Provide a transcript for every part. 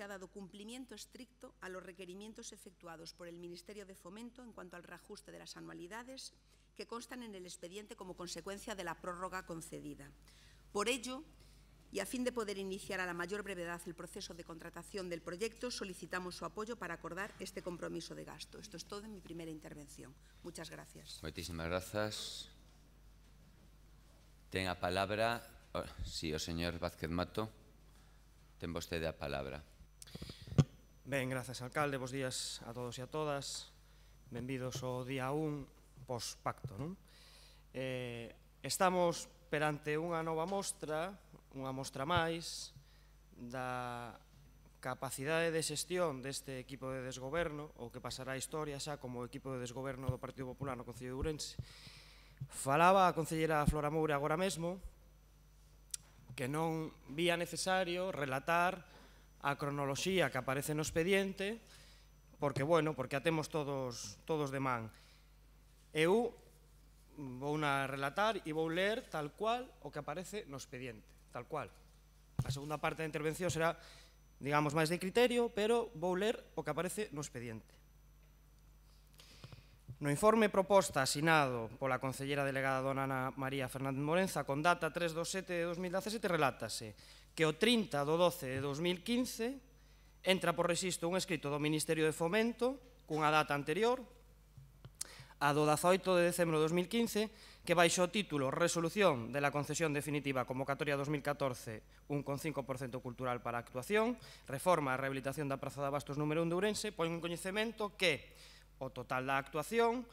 ha dado cumplimiento estricto a los requerimientos efectuados por el Ministerio de Fomento en cuanto al reajuste de las anualidades que constan en el expediente como consecuencia de la prórroga concedida. Por ello, y a fin de poder iniciar a la mayor brevedad el proceso de contratación del proyecto, solicitamos su apoyo para acordar este compromiso de gasto. Esto es todo en mi primera intervención. Muchas gracias. Moitísimas grazas. Ten a palabra, si o señor Vázquez Mato, ten vostede a palabra. Ben, grazas, alcalde. Bos días a todos e a todas. Benvidos ao día 1 post-pacto, non? Estamos perante unha nova mostra, unha mostra máis da capacidade de xestión deste equipo de desgoberno, ou que pasará a historia xa como o equipo de desgoberno do Partido Popular no Concello de Ourense. Falaba a concelleira Flora Moure agora mesmo que non vía necesario relatar a cronoloxía que aparece no expediente porque, bueno, porque a temos todos de man. Eu vou na relatar e vou ler tal cual o que aparece no expediente, tal cual. A segunda parte da intervención será, digamos, máis de criterio, pero vou ler o que aparece no expediente. No informe proposta asinado pola concelleira delegada dona Ana María Fernández Morenza con data 3/7 de 2017 relátase que o 30 de 12 de 2015 entra por rexistro un escrito do Ministerio de Fomento cunha data anterior a do 18 de decembro de 2015, que baixo o título Resolución de la concesión definitiva convocatoria 2014 1,5% cultural para a actuación, reforma e rehabilitación da Praza de Abastos número 1 de Ourense, pon en coñecemento que o total da actuación,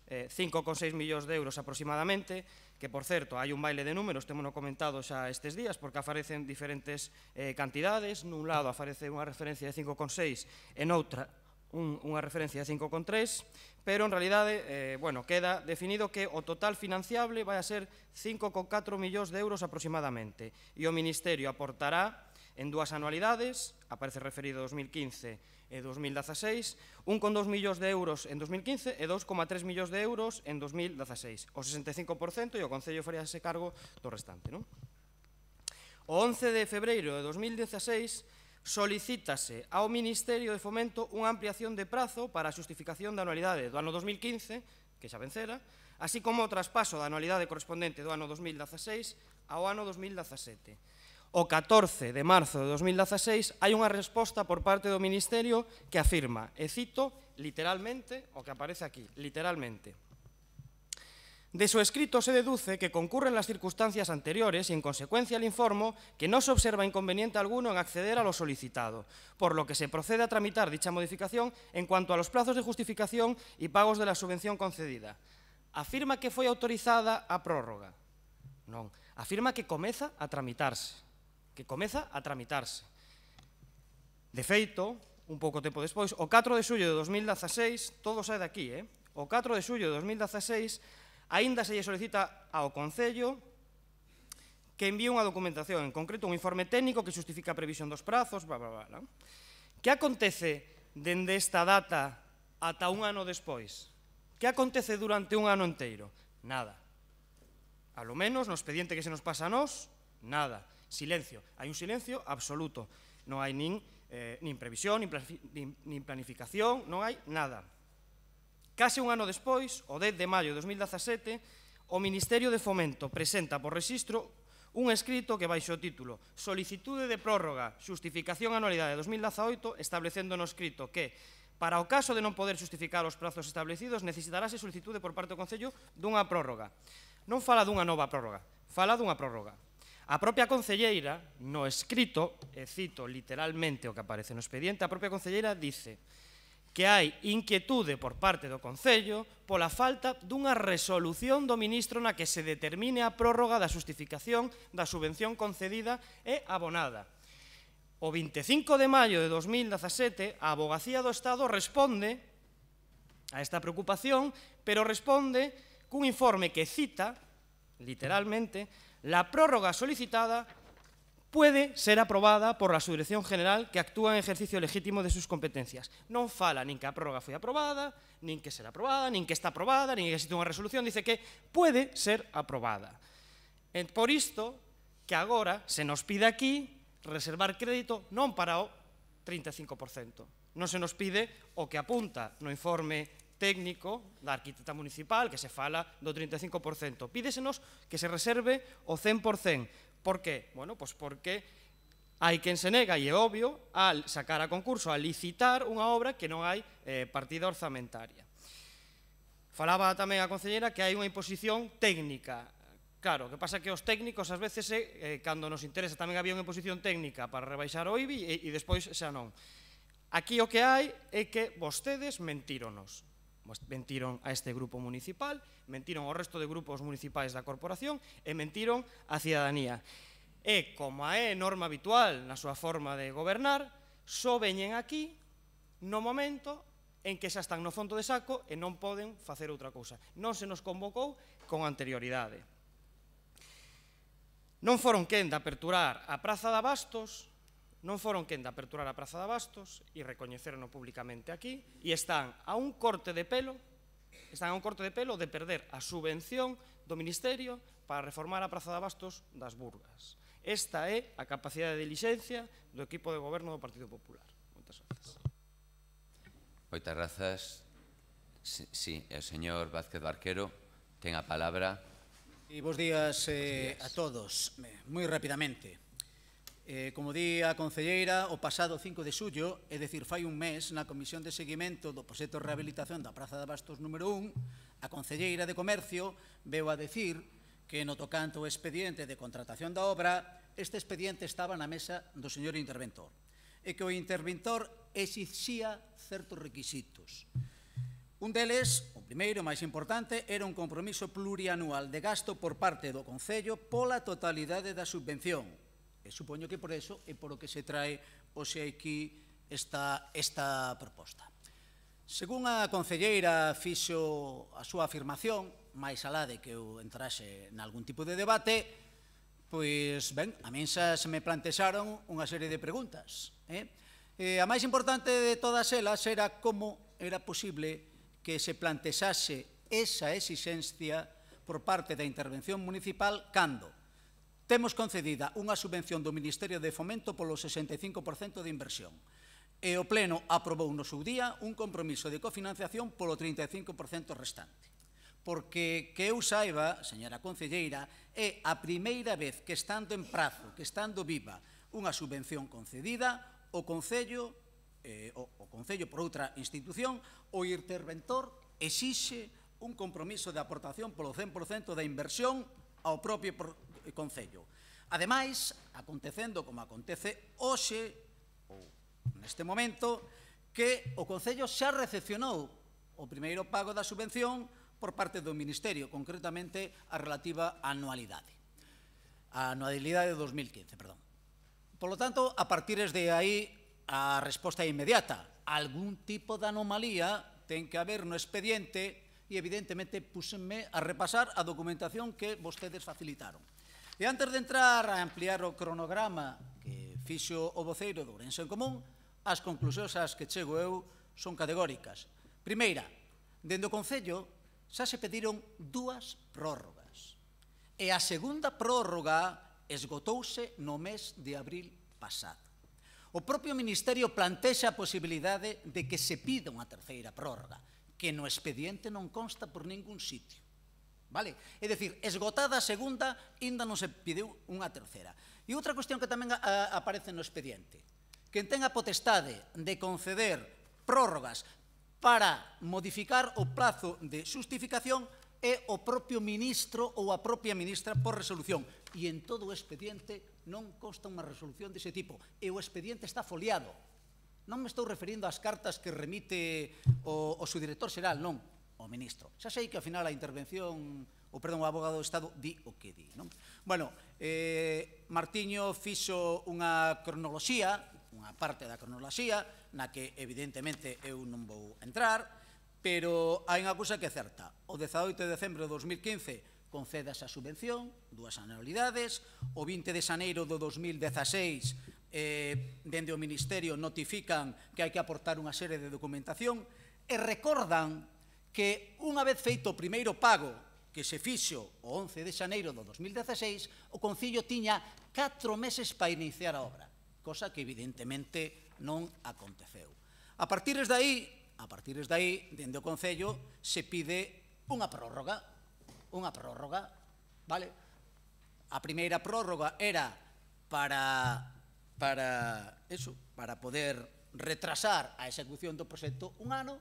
5,6 millóns de euros aproximadamente, que, por certo, hai un baile de números, temos comentado xa estes días, porque aparecen diferentes cantidades. Nun lado aparece unha referencia de 5,6 e noutra unha referencia de 5,3, pero en realidade, queda definido que o total financiable vai a ser 5,4 millóns de euros aproximadamente e o Ministerio aportará en dúas anualidades, aparece referido 2015 e 2016, 1,2 millóns de euros en 2015 e 2,3 millóns de euros en 2016, o 65% e o Concello faría ese cargo do restante, non? O 11 de febreiro de 2016 solicítase ao Ministerio de Fomento unha ampliación de prazo para a xustificación da anualidade do ano 2015, que xa vencera, así como o traspaso da anualidade correspondente do ano 2016 ao ano 2017. O 14 de marzo de 2016 hai unha resposta por parte do Ministerio que afirma, e cito literalmente o que aparece aquí, literalmente: de su escrito se deduce que concurren las circunstancias anteriores y, en consecuencia, le informo que no se observa inconveniente alguno en acceder a lo solicitado, por lo que se procede a tramitar dicha modificación en cuanto a los plazos de justificación y pagos de la subvención concedida. Afirma que foi autorizada a prórroga? Non. Afirma que comeza a tramitarse. De feito, un pouco tempo despois, o 4 de xullo de 2016, todo sae daqui, o 4 de xullo de 2016, aínda se lle solicita ao Concello que envíe unha documentación, en concreto un informe técnico que xustifica a previsión dos prazos, non? Que acontece dende esta data ata un ano despois? Que acontece durante un ano inteiro? Nada. A lo menos no expediente que se nos pasa a nós, nada. Silencio. Hai un silencio absoluto. Non hai nin previsión, nin planificación, non hai nada. Case un ano despois, o 10 de maio de 2017, o Ministerio de Fomento presenta por rexistro un escrito que baixo o título Solicitude de prórroga, xustificación anualidade de 2018, establecendo no escrito que, para o caso de non poder xustificar os prazos establecidos, necesitarase solicitude por parte do Concello dunha prórroga. Non fala dunha nova prórroga, fala dunha prórroga. A propia concelleira, no escrito, e cito literalmente o que aparece no expediente, a propia concelleira dice que hai inquietude por parte do Concello pola falta dunha resolución do ministro na que se determine a prórroga da xustificación da subvención concedida e abonada. O 25 de maio de 2017, a Avogacía do Estado responde a esta preocupación, pero responde cun informe que cita, literalmente, la prórroga solicitada puede ser aprobada por la Subdirección General que actúa en ejercicio legítimo de sus competencias. Non fala nin que a prórroga foi aprobada, nin que será aprobada, nin que está aprobada, nin que existe unha resolución, dice que puede ser aprobada. Por isto, que agora se nos pide aquí reservar crédito non para o 35%. Non se nos pide o que apunta no informe técnico da arquitecta municipal, que se fala do 35%. Pídesenos que se reserve o 100%. Por qué? Bueno, pois porque hai quen se nega, e é obvio, a sacar a concurso, a licitar unha obra que non hai partida orzamentaria. Falaba tamén a concelleira que hai unha imposición técnica. Claro, o que pasa é que os técnicos ás veces cando nos interesa tamén había unha imposición técnica para rebaixar o IBI e despois xa non. Aquí o que hai é que vostedes mentíronos. Mentiron a este grupo municipal, mentiron ao resto de grupos municipais da corporación e mentiron á cidadanía. E, como é norma habitual na súa forma de gobernar, só veñen aquí no momento en que xa están no fondo de saco e non poden facer outra cousa. Non se nos convocou con anterioridade. Non foron quen de aperturar a Praza de Abastos, e recoñecerono públicamente aquí, e están a un corte de pelo de perder a subvención do Ministerio para reformar a Praza de Abastos das Burgas. Esta é a capacidade de dilixencia do equipo de goberno do Partido Popular. Moitas grazas. Moitas grazas. Sí, o señor Vázquez Barquero ten a palabra. E bos días a todos. Moi rapidamente. Como di a concelleira, o pasado 5 de xullo, é dicir, fai un mes, na Comisión de Seguimento do proxecto de rehabilitación da Praza de Abastos número 1, a concelleira de Comercio veu a decir que no tocante ao expediente de contratación da obra, este expediente estaba na mesa do señor interventor e que o interventor exixía certos requisitos. Un deles, o primeiro, máis importante, era un compromiso plurianual de gasto por parte do Concello pola totalidade da subvención. E supoño que por eso é por o que se trae hoxe aquí esta proposta. Según a concelleira fixo a súa afirmación, máis alá de que eu entrase nalgún tipo de debate, pois, ben, a min xa se me plantexaron unha serie de preguntas. A máis importante de todas elas era como era posible que se plantexase esa exixencia por parte da intervención municipal cando temos concedida unha subvención do Ministerio de Fomento polo 65% de inversión e o Pleno aprobou no seu día un compromiso de cofinanciación polo 35% restante. Porque, que eu saiba, señora concelleira, é a primeira vez que estando en prazo, que estando viva unha subvención concedida, o Concello por outra institución, o interventor exixe un compromiso de aportación polo 100% da inversión ao propio Concello. Ademais, acontecendo como acontece hoxe, ou neste momento, que o Concello xa recepcionou o primeiro pago da subvención por parte do Ministerio, concretamente a relativa anualidade. A anualidade de 2015, perdón. Por lo tanto, a partir de aí, a resposta é inmediata. Algún tipo de anomalía ten que haber no expediente e, evidentemente, púsenme a repasar a documentación que vostedes facilitaron. E antes de entrar a ampliar o cronograma que fixo o voceiro do Ourense en Común, as conclusións ás que chego eu son categóricas. Primeira, dende o Concello xa se pediron 2 prórrogas e a segunda prórroga esgotouse no mes de abril pasado. O propio Ministerio plantexa a posibilidade de que se pida unha terceira prórroga, que no expediente non consta por ningún sitio. Vale? É dicir, esgotada a segunda, ainda non se pediu unha terceira. E outra cuestión que tamén aparece no expediente. Quen ten a potestade de conceder prórrogas para modificar o plazo de xustificación é o propio ministro ou a propia ministra por resolución. E en todo o expediente non consta unha resolución dese tipo. E o expediente está foliado. Non me estou referindo ás cartas que remite o subdirector xeral, non, o ministro. Xa sei que ao final a intervención, o abogado do Estado di o que di, non? Bueno, Martiño fixo unha cronoloxía, unha parte da cronoloxía, na que evidentemente eu non vou entrar, pero hai unha cousa que é certa. O 18 de decembro de 2015 concedase a subvención, 2 anualidades, o 20 de xaneiro do 2016 dende o Ministerio notifican que hai que aportar unha serie de documentación e recordan que unha vez feito o primeiro pago que se fixo o 11 de xaneiro do 2016, o Concello tiña 4 meses para iniciar a obra, cosa que evidentemente non aconteceu. A partir de aí, dende o Concello, se pide unha prórroga, vale? A primeira prórroga era para poder retrasar a execución do proxecto un ano,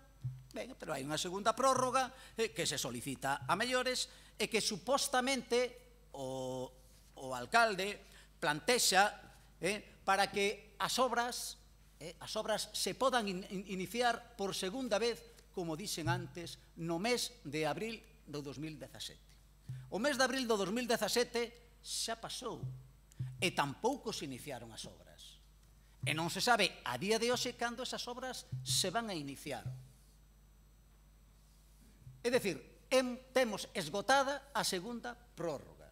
ben, pero hai unha segunda prórroga que se solicita a mellores e que supostamente o alcalde plantexa para que as obras se podan iniciar por segunda vez, como dixen antes, no mes de abril do 2017. O mes de abril do 2017 xa pasou e tampouco se iniciaron as obras. E non se sabe a día de hoxe cando esas obras se van a iniciar. É dicir, temos esgotada a segunda prórroga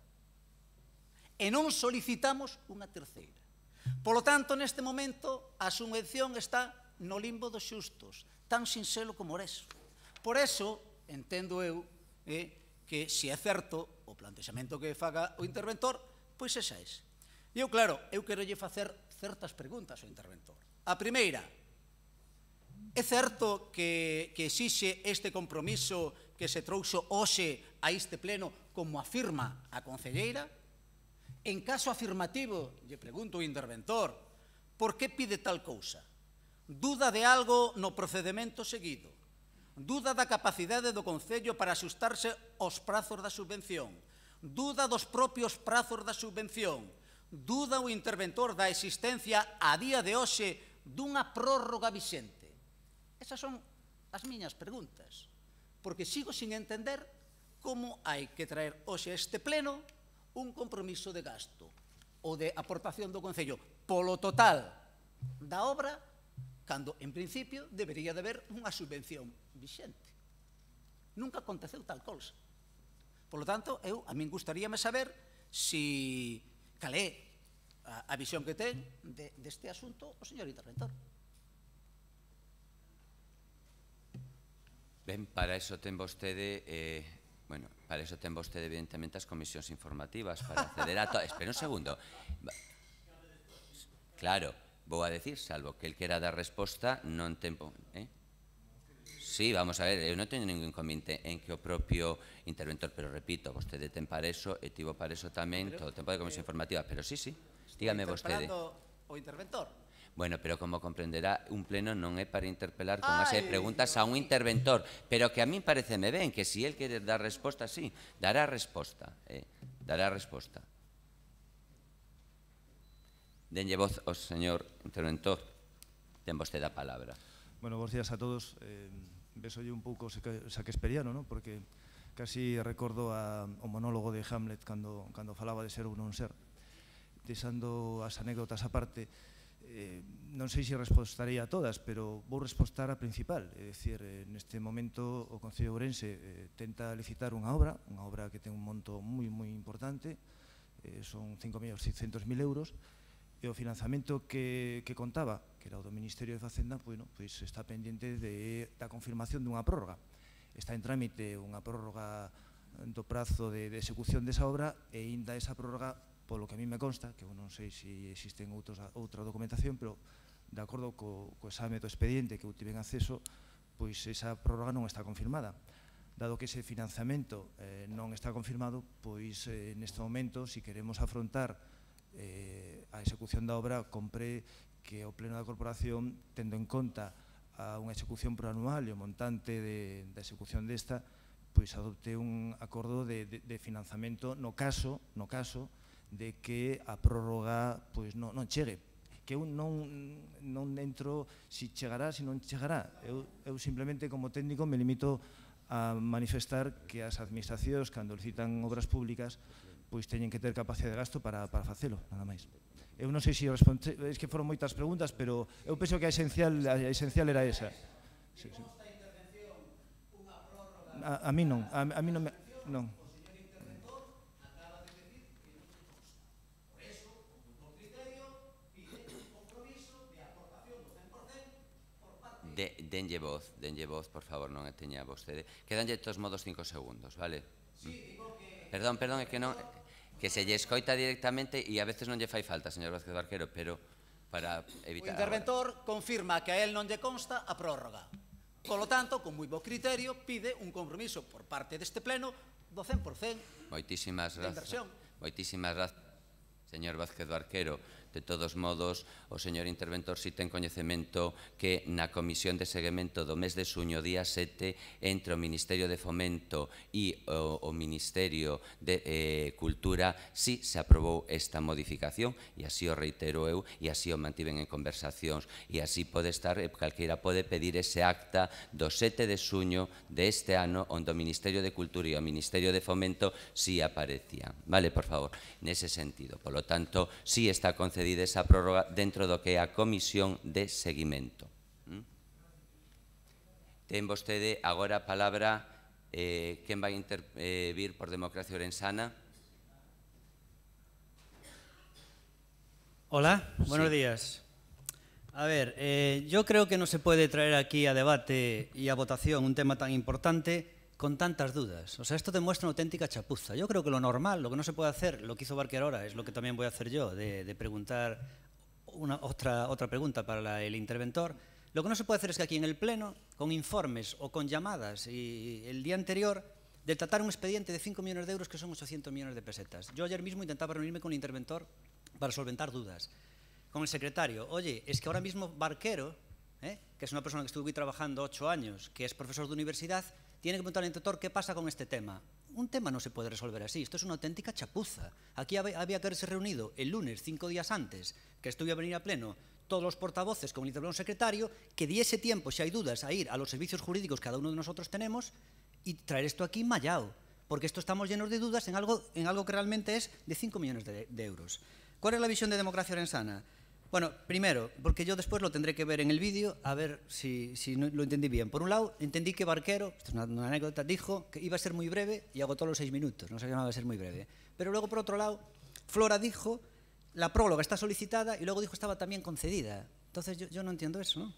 e non solicitamos unha terceira. Polo tanto, neste momento, a subvención está no limbo dos xustos, tan sinxelo como eso. Por eso, entendo eu que, se é certo o plantexamento que faga o interventor, pois esa é. E eu, claro, eu quero lle facer certas preguntas ao interventor. A primeira, é certo que exixe este compromiso que se trouxo hoxe a este pleno como afirma a concelleira? En caso afirmativo, lle pregunto ao interventor, por que pide tal cousa? Duda de algo no procedimento seguido? Duda da capacidade do Concello para axustarse aos prazos da subvención? Duda dos propios prazos da subvención? Duda o interventor da existencia a día de hoxe dunha prórroga vixente? Esas son as miñas preguntas, porque sigo sin entender como hai que traer hoxe a este pleno un compromiso de gasto ou de aportación do Concello polo total da obra, cando, en principio, debería de haber unha subvención vixente. Nunca aconteceu tal cousa. Por lo tanto, a min gustaríame saber cal é a visión que ten deste asunto o señor interventor. Ben, para iso ten vostede... Bueno, para iso ten vostede, evidentemente, as comisións informativas para acceder a todo. Espera un segundo. Claro, vou a decir, salvo que el quera dar resposta, non ten... Sí, vamos a ver, eu non teño ningún inconveniente en que o propio interventor, pero repito, vostede ten para eso e tivo para eso tamén todo o tempo de comisión informativa, pero sí, dígame vostede. Estou interpelando o interventor. Bueno, pero como comprenderá, un pleno non é para interpelar con as preguntas a un interventor, pero que a min pareceme ben, que si el quere dar resposta, sí, dará resposta, dará resposta. Denlle voz ao señor interventor, ten vostede a palabra. Bueno, bons días a todos. Besolle un pouco shakespeariano, ¿no? Porque casi recordo o monólogo de Hamlet cando falaba de ser ou non ser. Deixando as anécdotas aparte, non sei se respostaría a todas, pero vou respostar a principal. É dicir, neste momento o Concello de Ourense tenta licitar unha obra que ten un monto moi importante, son 5.600.000 euros, e o financiamento que contaba, que era o do Ministerio de Facenda, pois está pendente da confirmación dunha prórroga. Está en trámite unha prórroga do prazo de execución desa obra e ainda esa prórroga, polo que a mí me consta, que eu non sei se existen outra documentación, pero de acordo co exame do expediente que eu tiven acceso, pois esa prórroga non está confirmada. Dado que ese financiamento non está confirmado, pois neste momento, se queremos afrontar a execución da obra, compre que o Pleno da Corporación, tendo en conta a unha execución proanual e o montante da execución desta, pois adopte un acordo de financiamento no caso de que a prórroga non chegue. Que eu non entro se chegará, se non chegará. Eu simplemente, como técnico, me limito a manifestar que as administracións, cando licitan obras públicas, pois teñen que ter capacidade de gasto para facelo, nada máis. Eu non sei se responde, es que foron moitas preguntas, pero eu penso que a esencial era esa. A mí non, a mí non. Denlle voz, por favor, non a teña vostede. Quedanlle de todos modos 5 segundos, vale? Perdón, é que non... Que se lle escoita directamente e a veces non lle fai falta, señor Vázquez Barquero, pero para O evitar... interventor confirma que a él non lle consta a prórroga. Polo tanto, con moi bo criterio, pide un compromiso por parte deste pleno do 100% Moitísimas de grazas. inversión. Moitísimas grazas, señor Vázquez Barquero. De todos modos, o señor interventor si ten coñecemento que na Comisión de Seguimento do mes de xuño, día 7, entre o Ministerio de Fomento e o Ministerio de Cultura, si se aprobou esta modificación, e así o reitero eu, e así o mantiven en conversacións, e así pode estar, calqueira pode pedir ese acta do 7 de xuño deste ano, onde o Ministerio de Cultura e o Ministerio de Fomento si aparecían. Vale, por favor, nese sentido. Por lo tanto, si está concedida esa prórroga dentro do que é a Comisión de Seguimento. Ten vostede agora a palabra quen vai intervir por Democracia Orensana. Hola, buenos días. A ver, yo creo que no se puede traer aquí a debate y a votación un tema tan importante con tantas dudas. O sea, esto demuestra una auténtica chapuza. Yo creo que lo normal, lo que no se puede hacer, lo que hizo Barquero ahora, es lo que también voy a hacer yo, de preguntar otra pregunta para el interventor. Lo que no se puede hacer es que aquí en el Pleno, con informes o con llamadas y el día anterior, de tratar un expediente de 5 millones de euros que son 800 millones de pesetas. Yo ayer mismo intentaba reunirme con el interventor para solventar dudas. Con el secretario, oye, es que ahora mismo Barquero, que es una persona que estuvo aquí trabajando 8 años, que es profesor de universidad, tiene que preguntar al interventor qué pasa con este tema. Un tema no se puede resolver así, esto es una auténtica chapuza. Aquí había que haberse reunido el lunes, 5 días antes, que estuviera a venir a pleno, todos los portavoces con el interventor secretario, que diese tiempo, si hay dudas, a ir a los servicios jurídicos que cada uno de nosotros tenemos y traer esto aquí mallao, porque esto estamos llenos de dudas en algo que realmente es de 5 millones de euros. ¿Cuál es la visión de Democracia Orensana? Bueno, primero, porque yo después lo tendré que ver en el vídeo, a ver si no, lo entendí bien. Por un lado, entendí que Barquero, esto es una anécdota, dijo que iba a ser muy breve y agotó los 6 minutos, no sabía que iba a ser muy breve. Pero luego, por otro lado, Flora dijo, la próloga está solicitada y luego dijo que estaba también concedida. Entonces yo no entiendo eso, ¿no?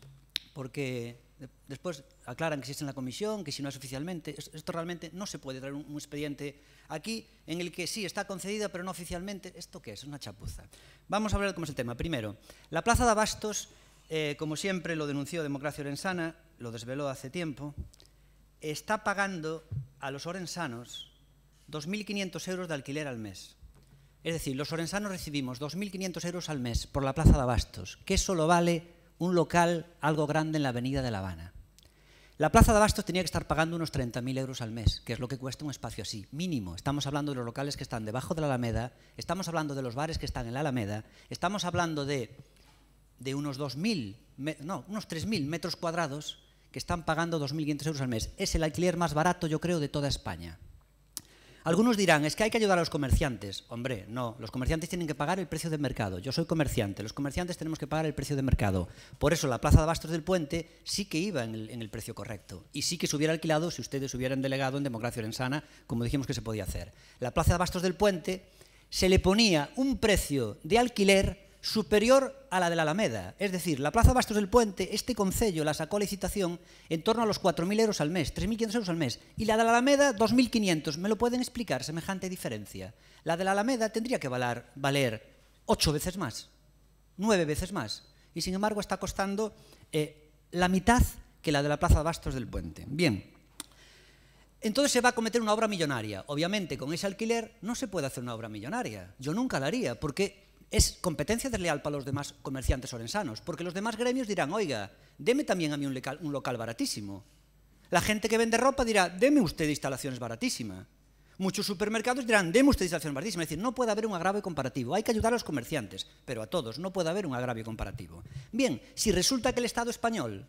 Porque después aclaran que si es en la comisión, que si no es oficialmente. Esto realmente no se puede traer un expediente aquí en el que sí está concedida pero no oficialmente. ¿Esto qué es? Es una chapuza. Vamos a ver cómo es el tema. Primero, la plaza de Abastos, como siempre lo denunció Democracia Orensana, lo desveló hace tiempo, está pagando a los orensanos 2.500 euros de alquiler al mes. Es decir, los orensanos recibimos 2.500 euros al mes por la plaza de Abastos, que eso lo vale un local algo grande en la avenida de La Habana. La plaza de Abastos tenía que estar pagando unos 30.000 euros al mes, que es lo que cuesta un espacio así, mínimo. Estamos hablando de los locales que están debajo de la Alameda, estamos hablando de los bares que están en la Alameda, estamos hablando de unos 3.000 metros cuadrados que están pagando 2.500 euros al mes. Es el alquiler más barato, yo creo, de toda España. Algunos dirán, es que hay que ayudar a los comerciantes. Hombre, no, los comerciantes tienen que pagar el precio de mercado. Yo soy comerciante, los comerciantes tenemos que pagar el precio de mercado. Por eso la plaza de Abastos del Puente sí que iba en el precio correcto y sí que se hubiera alquilado si ustedes hubieran delegado en Democracia Orensana, como dijimos que se podía hacer. La plaza de Abastos del Puente se le ponía un precio de alquiler superior a la de la Alameda. Es decir, la plaza de Abastos del Puente, este concello la sacó a licitación en torno a los 4.000 euros al mes, 3.500 euros al mes, y la de la Alameda 2.500. ¿Me lo pueden explicar semejante diferencia? La de la Alameda tendría que valer 8 veces más, 9 veces más, y sin embargo está costando la mitad que la de la plaza de Abastos del Puente. Bien. Entonces se va a cometer una obra millonaria. Obviamente, con ese alquiler no se puede hacer una obra millonaria. Yo nunca la haría, porque es competencia desleal para los demás comerciantes orensanos, porque los demás gremios dirán, oiga, deme también a mí un local baratísimo. La gente que vende ropa dirá, deme usted instalaciones baratísimas. Muchos supermercados dirán, deme usted instalaciones baratísimas. Es decir, no puede haber un agravio comparativo. Hay que ayudar a los comerciantes, pero a todos, no puede haber un agravio comparativo. Bien, si resulta que el Estado español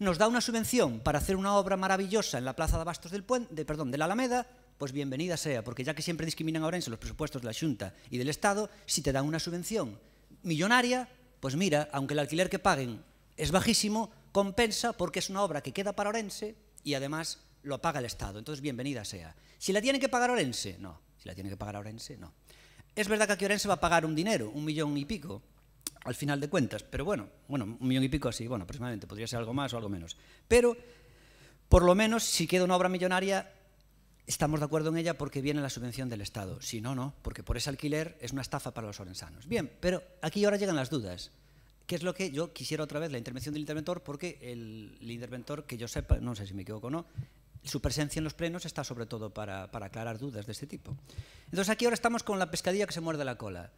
nos da una subvención para hacer una obra maravillosa en la plaza de Abastos de la Alameda, pues bienvenida sea, porque ya que siempre discriminan a Ourense los presupuestos de la Xunta y del Estado, si te dan una subvención millonaria, pues mira, aunque el alquiler que paguen es bajísimo, compensa porque es una obra que queda para Ourense y además lo paga el Estado. Entonces, bienvenida sea. Si la tiene que pagar Ourense, no. Si la tiene que pagar Ourense, no. Es verdad que aquí Ourense va a pagar un dinero, 1 millón y pico, al final de cuentas, pero bueno, 1 millón y pico así, bueno, aproximadamente, podría ser algo más o algo menos. Pero, por lo menos, si queda una obra millonaria, estamos de acuerdo en ella porque viene la subvención del Estado. Si no, no, porque por ese alquiler es una estafa para los orensanos. Bien, pero aquí ahora llegan las dudas. que es lo que yo quisiera otra vez la intervención del interventor, porque el interventor, que yo sepa, no sé si me equivoco o no, su presencia en los plenos está sobre todo para aclarar dudas de este tipo. Entonces aquí ahora estamos con la pescadilla que se muerde la cola.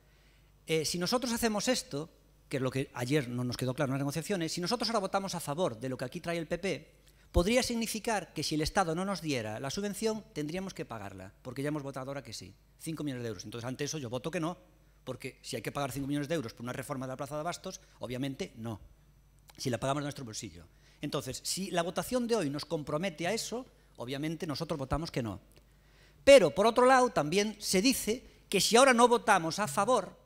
Si nosotros hacemos esto, que es lo que ayer no nos quedó claro en las negociaciones, si nosotros ahora votamos a favor de lo que aquí trae el PP, podría significar que si el Estado no nos diera la subvención, tendríamos que pagarla, porque ya hemos votado ahora que sí, 5 millones de euros. Entonces, ante eso yo voto que no, porque si hay que pagar 5 millones de euros por una reforma de la Plaza de Abastos, obviamente no, si la pagamos de nuestro bolsillo. Entonces, si la votación de hoy nos compromete a eso, obviamente nosotros votamos que no. Pero, por otro lado, también se dice que si ahora no votamos a favor,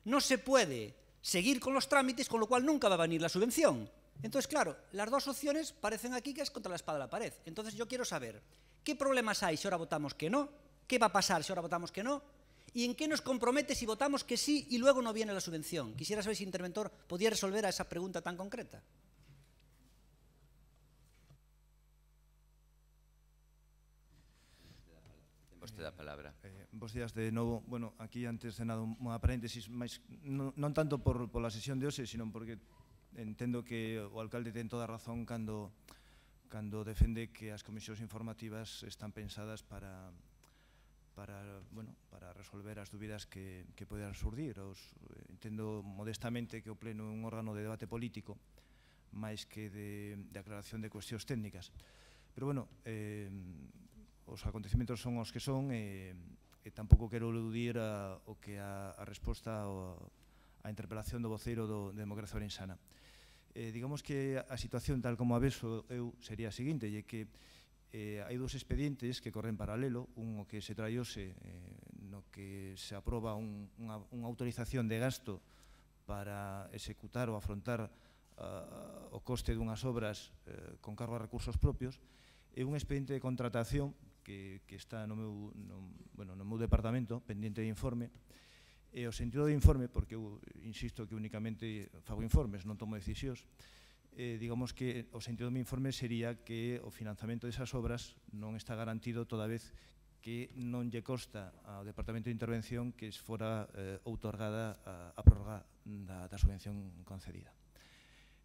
no se puede seguir con los trámites, con lo cual nunca va a venir la subvención. Entonces, claro, las dos opciones parecen aquí que es contra la espada de la pared. Entonces, yo quiero saber qué problemas hay si ahora votamos que no, qué va a pasar si ahora votamos que no, y en qué nos compromete si votamos que sí y luego no viene la subvención. Quisiera saber si el interventor podía resolver a esa pregunta tan concreta. Vostede a palabra. Bos días de novo. Bueno, aquí antes de nada unha paréntesis, máis non tanto por la sesión de hoxe, sino porque entendo que o alcalde ten toda a razón cando defende que as comisións informativas están pensadas para resolver as dúbidas que poden surdir. Entendo modestamente que o pleno é un órgano de debate político máis que de aclaración de cuestións técnicas. Pero, bueno, os acontecimentos son os que son e tampouco quero eludir o que a resposta á interpelación do voceiro de Democracia Orensana. Digamos que a situación tal como a vexo eu sería a seguinte, e que hai dous expedientes que corren paralelo, un o que se traíose no que se aproba unha autorización de gasto para executar ou afrontar o coste dunhas obras con cargo a recursos propios, e un expediente de contratación que está no meu departamento, pendiente de informe, e o sentido do informe, porque eu insisto que únicamente fago informes, non tomo decisións, digamos que o sentido do meu informe sería que o financiamento desas obras non está garantido toda vez que non lle consta ao Departamento de Intervención que fora outorgada a prórroga da subvención concedida.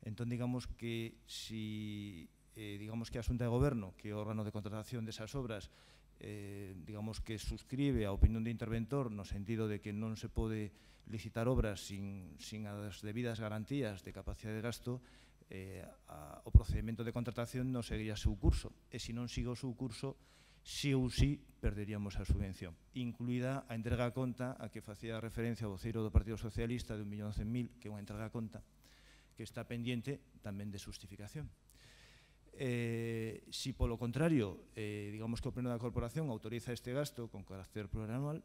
Entón, digamos que si digamos que a Xunta de Goberno, que é o órgano de contratación desas obras, digamos que suscribe a opinión de interventor no sentido de que non se pode licitar obras sin as debidas garantías de capacidade de gasto, o procedimento de contratación non seguiría o seu curso, e se non sigue o seu curso, sí ou sí perderíamos a subvención, incluída a entrega a conta a que facía referencia o voceiro do Partido Socialista de 1.100.000, que é unha entrega a conta que está pendiente tamén de justificación. Si polo contrario, digamos que o Pleno da Corporación autoriza este gasto con carácter plurianual,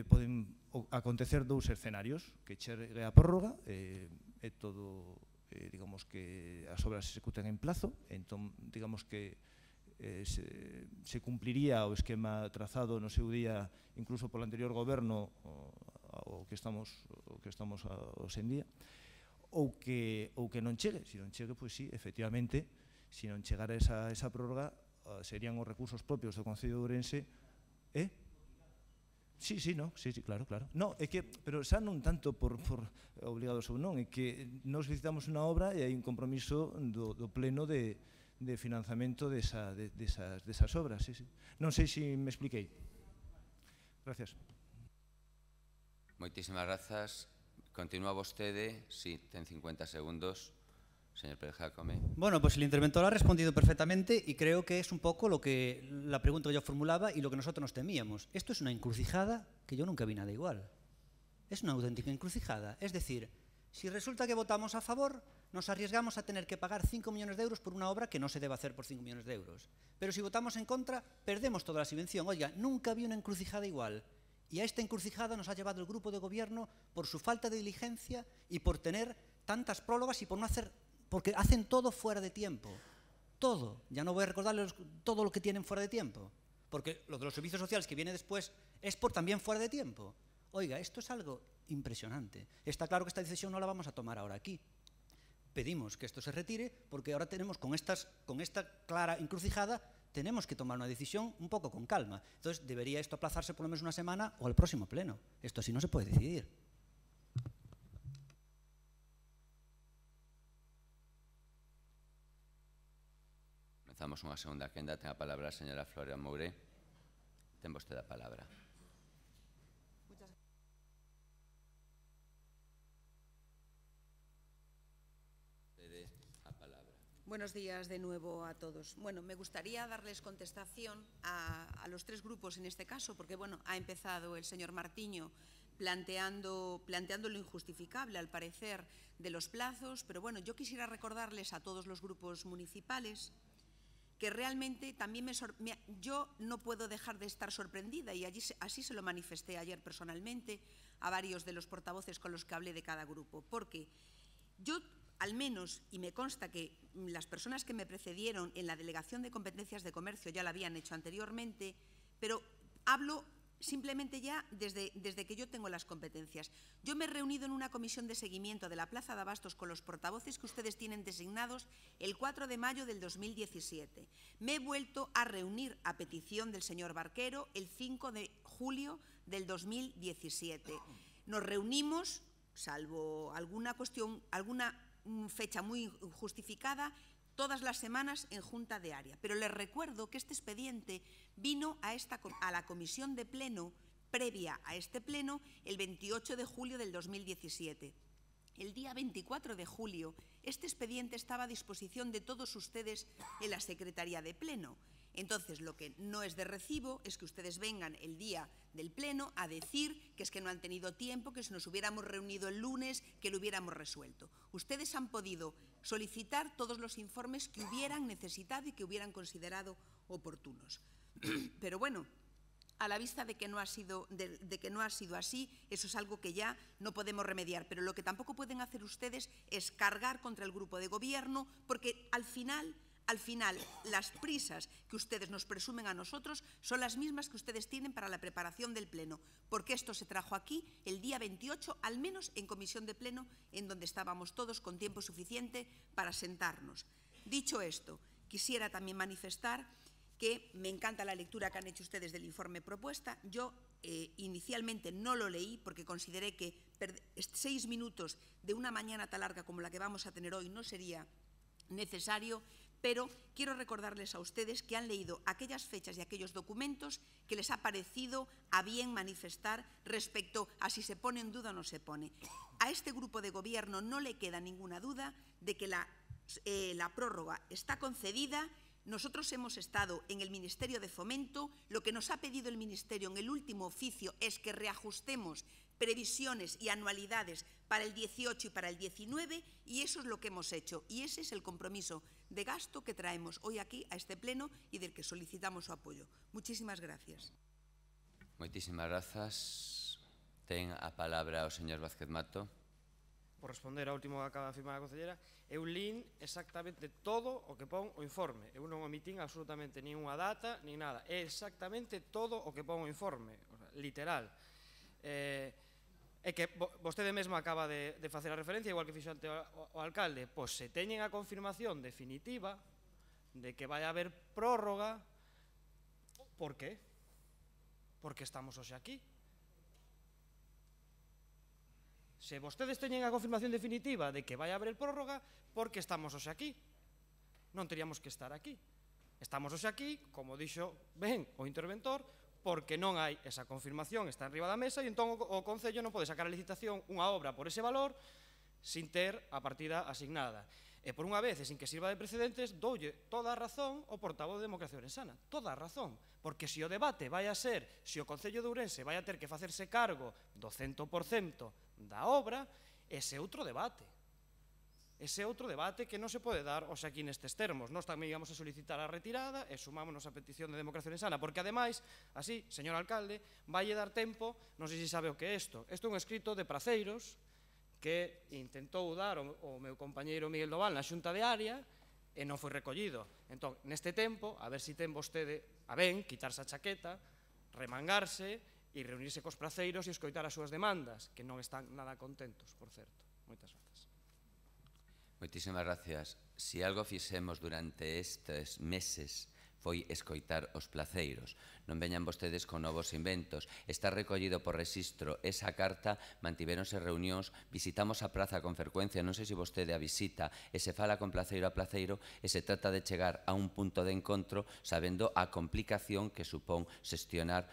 poden acontecer dous escenarios, que chegue a prórroga, e todo, digamos que as obras se executen en plazo, entón, digamos que se cumpliría o esquema trazado no seu día, incluso polo anterior goberno, o que estamos hoxe en día, ou que non chegue. Se non chegue, pois sí, efectivamente, se non chegara esa prórroga, serían os recursos propios do Concello de Ourense. Sí, claro. No, é que, pero xa non tanto por obligados ou non, é que nos visitamos unha obra e hai un compromiso do pleno de financiamento desas obras. Non sei se me expliquei. Gracias. Moitísimas grazas. Continúa vostede. Sí, ten 50 segundos. Señor Pérez Jácome. Bueno, pues el interventor ha respondido perfectamente y creo que es un poco la pregunta que yo formulaba y lo que nosotros nos temíamos. Esto es una encrucijada que yo nunca vi nada igual. Es una auténtica encrucijada. Es decir, si resulta que votamos a favor, nos arriesgamos a tener que pagar 5 millones de euros por una obra que no se debe hacer por 5 millones de euros. Pero si votamos en contra, perdemos toda la subvención. Oiga, nunca vi una encrucijada igual. Y a esta encrucijada nos ha llevado el grupo de gobierno por su falta de diligencia y por tener tantas prólogas y por no hacer... Porque hacen todo fuera de tiempo. Todo. Ya no voy a recordarles todo lo que tienen fuera de tiempo. Porque lo de los servicios sociales que viene después es por también fuera de tiempo. Oiga, esto es algo impresionante. Está claro que esta decisión no la vamos a tomar ahora aquí. Pedimos que esto se retire porque ahora tenemos con esta clara encrucijada, tenemos que tomar una decisión un poco con calma. Entonces debería esto aplazarse por lo menos una semana o al próximo pleno. Esto así no se puede decidir. Comenzamos unha segunda quenda. Ten a palabra a señora Floria Moure. Ten vostede a palabra. Buenos días de nuevo a todos. Bueno, me gustaría darles contestación a los tres grupos en este caso, porque bueno, ha empezado el señor Martiño planteando lo injustificable, al parecer, de los plazos, pero bueno, yo quisiera recordarles a todos los grupos municipales que realmente también yo no puedo dejar de estar sorprendida, y así se lo manifesté ayer personalmente a varios de los portavoces con los que hablé de cada grupo, porque yo, al menos, y me consta que las personas que me precedieron en la Delegación de Competencias de Comercio ya lo habían hecho anteriormente, pero hablo simplemente ya desde que yo tengo las competencias. Yo me he reunido en una comisión de seguimiento de la Plaza de Abastos con los portavoces que ustedes tienen designados el 4 de mayo del 2017. Me he vuelto a reunir a petición del señor Barquero el 5 de julio del 2017. Nos reunimos, salvo alguna cuestión, alguna fecha muy justificada, todas las semanas en junta de área. Pero les recuerdo que este expediente vino a la comisión de pleno previa a este pleno el 28 de julio del 2017. El día 24 de julio este expediente estaba a disposición de todos ustedes en la Secretaría de Pleno. Entonces, lo que no es de recibo es que ustedes vengan el día del Pleno a decir que es que no han tenido tiempo, que si nos hubiéramos reunido el lunes, que lo hubiéramos resuelto. Ustedes han podido solicitar todos los informes que hubieran necesitado y que hubieran considerado oportunos. Pero bueno, a la vista de que no ha sido así, eso es algo que ya no podemos remediar. Pero lo que tampoco pueden hacer ustedes es cargar contra el grupo de gobierno, porque al final, las prisas que ustedes nos presumen a nosotros son las mismas que ustedes tienen para la preparación del Pleno, porque esto se trajo aquí el día 28, al menos en comisión de Pleno, en donde estábamos todos con tiempo suficiente para sentarnos. Dicho esto, quisiera también manifestar que me encanta la lectura que han hecho ustedes del informe propuesta. Yo inicialmente no lo leí porque consideré que 6 minutos de una mañana tan larga como la que vamos a tener hoy no sería necesario, pero quiero recordarles a ustedes que han leído aquellas fechas y aquellos documentos que les ha parecido a bien manifestar respecto a si se pone en duda o no se pone. A este grupo de gobierno no le queda ninguna duda de que la prórroga está concedida. Nosotros hemos estado en el Ministerio de Fomento. Lo que nos ha pedido el Ministerio en el último oficio es que reajustemos previsiones y anualidades para el 18 y para el 19, y eso es lo que hemos hecho. Y ese es el compromiso de gasto que traemos hoy aquí a este pleno y del que solicitamos su apoyo. Muchísimas gracias. Moitísimas grazas. Ten a palabra o señor Vázquez Mato. Por responder ao último que acaba de afirmar a concelleira, eu lín exactamente todo o que pon o informe. Eu non omitín absolutamente nin unha data, nin nada. É exactamente todo o que pon o informe, literal. É que vostede mesmo acaba de facer a referencia, igual que fixo ante o alcalde, pois se teñen a confirmación definitiva de que vai haber prórroga, por qué? Porque estamos hoxe aquí. Se vostedes teñen a confirmación definitiva de que vai haber prórroga, por que estamos hoxe aquí? Non teríamos que estar aquí. Estamos hoxe aquí, como dixo ben o interventor, porque non hai esa confirmación, está enriba da mesa, e entón o Concello non pode sacar a licitación unha obra por ese valor sin ter a partida asignada. E por unha vez, e sin que sirva de precedentes, doulle toda a razón ao portavoz de Democracia Ourensana. Toda a razón. Porque se o debate vai a ser se o Concello de Ourense vai a ter que facerse cargo do 100% da obra, ese outro debate. Ese outro debate que non se pode dar hoxe aquí nestes termos. Nós tamén íbamos a solicitar a retirada e sumámonos a petición de Democracia Ourensana, porque ademais, así, señor alcalde, vai dar tempo, non sei se sabe o que é isto. Isto é un escrito de Praceiros que intentou dar o meu compañeiro Miguel Doval na xunta de área e non foi recollido. Entón, neste tempo, a ver se ten vostede a ben quitarse a chaqueta, remangarse e reunirse cos praceiros e escoitar as súas demandas, que non están nada contentos, por certo. Moitas grazas. Moitísimas gracias. Si algo fixemos durante estes meses foi escoitar os placeiros. Non veñan vostedes con novos inventos. Está recollido por rexistro esa carta, mantivéronse reunións, visitamos a praza con frecuencia, non sei se vostede a visita, e se fala con placeiro a placeiro, e se trata de chegar a un punto de encontro sabendo a complicación que supón xestionar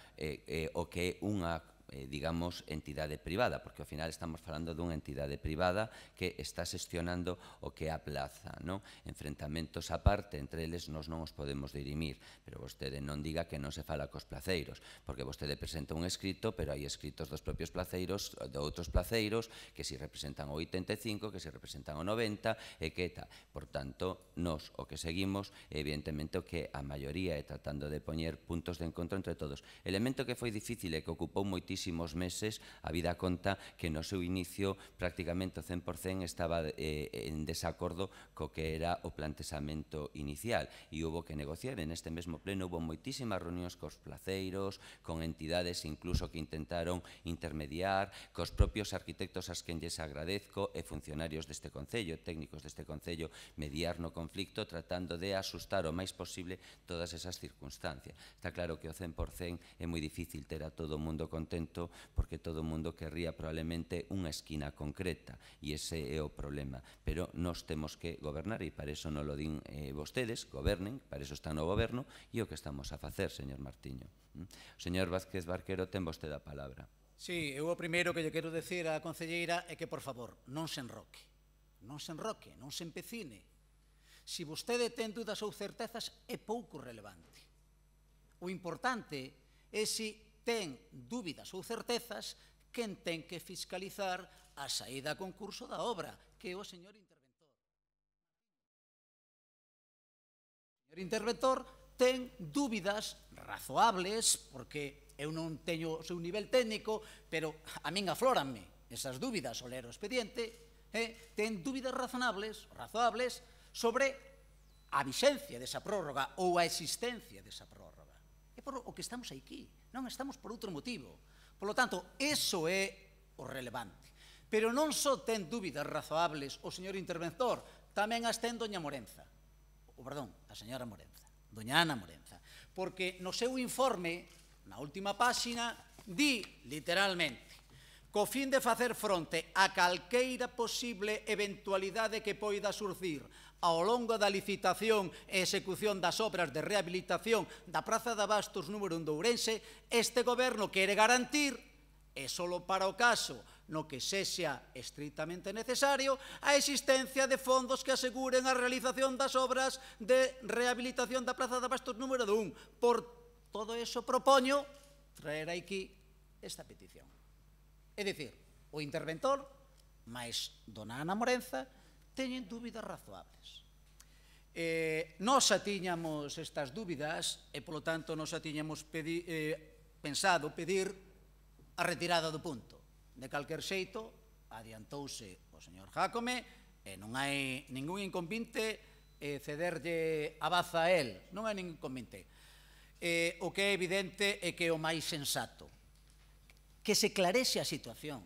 o que é unha digamos, entidade privada, porque ao final estamos falando dunha entidade privada que está xestionando o que é a plaza, non? Enfrentamentos aparte, entre eles nós non os podemos dirimir, pero vostede non diga que non se fala cos placeiros, porque vostede presenta un escrito, pero hai escritos dos propios placeiros, de outros placeiros, que si representan o 85, que si representan o 90, e que tal. Por tanto, nós o que seguimos, evidentemente, o que a maioría é tratando de poñer puntos de encontro entre todos. Elemento que foi difícil e que ocupou moitísimos meses, a vida conta que no seu inicio prácticamente o 100% estaba en desacordo co que era o plantexamento inicial e houve que negociar. En este mesmo pleno houve moitísimas reunións cos placeiros, con entidades incluso que intentaron intermediar, cos propios arquitectos as quen lles agradezco e funcionarios deste Concello, técnicos deste Concello, mediar no conflicto tratando de asustar o máis posible todas esas circunstancias. Está claro que o 100% é moi difícil ter a todo o mundo contento porque todo o mundo querría probablemente unha esquina concreta e ese é o problema, pero nós temos que gobernar e para eso non lo din vostedes, gobernen, para eso está no goberno e o que estamos a facer, señor Martiño. O señor Vázquez Barquero ten vostede a palabra. Sí, eu o primeiro que lle quero decir á concelleira é que, por favor, non se enroque, non se enroque, non se empecine. Se vostede ten dudas ou certezas, é pouco relevante. O importante é se ten dúbidas ou certezas quen ten que fiscalizar a saída a concurso da obra, que é o señor interventor. O señor interventor ten dúbidas razoables, porque eu non teño o seu nivel técnico, pero a min aflóranme esas dúbidas ao ler o expediente, ten dúbidas razoables sobre a vixencia desa prórroga ou a existencia desa prórroga. É por o que estamos aquí, non estamos por outro motivo. Por lo tanto, eso é o relevante. Pero non só ten dúbidas razoables o señor interventor, tamén as ten doña Morenza, a señora Morenza, doña Ana Morenza, porque no seu informe, na última páxina, di literalmente: co fin de facer fronte a calqueira posible eventualidade que poida surcir ao longo da licitación e execución das obras de rehabilitación da Praza de Abastos número 1 de Ourense, este goberno quere garantir, e só para o caso no que sexa estritamente necesario, a existencia de fondos que aseguren a realización das obras de rehabilitación da Praza de Abastos número 1. Por todo eso propoño traer aquí esta petición. É dicir, o interventor, máis dona Ana Morenza, teñen dúbidas razoables. Nós xa tiñamos estas dúbidas e, polo tanto, nós xa tiñamos pensado pedir a retirada do punto. De calquer xeito, adiantouse o señor Jácome e non hai ningún inconvinte cederlle a baza a él, non hai ningún inconvinte. O que é evidente é que é o máis sensato. Que se clarexe a situación,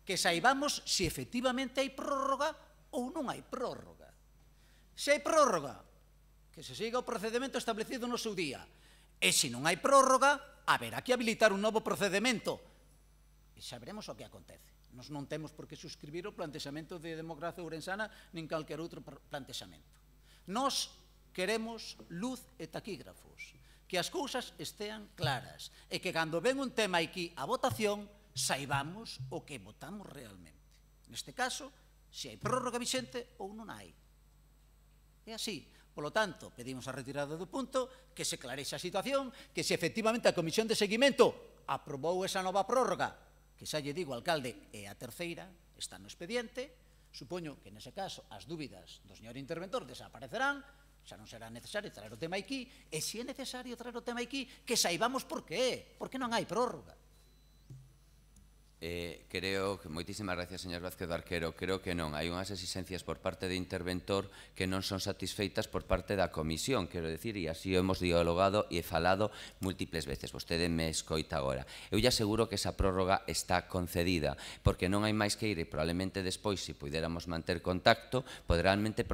que saibamos se efectivamente hai prórroga ou non hai prórroga. Se hai prórroga, que se siga o procedimento establecido no seu día, e se non hai prórroga, haberá que habilitar un novo procedimento, e xa veremos o que acontece. Nos non temos por que suscribir o plantexamento de Democracia Ourensana nin calquer outro plantexamento. Nos queremos luz e taquígrafos, que as cousas estean claras e que cando ven un tema aquí a votación saibamos o que votamos realmente. Neste caso, se hai prórroga vixente ou non hai. É así. Por lo tanto, pedimos a retirada do punto, que se clarexe a situación, que se efectivamente a Comisión de Seguimento aprobou esa nova prórroga, que xa lle digo, alcalde, é a terceira, está no expediente, supoño que nese caso as dúbidas do señor interventor desaparecerán, xa non será necesario traer o tema aquí, e se é necesario traer o tema aquí, que saibamos por que non hai prórroga. Creo que, moitísimas gracias, señor Vázquez Barquero, creo que non, hai unhas exigencias por parte do interventor que non son satisfeitas por parte da comisión, quero decir, e así hemos dialogado e falado múltiples veces, vostede me escoita agora. Eu lle aseguro que esa prórroga está concedida, porque non hai máis que ir, e probablemente despois, se puidéramos manter contacto, probablemente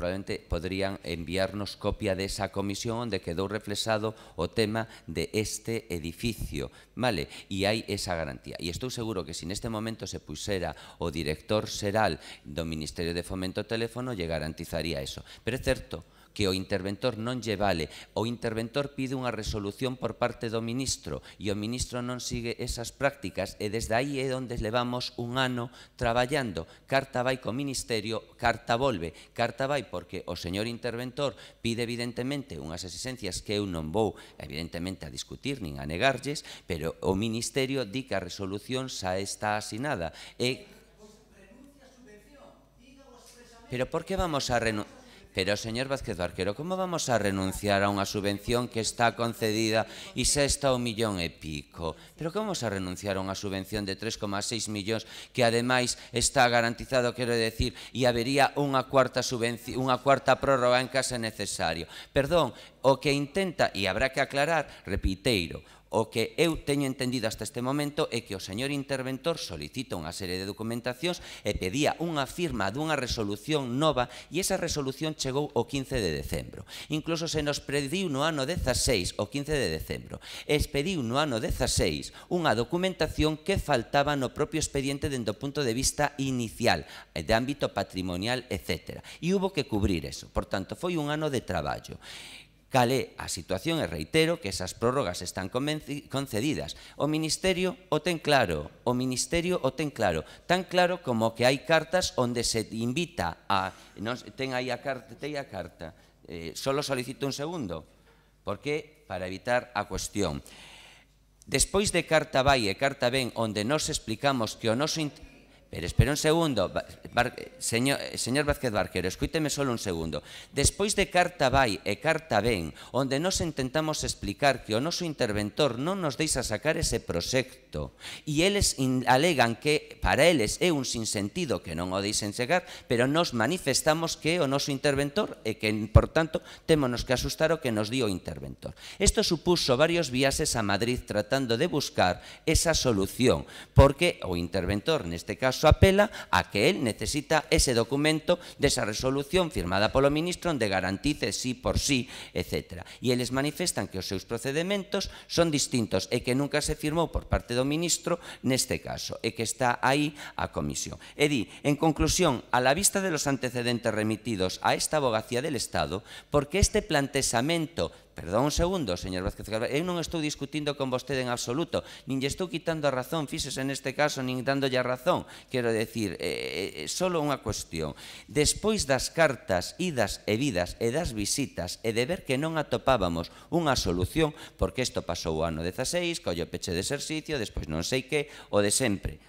poderían enviarnos copia desa comisión onde quedou reflexado o tema de este edificio, vale? E hai esa garantía, e estou seguro que se neste momento se puxera o director xeral do Ministerio de Fomento ao teléfono lle garantizaría eso. Pero é certo que o interventor non lle vale. O interventor pide unha resolución por parte do ministro e o ministro non sigue esas prácticas e desde aí é onde levamos un ano traballando. Carta vai co ministerio, carta volve. Carta vai porque o señor interventor pide evidentemente unhas exigencias que eu non vou evidentemente a discutir nin a negarlles, pero o ministerio di que a resolución xa está asinada. Pero por que vamos a renunciar? Pero, señor Vázquez Barquero, como vamos a renunciar a unha subvención que está concedida e xa está o 1,5 millón? Pero como vamos a renunciar a unha subvención de 3,6 millóns que ademais está garantizado, quero decir, e habería unha cuarta prórroga en caso necesario? Perdón, o que intenta, e habrá que aclarar, repiteiro, o que eu teño entendido hasta este momento é que o señor interventor solicita unha serie de documentacións e pedía unha firma dunha resolución nova e esa resolución chegou o 15 de decembro. Incluso se nos pediu no ano 16, o 15 de decembro, e pediu no ano 16 unha documentación que faltaba no propio expediente dende o punto de vista inicial, de ámbito patrimonial, etc. E hubo que cubrir eso. Por tanto, foi un ano de traballo. Cal é a situación, e reitero que esas prórrogas están concedidas. O Ministerio o ten claro, tan claro como que hai cartas onde se invita a... Ten aí a carta, solo solicito un segundo, porque para evitar a cuestión. Despois de carta vai e carta ven, onde nos explicamos que o noso... Pero espera un segundo, señor Vázquez Barquero, escúiteme solo un segundo. Despois de carta vai e carta ven, onde nos intentamos explicar que o noso interventor non nos deixa sacar ese proxecto e eles alegan que para eles é un sinsentido que non o deixen chegar, pero nos manifestamos que o noso interventor e que, por tanto, témonos que asustar o que nos di o interventor. Isto supuso varios viaxes a Madrid tratando de buscar esa solución, porque o interventor, neste caso, apela a que él necesita ese documento desa resolución firmada polo ministro onde garantice sí por sí, etc. E eles manifestan que os seus procedementos son distintos e que nunca se firmou por parte do ministro neste caso e que está aí a comisión. E di, en conclusión, a la vista de los antecedentes remitidos a esta abogacía del Estado, porque este plantexamento... Perdón un segundo, señor Vázquez Barquero, eu non estou discutindo con vostede en absoluto, nin lle estou quitando a razón, fíxese neste caso, nin dándolle a razón. Quero decir, solo unha cuestión. Despois das cartas idas e vidas e das visitas e de ver que non atopábamos unha solución, porque isto pasou o ano 16, collo peche de exercicio, despois non sei que, o de sempre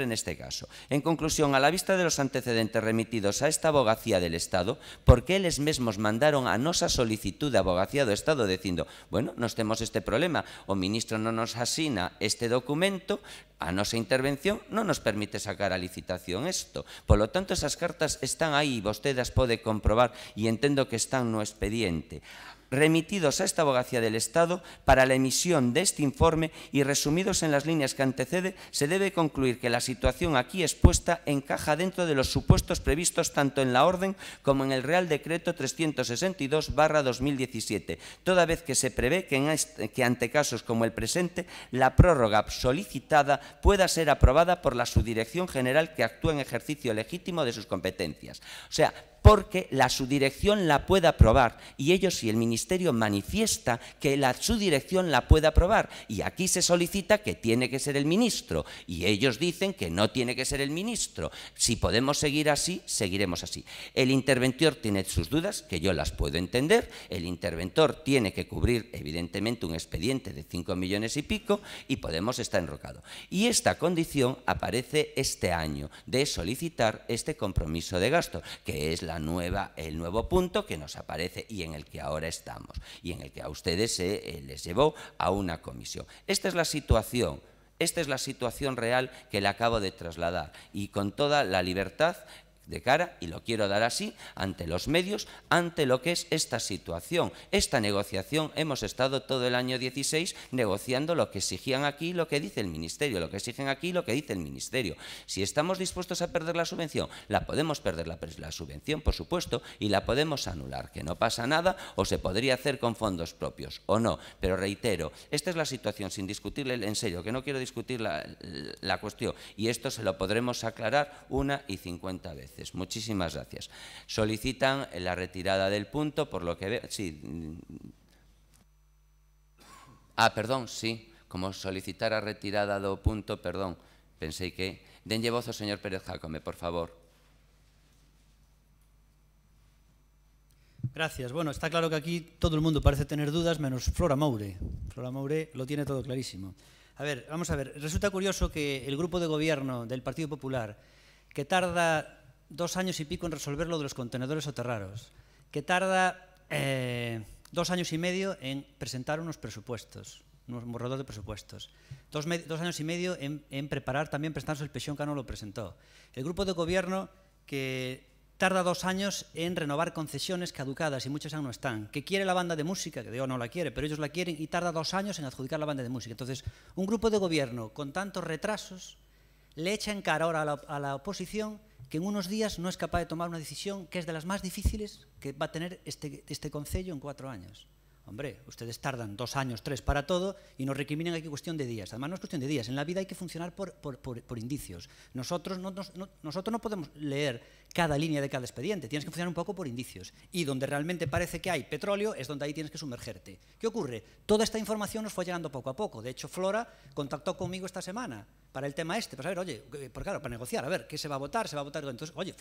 neste caso. En conclusión, a la vista de los antecedentes remitidos a esta abogacía del Estado, porque eles mesmos mandaron a nosa solicitud de abogacía do Estado dicindo, bueno, nos temos este problema, o ministro non nos asina este documento, a nosa intervención non nos permite sacar a licitación isto. Por lo tanto, esas cartas están aí, vostede as pode comprobar e entendo que están no expediente. Remitidos a esta abogacía del Estado para la emisión de este informe y resumidos en las líneas que antecede, se debe concluir que la situación aquí expuesta encaja dentro de los supuestos previstos tanto en la orden como en el Real Decreto 362/2017, toda vez que se prevé que ante casos como el presente, la prórroga solicitada pueda ser aprobada por la Subdirección General que actúa en ejercicio legítimo de sus competencias. O sea, porque la subdirección la puede aprobar y ellos y el Ministerio manifiesta que la subdirección la puede aprobar y aquí se solicita que tiene que ser el ministro y ellos dicen que no tiene que ser el ministro. Si podemos seguir así, seguiremos así. El interventor tiene sus dudas, que yo las puedo entender, el interventor tiene que cubrir evidentemente un expediente de 5 millones y pico y Podemos está enrocado. Y esta condición aparece este año de solicitar este compromiso de gasto, que es el nuevo punto que nos aparece y en el que ahora estamos y en el que a ustedes se les llevó a una comisión. Esta es la situación. Esta es la situación real que le acabo de trasladar y con toda la libertad de cara, y lo quiero dar así, ante los medios, ante lo que es esta situación. Esta negociación, hemos estado todo el año 16 negociando lo que exigían aquí, lo que dice el Ministerio, lo que exigen aquí, lo que dice el Ministerio. Si estamos dispuestos a perder la subvención, la podemos perder la subvención, por supuesto, y la podemos anular, que no pasa nada, o se podría hacer con fondos propios, o no. Pero reitero, esta es la situación, sin discutirle en serio, que no quiero discutir la cuestión, y esto se lo podremos aclarar 1:50 veces. Muchísimas gracias. Solicitan la retirada del punto, por lo que veo. Sí. Perdón, sí. Como solicitar a retirada do punto, perdón. Pensei que... Denlle voz ao señor Pérez Jácome, por favor. Gracias. Bueno, está claro que aquí todo el mundo parece tener dudas, menos Flora Moure. Flora Moure lo tiene todo clarísimo. A ver, vamos a ver. Resulta curioso que el grupo de gobierno del Partido Popular, que tarda 2 años y pico en resolver lo de los contenedores soterrados, que tarda 2 años y medio en presentar unos presupuestos, unos borradores de presupuestos, 2 años y medio en preparar también presentarse el Peixón, que no lo presentó. El grupo de gobierno que tarda 2 años en renovar concesiones caducadas y muchas aún no están, que quiere la banda de música, que Dios no la quiere, pero ellos la quieren, y tarda 2 años en adjudicar la banda de música. Entonces, un grupo de gobierno con tantos retrasos le echa en cara ahora a la oposición que en unos días no es capaz de tomar una decisión que es de las más difíciles que va a tener este concello en 4 años. Hombre, ustedes tardan 2 años, 3 para todo y nos recriminen aquí cuestión de días. Además, no es cuestión de días. En la vida hay que funcionar por indicios. Nosotros no podemos leer cada línea de cada expediente. Tienes que funcionar un poco por indicios. Y donde realmente parece que hay petróleo es donde ahí tienes que sumergerte. ¿Qué ocurre? Toda esta información nos fue llegando poco a poco. De hecho, Flora contactó conmigo esta semana para el tema para saber, oye, porque claro, para negociar, a ver, ¿qué se va a votar? ¿Se va a votar? Entonces, oye,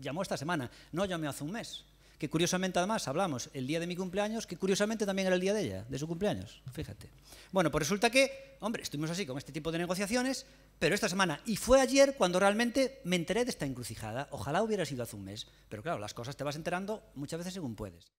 llamó esta semana. No llamé hace un mes. Que curiosamente además hablamos el día de mi cumpleaños, que curiosamente también era el día de ella, de su cumpleaños, fíjate. Bueno, pues resulta que, hombre, estuvimos así con este tipo de negociaciones, pero esta semana, y fue ayer cuando realmente me enteré de esta encrucijada. Ojalá hubiera sido hace un mes, pero claro, las cosas te vas enterando muchas veces según puedes.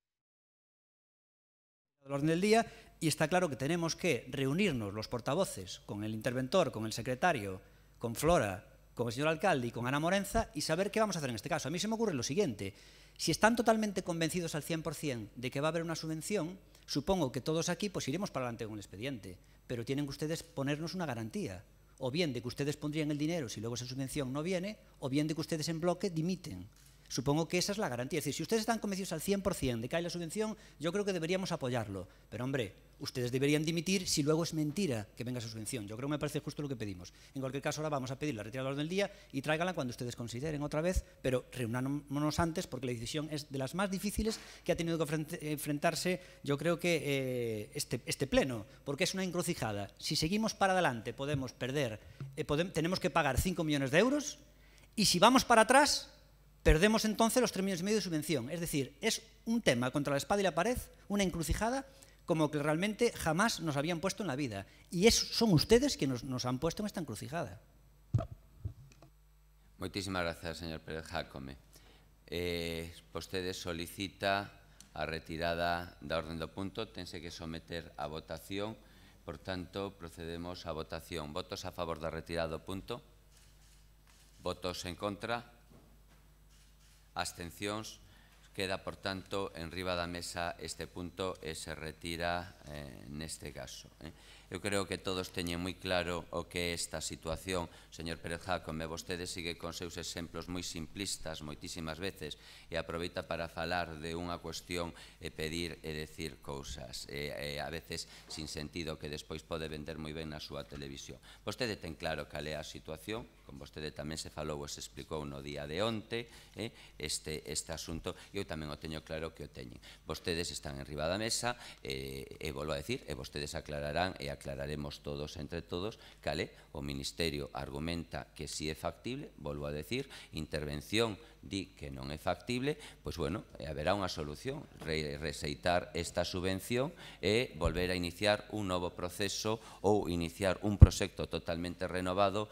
El orden del día, y está claro que tenemos que reunirnos los portavoces con el interventor, con el secretario, con Flora, con el señor alcalde y con Ana Morenza y saber qué vamos a hacer en este caso. A mí se me ocurre lo siguiente: si están totalmente convencidos al 100% de que va a haber una subvención, supongo que todos aquí pues iremos para adelante con el expediente, pero tienen que ustedes ponernos una garantía, o bien de que ustedes pondrían el dinero si luego esa subvención no viene, o bien de que ustedes en bloque dimiten. Supongo que esa es la garantía. Es decir, si ustedes están convencidos al 100% de que hay la subvención, yo creo que deberíamos apoyarlo. Pero, hombre, ustedes deberían dimitir si luego es mentira que venga esa subvención. Yo creo que me parece justo lo que pedimos. En cualquier caso, ahora vamos a pedir la retirada del orden del día y tráiganla cuando ustedes consideren otra vez, pero reunámonos antes porque la decisión es de las más difíciles que ha tenido que enfrentarse, yo creo que este pleno, porque es una encrucijada. Si seguimos para adelante podemos perder, tenemos que pagar 5 millones de euros, y si vamos para atrás perdemos entonces los 3,5 millones de subvención. Es decir, es un tema contra la espada y la pared, una encrucijada como que realmente jamás nos habían puesto en la vida. Y son ustedes quienes nos han puesto en esta encrucijada. Moitísimas gracias, señor Pérez Jácome. Vostedes solicita a retirada da orden do punto, tense que someter a votación, por tanto, procedemos a votación. Votos a favor da retirada do punto? Votos en contra? Abstencións? Queda, por tanto, en riba da mesa este punto e se retira neste caso. Eu creo que todos teñen moi claro o que é esta situación. Señor Pérez Jácome, vostede sigue con seus exemplos moi simplistas moitísimas veces e aproveita para falar de unha cuestión e pedir e decir cousas a veces sin sentido que despois pode vender moi ben na súa televisión. Vostede ten claro cal é a situación, con vostede tamén se falou e se explicou no día de onte este asunto, e eu tamén o teño claro que o teñen. Vostedes están en riba da mesa e volvo a decir, e vostedes aclararán e aclararemos todos entre todos cal é o Ministerio argumenta que si é factible, volvo a decir, intervención di que non é factible, pois bueno, haberá unha solución, rexeitar esta subvención e volver a iniciar un novo proceso ou iniciar un proxecto totalmente renovado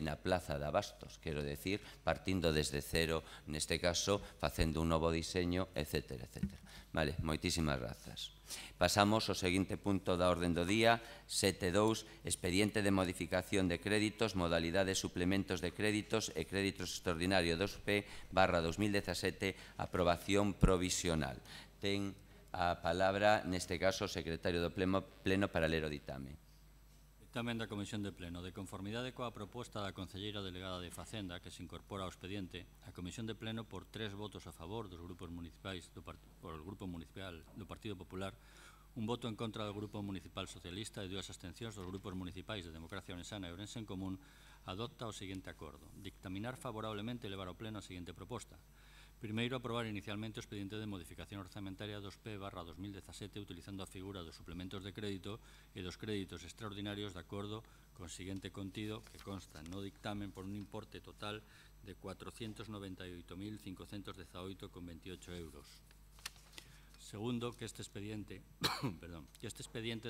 na Plaza de Abastos, quero decir, partindo desde cero, neste caso, facendo un novo diseño, etcétera, etcétera. Vale, moitísimas grazas. Pasamos ao seguinte punto da orden do día, 7.2, expediente de modificación de créditos, modalidades suplementos de créditos e créditos extraordinarios 2P/2017, aprobación provisional. Ten a palabra, neste caso, o secretario do Pleno para ler o ditame. Dictamen da Comisión de Pleno. De conformidade coa proposta da concelleira delegada de Facenda que se incorpora ao expediente, a Comisión de Pleno, por 3 votos a favor dos grupos municipais por el Grupo Municipal do Partido Popular, un voto en contra do Grupo Municipal Socialista e 2 abstencións dos grupos municipais de Democracia Ourensana e Ourense en Común, adopta o seguinte acordo. Dictaminar favorablemente e levar ao Pleno a seguinte proposta. Primeiro, aprobar inicialmente o expediente de modificación orzamentaria 2P/2017 utilizando a figura dos suplementos de crédito e dos créditos extraordinarios de acordo con seguinte contido que consta no dictamen por un importe total de 498.518,28 euros. Segundo, que este expediente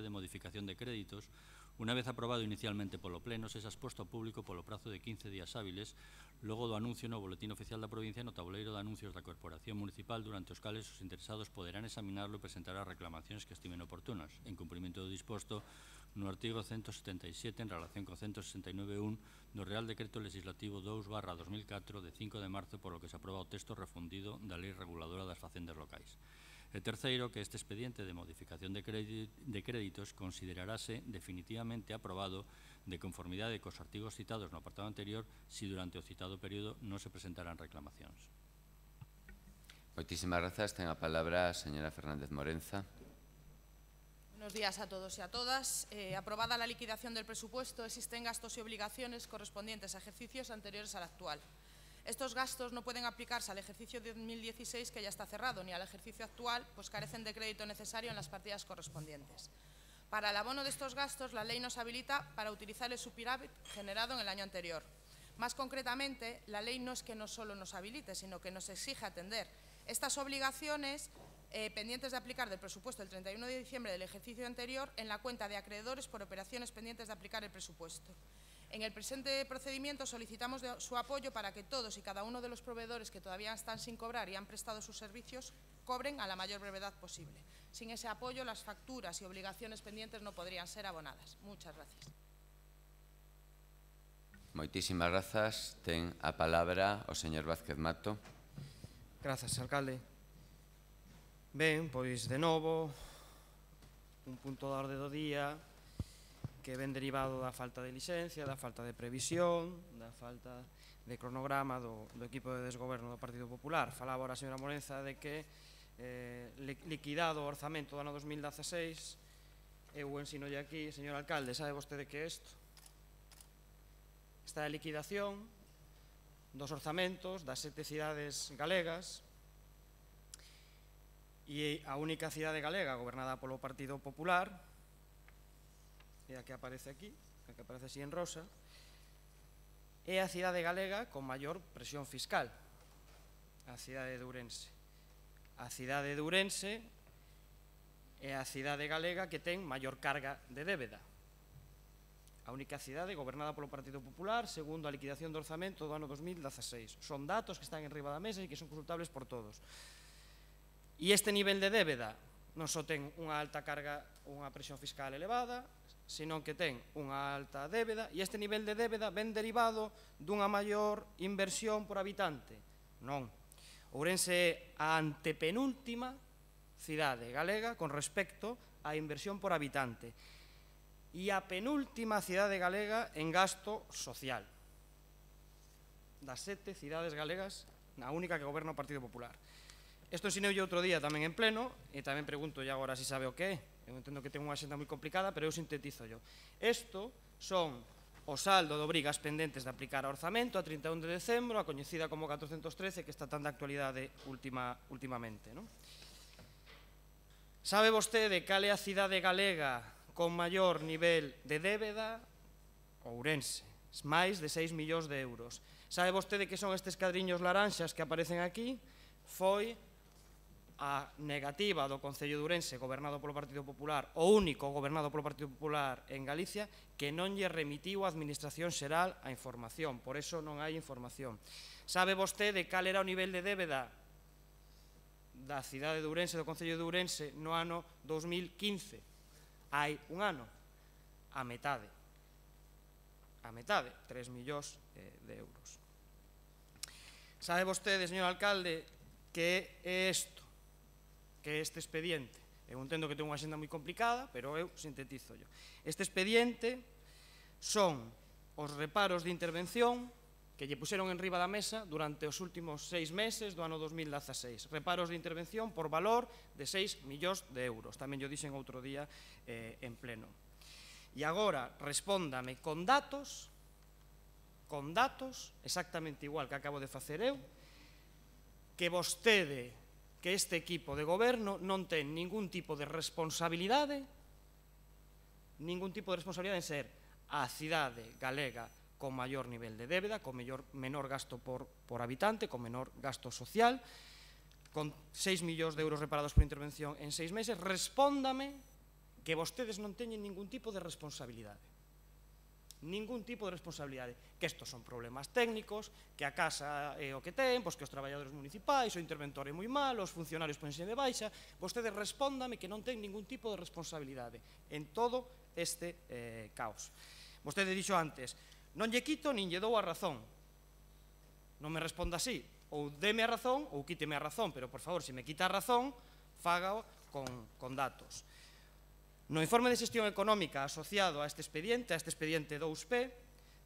de modificación de créditos, unha vez aprobado inicialmente polo Pleno, sexa exposto ao público polo prazo de 15 días hábiles, logo do anuncio no Boletín Oficial da Provincia e no tabuleiro de anuncios da Corporación Municipal, durante os cales os interesados poderán examinarlo e presentar as reclamacións que estimen oportunas, en cumprimento do disposto no artigo 177 en relación co 169.1 do Real Decreto Legislativo 2/2004 de 5 de marzo, por lo que se aproba o texto refundido da Lei Reguladora das Facendas Locais. E terceiro, que este expediente de modificación de créditos considerarase definitivamente aprobado de conformidade cos artigos citados no apartado anterior si durante o citado período non se presentaran reclamacións. Moitísimas grazas. Ten a palabra a señora Fernández Morenza. Buenos días a todos y a todas. Aprobada la liquidación del presupuesto, existen gastos y obligaciones correspondientes a ejercicios anteriores al actual. Estos gastos no pueden aplicarse al ejercicio 2016, que ya está cerrado, ni al ejercicio actual, pues carecen de crédito necesario en las partidas correspondientes. Para el abono de estos gastos, la ley nos habilita para utilizar el superávit generado en el año anterior. Más concretamente, la ley no es que no solo nos habilite, sino que nos exige atender estas obligaciones pendientes de aplicar del presupuesto el 31 de diciembre del ejercicio anterior en la cuenta de acreedores por operaciones pendientes de aplicar el presupuesto. En el presente procedimiento solicitamos su apoyo para que todos y cada uno de los proveedores que todavía están sin cobrar y han prestado sus servicios cobren a la mayor brevedad posible. Sin ese apoyo, las facturas y obligaciones pendientes no podrían ser abonadas. Muchas gracias. Moitísimas grazas. Ten a palabra o señor Vázquez Mato. Grazas, alcalde. Ben, pois de novo, un punto da orde do día que ven derivado da falta de licencia, da falta de previsión, da falta de cronograma do equipo de desgoberno do Partido Popular. Falaba ahora a señora Morenza de que liquidado o orzamento do ano 2016, eu ensinolle aquí, señor alcalde, sabe vostede que é isto? Esta é a liquidación dos orzamentos das 7 cidades galegas e a única cidade galega gobernada polo Partido Popular é a que aparece aquí, a que aparece así en rosa, é a cidade galega con maior presión fiscal, a cidade de Ourense. A cidade de Ourense é a cidade galega que ten maior carga de débeda. A única cidade gobernada polo Partido Popular segundo a liquidación do orzamento do ano 2016. Son datos que están enriba da mesa e que son consultables por todos. E este nivel de débeda non só ten unha alta carga, unha presión fiscal elevada, senón que ten unha alta débeda, e este nivel de débeda ven derivado dunha maior inversión por habitante. Non. Ourense é a antepenúltima cidade galega con respecto á inversión por habitante e a penúltima cidade galega en gasto social. Das 7 cidades galegas, a única que goberna o Partido Popular. Isto ensineulle outro día tamén en pleno, e tamén pregunto agora se sabe o que é. Eu entendo que ten unha xenda moi complicada, pero eu sintetizo yo. Isto son o saldo de obrigas pendentes de aplicar a orzamento a 31 de decembro, a coñecida como 413, que está tan de actualidade últimamente. Sabe vostede cal é a cidade galega con maior nivel de débeda? Ourense, máis de 6 millóns de euros. Sabe vostede que son estes cadriños laranxas que aparecen aquí? Foi a negativa do Concello de Ourense, gobernado polo Partido Popular, o único gobernado polo Partido Popular en Galicia, que non lle remitiu a Administración Xeral a información, por eso non hai información. Sabe vostede cal era o nivel de débeda da cidade de Ourense, do Concello de Ourense, no ano 2015. Hai un ano, a metade. A metade, 3 millóns de euros. Sabe vostede, señor alcalde, que é isto, que é este expediente. Eu entendo que ten unha xenda moi complicada, pero eu sintetizo yo. Este expediente son os reparos de intervención que lle puseron en riba da mesa durante os últimos 6 meses do ano 2016. Reparos de intervención por valor de 6 millóns de euros. Tamén yo dixen outro día en pleno. E agora respóndame con datos, exactamente igual que acabo de facer eu, que vostede, que este equipo de goberno non ten ningún tipo de responsabilidade en ser a cidade galega con maior nivel de débeda, con menor gasto por habitante, con menor gasto social, con 6 millóns de euros reparados por intervención en 6 meses. Respóndame que vostedes non teñen ningún tipo de responsabilidade. Ningún tipo de responsabilidade. Que estos son problemas técnicos, que a casa é o que ten, pois que os traballadores municipais, o interventor é moi malo, os funcionarios ponse de baixa. Vostedes respóndame que non ten ningún tipo de responsabilidade en todo este caos. Vostede dixo antes, non lle quito nin lle dou a razón. Non me responda así. Ou deme a razón ou quíteme a razón, pero, por favor, se me quita a razón, fágao con datos. No informe de xestión económica asociado a este expediente 2P,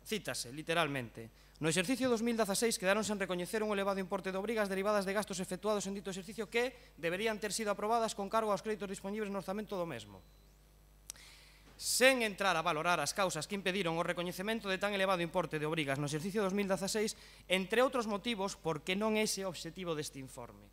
cítase, literalmente, no exercicio 2016 quedaron sen recoñecer un elevado importe de obrigas derivadas de gastos efectuados en dito exercicio que deberían ter sido aprobadas con cargo aos créditos disponibles no orzamento do mesmo. Sen entrar a valorar as causas que impediron o recoñecemento de tan elevado importe de obrigas no exercicio 2016, entre outros motivos, porque non é ese o obxectivo deste informe.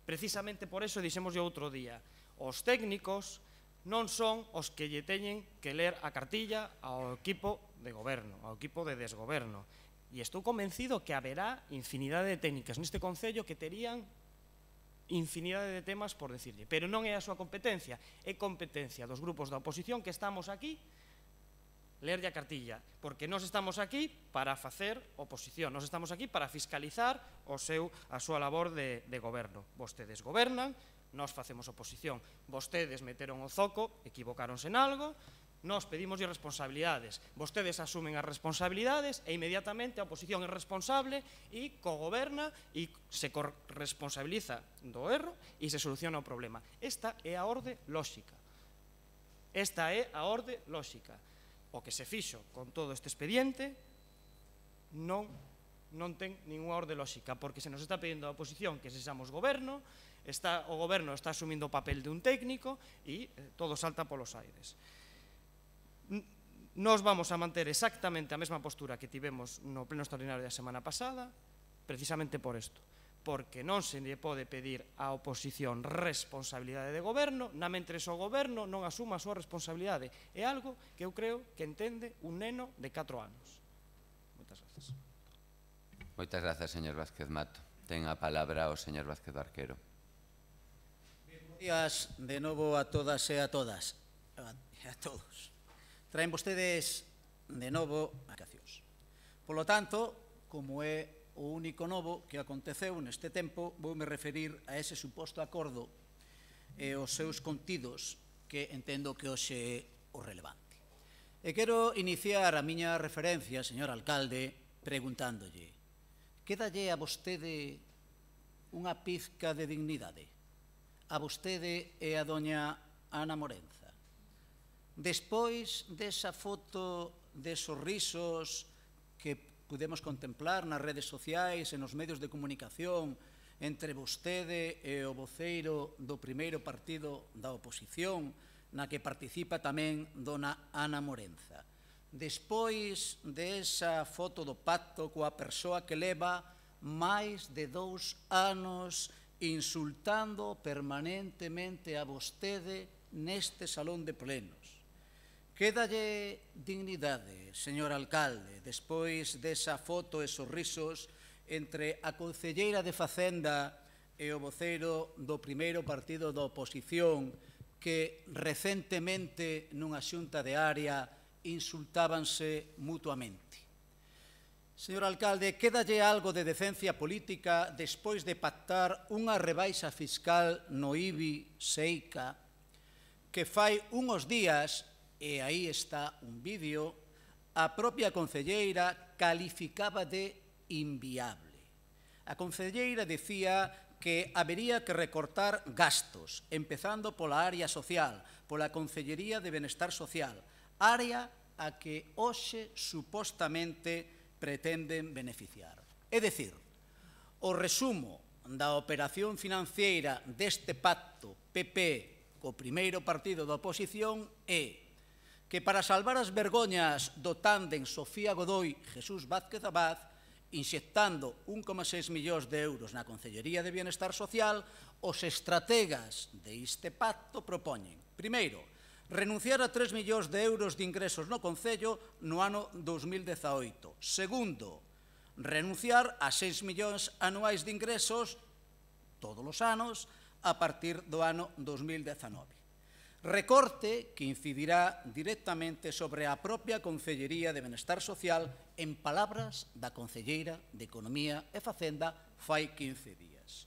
Precisamente por eso dixemos outro día, os técnicos non son os que lle teñen que ler a cartilla ao equipo de goberno, ao equipo de desgoberno. E estou convencido que haberá infinidade de técnicas neste Concello que terían infinidade de temas por decirlle, pero non é a súa competencia, é competencia dos grupos da oposición que estamos aquí lerlle a cartilla, porque nós estamos aquí para facer oposición, nós estamos aquí para fiscalizar a súa labor de goberno. Vostedes gobernan, nós facemos oposición, vostedes meteron o zoco, equivocáronse en algo, nós pedimos responsabilidades, vostedes asumen as responsabilidades e inmediatamente a oposición é responsable e cogoberna e se corresponsabiliza do erro e se soluciona o problema. Esta é a orde lóxica. O que se fixo con todo este expediente non ten ninguna orde lóxica, porque se nos está pedindo a oposición que sexamos goberno, o goberno está asumindo o papel de un técnico e todo salta polos aires. Nos vamos a manter exactamente a mesma postura que tivemos no pleno extraordinario da semana pasada, precisamente por isto, porque non se lle pode pedir á oposición responsabilidade de goberno, mentres o goberno non asuma a súa responsabilidade. É algo que eu creo que entende un neno de 4 anos. Moitas grazas. Moitas grazas, señor Vázquez Mato. Ten a palabra o señor Vázquez Barquero. Buenos días de novo a todas e a todas. E a todos. Traen vostedes de novo vacacións. Polo tanto, como é o único novo que aconteceu neste tempo, voume referir a ese suposto acordo e os seus contidos que entendo que hoxe é o relevante. E quero iniciar a miña referencia, señor alcalde, preguntándolle: quédalle a vostede unha pizca de dignidade? A vostede e a doña Ana Morenza? Despois desa foto de sorrisos que pudemos contemplar nas redes sociais e nos medios de comunicación entre vostede e o voceiro do primeiro partido da oposición, na que participa tamén dona Ana Morenza. Despois desa foto do pacto coa persoa que leva máis de 2 anos insultando permanentemente a vostede neste salón de plenos. Quédalle dignidade, señor alcalde, despois desa foto e sorrisos entre a concelleira de Facenda e o voceiro do primeiro partido da oposición que recentemente nunha xunta de área insultábanse mutuamente. Señor alcalde, quédalle algo de decencia política despois de pactar unha rebaixa fiscal no IBI Seica que fai unhos días, e aí está un vídeo, a propia concelleira calificaba de inviable. A concelleira decía que habería que recortar gastos, empezando pola área social, pola Concellería de Benestar Social, área a que hoxe supostamente pretenden beneficiar. É dicir, o resumo da operación financiera deste pacto PP co primeiro partido da oposición é que para salvar as vergoñas do tándem Sofía Godoy Jesús Vázquez Abad, inxectando 1,6 millóns de euros na Concellería de Bienestar Social, os estrategas deste pacto propoñen, primeiro, renunciar a 3 millóns de euros de ingresos no Concello no ano 2018. Segundo, renunciar a 6 millóns anuais de ingresos todos os anos a partir do ano 2019. Recorte que incidirá directamente sobre a propia Concellería de Benestar Social en palabras da concelleira de Economía e Facenda fai 15 días.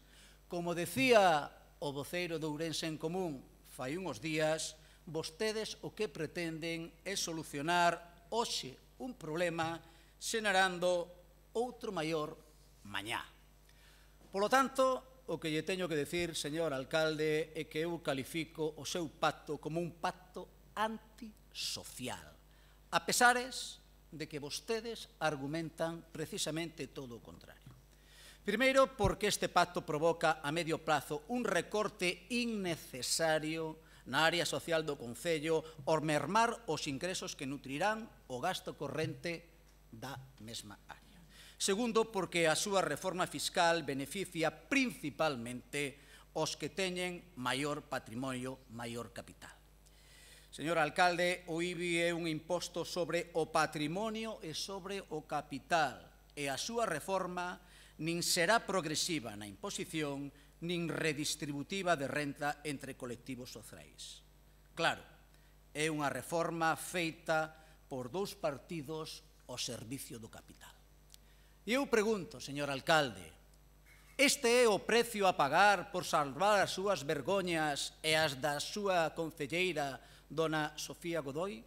Como decía o voceiro de Ourense en Común fai unhos días, vostedes o que pretenden é solucionar hoxe un problema xenerando outro maior mañá. Polo tanto, o que lle teño que decir, señor alcalde, é que eu califico o seu pacto como un pacto antisocial, a pesares de que vostedes argumentan precisamente todo o contrario. Primeiro, porque este pacto provoca a medio plazo un recorte innecesario na área social do Concello ao mermar os ingresos que nutrirán o gasto corrente da mesma área. Segundo, porque a súa reforma fiscal beneficia principalmente os que teñen maior patrimonio, maior capital. Señor alcalde, o IBI é un imposto sobre o patrimonio e sobre o capital, e a súa reforma nin será progresiva na imposición, nin redistributiva de renta entre colectivos sociais. Claro, é unha reforma feita por dous partidos ao servicio do capital. E eu pregunto, señor alcalde, este é o precio a pagar por salvar as súas vergoñas e as da súa concelleira, dona Sofía Godoy?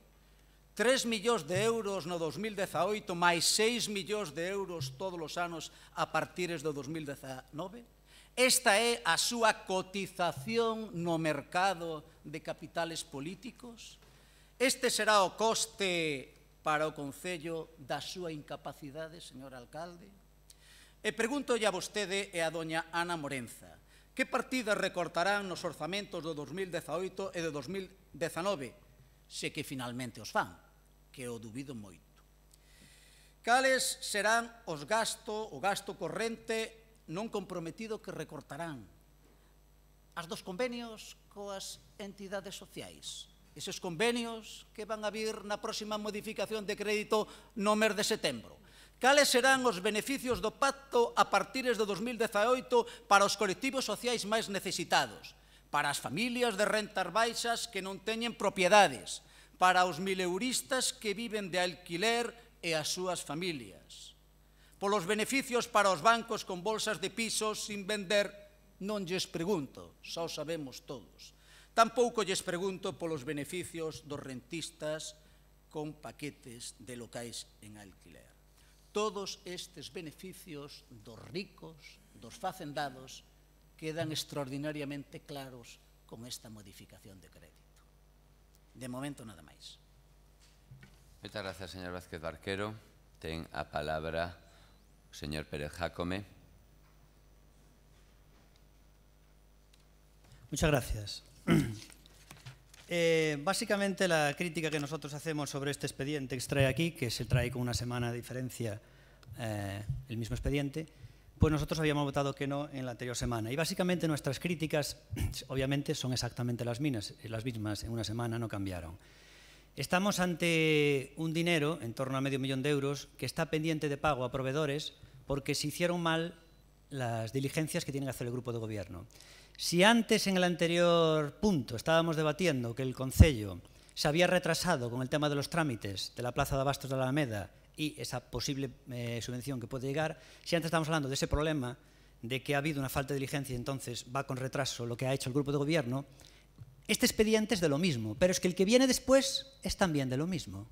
3 millóns de euros no 2018 máis 6 millóns de euros todos os anos a partir do 2019? Esta é a súa cotización no mercado de capitales políticos? Este será o coste para o Concello da súa incapacidade, señor alcalde? E pregúntolle a vostede e a doña Ana Morenza, que partidas recortarán nos orzamentos do 2018 e do 2019, se que finalmente os fan, que o dubido moito. Cales serán o gasto corrente non comprometido que recortarán? As dos convenios coas entidades sociais. Eses convenios que van a vir na próxima modificación de crédito no mes de setembro. Cales serán os beneficios do pacto a partir do 2018 para os colectivos sociais máis necesitados, para as familias de rentas baixas que non teñen propiedades, para os mileuristas que viven de alquiler e as súas familias? Polos beneficios para os bancos con bolsas de pisos sin vender, non lles pregunto, xa o sabemos todos. Tampouco lles pregunto polos beneficios dos rentistas con paquetes de locais en alquiler. Todos estes beneficios dos ricos, dos facendados, quedan extraordinariamente claros con esta modificación de crédito. De momento, nada máis. Moitas grazas, señor Vázquez Barquero. Ten a palabra o señor Pérez Jácome. Muchas gracias. Básicamente la crítica que nosotros hacemos sobre este expediente que se trae aquí, que se trae con una semana de diferencia el mismo expediente, pues nosotros habíamos votado que no en la anterior semana. Y básicamente nuestras críticas, obviamente, son exactamente las mismas, en una semana no cambiaron. Estamos ante un dinero, en torno a $500.000 de euros, que está pendiente de pago a proveedores porque se hicieron mal las diligencias que tiene que hacer el grupo de gobierno. Si antes, en el anterior punto, estábamos debatiendo que el Concello se había retrasado con el tema de los trámites de la Plaza de Abastos de la Alameda y esa posible subvención que puede llegar, si antes estábamos hablando de ese problema de que ha habido una falta de diligencia y entonces va con retraso lo que ha hecho el grupo de gobierno, este expediente es de lo mismo, pero es que el que viene después es también de lo mismo.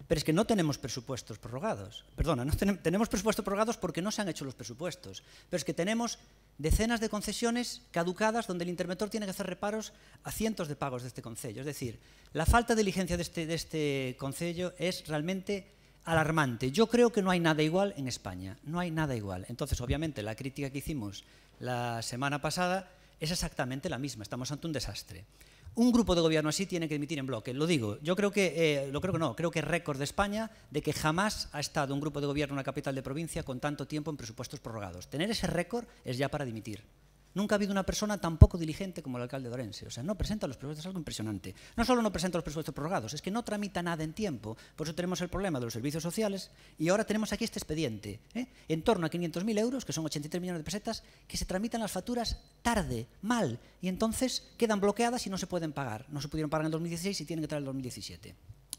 Pero es que no tenemos presupuestos prorrogados. Perdona, tenemos presupuestos prorrogados porque no se han hecho los presupuestos. Pero es que tenemos decenas de concesiones caducadas donde el interventor tiene que hacer reparos a cientos de pagos de este concello. Es decir, la falta de diligencia de este concello es realmente alarmante. Yo creo que no hay nada igual en España. No hay nada igual. Entonces, obviamente, la crítica que hicimos la semana pasada es exactamente la misma. Estamos ante un desastre. Un grupo de gobierno así tiene que dimitir en bloque. Lo digo, yo creo que, creo que es récord de España de que jamás ha estado un grupo de gobierno en una capital de provincia con tanto tiempo en presupuestos prorrogados. Tener ese récord es ya para dimitir. Nunca ha habido una persona tan poco diligente como el alcalde de Orense. O sea, no presenta los presupuestos, es algo impresionante. No solo no presenta los presupuestos prorrogados, es que no tramita nada en tiempo. Por eso tenemos el problema de los servicios sociales y ahora tenemos aquí este expediente, en torno a 500.000 euros, que son 83 millones de pesetas, que se tramitan las facturas tarde, mal, y entonces quedan bloqueadas y no se pueden pagar. No se pudieron pagar en el 2016 y tienen que traer el 2017.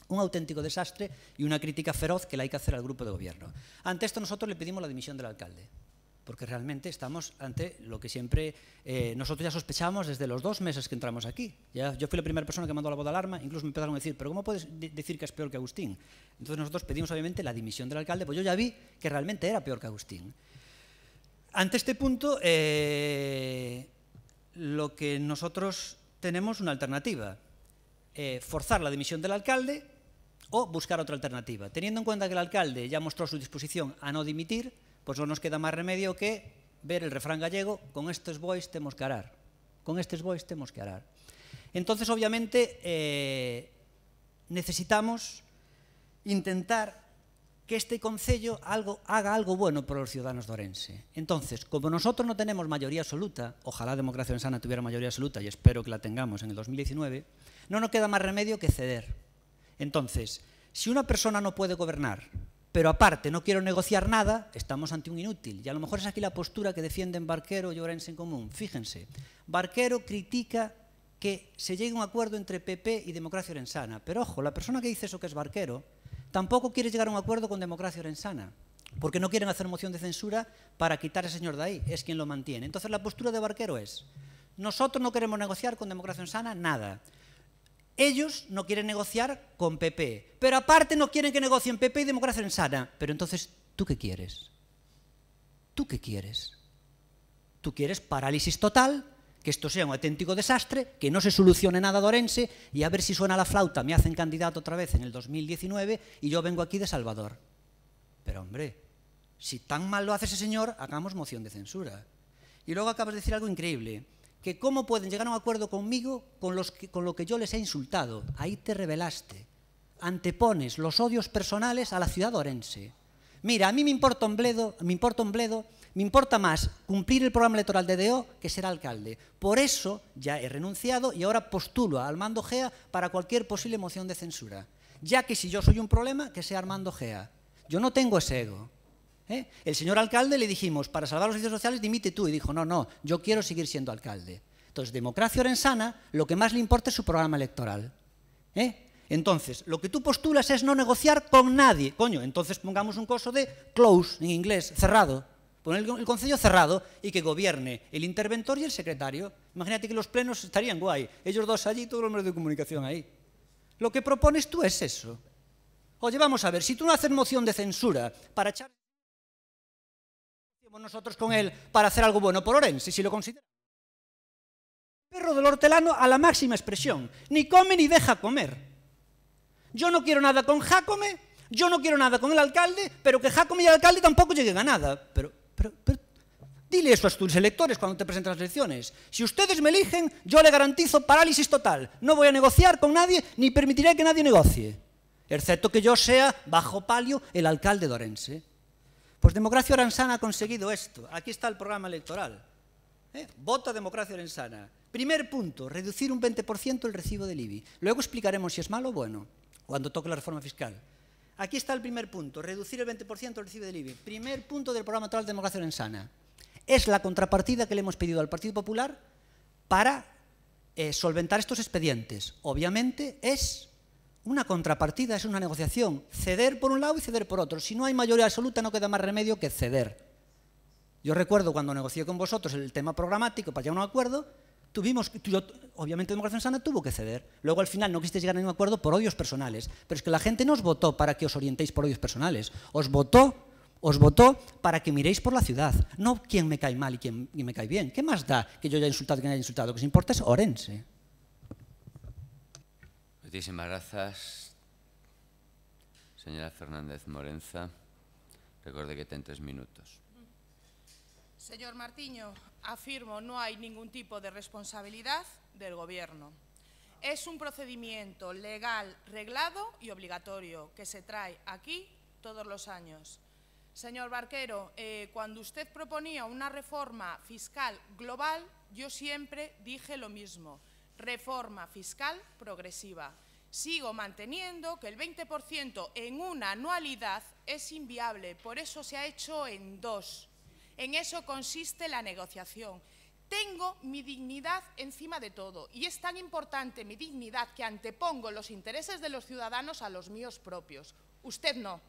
Un auténtico desastre y una crítica feroz que le hay que hacer al grupo de gobierno. Ante esto nosotros le pedimos la dimisión del alcalde, porque realmente estamos ante lo que siempre nosotros ya sospechamos desde los 2 meses que entramos aquí. Yo fui la primera persona que mandó la voz de alarma, incluso me empezaron a decir, pero ¿cómo puedes decir que es peor que Agustín? Entonces nosotros pedimos obviamente la dimisión del alcalde, pues yo ya vi que realmente era peor que Agustín. Ante este punto, lo que nosotros tenemos una alternativa, forzar la dimisión del alcalde o buscar otra alternativa. Teniendo en cuenta que el alcalde ya mostró su disposición a no dimitir, pues no nos queda más remedio que ver el refrán gallego, con estes bois temos que arar. Con estes bois temos que arar. Entonces, obviamente, necesitamos intentar que este concello haga algo bueno por los ciudadanos de Orense. Entonces, como nosotros no tenemos mayoría absoluta, ojalá Democracia Orensana tuviera mayoría absoluta y espero que la tengamos en el 2019, no nos queda más remedio que ceder. Entonces, si una persona no puede gobernar, pero aparte no quiero negociar nada, estamos ante un inútil. Y a lo mejor es aquí la postura que defienden Barquero y Orense en común. Fíjense, Barquero critica que se llegue a un acuerdo entre PP y Democracia Orensana. Pero ojo, la persona que dice eso, que es Barquero, tampoco quiere llegar a un acuerdo con Democracia Orensana, porque no quieren hacer moción de censura para quitar a ese señor de ahí, es quien lo mantiene. Entonces la postura de Barquero es, nosotros no queremos negociar con Democracia Orensana nada. Ellos no quieren negociar con PP, pero aparte no quieren que negocien PP y Democracia Orensana. Pero entonces, ¿tú qué quieres? ¿Tú qué quieres? ¿Tú quieres parálisis total, que esto sea un auténtico desastre, que no se solucione nada de Orense y a ver si suena la flauta, me hacen candidato otra vez en el 2019 y yo vengo aquí de Salvador? Pero hombre, si tan mal lo hace ese señor, hagamos moción de censura. Y luego acabas de decir algo increíble, que cómo pueden llegar a un acuerdo conmigo con lo que yo les he insultado. Ahí te rebelaste. Antepones los odios personales a la ciudad de Orense. Mira, a mí me importa un bledo, me importa más cumplir el programa electoral de DO que ser alcalde. Por eso ya he renunciado y ahora postulo a Armando Gea para cualquier posible moción de censura. Ya que si yo soy un problema, que sea Armando Gea. Yo no tengo ese ego. El señor alcalde le dijimos, para salvar los servicios sociales, dimite tú. Y dijo, no, yo quiero seguir siendo alcalde. Entonces, Democracia Orensana, lo que más le importa es su programa electoral. Entonces, lo que tú postulas es no negociar con nadie. Coño, entonces pongamos un coso de close, en inglés, cerrado. Pon el concello cerrado y que gobierne el interventor y el secretario. Imagínate que los plenos estarían guay. Ellos dos allí, todos los medios de comunicación ahí. Lo que propones tú es eso. Oye, vamos a ver, si tú no haces moción de censura para echar nosotros con él para hacer algo bueno por Orense, si lo consideramos. Perro del hortelano a la máxima expresión. Ni come ni deja comer. Yo no quiero nada con Jácome, yo no quiero nada con el alcalde, pero que Jácome y el alcalde tampoco lleguen a nada. Pero dile eso a tus electores cuando te presenten las elecciones. Si ustedes me eligen, yo le garantizo parálisis total. No voy a negociar con nadie, ni permitiré que nadie negocie. Excepto que yo sea, bajo palio, el alcalde de Orense. Pues Democracia Orensana ha conseguido esto. Aquí está el programa electoral. Vota Democracia Orensana. Primer punto, reducir un 20% el recibo del IBI. Luego explicaremos si es malo o bueno, cuando toque la reforma fiscal. Aquí está el primer punto, reducir el 20% el recibo del IBI. Primer punto del programa electoral de Democracia Orensana. Es la contrapartida que le hemos pedido al Partido Popular para solventar estos expedientes. Obviamente es Una contrapartida es una negociación, ceder por un lado y ceder por otro. Si no hay mayoría absoluta no queda más remedio que ceder. Yo recuerdo cuando negocié con vosotros el tema programático para llegar a un acuerdo, obviamente Democracia Sana tuvo que ceder. Luego al final no quisisteis llegar a ningún acuerdo por odios personales, pero es que la gente no os votó para que os orientéis por odios personales, os votó para que miréis por la ciudad, no quién me cae mal y quién me cae bien. ¿Qué más da que yo haya insultado y quién haya insultado? Lo que se importa es Ourense. Muchísimas gracias, señora Fernández Morenza. Recuerde que ten 3 minutos. Señor Martiño, afirmo, no hay ningún tipo de responsabilidad del Gobierno. Es un procedimiento legal, reglado y obligatorio que se trae aquí todos los años. Señor Barquero, cuando usted proponía una reforma fiscal global, yo siempre dije lo mismo, reforma fiscal progresiva. Sigo manteniendo que el 20% en una anualidad es inviable, por eso se ha hecho en 2. En eso consiste la negociación. Tengo mi dignidad encima de todo y es tan importante mi dignidad que antepongo los intereses de los ciudadanos a los míos propios. Usted no.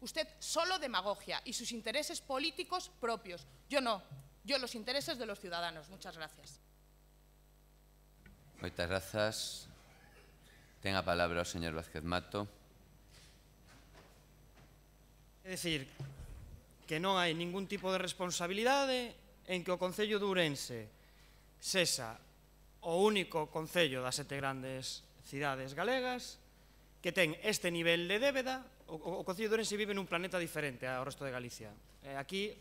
Usted solo demagogia y sus intereses políticos propios. Yo no. Yo los intereses de los ciudadanos. Muchas gracias. Muchas gracias. Ten a palabra o señor Vázquez Mato. É dicir, que non hai ningún tipo de responsabilidade en que o Concello de Ourense sexa o único concello das 7 grandes cidades galegas que ten este nivel de débeda. O Concello de Ourense vive nun planeta diferente ao resto de Galicia. Aquí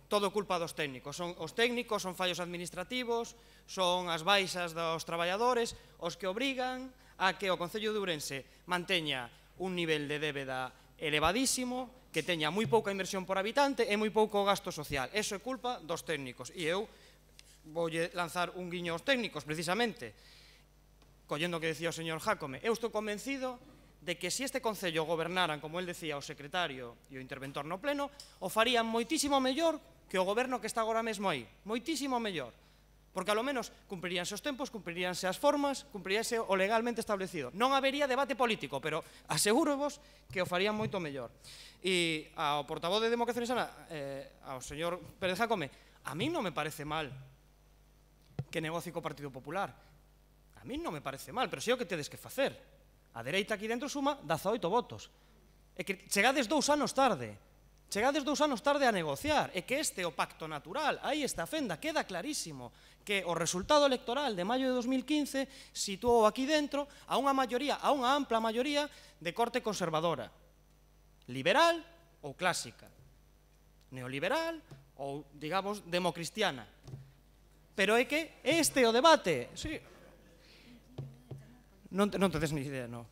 todo culpa dos técnicos. Son os técnicos, son fallos administrativos, son as baixas dos traballadores os que obrigan a que o Concello de Ourense manteña un nivel de débeda elevadísimo, que teña moi pouca inversión por habitante e moi pouco gasto social. Eso é culpa dos técnicos. E eu voulle lanzar un guiño aos técnicos, precisamente, collendo o que decía o señor Jácome. Eu estou convencido de que se este Concello gobernaran, como el decía, o secretario e o interventor no pleno, o farían moitísimo mellor que o goberno que está agora mesmo aí. Moitísimo mellor. Porque, ao menos, cumpriríanse os tempos, cumpriríanse as formas, cumpriríanse o legalmente establecido. Non habería debate político, pero aseguro-vos que o farían moito mellor. E ao portavoz de Democracia Sana, ao señor Pérez Jácome, a mí non me parece mal que negocie co Partido Popular. A mí non me parece mal, pero sei o que tedes que facer. A dereita aquí dentro suma 18 votos. É que chegades 2 anos tarde. Chegades 2 anos tarde a negociar. É que este é o pacto natural. Aí está a fenda, queda clarísimo que o resultado electoral de maio de 2015 situou aquí dentro a unha maioría, a unha ampla maioría de corte conservadora. Liberal ou clásica. Neoliberal ou, digamos, democristiana. Pero é que este é o debate. Sí. Non tedes ni idea, no.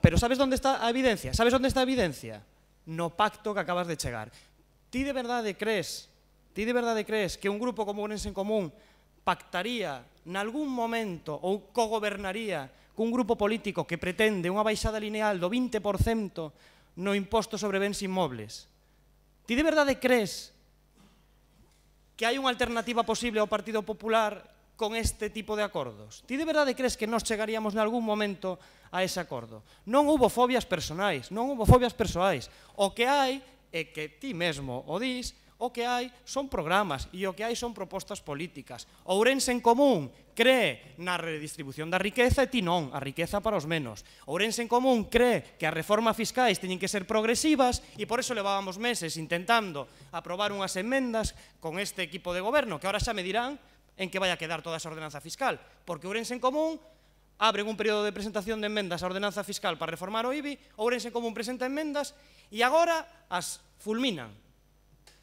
Pero sabes onde está a evidencia? Sabes onde está a evidencia? No pacto que acabas de chegar. Ti de verdade crees que un grupo como Ourense en Común pactaría nalgún momento ou cogobernaría cun grupo político que pretende unha baixada lineal do 20% no imposto sobre bens inmobles? Ti de verdade crees que hai unha alternativa posible ao Partido Popular con este tipo de acordos? Ti de verdade crees que nos chegaríamos nalgún momento a ese acordo? Non houbo fobias persoais, non houbo fobias persoais. O que hai é que ti mesmo o dis, o que hai son programas e o que hai son propostas políticas. Ourense en Común cree na redistribución da riqueza e ti non, a riqueza para os menos. Ourense en Común cree que as reformas fiscais teñen que ser progresivas e por eso levábamos meses intentando aprobar unhas enmendas con este equipo de goberno, que ahora xa me dirán en que vai a quedar toda esa ordenanza fiscal, porque Ourense en Común abren un período de presentación de enmendas á ordenanza fiscal para reformar o IBI, Ourense en Común presenta enmendas e agora as fulminan.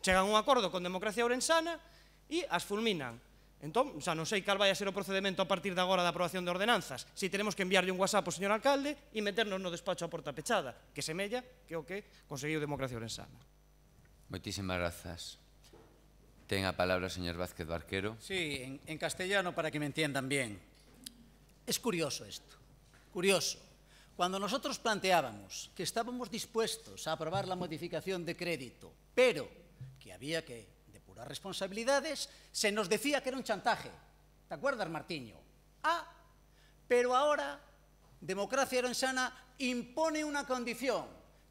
Chegan a un acordo con Democracia Ourensana e as fulminan. Entón, xa non sei cal vai a ser o procedimento a partir de agora da aprobación de ordenanzas. Si teremos que enviarlle un WhatsApp ao señor alcalde e meternos no despacho a porta pechada, que semella que é o que conseguiu Democracia Ourensana. Moitísimas grazas. Ten a palabra o señor Vázquez Barquero. Sí, en castellano para que me entiendan bien. Es curioso esto, curioso. Cuando nosotros planteábamos que estábamos dispuestos a aprobar la modificación de crédito, pero que había que depurar responsabilidades, se nos decía que era un chantaje. ¿Te acuerdas, Martiño? Ah, pero ahora Democracia Orensana impone una condición,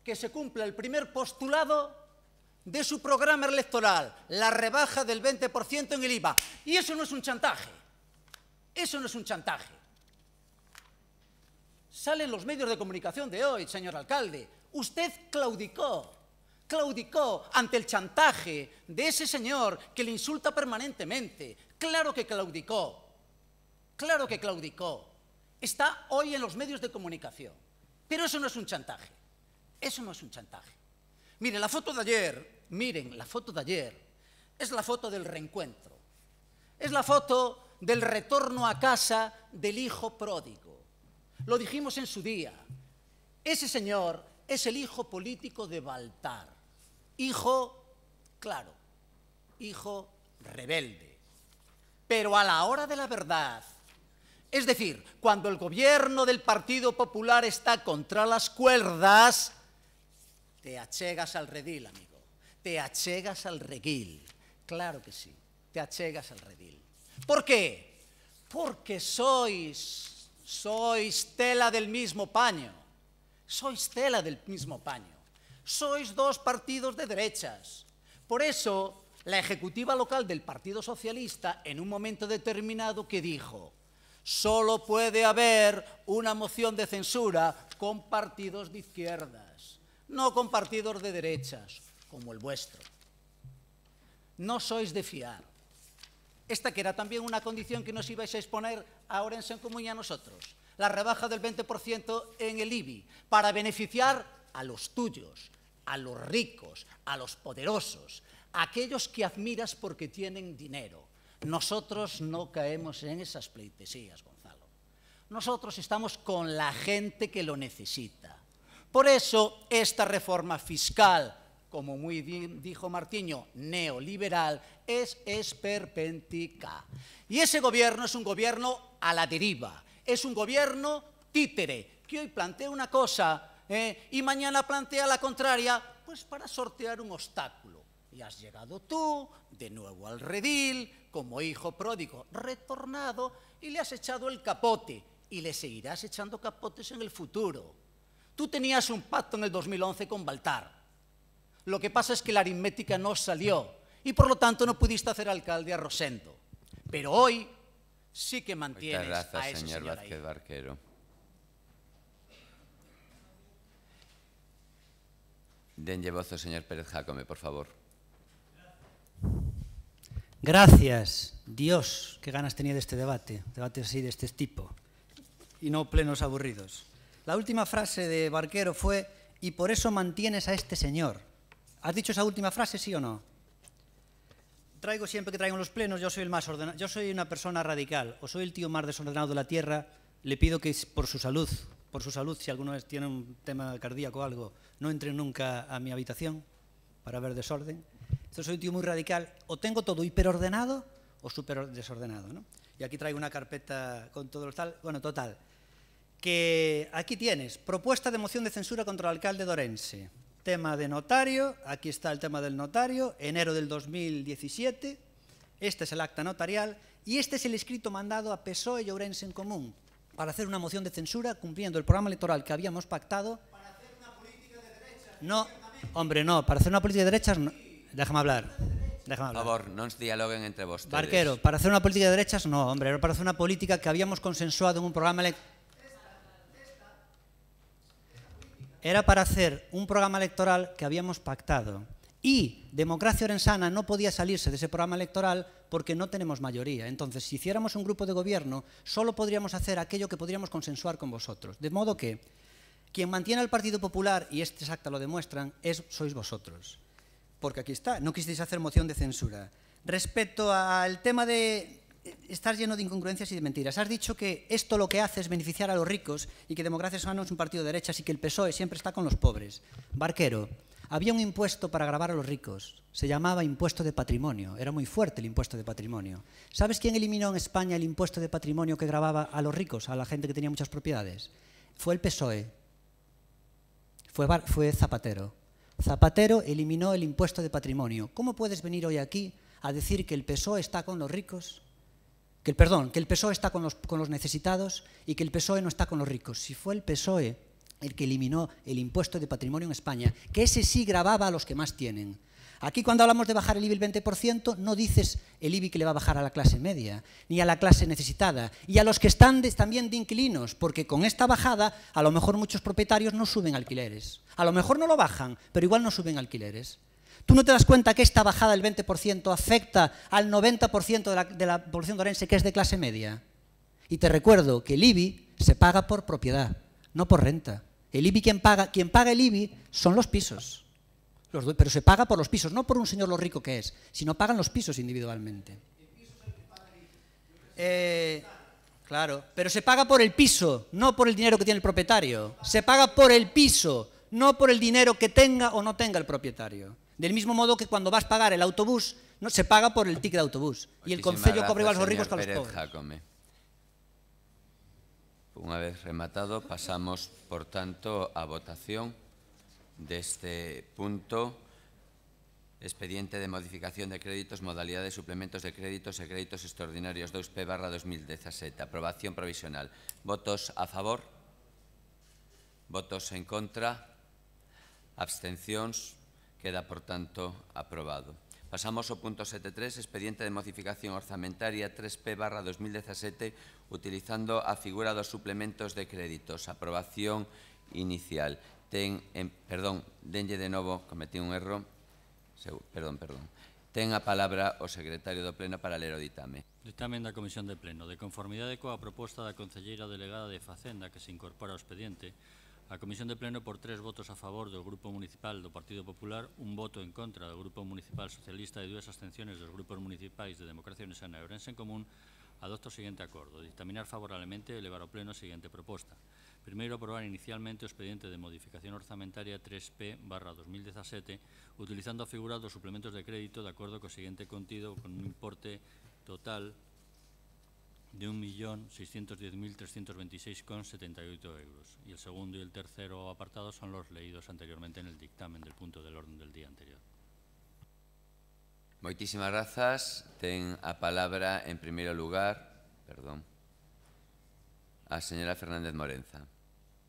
que se cumpla el primer postulado de su programa electoral, la rebaja del 20% en el IVA. Y eso no es un chantaje. Eso no es un chantaje. Salen los medios de comunicación de hoy, señor alcalde. Usted claudicó ante el chantaje de ese señor que le insulta permanentemente. Claro que claudicó. Claro que claudicó. Está hoy en los medios de comunicación. Pero eso no es un chantaje. Eso no es un chantaje. Miren, la foto de ayer, es la foto del reencuentro. Es la foto del retorno a casa del hijo pródigo. Lo dijimos en su día. Ese señor es el hijo político de Baltar. Hijo, claro, hijo rebelde. Pero a la hora de la verdad, es decir, cuando el gobierno del Partido Popular está contra las cuerdas, te achegas al redil, amigo. Te achegas al redil. Claro que sí, te achegas al redil. ¿Por qué? Porque sois tela del mismo paño. Sois tela del mismo paño. Sois dos partidos de derechas. Por eso, la ejecutiva local del Partido Socialista, en un momento determinado, que dijo: solo puede haber una moción de censura con partidos de izquierdas, no con partidos de derechas, como el vuestro. No sois de fiar. Esta que era también una condición que nos ibais a exponer a Orense en Común y a nosotros. La rebaja del 20% en el IBI, para beneficiar a los tuyos, a los ricos, a los poderosos, a aquellos que admiras porque tienen dinero. Nosotros no caemos en esas pleitesías, Gonzalo. Nosotros estamos con la gente que lo necesita. Por eso, esta reforma fiscal, como muy bien dijo Martiño, neoliberal, es esperpéntica. Y ese gobierno es un gobierno a la deriva, es un gobierno títere, que hoy plantea una cosa y mañana plantea la contraria, pues para sortear un obstáculo. Y has llegado tú, de nuevo al redil, como hijo pródigo retornado, y le has echado el capote, y le seguirás echando capotes en el futuro. Tú tenías un pacto en el 2011 con Baltar. Lo que pasa es que la aritmética no salió, y por lo tanto no pudiste hacer alcalde a Rosendo. Pero hoy sí que mantienes a ese señor Vázquez ahí. Barquero. Denlle voz ao señor Pérez Jácome, por favor. Gracias, Dios, qué ganas tenía de este debate así de este tipo, y no plenos aburridos. La última frase de Barquero fue: y por eso mantienes a este señor. ¿Has dicho esa última frase, sí o no? Traigo siempre que traigo los plenos, yo soy el más ordenado, yo soy una persona radical, o soy el tío más desordenado de la tierra. Le pido que por su salud, si alguno tiene un tema cardíaco o algo, no entre nunca a mi habitación para ver desorden. Entonces soy un tío muy radical, o tengo todo hiperordenado o súper desordenado, ¿no? Y aquí traigo una carpeta con todo lo tal, bueno, total. Que aquí tienes, propuesta de moción de censura contra el alcalde de Orense. Tema de notario, aquí está el tema del notario, enero del 2017, este es el acta notarial y este es el escrito mandado a PSOE y Ourense en Común para hacer una moción de censura cumpliendo el programa electoral que habíamos pactado. ¿Para hacer una política de derechas? No, hombre, no, para hacer una política de derechas, no. Déjame hablar. Por favor, non se dialoguen entre vostedes. Barquero, para hacer una política de derechas, no, hombre, era para hacer una política que habíamos consensuado en un programa electoral. Era para hacer un programa electoral que habíamos pactado. Y Democracia Orensana no podía salirse de ese programa electoral porque no tenemos mayoría. Entonces, si hiciéramos un grupo de gobierno, solo podríamos hacer aquello que podríamos consensuar con vosotros. De modo que quien mantiene al Partido Popular, y este acta lo demuestran, sois vosotros. Porque aquí está, no quisisteis hacer moción de censura. Respecto al tema de estar lleno de incongruencias y de mentiras, has dicho que esto lo que hace es beneficiar a los ricos y que Democracia Orensana es un partido de derechas y que el PSOE siempre está con los pobres. Barquero, había un impuesto para gravar a los ricos, se llamaba impuesto de patrimonio, era muy fuerte el impuesto de patrimonio. ¿Sabes quién eliminó en España el impuesto de patrimonio que gravaba a los ricos, a la gente que tenía muchas propiedades? Fue el PSOE, fue Zapatero. Zapatero eliminó el impuesto de patrimonio. ¿Cómo puedes venir hoy aquí a decir que el PSOE está con los ricos que el PSOE está con los necesitados y que el PSOE no está con los ricos. Si fue el PSOE el que eliminó el impuesto de patrimonio en España, que ese sí gravaba a los que más tienen. Aquí cuando hablamos de bajar el IBI el 20%, no dices el IBI que le va a bajar a la clase media, ni a la clase necesitada, y a los que están también de inquilinos, porque con esta bajada a lo mejor muchos propietarios no suben alquileres. A lo mejor no lo bajan, pero igual no suben alquileres. ¿Tú no te das cuenta que esta bajada del 20% afecta al 90% de la población de Orense que es de clase media? Y te recuerdo que el IBI se paga por propiedad, no por renta. El IBI, quien paga el IBI son los pisos. Pero se paga por los pisos, no por un señor lo rico que es, sino pagan los pisos individualmente. Claro, pero se paga por el piso, no por el dinero que tiene el propietario. Se paga por el piso, no por el dinero que tenga o no tenga el propietario. Del mismo modo que cuando vas a pagar el autobús, no se paga por el ticket de autobús. Y el concello cobra igual a los ricos que a los pobres. Jácome. Una vez rematado, pasamos, por tanto, a votación de este punto. Expediente de modificación de créditos, modalidades, suplementos de créditos e créditos extraordinarios 2P/2017. Aprobación provisional. ¿Votos a favor? ¿Votos en contra? Abstencións? Queda, por tanto, aprobado. Pasamos ao punto 7.3, expediente de modificación orzamentaria 3P/2017, utilizando a figura dos suplementos de créditos. Aprobación inicial. Denlle de novo, cometí un erro. Perdón. Ten a palabra o secretario do Pleno para ler o ditame. Dictamen da Comisión de Pleno. De conformidade coa proposta da concelleira delegada de Facenda que se incorpora ao expediente, a Comisión de Pleno, por 3 votos a favor do Grupo Municipal do Partido Popular, un voto en contra do Grupo Municipal Socialista e 2 abstenciones dos grupos municipais de Democracia Unisana e Ourense en Común, adopta o seguinte acordo: dictaminar favorablemente e levar ao Pleno a seguinte proposta. Primeiro, aprobar inicialmente o expediente de modificación orzamentaria 3P/2017, utilizando a figura dos suplementos de crédito de acordo co seguinte contido, con un importe total de 1.610.326,78 euros. Y el segundo y el tercero apartado son los leídos anteriormente en el dictamen del punto del orden del día anterior. Moitísimas grazas. Ten a palabra, en primeiro lugar, a señora Fernández Morenza.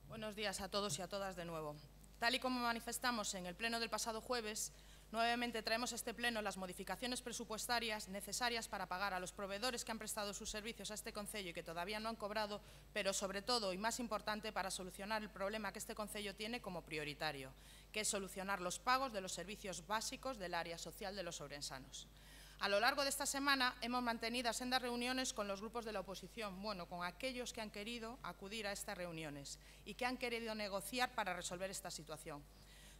Buenos días a todos y a todas de nuevo. Tal y como manifestamos en el pleno del pasado jueves, nuevamente traemos a este pleno las modificaciones presupuestarias necesarias para pagar a los proveedores que han prestado sus servicios a este concello y que todavía no han cobrado, pero sobre todo y más importante para solucionar el problema que este concello tiene como prioritario, que es solucionar los pagos de los servicios básicos del área social de los ourensanos. A lo largo de esta semana hemos mantenido sendas reuniones con los grupos de la oposición, con aquellos que han querido acudir a estas reuniones y que han querido negociar para resolver esta situación.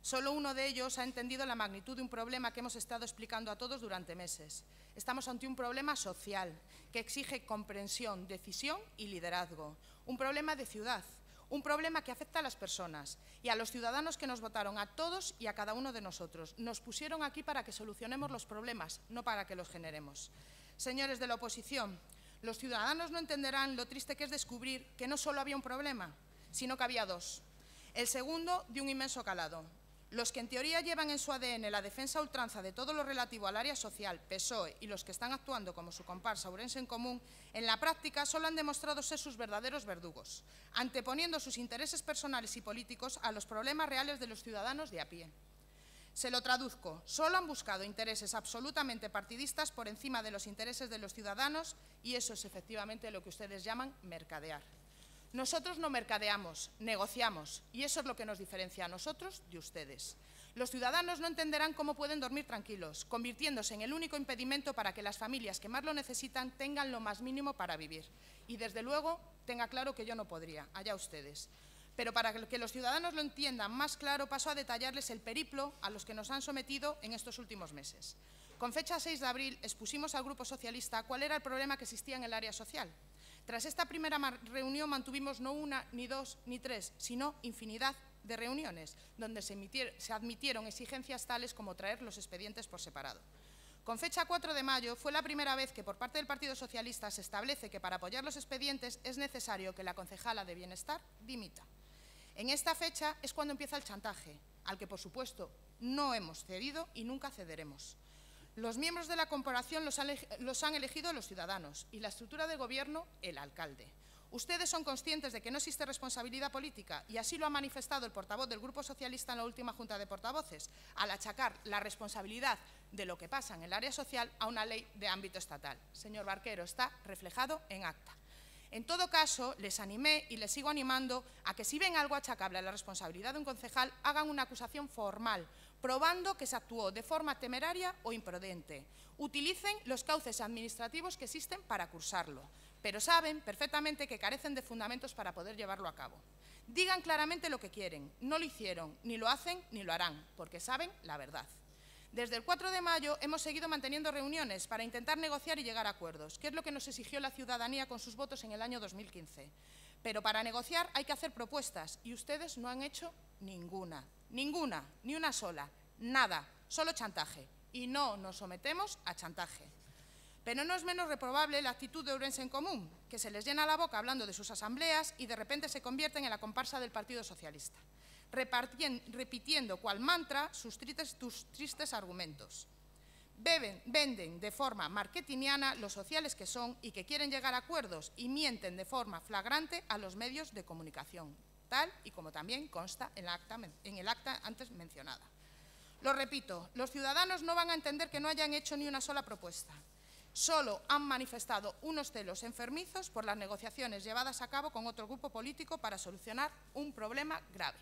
Solo uno de ellos ha entendido la magnitud de un problema que hemos estado explicando a todos durante meses. Estamos ante un problema social que exige comprensión, decisión y liderazgo. Un problema de ciudad, un problema que afecta a las personas y a los ciudadanos que nos votaron, a todos y a cada uno de nosotros. Nos pusieron aquí para que solucionemos los problemas, no para que los generemos. Señores de la oposición, los ciudadanos no entenderán lo triste que es descubrir que no solo había un problema, sino que había dos. El segundo, de un inmenso calado. Los que en teoría llevan en su ADN la defensa a ultranza de todo lo relativo al área social, PSOE, y los que están actuando como su comparsa Ourense en Común, en la práctica solo han demostrado ser sus verdaderos verdugos, anteponiendo sus intereses personales y políticos a los problemas reales de los ciudadanos de a pie. Se lo traduzco, solo han buscado intereses absolutamente partidistas por encima de los intereses de los ciudadanos y eso es efectivamente lo que ustedes llaman mercadear. Nosotros no mercadeamos, negociamos, y eso es lo que nos diferencia a nosotros de ustedes. Los ciudadanos no entenderán cómo pueden dormir tranquilos, convirtiéndose en el único impedimento para que las familias que más lo necesitan tengan lo más mínimo para vivir. Y desde luego, tenga claro que yo no podría, allá ustedes. Pero para que los ciudadanos lo entiendan más claro, paso a detallarles el periplo a los que nos han sometido en estos últimos meses. Con fecha 6 de abril expusimos al Grupo Socialista cuál era el problema que existía en el área social. Tras esta primera reunión mantuvimos no una, ni dos, ni tres, sino infinidad de reuniones, donde se admitieron exigencias tales como traer los expedientes por separado. Con fecha 4 de mayo fue la primera vez que por parte del Partido Socialista se establece que para apoyar los expedientes es necesario que la concejala de Bienestar dimita. En esta fecha es cuando empieza el chantaje, al que por supuesto no hemos cedido y nunca cederemos. Los miembros de la corporación los han elegido los ciudadanos y la estructura de gobierno, el alcalde. Ustedes son conscientes de que no existe responsabilidad política y así lo ha manifestado el portavoz del Grupo Socialista en la última Junta de Portavoces, al achacar la responsabilidad de lo que pasa en el área social a una ley de ámbito estatal. Señor Barquero, está reflejado en acta. En todo caso, les animé y les sigo animando a que si ven algo achacable a la responsabilidad de un concejal, hagan una acusación formal, probando que se actuó de forma temeraria o imprudente. Utilicen los cauces administrativos que existen para cursarlo, pero saben perfectamente que carecen de fundamentos para poder llevarlo a cabo. Digan claramente lo que quieren, no lo hicieron, ni lo hacen, ni lo harán, porque saben la verdad. Desde el 4 de mayo hemos seguido manteniendo reuniones para intentar negociar y llegar a acuerdos, que es lo que nos exigió la ciudadanía con sus votos en el año 2015. Pero para negociar hay que hacer propuestas y ustedes no han hecho ninguna, ni una sola, nada, solo chantaje. Y no nos sometemos a chantaje. Pero no es menos reprobable la actitud de Ourense en Común, que se les llena la boca hablando de sus asambleas y de repente se convierten en la comparsa del Partido Socialista, repitiendo cual mantra tus tristes argumentos. Venden de forma marketingiana los sociales que son y que quieren llegar a acuerdos y mienten de forma flagrante a los medios de comunicación, tal y como también consta en el acta antes mencionada. Lo repito, los ciudadanos no van a entender que no hayan hecho ni una sola propuesta. Solo han manifestado unos celos enfermizos por las negociaciones llevadas a cabo con otro grupo político para solucionar un problema grave.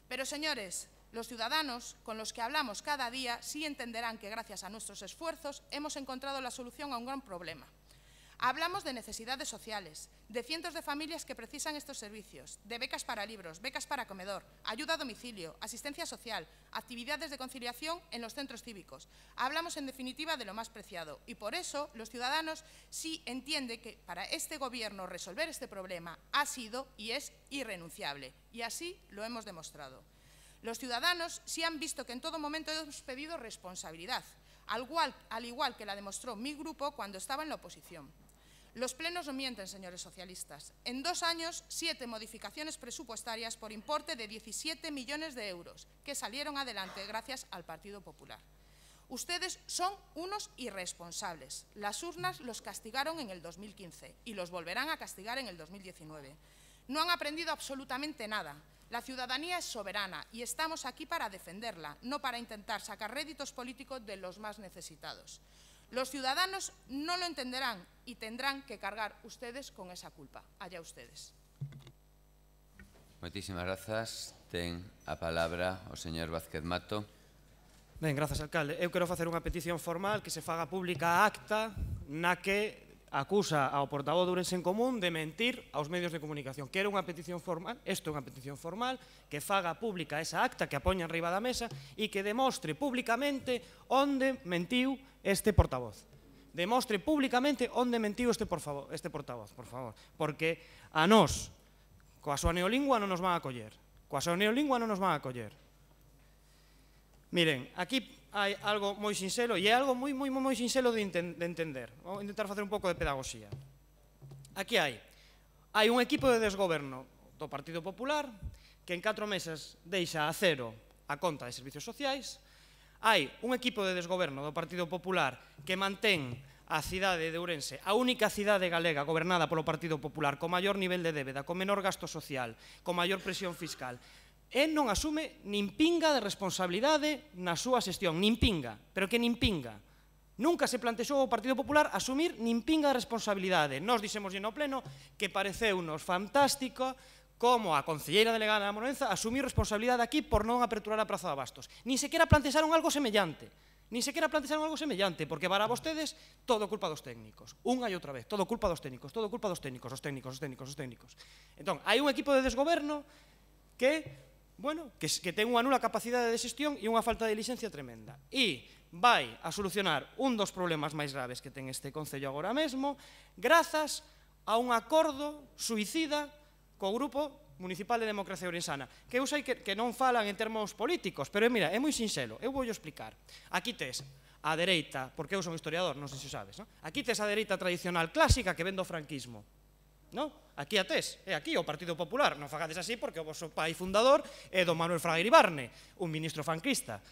Pero, señores, los ciudadanos con los que hablamos cada día sí entenderán que gracias a nuestros esfuerzos hemos encontrado la solución a un gran problema. Hablamos de necesidades sociales, de cientos de familias que precisan estos servicios, de becas para libros, becas para comedor, ayuda a domicilio, asistencia social, actividades de conciliación en los centros cívicos. Hablamos, en definitiva, de lo más preciado y por eso los ciudadanos sí entienden que para este Gobierno resolver este problema ha sido y es irrenunciable y así lo hemos demostrado. Los ciudadanos sí han visto que en todo momento hemos pedido responsabilidad, al igual que la demostró mi grupo cuando estaba en la oposición. Los plenos no mienten, señores socialistas. En 2 años, 7 modificaciones presupuestarias por importe de 17 millones de euros, que salieron adelante gracias al Partido Popular. Ustedes son unos irresponsables. Las urnas los castigaron en el 2015 y los volverán a castigar en el 2019. No han aprendido absolutamente nada. La ciudadanía es soberana y estamos aquí para defenderla, no para intentar sacar réditos políticos de los más necesitados. Los ciudadanos no lo entenderán y tendrán que cargar ustedes con esa culpa. Allá ustedes. Moitísimas grazas. Ten a palabra o señor Vázquez Mato. Ben, grazas, alcalde. Eu quero facer unha petición formal que se faga pública a acta na que acusa ao portavoz de Ourense en Común de mentir aos medios de comunicación. Quero unha petición formal, isto é unha petición formal, que faga pública esa acta, que a poña enriba da mesa e que demostre públicamente onde mentiu este portavoz. Demostre públicamente onde mentiu este portavoz, por favor. Porque a nós, coa súa neolingua non nos van a coller. Coa súa neolingua non nos van a coller. Miren, aquí hai algo moi sinxelo e é algo moi sinxelo de entender. Vou intentar facer un pouco de pedagogía. Aquí hai un equipo de desgoberno do Partido Popular que en 4 meses deixa a cero a conta de servicios sociais. Hai un equipo de desgoberno do Partido Popular que mantén a cidade de Ourense, a única cidade galega gobernada polo Partido Popular, co maior nivel de débeda, con menor gasto social, con maior presión fiscal. E non asume nin pinga de responsabilidade na súa xestión, nin pinga, pero que nin pinga. Nunca se plantexou o Partido Popular asumir nin pinga de responsabilidade. Nós dixemos no pleno que pareceunos fantástico como a concelleira delegada da Morenza asumir responsabilidade aquí por non aperturar a Praza de Abastos. Nin sequera plantexaron algo semellante. Porque para vostedes todo culpa dos técnicos. Unha e outra vez, todo culpa dos técnicos, todo culpa dos técnicos, os técnicos. Entón, hai un equipo de desgoberno que ten unha nula capacidade de xestión e unha falta de diligencia tremenda. E vai a solucionar un dos problemas máis graves que ten este Concello agora mesmo grazas a un acordo suicida co Grupo Municipal de Democracia Ourensana, que eu sei que non falan en termos políticos, pero mira, é moi sinxelo, eu vou explicar. Aquí tes a dereita, porque eu son historiador, non sei se o sabes, aquí tes a dereita tradicional clásica que ven do franquismo. Aquí a tes, é aquí o Partido Popular. Non fagades así porque o vosso pai fundador é don Manuel Fraga Iribarne, un ministro franquista.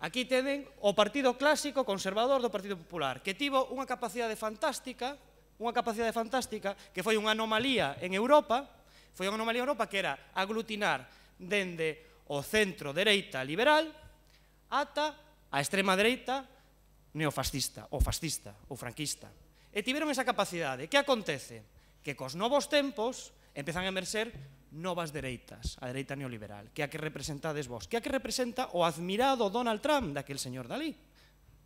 Aquí tenen o partido clásico conservador do Partido Popular, que tivo unha capacidade fantástica, que foi unha anomalía en Europa, que era aglutinar dende o centro dereita liberal ata a extrema dereita neofascista, ou fascista, ou franquista. E tiveron esa capacidade. Que acontece? Que cos novos tempos empezan a emerxer novas dereitas, a dereita neoliberal, que é a que representades vos, que é a que representa o admirado Donald Trump daquel señor Dalí.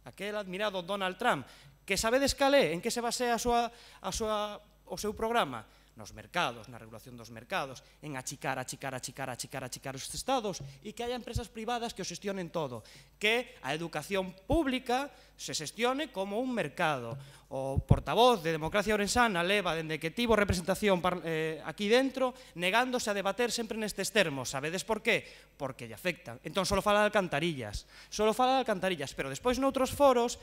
Aquel admirado Donald Trump, que sabedes cal é, en que se basea o seu programa? Nos mercados, na regulación dos mercados, en achicar os estados e que haya empresas privadas que o xestionen todo, que a educación pública se xestione como un mercado. O portavoz de Democracia Ourensana leva dende que tivo representación aquí dentro negándose a debater sempre nestes termos. Sabedes por qué? Porque lle afectan. Entón, só fala de alcantarillas, pero despois noutros foros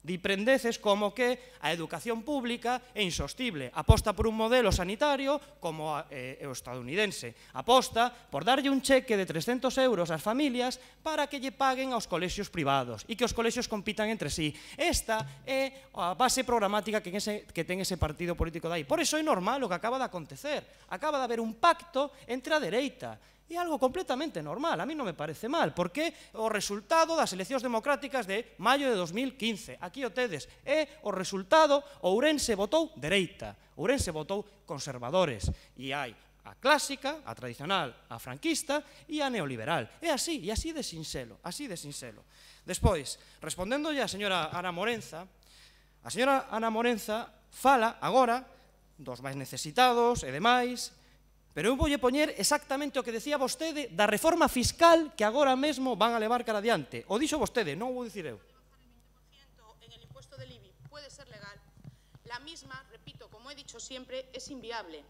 diprendeces como que a educación pública é insostible. Aposta por un modelo sanitario como o estadounidense. Aposta por darlle un cheque de 300 euros ás familias para que lle paguen aos colexios privados e que os colexios compitan entre sí. Esta é a base programática que ten ese partido político de aí. Por iso é normal o que acaba de acontecer. Acaba de haber un pacto entre a dereita. É algo completamente normal, a mí non me parece mal, porque o resultado das eleccións democráticas de maio de 2015, aquí o tedes, é o resultado, Ourense votou dereita, Ourense votou conservadores, e hai a clásica, a tradicional, a franquista e a neoliberal. É así, e así de sinxelo, así de sinxelo. Despois, respondendolle a señora Ana Morenza, a señora Ana Morenza fala agora dos máis necesitados e demais, pero eu voulle poñer exactamente o que decía vostede da reforma fiscal que agora mesmo van a levar cara adiante. O dixo vostede, non o vou dicir eu. En el impuesto del IBI puede ser legal. La misma, repito, como he dicho siempre, es inviable.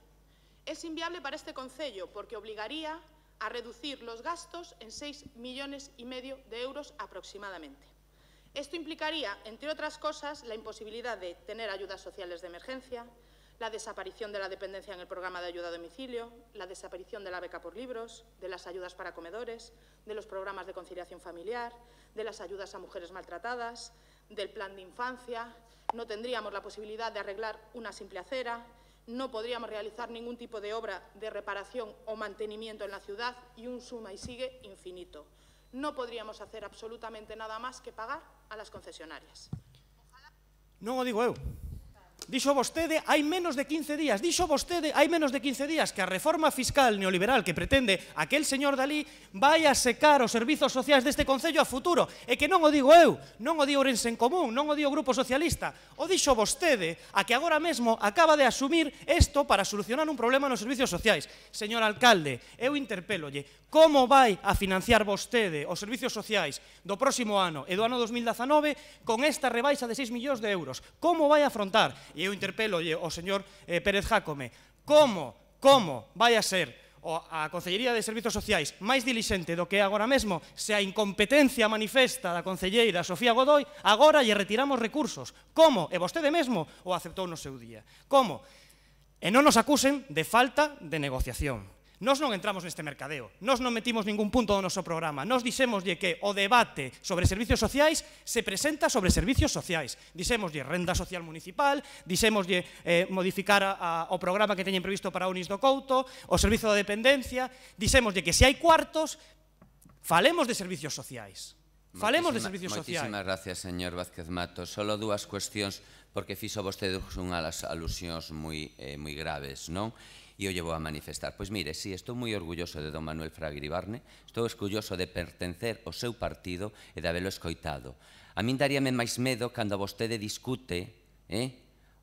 Es inviable para este concello porque obligaría a reducir los gastos en 6,5 millones de euros aproximadamente. Esto implicaría, entre otras cosas, la imposibilidad de tener ayudas sociales de emergencia, la desaparición de la dependencia en el programa de ayuda a domicilio, la desaparición de la beca por libros, de las ayudas para comedores, de los programas de conciliación familiar, de las ayudas a mujeres maltratadas, del plan de infancia. No tendríamos la posibilidad de arreglar una simple acera, no podríamos realizar ningún tipo de obra de reparación o mantenimiento en la ciudad y un suma y sigue infinito. No podríamos hacer absolutamente nada más que pagar a las concesionarias. Non o digo eu. Dixo vostede hai menos de 15 días, que a reforma fiscal neoliberal que pretende aquel señor Dalí vai a secar os servizos sociais deste concello a futuro, e que non o digo eu, non o di Ourense en Común, non o di o Grupo Socialista, o dixo vostede, a que agora mesmo acaba de asumir isto para solucionar un problema nos servizos sociais. Señor alcalde, eu interpélolle, como vai a financiar vostede os servizos sociais do próximo ano e do ano 2019 con esta rebaixa de 6 millóns de euros? Como vai a afrontar? E eu interpélolle ao señor Pérez Jácome, como vai a ser a Concellería de Servizos Sociais máis dilixente do que é agora mesmo se a incompetencia manifesta da concelleira Sofía Godoy agora lle retiramos recursos? Como? E vostede mesmo o aceptou no seu día. Como? E non nos acusen de falta de negociación. Nós non entramos neste mercadeo, nós non metimos ningún punto do noso programa, nós dixémoslle que o debate sobre servicios sociais se presenta sobre servicios sociais. Dixémoslle renda social municipal, dixémoslle modificar o programa que teñen previsto para Unis do Couto, o servizo da dependencia, dixémoslle que se hai cuartos, falemos de servicios sociais. Falemos de servicios sociais. Moitísimas gracias, señor Vázquez Matos. Solo dúas cuestións, porque fixo vostede unhas alusións moi graves, non? E o llevo a manifestar. Pois mire, sí, estou moi orgulloso de don Manuel Fraga Iribarne, estou orgulloso de pertencer ao seu partido e de habelo escoitado. A min daríame máis medo cando vostede discute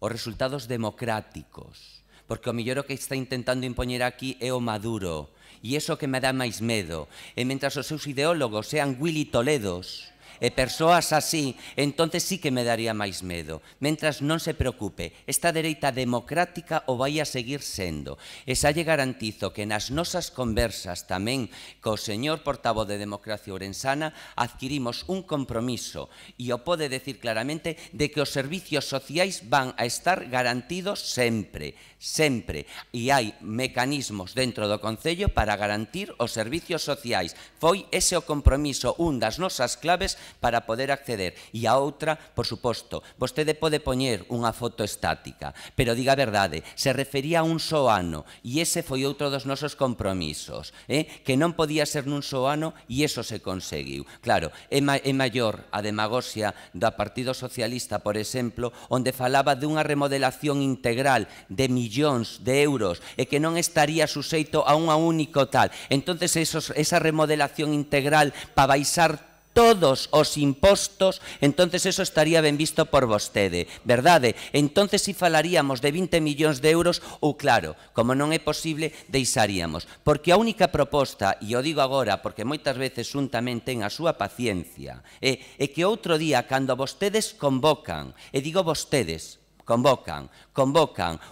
os resultados democráticos, porque o mellor o que está intentando impoñer aquí é o Maduro, e iso que me dá máis medo. E mentras os seus ideólogos sean Willy Toledos e persoas así, entonces sí que me daría máis medo. Mentras non se preocupe, esta dereita democrática o vai a seguir sendo. E xa lle garantizo que nas nosas conversas tamén co señor portavoz de Democracia Ourensana adquirimos un compromiso, e o pode decir claramente, de que os servicios sociais van a estar garantidos sempre, sempre. E hai mecanismos dentro do Concello para garantir os servicios sociais. Foi ese o compromiso, un das nosas claves para poder acceder. E a outra, por suposto, vostede pode poñer unha foto estática, pero diga a verdade, se refería a un só ano, e ese foi outro dos nosos compromisos, que non podía ser nun só ano, e iso se conseguiu. Claro, é maior a demagoxia do Partido Socialista, por exemplo, onde falaba dunha remodelación integral de millóns de euros e que non estaría suxeito a unha único tal. Entonces, esa remodelación integral para baixar todos os impostos, entonces eso estaría ben visto por vostede, verdade? Entonces si falaríamos de 20 millóns de euros, ou claro, como non é posible, deixaríamos. Porque a única proposta, e o digo agora porque moitas veces un tamén ten a súa paciencia, é que outro día, cando vostedes convocan, e digo vostedes, convocan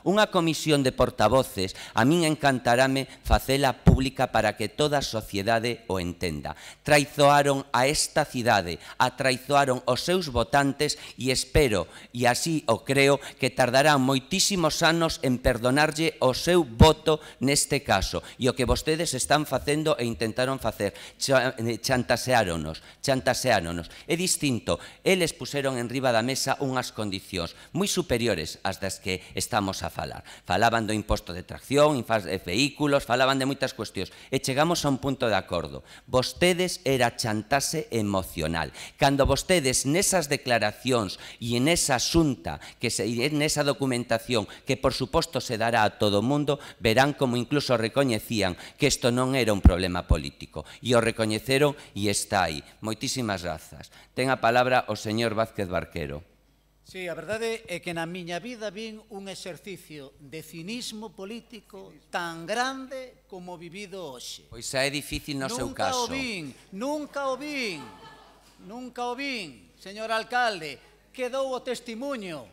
unha comisión de portavoces, a min encantarame facela pública para que toda a sociedade o entenda. Traizoaron a esta cidade, traizoaron os seus votantes e espero, e así o creo, que tardarán moitísimos anos en perdonarlle o seu voto neste caso. E o que vostedes están facendo e intentaron facer, chantaseáronos. É distinto, eles puseron en riba da mesa unhas condicións moi superiores ás das que estamos a falar. Falaban do imposto de tracción, de vehículos, falaban de moitas cuestións. E chegamos a un punto de acordo. Vostedes era chantaxe emocional. Cando vostedes nesas declaracións e nesa xunta, nesa documentación, que por suposto se dará a todo o mundo, verán como incluso recoñecían que isto non era un problema político. E o recoñeceron e está aí. Moitísimas grazas. Ten a palabra o señor Vázquez Barquero. Sí, a verdade é que na miña vida vin un exercicio de cinismo político tan grande como vivido hoxe. Pois xa é difícil no seu caso. Nunca o vin, señor alcalde. Quedou o testimuño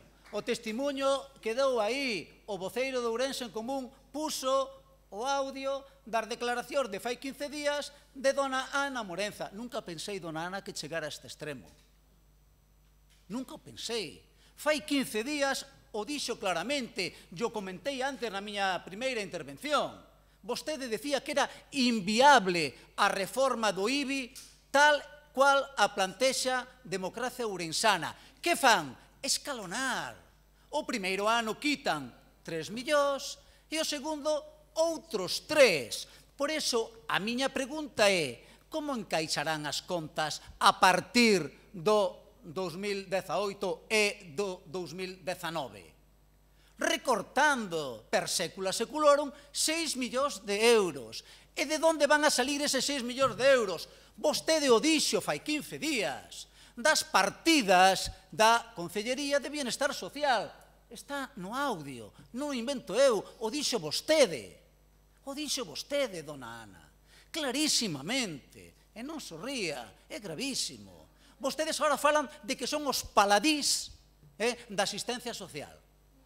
quedou aí. O voceiro de Ourense en Común puso o audio das declaracións de fai 15 días de dona Ana Morenza. Nunca pensei, dona Ana, que chegara a este extremo. Nunca o pensei. Fai 15 días o dixo claramente, yo comentei antes na miña primeira intervención. Vostede decía que era inviable a reforma do IBI tal cual a plantexa Democracia Ourensana. Que fan? Escalonar. O primeiro ano quitan 3 millóns e o segundo outros 3. Por iso, a miña pregunta é: como encaixarán as contas a partir do 2018 e do 2019, recortando per secula seculorum 6 millóns de euros. E de onde van a salir eses 6 millóns de euros? Vostede o dixo fai 15 días, das partidas da Consellería de Bienestar Social. Está no audio, non o invento eu, o dixo vostede, dona Ana, clarísimamente, e non sorría, é gravísimo. Vostedes agora falan de que son os paladís da asistencia social,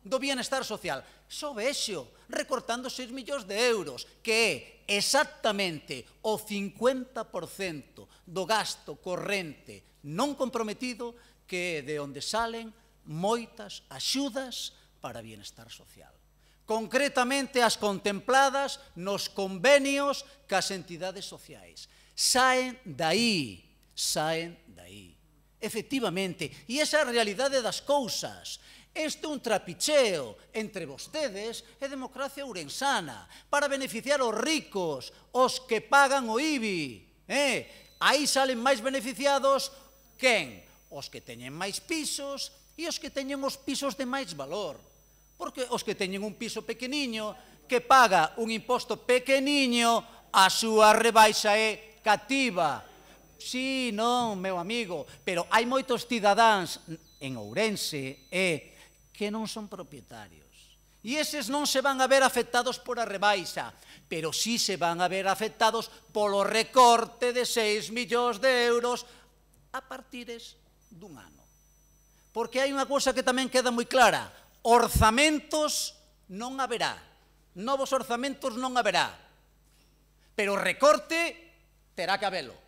do bienestar social. Só vexo recortando 6 millóns de euros, que é exactamente o 50% do gasto corrente non comprometido, que é de onde salen moitas axudas para bienestar social. Concretamente as contempladas nos convenios cas entidades sociais. Saen dai. Efectivamente, e esa é a realidade das cousas. Este é un trapicheo entre vostedes e Democracia Ourensana para beneficiar os ricos, os que pagan o IBI. Aí salen máis beneficiados quen? Os que teñen máis pisos e os que teñen os pisos de máis valor. Porque os que teñen un piso pequeniño, que paga un imposto pequeniño, a súa rebaixa é cativa. Sí, non, meu amigo, pero hai moitos cidadáns en Ourense que non son propietarios. E eses non se van a ver afectados por a rebaixa, pero sí se van a ver afectados polo recorte de 6 millóns de euros a partires dun ano. Porque hai unha cousa que tamén queda moi clara: orzamentos non haberá, novos orzamentos non haberá, pero o recorte terá que habelo.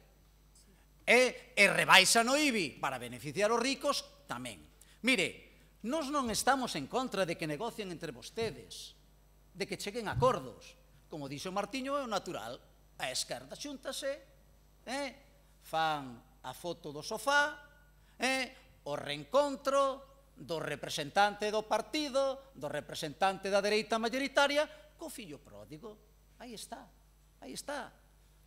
E rebaixa no IBI para beneficiar os ricos tamén. Mire, nós non estamos en contra de que negocien entre vostedes, de que cheguen acordos. Como dixo Martiño, é o natural. A esquerda xúntase, fan a foto do sofá, o reencontro do representante do partido, do representante da dereita mayoritaria, co fillo pródigo. Aí está,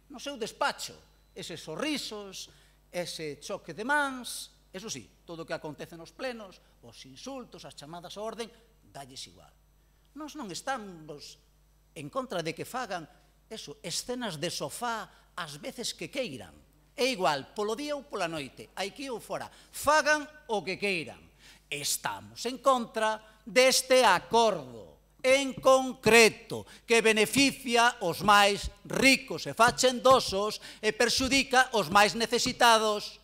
no seu despacho. Eses sorrisos, ese choque de mans, eso sí, todo o que acontece nos plenos, os insultos, as chamadas á orden, dalles igual. Nós non estamos en contra de que fagan escenas de sofá as veces que queiran. É igual, polo día ou pola noite, aquí ou fora, fagan o que queiran. Estamos en contra deste acordo, en concreto, que beneficia os máis ricos e fachendosos e perxudica os máis necesitados.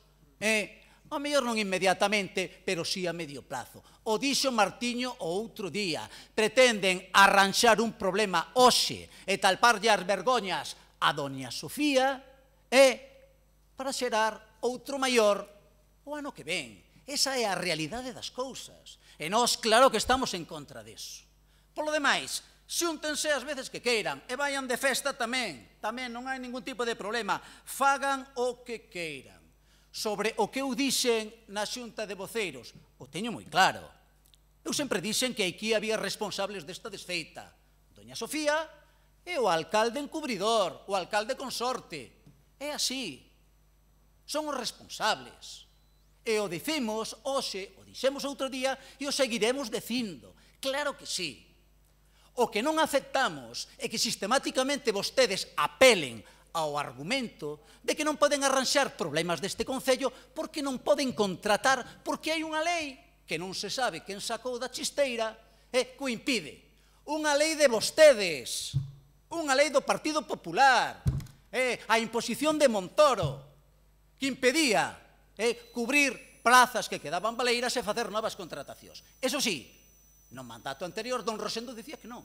A mellor non inmediatamente, pero sí a medio plazo. O dixo Martiño o outro día. Pretenden arranxar un problema hoxe e talparlle as vergoñas a doña Sofía para xerar outro maior o ano que ven. Esa é a realidade das cousas. E nós, claro que estamos en contra disso. Polo demais, xúntense as veces que queiran e vayan de festa tamén. Tamén non hai ningún tipo de problema. Fagan o que queiran. Sobre o que eu dixen na xunta de voceiros, o teño moi claro. Eu sempre dixen que aquí había responsables desta desfeita. Doña Sofía e o alcalde encubridor, o alcalde consorte. É así. Son os responsables. E o dicimos hoxe, o dixemos outro día, e o seguiremos dicindo. Claro que sí. O que non aceptamos é que sistemáticamente vostedes apelen ao argumento de que non poden arranxar problemas deste Concello porque non poden contratar, porque hai unha lei que non se sabe quen sacou da chisteira e que o impide. Unha lei de vostedes, unha lei do Partido Popular, a imposición de Montoro, que impedía cubrir plazas que quedaban baleiras e facer novas contratacións. Eso sí, no mandato anterior, don Rosendo dicía que non,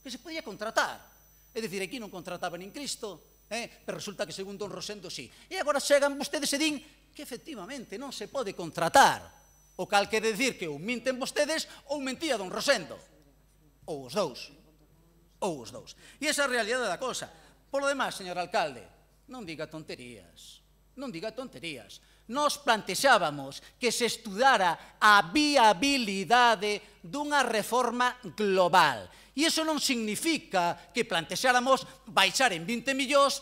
que se podía contratar. É dicir, aquí non contrataba nin Cristo, pero resulta que según don Rosendo sí. E agora chegan vostedes e din que efectivamente non se pode contratar. O cal quere dicir que ou minten vostedes ou mentía don Rosendo. Ou os dous. E esa é a realidade da cosa. Por lo demás, señor alcalde, non diga tonterías. Nós plantexábamos que se estudara a viabilidade dunha reforma global. E iso non significa que plantexáramos baixar en 20 millóns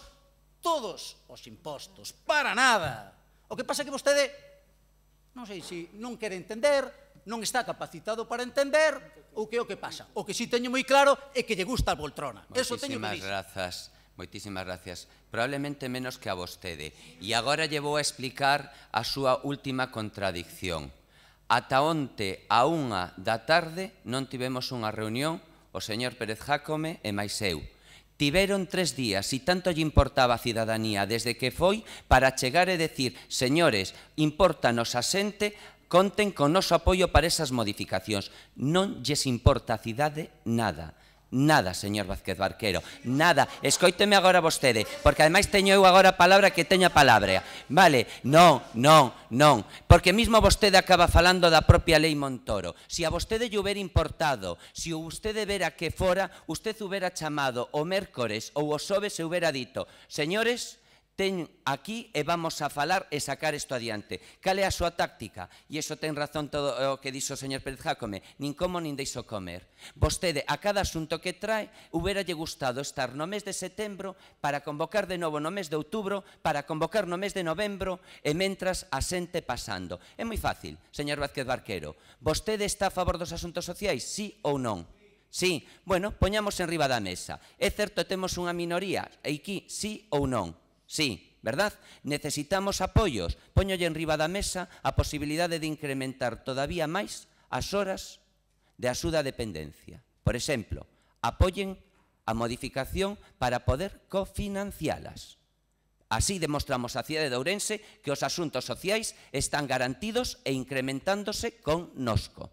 todos os impostos. Para nada. O que pasa é que vostede, non sei se non quere entender, non está capacitado para entender, ou que é o que pasa. O que si teño moi claro é que lle gusta a poltrona. Eso teño que dicir. Moitísimas gracias. Probablemente menos que a vostede. E agora lle vou a explicar a súa última contradicción. Ata onte a 1 da tarde non tivemos unha reunión, o señor Pérez Jácome e máis eu. Tiveron 3 días, e tanto lle importaba a cidadanía desde que foi para chegar e decir, señores, impórtanos a xente, conten con noso apoio para esas modificacións. Non lles importa a cidade nada. Nada, señor Vázquez Barquero, nada. Escoíteme agora vostede, porque ademais teño eu agora a palabra que teño a palabra. Vale, non, porque mismo vostede acaba falando da propia lei Montoro. Si a vostede lle hubiera importado, si vostede vera que fora, usted hubiera chamado o mércores ou o xoves e hubiera dito, señores, ten aquí e vamos a falar e sacar isto adiante. Cal é a súa táctica? E iso ten razón todo o que dixo o señor Pérez Jácome. Nin como nin deixo comer. Vostede, a cada asunto que trae, hubieralle gustado estar no mes de setembro para convocar de novo no mes de outubro, para convocar no mes de novembro e mentras a xente pasando. É moi fácil, señor Vázquez Barquero. Vostede está a favor dos asuntos sociais, sí ou non? Sí, bueno, poñamos en riba da mesa. É certo, temos unha minoría, e aquí, sí ou non? Sí, verdad? Necesitamos apoios. Póñolle en riba da mesa a posibilidade de incrementar todavía máis as horas de axuda a dependencia. Por exemplo, apoien a modificación para poder cofinancialas. Así demostramos á cidade de Ourense que os asuntos sociais están garantidos e incrementándose con nosco.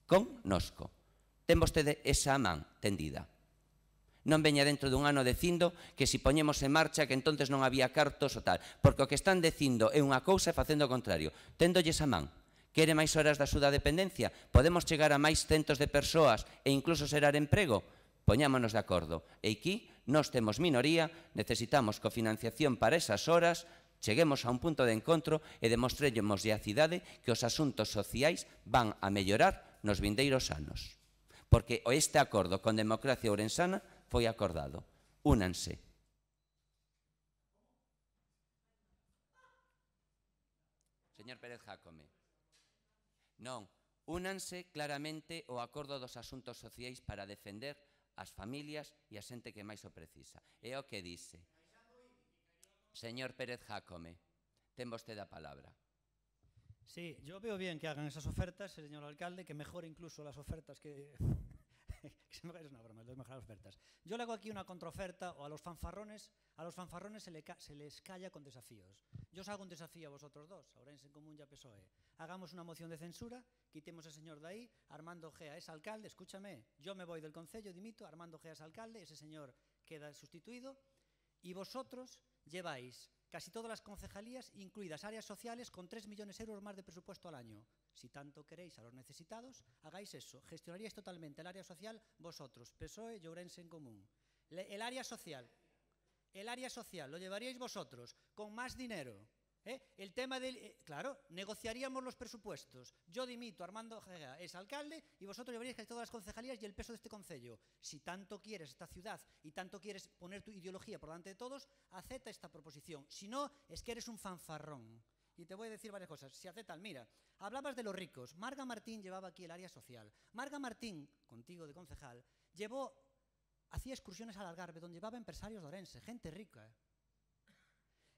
Con nosco. Ten vostede esa man tendida. Non veña dentro dun ano dicindo que se poñemos en marcha que entonces non había cartos ou tal, porque o que están dicindo é unha cousa e facendo o contrario. Téndolles a man. Quere máis horas de axuda a dependencia? Podemos chegar a máis centos de persoas e incluso xerar emprego? Poñámonos de acordo. E aquí nós temos minoría, necesitamos cofinanciación para esas horas, cheguemos a un punto de encontro e demostremos a cidade que os asuntos sociais van a mellorar nos vindeiros anos. Porque este acordo con Democracia Ourensana foi acordado. Únanse. Señor Pérez Jácome. Non, únanse claramente ao acordo dos asuntos sociais para defender as familias e a xente que máis o precisa. É o que dice. Señor Pérez Jácome, ten vostede a palabra. Sí, yo veo bien que hagan esas ofertas, señor alcalde, que mejore incluso las ofertas que... es una broma, las mejores ofertas. Yo le hago aquí una contraoferta o a los fanfarrones se les calla con desafíos. Yo os hago un desafío a vosotros dos, a Ourense en Común y a PSOE. Hagamos una moción de censura, quitemos a ese señor de ahí, Armando Gea es alcalde, escúchame, yo me voy del concello, dimito, Armando Gea es alcalde, ese señor queda sustituido y vosotros lleváis casi todas las concejalías, incluidas áreas sociales, con 3 millones de euros más de presupuesto al año. Si tanto queréis a los necesitados, hagáis eso. Gestionaríais totalmente el área social vosotros, PSOE y Ourense en Común. El área social lo llevaríais vosotros, con más dinero. El tema del... claro, negociaríamos los presupuestos. Yo dimito, Armando Gea es alcalde y vosotros llevaríais casi todas las concejalías y el peso de este concello. Si tanto quieres esta ciudad y tanto quieres poner tu ideología por delante de todos, acepta esta proposición. Si no, es que eres un fanfarrón. Y te voy a decir varias cosas. Si aceptan, mira, hablabas de los ricos. Marga Martín llevaba aquí el área social. Marga Martín, contigo de concejal, hacía excursiones al Algarve, donde llevaba empresarios de Ourense, gente rica.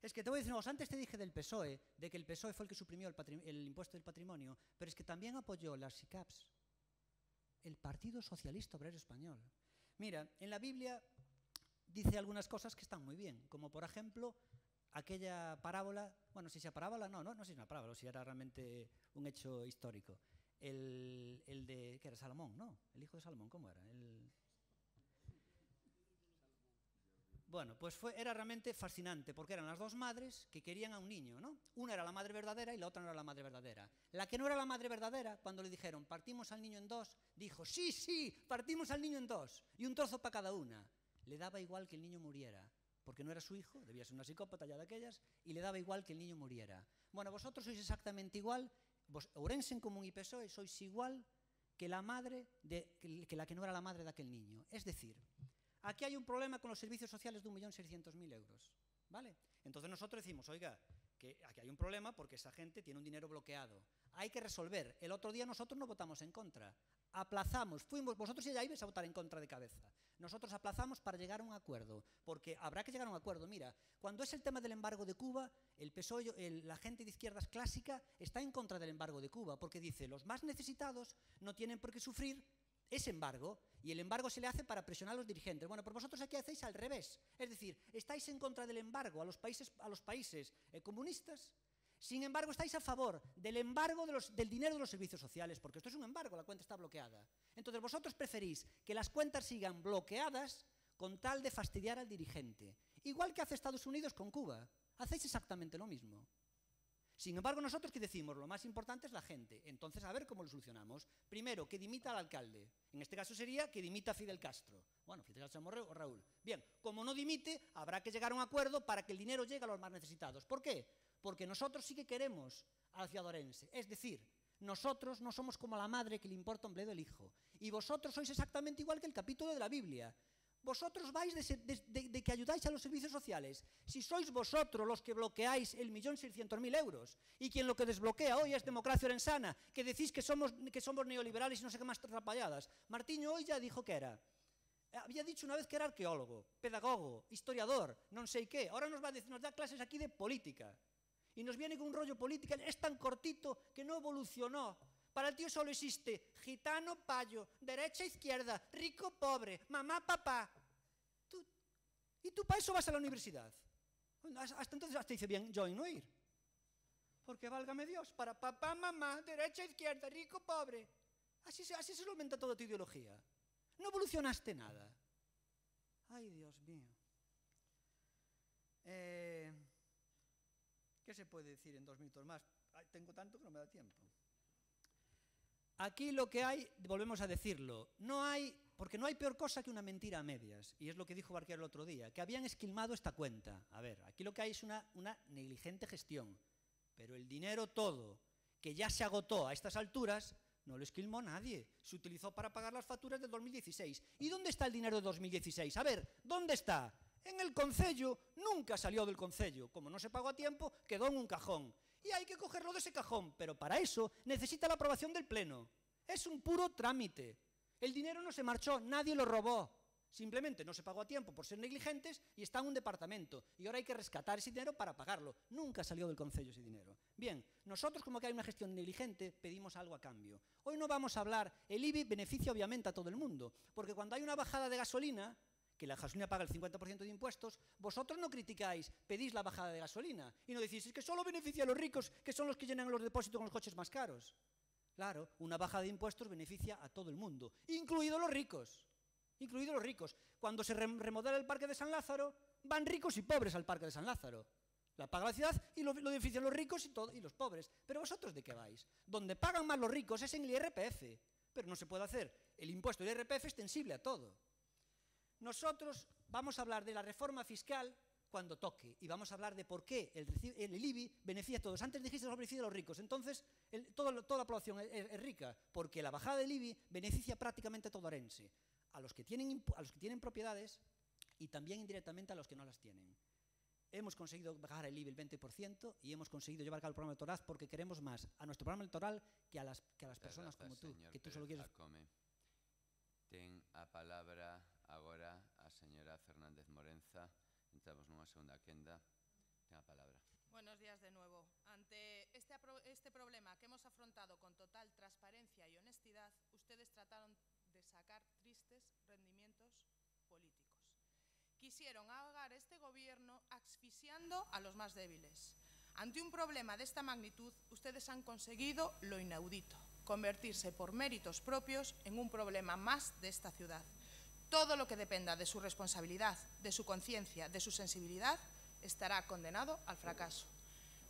Es que te voy a decir una cosa, antes te dije del PSOE, de que el PSOE fue el que suprimió el impuesto del patrimonio, pero es que también apoyó las SICAPs, el Partido Socialista Obrero Español. Mira, en la Biblia dice algunas cosas que están muy bien, como por ejemplo, aquella parábola, bueno, si sea parábola, no sé si es una parábola, si era realmente un hecho histórico, el de, ¿qué era? Salomón, ¿no? El hijo de Salomón, ¿cómo era? Bueno, pues era realmente fascinante, porque eran las dos madres que querían a un niño, ¿no? Una era la madre verdadera y la otra no era la madre verdadera. La que no era la madre verdadera, cuando le dijeron, partimos al niño en dos, dijo, sí, partimos al niño en dos, y un trozo para cada una. Le daba igual que el niño muriera, porque no era su hijo, debía ser una psicópata ya de aquellas, y le daba igual que el niño muriera. Bueno, vosotros sois exactamente igual, Ourense en Común y PSOE sois igual que la madre, que la que no era la madre de aquel niño. Es decir, aquí hay un problema con los servicios sociales de 1.600.000 euros, ¿vale? Entonces nosotros decimos, oiga, que aquí hay un problema porque esa gente tiene un dinero bloqueado. Hay que resolver. El otro día nosotros no votamos en contra. Aplazamos, vosotros ya ibais a votar en contra de cabeza. Nosotros aplazamos para llegar a un acuerdo, porque habrá que llegar a un acuerdo. Mira, cuando es el tema del embargo de Cuba, el PSOE, la gente de izquierdas clásica está en contra del embargo de Cuba, porque dice, los más necesitados no tienen por qué sufrir ese embargo, y el embargo se le hace para presionar a los dirigentes. Bueno, pero vosotros aquí hacéis al revés. Es decir, estáis en contra del embargo a los países comunistas, sin embargo estáis a favor del embargo del dinero de los servicios sociales, porque esto es un embargo, la cuenta está bloqueada. Entonces vosotros preferís que las cuentas sigan bloqueadas con tal de fastidiar al dirigente. Igual que hace Estados Unidos con Cuba. Hacéis exactamente lo mismo. Sin embargo, nosotros que decimos, lo más importante es la gente. Entonces, a ver cómo lo solucionamos. Primero, que dimita al alcalde. En este caso sería que dimita a Fidel Castro. Bueno, Fidel Castro o Raúl. Bien, como no dimite, habrá que llegar a un acuerdo para que el dinero llegue a los más necesitados. ¿Por qué? Porque nosotros sí que queremos a la ciudad de Ourense. Es decir, nosotros no somos como la madre que le importa un bledo el hijo. Y vosotros sois exactamente igual que el capítulo de la Biblia. Vosotros vais de que ayudáis a los servicios sociales. Si sois vosotros los que bloqueáis el 1.600.000 euros y quien lo que desbloquea hoy es Democracia Ourensana, que decís que somos neoliberales y no sé qué más trapalladas. Martiño hoy ya dijo que era. Había dicho una vez que era arqueólogo, pedagogo, historiador, no sé qué. Ahora nos da clases aquí de política. Y nos viene con un rollo político. Es tan cortito que no evolucionó. Para el tío solo existe gitano, payo, derecha, izquierda, rico, pobre, mamá, papá. Y tú para eso vas a la universidad. Hasta entonces hasta dice bien join, no ir. Porque válgame Dios, para papá, mamá, derecha, izquierda, rico, pobre. Así se solventa toda tu ideología. No evolucionaste nada. Ay, Dios mío. ¿Qué se puede decir en 2 minutos más? Tengo tanto que no me da tiempo. Aquí lo que hay, volvemos a decirlo, no hay porque no hay peor cosa que una mentira a medias, y es lo que dijo Barquero el otro día, que habían esquilmado esta cuenta. A ver, aquí lo que hay es una negligente gestión, pero el dinero todo, que ya se agotó a estas alturas, no lo esquilmó nadie, se utilizó para pagar las facturas del 2016. ¿Y dónde está el dinero de 2016? A ver, ¿dónde está? En el Concello, nunca salió del Concello. Como no se pagó a tiempo, quedó en un cajón. Y hay que cogerlo de ese cajón, pero para eso necesita la aprobación del Pleno. Es un puro trámite. El dinero no se marchó, nadie lo robó. Simplemente no se pagó a tiempo por ser negligentes y está en un departamento. Y ahora hay que rescatar ese dinero para pagarlo. Nunca salió del Concello ese dinero. Bien, nosotros, como que hay una gestión negligente, pedimos algo a cambio. Hoy no vamos a hablar, el IBI beneficia obviamente a todo el mundo, porque cuando hay una bajada de gasolina, que la gasolina paga el 50% de impuestos, vosotros no criticáis, pedís la bajada de gasolina y no decís, es que solo beneficia a los ricos, que son los que llenan los depósitos con los coches más caros. Claro, una bajada de impuestos beneficia a todo el mundo, incluidos los ricos. Incluidos los ricos. Cuando se remodela el Parque de San Lázaro, van ricos y pobres al Parque de San Lázaro. La paga la ciudad y lo benefician los ricos y los pobres. Pero vosotros, ¿de qué vais? Donde pagan más los ricos es en el IRPF. Pero no se puede hacer el impuesto del IRPF extensible a todo. Nosotros vamos a hablar de la reforma fiscal cuando toque y vamos a hablar de por qué el IBI beneficia a todos. Antes dijiste que beneficia a los ricos, entonces toda la población es rica, porque la bajada del IBI beneficia prácticamente a todo Orense. A los que tienen propiedades y también indirectamente a los que no las tienen. Hemos conseguido bajar el IBI el 20% y hemos conseguido llevar a cabo el programa electoral porque queremos más a nuestro programa electoral que a las personas como tú, que tú solo quieres... Ten a palabra agora a señora Fernández Morenza. Entramos nunha segunda quenda. Ten a palabra. Buenos días de nuevo. Ante este problema que hemos afrontado con total transparencia y honestidad, ustedes trataron de sacar tristes rendimientos políticos. Quisieron ahogar este gobierno asfixiando a los más débiles. Ante un problema de esta magnitud, ustedes han conseguido lo inaudito, convertirse por méritos propios en un problema más de esta ciudad. Todo lo que dependa de su responsabilidad, de su conciencia, de su sensibilidad, estará condenado al fracaso.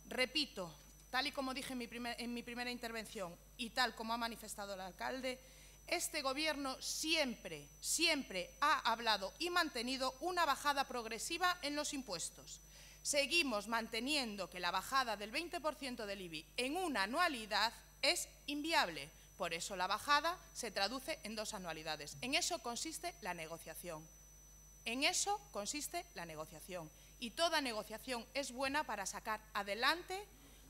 Repito, tal y como dije en mi primera intervención y tal como ha manifestado el alcalde, este gobierno siempre ha hablado y mantenido una bajada progresiva en los impuestos. Seguimos manteniendo que la bajada del 20% del IBI en una anualidad es inviable. Por eso la bajada se traduce en 2 anualidades. En eso consiste la negociación. En eso consiste la negociación. Y toda negociación es buena para sacar adelante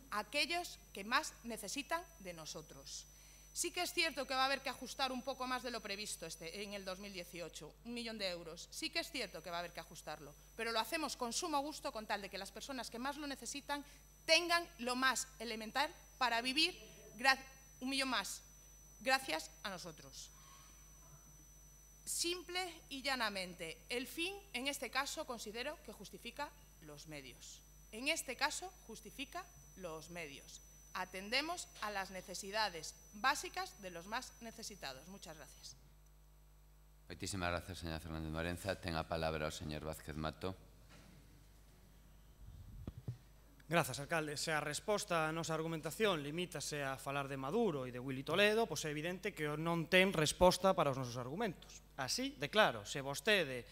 a aquellos que más necesitan de nosotros. Sí que es cierto que va a haber que ajustar un poco más de lo previsto en el 2018, 1 millón de euros. Sí que es cierto que va a haber que ajustarlo, pero lo hacemos con sumo gusto con tal de que las personas que más lo necesitan tengan lo más elemental para vivir 1 millón más, gracias a nosotros. Simple y llanamente, el fin en este caso considero que justifica los medios. En este caso justifica los medios. Atendemos a las necesidades básicas de los más necesitados. Muchas gracias. Moitísimas gracias, señora Fernández Morenza. Ten a palabra o señor Vázquez Mato. Grazas, alcalde. Se a resposta a nosa argumentación limítase a falar de Maduro e de Willy Toledo, pois é evidente que non ten resposta para os nosos argumentos. Así de claro, se vostede,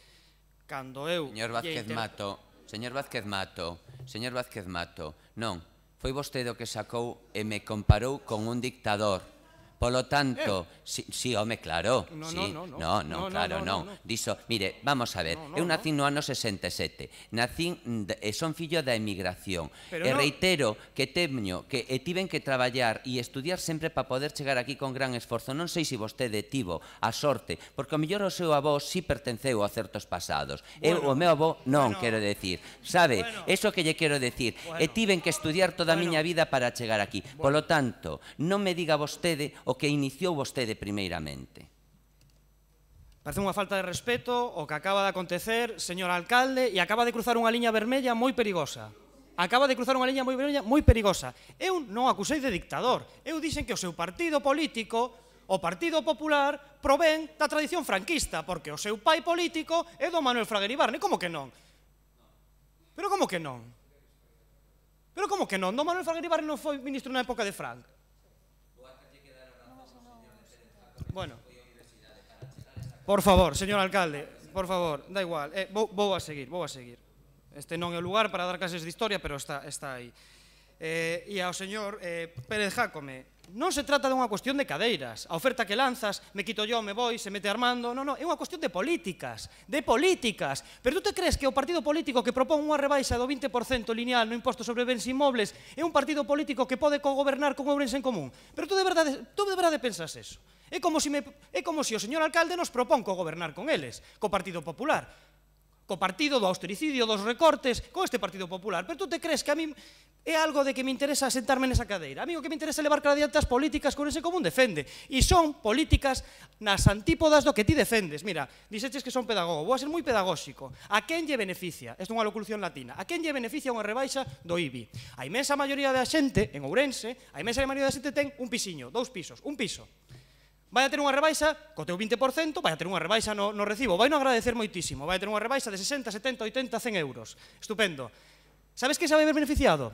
cando eu... Señor Vázquez Mato, non. Foi vostede o que sacou e me comparou con un dictador. Polo tanto, sí, home, claro. Non. Dixo, mire, vamos a ver, eu nacín no ano 67, son fillo da emigración, e reitero que tiven que traballar e estudiar sempre para poder chegar aquí con gran esforzo. Non sei se vostede tivo a sorte, porque o mellor o seu avó sí pertenceu a certos pasados. O meu avó non, quero decir. Sabe, eso que lle quero decir. E tiven que estudiar toda a miña vida para chegar aquí. Polo tanto, non me diga vostede o que iniciou vostede primeiramente. Parece unha falta de respeto o que acaba de acontecer, señor alcalde, e acaba de cruzar unha liña vermella moi perigosa. Acaba de cruzar unha liña moi perigosa. Eu non acusei de dictador. Eu dixen que o seu partido político, o Partido Popular, provén da tradición franquista, porque o seu pai político é do Manuel Fraguer Ibarne. Como que non? Pero como que non? Pero como que non? Do Manuel Fraguer Ibarne non foi ministro na época de Frank. Bueno, Por favor, señor alcalde, por favor, da igual. Vou a seguir. Este non é o lugar para dar clases de historia, pero está aí. E ao señor Pérez Jácome, non se trata dunha cuestión de cadeiras. A oferta que lanzas, me quito yo, me voy, se mete Armando. Non, é unha cuestión de políticas. Pero tú te crees que o partido político que propón unha rebaixa do 20% lineal no imposto sobre bens inmobles é un partido político que pode cogobernar con Ourense en común? Pero tú de verdade pensas eso? É como se o señor alcalde nos propón cogobernar con eles, co Partido Popular, co partido do austericidio, dos recortes, con este Partido Popular. Pero tú te crees que a mí é algo de que me interesa sentarme nesa cadeira? A mí o que me interesa é levar cada día as políticas que Ourense Común defende. E son políticas nas antípodas do que ti defendes. Mira, dixeches que son pedagogo. Vou a ser moi pedagóxico. A quen lle beneficia? Esta é unha locución latina. A quen lle beneficia unha rebaixa do IBI? A imensa maioría da xente en Ourense, a imensa maioría da xente ten un pisiño, 2 pisos, un piso. Vai a ter unha rebaixa, co teu 20%, vai a ter unha rebaixa no recibo, vai non agradecer moitísimo, vai a ter unha rebaixa de 60, 70, 80, 100 euros. Estupendo. Sabes que se vai ver beneficiado?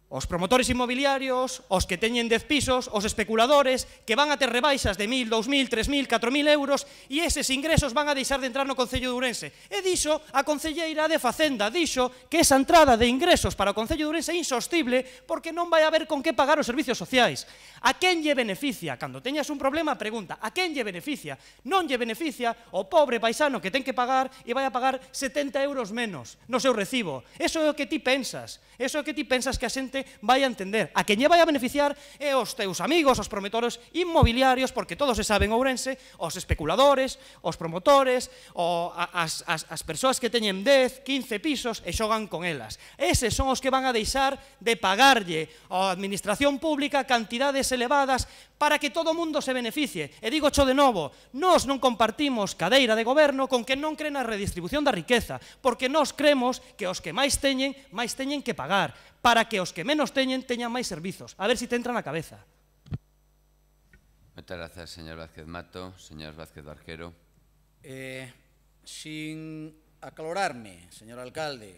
Os promotores inmobiliarios, os que teñen 10 pisos, os especuladores, que van a ter rebaixas de 1.000, 2.000, 3.000, 4.000 euros, e eses ingresos van a deixar de entrar no Concello de Ourense. E dixo a concelleira de Facenda, dixo que esa entrada de ingresos para o Concello de Ourense é insostible porque non vai haber con que pagar os servicios sociais. A quen lle beneficia? Cando teñas un problema, pregunta, a quen lle beneficia? Non lle beneficia o pobre paisano que ten que pagar e vai a pagar 70 euros menos no seu recibo. Eso é o que ti pensas. Eso é o que ti pensas que a xente vai a entender. A quen lle vai a beneficiar é os teus amigos, os promotores inmobiliarios, porque todos se saben Ourense, os especuladores, os promotores, as persoas que teñen 10, 15 pisos e xogan con elas. Eses son os que van a deixar de pagarlle á administración pública cantidades elevadas para que todo o mundo se beneficie. E digo xo de novo, nós non compartimos cadeira de goberno con quen non cree na redistribución da riqueza, porque nós cremos que os que máis teñen que pagar, para que os que menos teñen máis servizos. A ver se te entra na cabeza. Moitas grazas, señor Vázquez Mato. Señor Vázquez Barquero. Sin acalorarme, señor alcalde,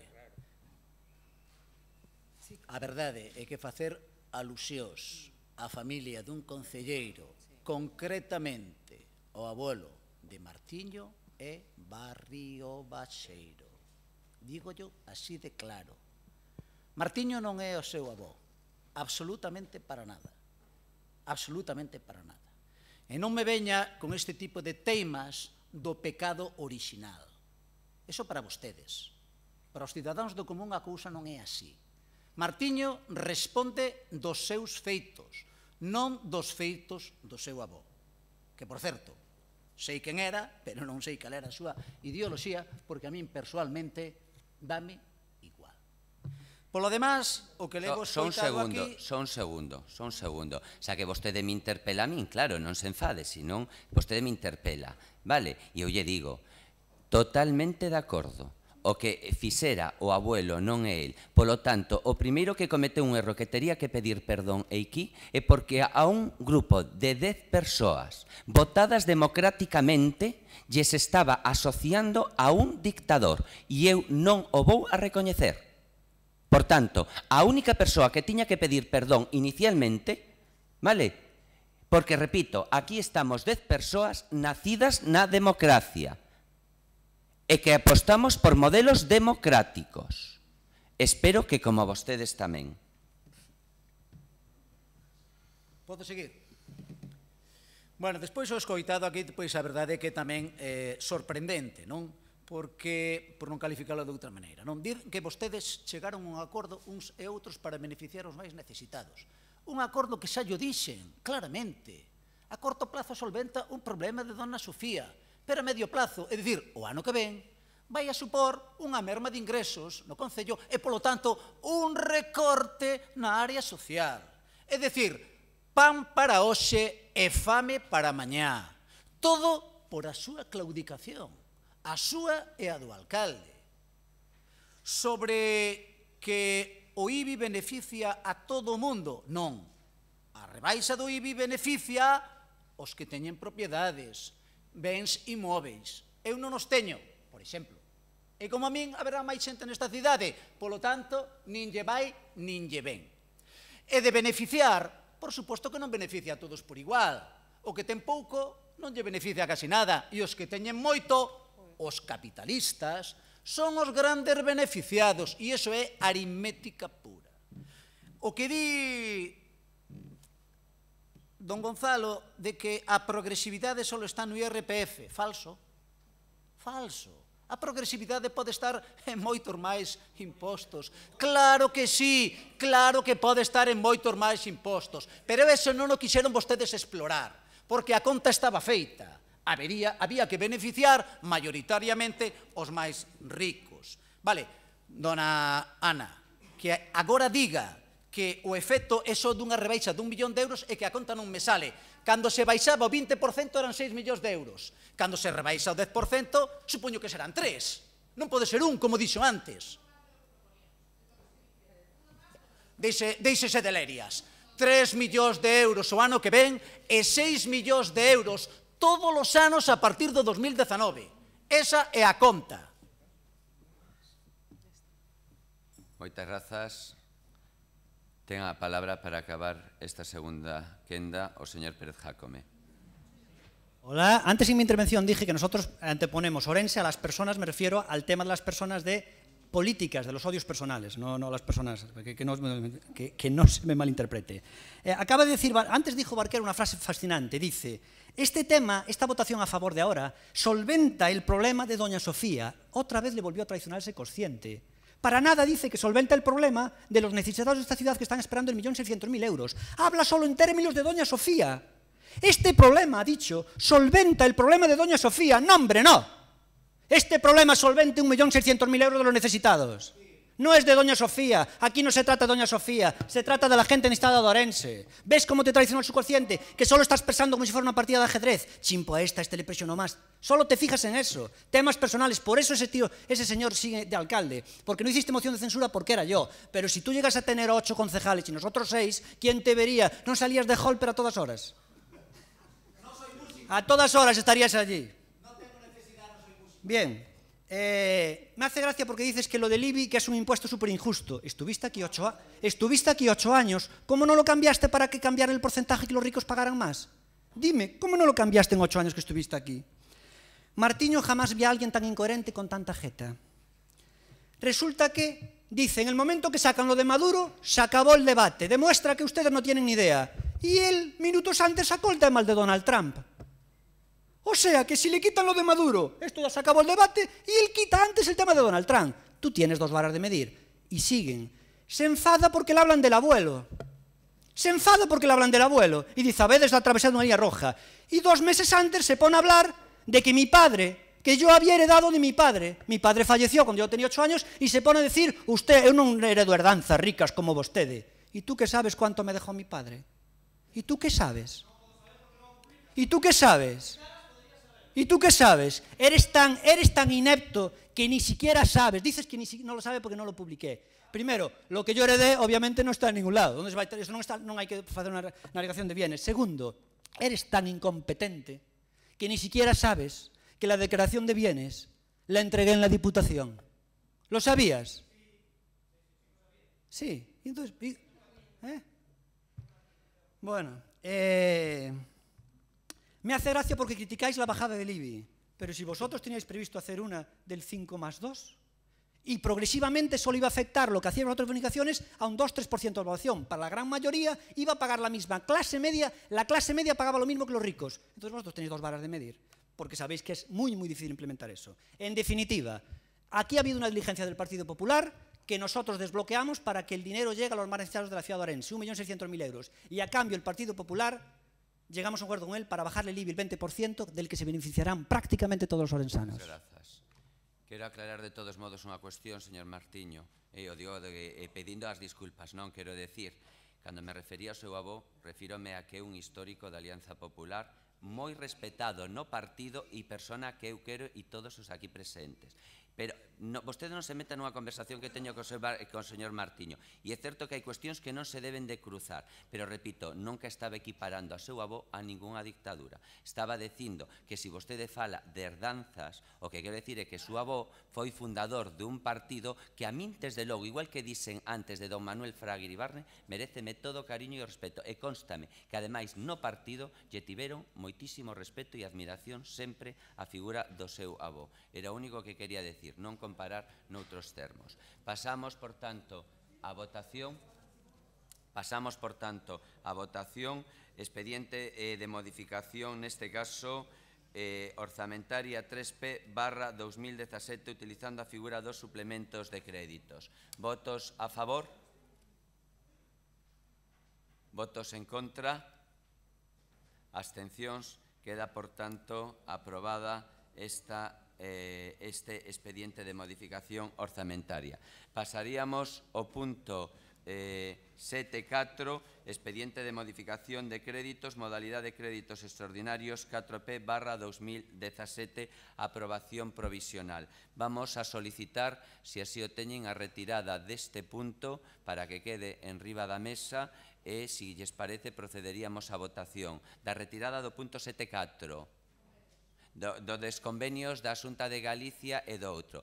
a verdade é que facer alusións á familia dun concelleiro, concretamente ao abuelo de Martiño, é barrio baixeiro. Dígollo así de claro. Martiño non é o seu avó, absolutamente para nada, absolutamente para nada. E non me veña con este tipo de teimas do pecado orixinal. Eso para vostedes. Para os cidadáns do común a cousa non é así. Martiño responde dos seus feitos, non dos feitos do seu avó. Que, por certo, sei quen era, pero non sei cal era a súa ideoloxía, porque a min persoalmente dame igual. Polo demás, o que levo escoitado aquí... Só un segundo. Xa que vostede me interpela a min, claro, non se enfade, senón vostede me interpela, vale? E eu lle digo, totalmente de acordo. O que fixera o abuelo non é el. Polo tanto, o primeiro que comete un erro que tería que pedir perdón aquí é porque a un grupo de 10 persoas votadas democráticamente lles estaba asociando a un dictador e eu non o vou a recoñecer. Por tanto, a única persoa que tiña que pedir perdón inicialmente, vale? Porque, repito, aquí estamos 10 persoas nacidas na democracia e que apostamos por modelos democráticos. Espero que como vostedes tamén. Podo seguir? Bueno, despois o escoitado aquí, pois a verdade é que tamén é sorprendente, non? Porque, por non calificalo de outra maneira, non? Dir que vostedes chegaron a un acordo uns e outros para beneficiar os máis necesitados. Un acordo que xa llo dixen, claramente. A corto plazo solventa un problema de dona Sofía, pero a medio plazo, é dicir, o ano que ven, vai a supor unha merma de ingresos no Concello e, polo tanto, un recorte na área social. É dicir, pan para hoxe e fame para mañá. Todo por a súa claudicación, a súa e a do alcalde. Sobre que o IBI beneficia a todo o mundo, non. A rebaixa do IBI beneficia os que teñen propiedades, bens inmóveis. Eu non os teño, por exemplo. E como a min, haberá máis xente nesta cidade. Polo tanto, nin lle vai, nin lle ven. E de beneficiar, por suposto que non beneficia a todos por igual. O que ten pouco non lle beneficia casi nada, e os que teñen moito, os capitalistas, son os grandes beneficiados, e iso é aritmética pura. O que di don Gonzalo de que a progresividade só está no IRPF, falso. Falso. A progresividade pode estar en moitos máis impostos. Claro que sí, claro que pode estar en moitos máis impostos, pero eso non o quixeron vostedes explorar, porque a conta estaba feita. Había que beneficiar maioritariamente os máis ricos. Vale, dona Ana, que agora diga que o efecto é só dunha rebaixa d'1 millón de euros e que a conta non me sale. Cando se baixaba o 20% eran 6 millóns de euros. Cando se rebaixa o 10%, supoño que serán 3. Non pode ser 1, como dixo antes. Deixese de lerias. 3 millóns de euros o ano que ven e 6 millóns de euros todos os anos a partir do 2019. Esa é a conta. Moitas grazas. Ten a palabra para acabar esta segunda quenda o señor Pérez Jácome. Hola, antes en mi intervención dije que nosotros anteponemos Orense a las personas, me refiero al tema de las personas de políticas, de los odios personales, no las personas, que no se me malinterprete. Acaba de decir, antes dijo Barquero una frase fascinante, dice, este tema, esta votación a favor de ahora, solventa el problema de doña Sofía, otra vez le volvió a traicionarse consciente. Para nada dice que solventa el problema de los necesitados de esta ciudad que están esperando 1.600.000 euros. Habla solo en términos de doña Sofía. Este problema, ha dicho, solventa el problema de doña Sofía. No, hombre, no. Este problema solventa 1.600.000 euros de los necesitados. No es de doña Sofía. Aquí no se trata de doña Sofía. Se trata de la gente necesitada de Orense. ¿Ves cómo te traicionó el subconsciente? Que solo estás pensando como si fuera una partida de ajedrez. Chimpo a este le presionó más. Solo te fijas en eso. Temas personales. Por eso ese señor sigue de alcalde. Porque no hiciste moción de censura porque era yo. Pero si tú llegas a tener 8 concejales y nosotros 6, ¿quién te vería? ¿No salías de Holper a todas horas? A todas horas estarías allí. No tengo necesidad, no soy músico. Bien. Me hace gracia porque dices que lo del IBI, que es un impuesto súper injusto. Estuviste aquí 8 años. ¿Cómo no lo cambiaste para que cambiara el porcentaje y que los ricos pagaran más? Dime, ¿cómo no lo cambiaste en 8 años que estuviste aquí? Martiño, jamás vi a alguien tan incoherente con tanta jeta. Resulta que, dice, en el momento que sacan lo de Maduro, se acabó el debate. Demuestra que ustedes no tienen ni idea. Y él, minutos antes, sacó el tema de Donald Trump. O sea, que si le quitan lo de Maduro, esto ya se acabó el debate, y él quita antes el tema de Donald Trump. Tú tienes 2 varas de medir. Y siguen. Se enfada porque le hablan del abuelo. Se enfada porque le hablan del abuelo. Y dice, a veces la atravesada una línea roja. Y 2 meses antes se pone a hablar de que mi padre, que yo había heredado de mi padre falleció cuando yo tenía 8 años, y se pone a decir, usted, eu non heredo herdanzas ricas como vostede. ¿Y tú qué sabes cuánto me dejó mi padre? ¿Y tú qué sabes? ¿Y tú qué sabes? ¿Y tú qué sabes? Eres tan inepto que ni siquiera sabes. Dices que no lo sabe porque no lo publiqué. Primero, lo que yo heredé obviamente no está en ningún lado. ¿Dónde se va a estar? Eso non hai que facer unha navegación de bienes. Segundo, eres tan incompetente que ni siquiera sabes que la declaración de bienes la entregué en la Diputación. ¿Lo sabías? Sí. ¿Y entonces? Bueno, me hace gracia porque criticáis la bajada del IBI, pero si vosotros teníais previsto hacer una del 5+2 y progresivamente solo iba a afectar lo que hacían las otras bonificaciones a un 2-3% de evaluación, para la gran mayoría iba a pagar la misma clase media, la clase media pagaba lo mismo que los ricos. Entonces vosotros tenéis 2 varas de medir, porque sabéis que es muy difícil implementar eso. En definitiva, aquí ha habido una diligencia del Partido Popular que nosotros desbloqueamos para que el dinero llegue a los más necesitados de la ciudad de Orense, 1.600.000 euros, y a cambio el Partido Popular llegamos a un acuerdo con él para bajarle el IBI el 20%, del que se beneficiarán prácticamente todos los orensanos. Grazas. Quero aclarar de todos modos unha cuestión, señor Martiño, e o digo pedindo as disculpas, non quero decir, cando me refería ao seu avó, refírome a que é un histórico da Alianza Popular, moi respetado no partido e persona que eu quero e todos os aquí presentes. Pero vostede non se meta nunha conversación que teño co señor Martiño. E é certo que hai cuestións que non se deben de cruzar, pero, repito, nunca estaba equiparando a seu avó a ningunha dictadura. Estaba dicindo que se vostede fala de herdanzas, o que quero decir é que seu avó foi fundador dun partido que a min, desde logo, igual que dicen antes de don Manuel Fraga Iribarne, meréceme todo o cariño e o respeto. E constame que, ademais, no partido lle tiveron moitísimo respeto e admiración sempre a figura do seu avó. Era o único que quería decir, non comparar noutros termos. Pasamos, por tanto, a votación. Expediente de modificación, neste caso, orzamentaria 3P/2017, utilizando a figura dos suplementos de créditos. Votos a favor? Votos en contra? Abstencións? Queda, por tanto, aprobada este expediente de modificación orzamentaria. Pasaríamos ao punto 7.4, expediente de modificación de créditos, modalidade de créditos extraordinarios 4P/2017, aprobación provisional. Vamos a solicitar, se así o teñen, a retirada deste punto para que quede en riba da mesa e, se lles parece, procederíamos á votación da retirada do punto 7.4. Dos desconvenios da Xunta de Galicia e do outro.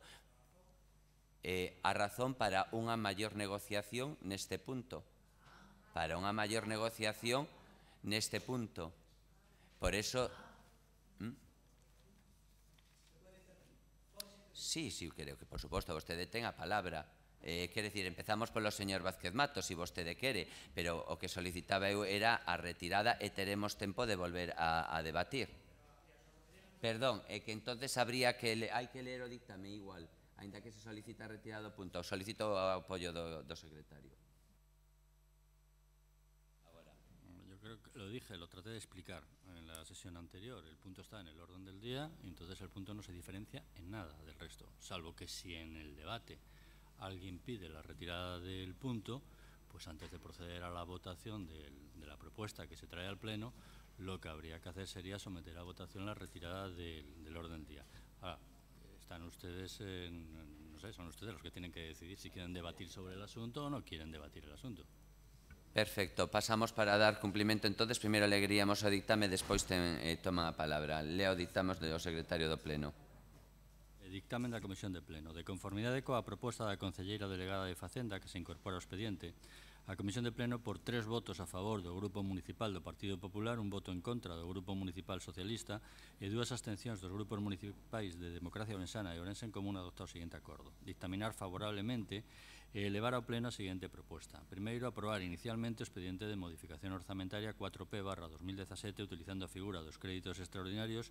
A razón para unha maior negociación neste punto. Para unha maior negociación neste punto. Por eso... Sí, creo que, por suposto, vostede ten a palabra. Quer dicir, empezamos polo señor Vázquez Matos, se vostede quere, pero o que solicitaba eu era a retirada e teremos tempo de volver a debatir. Perdón, é que entonces habría que hai que ler o dictame igual, aínda que se solicita retirado punto. Solicito o apoio do secretario. Yo creo que lo dije, lo traté de explicar en la sesión anterior. El punto está en el orden del día y entonces el punto no se diferencia en nada del resto, salvo que si en el debate alguien pide la retirada del punto, pues antes de proceder a la votación de la propuesta que se trae al Pleno, lo que habría que hacer sería someter a votación la retirada del orden del día. Ahora, están ustedes, no sé, son ustedes los que tienen que decidir si quieren debatir sobre el asunto o no quieren debatir el asunto. Perfecto, pasamos para dar cumplimento. Entonces, primeiro leeríamos o dictame, despois toman a palabra. Lea o dictame do secretario do Pleno. Dictamen da Comisión de Pleno. De conformidade coa proposta da concelleira delegada de Facenda que se incorpora ao expediente, a Comisión de Pleno, por 3 votos a favor do Grupo Municipal do Partido Popular, un voto en contra do Grupo Municipal Socialista e 2 abstencións dos grupos municipais de Democracia Orensana e Ourense en Común, adopta o seguinte acordo. Dictaminar favorablemente e elevar ao Pleno a seguinte proposta. Primeiro, aprobar inicialmente o expediente de modificación orzamentaria 4P/2017 utilizando a figura dos créditos extraordinarios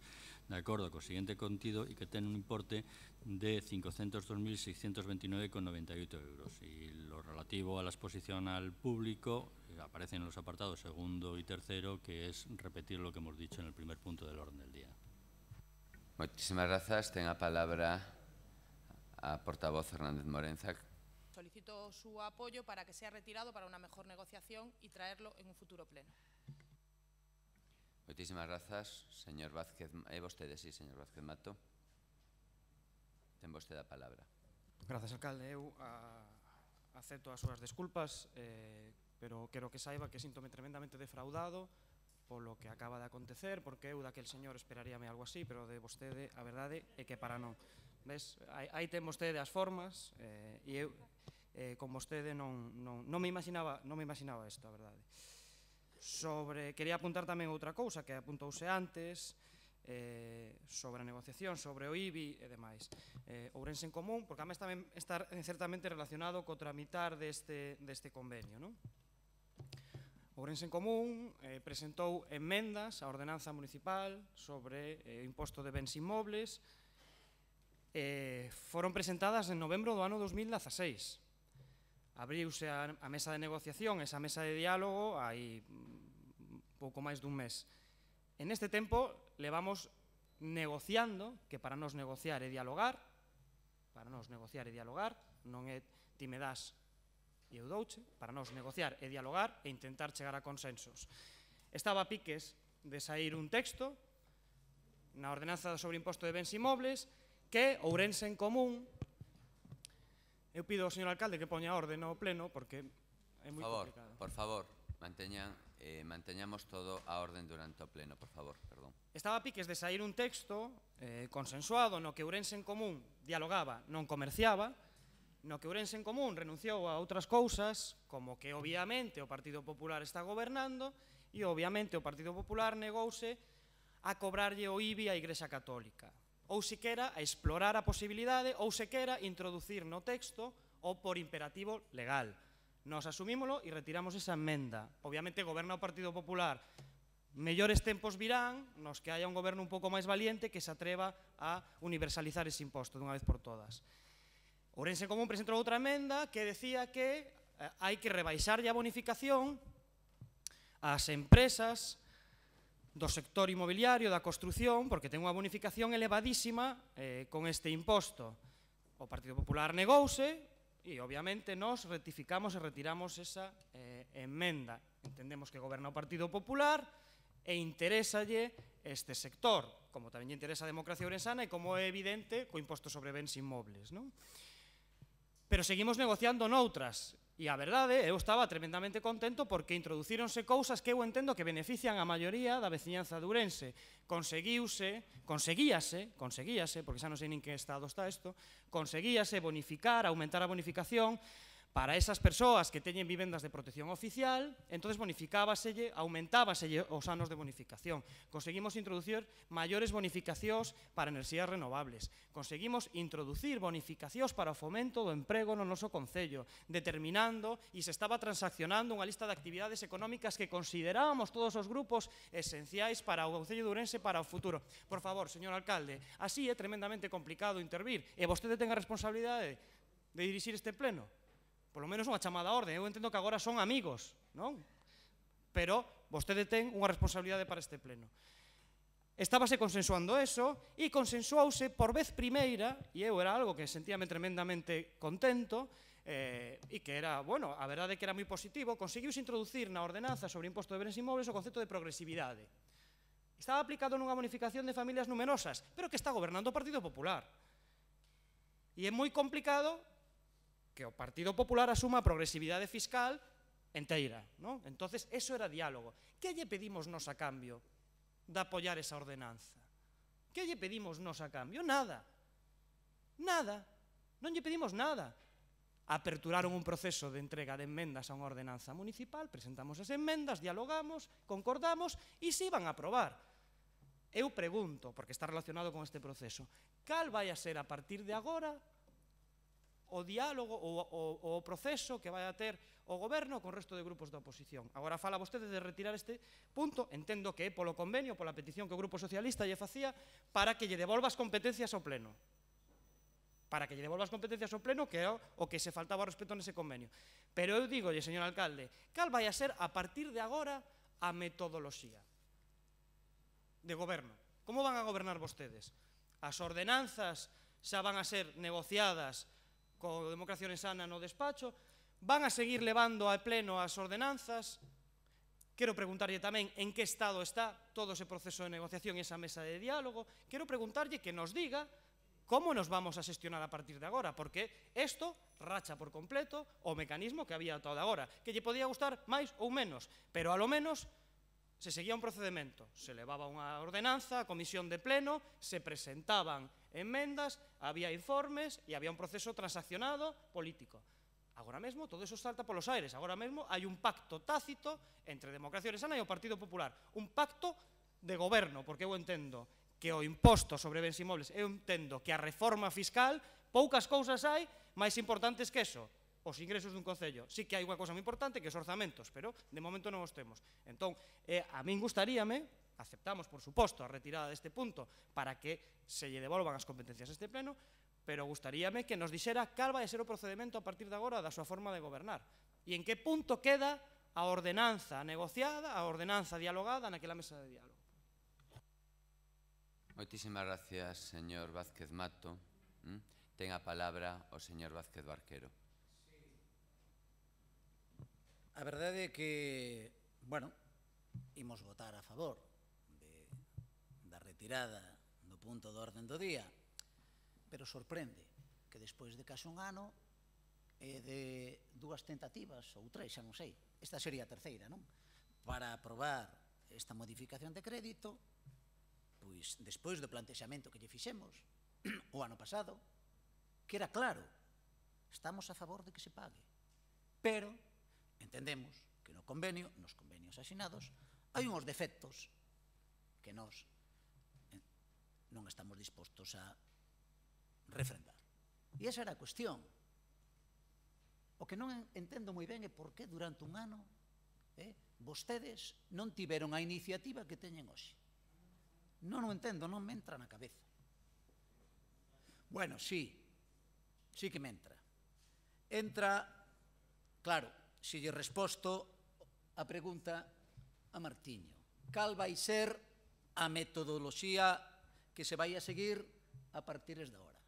de acordo co seguinte contido e que ten un importe de 502.629,98 euros. Y lo relativo a la exposición al público aparece en los apartados segundo y tercero, que es repetir lo que hemos dicho en el primer punto del orden del día. Muchísimas gracias. Ten a palabra a portavoz Fernández Morenza. Solicito su apoyo para que sea retirado para una mejor negociación y traerlo en un futuro pleno. Muchísimas gracias, señor Vázquez. Vostede, sí, señor Vázquez Mato. Ten vostede a palabra. Grazas, alcalde. Eu acepto as súas desculpas, pero quero que saiba que síntome tremendamente defraudado polo que acaba de acontecer, porque eu daquel señor esperaríame algo así, pero de vostede a verdade é que para non. Ves, aí ten vostede as formas, e eu con vostede non me imaginaba isto, a verdade. Quería apuntar tamén outra cousa que apuntouse antes, sobre a negociación, sobre o IBI e demais. Ourense en Común, porque además tamén está certamente relacionado co tramitar deste convenio, non? Ourense en Común presentou emendas á ordenanza municipal sobre o imposto de bens inmobles. Foron presentadas en novembro do ano 2016. Abriuse a mesa de negociación, esa mesa de diálogo, hai pouco máis dun mes. En este tempo levamos negociando, que para nos negociar e dialogar, non é ti me das e eu douche, para nos negociar e dialogar e intentar chegar a consensos. Estaba a piques de sair un texto na ordenanza sobre imposto de bens inmobles que Ourense en Común Eu pido ao señor alcalde que poña orde no pleno porque é moi complicado. Por favor, manteñamos todo a orden durante o pleno, por favor, perdón. Estaba a piques de sair un texto consensuado no que Ourense en Común dialogaba, non comerciaba, no que Ourense en Común renunciou a outras cousas, como que obviamente o Partido Popular está gobernando e obviamente o Partido Popular negouse a cobrarlle o IBI á Igrexa Católica, ou sequera a explorar a posibilidade, ou sequera introducir no texto o por imperativo legal. Nos asumímolo e retiramos esa enmenda. Obviamente goberna o Partido Popular. Mellores tempos virán nos que haya un goberno un pouco máis valiente que se atreva a universalizar ese imposto dunha vez por todas. Ourense en Común presentou outra emenda que decía que hai que rebaixarlle a bonificación ás empresas do sector inmobiliario, da construción, porque ten unha bonificación elevadísima con este imposto. O Partido Popular negouse e, obviamente, nos rectificamos e retiramos esa enmenda. Entendemos que goberna o Partido Popular e interésalle este sector, como tamén lle interesa a democracia ourensana e como é evidente co imposto sobre bens inmobles, non? Pero seguimos negociando noutras. E a verdade, eu estaba tremendamente contento porque introducíronse cousas que eu entendo que benefician a maioría da veciñanza de Ourense. Conseguíase, porque xa non sei nin que estado está isto, conseguíase bonificar, aumentar a bonificación para esas persoas que teñen vivendas de protección oficial, entonces bonificábaselle, aumentábaselle os anos de bonificación. Conseguimos introducir maiores bonificacións para enerxías renovables. Conseguimos introducir bonificacións para o fomento do emprego no noso concello, determinando e se estaba transaccionando unha lista de actividades económicas que considerábamos todos os grupos esenciais para o concello de Ourense para o futuro. Por favor, señor alcalde, así é tremendamente complicado intervir e vostede ten a responsabilidade de dirixir este pleno. Polo menos unha chamada a orde. Eu entendo que agora son amigos, non? Pero vostede ten unha responsabilidade para este pleno. Estábase consensuando eso e consensuouse por vez primeira, e eu era algo que sentíame tremendamente contento, e que era, bueno, a verdade que era moi positivo, conseguiuse introducir na ordenanza sobre imposto de bens inmobles o concepto de progresividade. Estaba aplicado nunha bonificación de familias numerosas, pero que está gobernando o Partido Popular. E é moi complicado que o Partido Popular asuma a progresividade fiscal enteira, non? Entonces, eso era diálogo. Que lle pedimos nos a cambio de apoiar esa ordenanza? Que lle pedimos nos a cambio? Nada. Nada. Non lle pedimos nada. Aperturaron un proceso de entrega de enmendas a unha ordenanza municipal, presentamos as enmendas, dialogamos, concordamos e se iban a aprobar. Eu pregunto, porque está relacionado con este proceso, cal vai a ser a partir de agora o diálogo, o proceso que vai a ter o goberno con o resto de grupos da oposición. Agora fala vostede de retirar este punto, entendo que é polo convenio, pola petición que o Grupo Socialista lle facía, para que lle devolva as competencias ao pleno. Para que lle devolva as competencias ao pleno, que é o que se faltaba ao respecto nese convenio. Pero eu digolle, señor alcalde, cal vai a ser a partir de agora a metodoloxía de goberno? Como van a gobernar vostedes? As ordenanzas xa van a ser negociadas co Democracia Ourensana no despacho, van a seguir levando a pleno as ordenanzas. Quero preguntarlle tamén en que estado está todo ese proceso de negociación e esa mesa de diálogo. Quero preguntarlle que nos diga como nos vamos a xestionar a partir de agora, porque isto racha por completo o mecanismo que había ata agora, que lle podía gustar máis ou menos, pero a lo menos se seguía un procedimento, se levaba unha ordenanza, a comisión de pleno, se presentaban enmendas, había informes e había un proceso transaccionado político. Agora mesmo todo eso salta polos aires, agora mesmo hai un pacto tácito entre Democracia Ourensana e o Partido Popular, un pacto de goberno, porque eu entendo que o imposto sobre bens inmobles, eu entendo que a reforma fiscal, poucas cousas hai máis importantes que eso, os ingresos dun concello. Sí que hai unha cousa moi importante que os orzamentos, pero de momento non os temos. Entón, a min gustaríame, aceptamos, por suposto, a retirada deste punto para que se lle devolvan as competencias a este pleno, pero gustaríame que nos dixera cal vai ser o procedimento a partir de agora da súa forma de gobernar e en que punto queda a ordenanza negociada, a ordenanza dialogada naquela mesa de diálogo. Moitísimas gracias, señor Vázquez Mato. Ten a palabra o señor Vázquez Barquero. A verdade é que, bueno, imos votar a favor da retirada punto de orden do día, pero sorprende que despois de case un ano de 2 tentativas ou 3, xa non sei, esta sería a terceira, non? Para aprobar esta modificación de crédito, pois despois do plantexamento que lle fixemos o ano pasado, que era claro, estamos a favor de que se pague, pero entendemos que nos convenios asinados, hai unhos defectos que nós non estamos dispostos a refrendar. E esa era a cuestión. O que non entendo moi ben é por que durante un ano vostedes non tiveron a iniciativa que teñen hoxe. Non o entendo, non me entra na cabeza. Bueno, sí que me entra. Entra, claro, se lle resposto a pregunta a Martiño. Cal vai ser a metodoloxía que se vai a seguir a partir de ahora?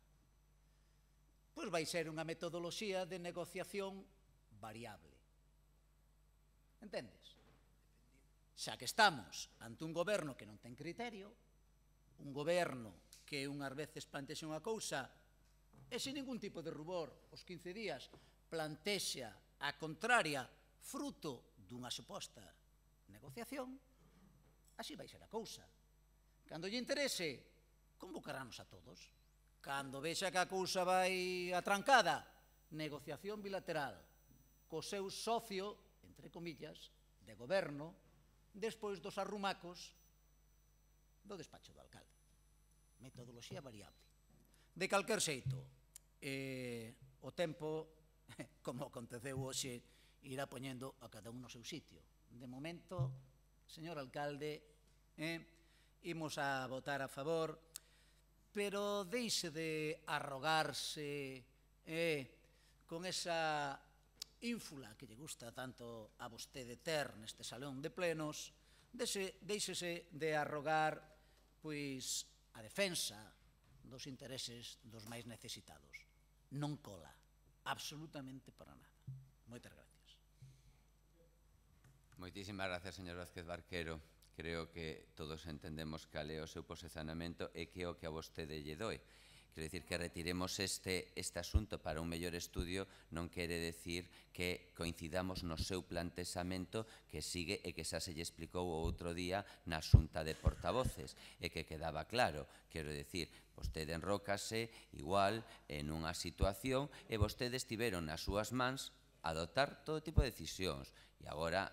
Pois vai ser unha metodoloxía de negociación variable. Entendes? Xa que estamos ante un goberno que non ten criterio, un goberno que unhas veces plantexa unha cousa e sin ningún tipo de rubor, os 15 días, plantexa a contraria fruto dunha suposta negociación, así vai ser a cousa. Cando lle interese, convocarános a todos. Cando vexa que a cousa vai atrancada, negociación bilateral co seu socio, entre comillas, de goberno, despois dos arrumacos do despacho do alcalde. Metodoloxía variable. De calquer xeito, o tempo, como aconteceu hoxe, irá poñendo a cada un no seu sitio. De momento, señor alcalde, imos a votar a favor, pero deixe de arrogarse con esa ínfula que lle gusta tanto a vostede ter neste salón de plenos, deixese de arrogar pois a defensa dos intereses dos máis necesitados. Non cola, absolutamente para nada. Moitas gracias. Moitísimas gracias, señor Vázquez Barquero. Creo que todos entendemos cal é o seu posicionamento e que é o que a vostede lle doe. Quero dicir que retiremos este asunto para un mellor estudio non quere decir que coincidamos no seu plantexamento que sigue e que xa se lle explicou o outro día na xunta de portavoces e que quedaba claro. Quero dicir, vostede enrócase igual en unha situación e vostedes tiveron nas súas mans adoptar todo tipo de decisións e agora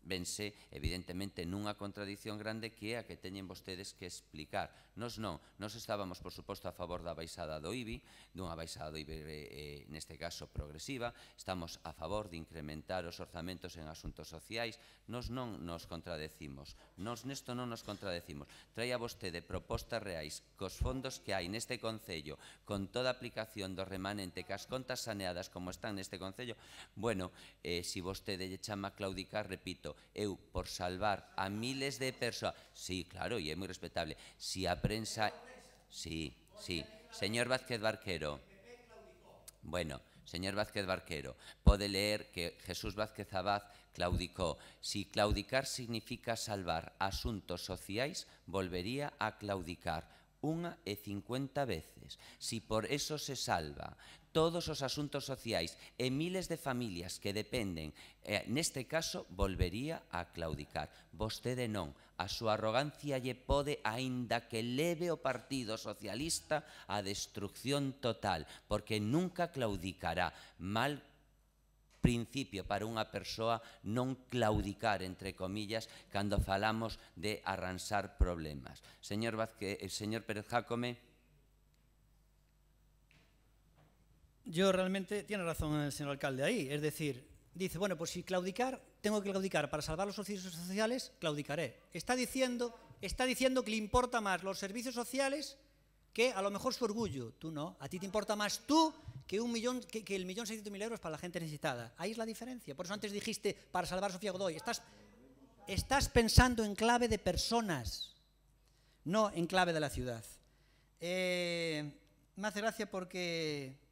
vense, evidentemente, nunha contradición grande que é a que teñen vostedes que explicar. Nos non, nos estábamos, por suposto, a favor da baixada do IBI, dunha baixada do IBI, neste caso, progresiva, estamos a favor de incrementar os orzamentos en asuntos sociais, nos non nos contradecimos, nos nesto non nos contradecimos. Traia vostede propostas reais cos fondos que hai neste Concello, con toda a aplicación do remanente, cas contas saneadas como están neste Concello, bueno, se vostede lle chama a claudicar, repito, eu, por salvar a miles de persoas... Sí, claro, e é moi respetable. Si a prensa... Sí, señor Vázquez Barquero. Bueno, señor Vázquez Barquero, pode leer que Jesús Vázquez Abad claudicó. Si claudicar significa salvar asuntos sociais, volvería a claudicar 1 e 50 veces. Si por eso se salva todos os asuntos sociais e miles de familias que dependen, neste caso, volvería a claudicar. Vostede non. A súa arrogancia lle pode, aínda que leve o Partido Socialista a destrucción total, porque nunca claudicará. Mal principio para unha persoa non claudicar, entre comillas, cando falamos de arranxar problemas. Señor Pérez Jácome. Yo realmente, tiene razón el señor alcalde ahí, es decir, dice, bueno, pues si claudicar, tengo que claudicar para salvar los servicios sociales, claudicaré. Está diciendo que le importa más los servicios sociales que a lo mejor su orgullo. Tú no, a ti te importa más tú que el 1.600.000 euros para la gente necesitada. Ahí es la diferencia. Por eso antes dijiste para salvar a Sofía Godoy. Estás pensando en clave de personas, no en clave de la ciudad. Me hace gracia porque...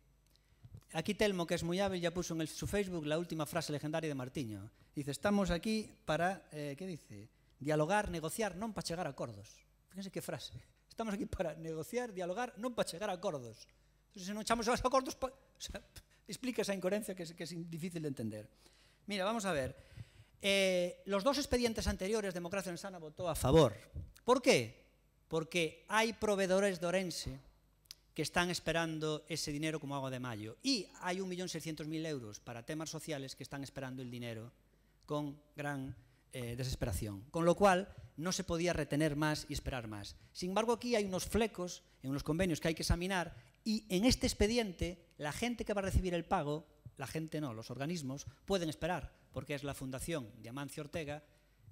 Aquí Telmo, que es muy hábil, ya puso en su Facebook la última frase legendaria de Martiño. Dice, estamos aquí para, ¿qué dice? Dialogar, negociar, non para chegar a acordos. Fíjense qué frase. Estamos aquí para negociar, dialogar, non para chegar a acordos. Entonces, se non echamos aos acordos, explica esa incoherencia que es difícil de entender. Mira, vamos a ver. Los dos expedientes anteriores, Democracia Orensana votó a favor. ¿Por qué? Porque hay proveedores de Ourense que están esperando ese dinero como agua de mayo. Y hay 1.600.000 euros para temas sociales que están esperando el dinero con gran desesperación. Con lo cual, no se podía retener más y esperar más. Sin embargo, aquí hay unos flecos en unos convenios que hay que examinar y en este expediente, la gente que va a recibir el pago, la gente no, los organismos, pueden esperar, porque es la Fundación de Amancio Ortega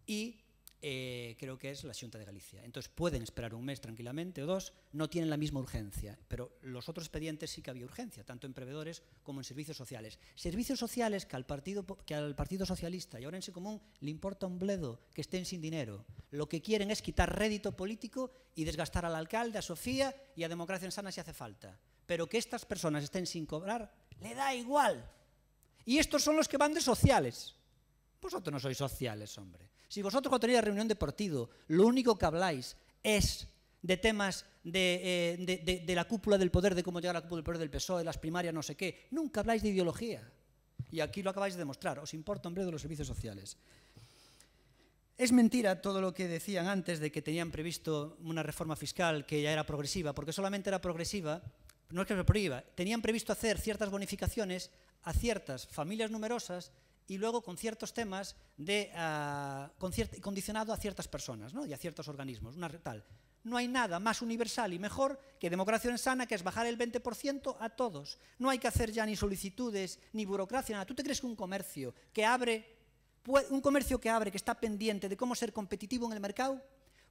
y creo que es la Xunta de Galicia. Entonces pueden esperar un mes tranquilamente o dos, no tienen la misma urgencia, pero los otros expedientes sí que había urgencia, tanto en prevedores como en servicios sociales. Servicios sociales que al Partido Socialista y a Ourense Común le importa un bledo que estén sin dinero. Lo que quieren es quitar rédito político y desgastar al alcalde, a Sofía y a Democracia Orensana si hace falta. Pero que estas personas estén sin cobrar, le da igual. Y estos son los que van de sociales. Vosotros no sois sociales, hombre. Si vosotros cuando tenéis la reunión de partido, lo único que habláis es de temas de la cúpula del poder, de cómo llegar a la cúpula del poder del PSOE, de las primarias, no sé qué, nunca habláis de ideología. Y aquí lo acabáis de demostrar. Os importa un bledo de los servicios sociales. Es mentira todo lo que decían antes de que tenían previsto una reforma fiscal que ya era progresiva, porque solamente era progresiva, no es que se prohíba, tenían previsto hacer ciertas bonificaciones a ciertas familias numerosas y luego con ciertos temas condicionado a ciertas personas, ¿no? Y a ciertos organismos. No hay nada más universal y mejor que Democracia Orensana, que es bajar el 20% a todos. No hay que hacer ya ni solicitudes, ni burocracia, nada. ¿Tú te crees que un comercio que abre, que está pendiente de cómo ser competitivo en el mercado,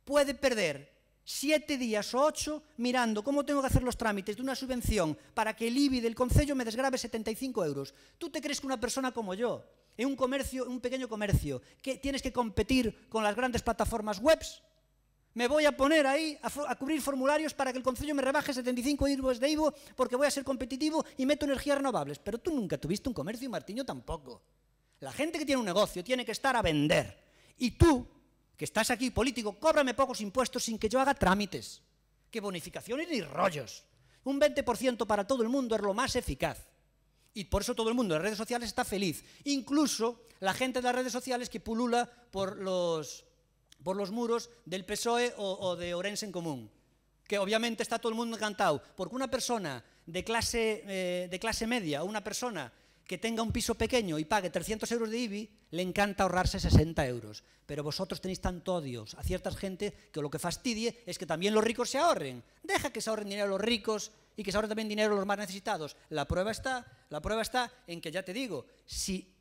puede perder 7 días o 8 mirando cómo tengo que hacer los trámites de una subvención para que el IBI del concello me desgrave 75 euros? ¿Tú te crees que una persona como yo, en un pequeño comercio, que tienes que competir con las grandes plataformas webs, me voy a poner ahí a cubrir formularios para que el concello me rebaje 75 euros de IVA porque voy a ser competitivo y meto energías renovables? Pero tú nunca tuviste un comercio y Martiño tampoco. La gente que tiene un negocio tiene que estar a vender. Y tú, que estás aquí político, cóbrame pocos impuestos sin que yo haga trámites. Que bonificaciones ni rollos. Un 20% para todo el mundo es lo más eficaz. Y por eso todo el mundo en las redes sociales está feliz. Incluso la gente de las redes sociales que pulula por los muros del PSOE o de Ourense en Común. Que obviamente está todo el mundo encantado. Porque una persona de clase media o una persona que tenga un piso pequeño y pague 300 euros de IBI, le encanta ahorrarse 60 euros. Pero vosotros tenéis tanto odio a cierta gente que lo que fastidie es que también los ricos se ahorren. Deja que se ahorren dinero los ricos y que se ahorren también dinero los más necesitados. La prueba está en que, ya te digo, si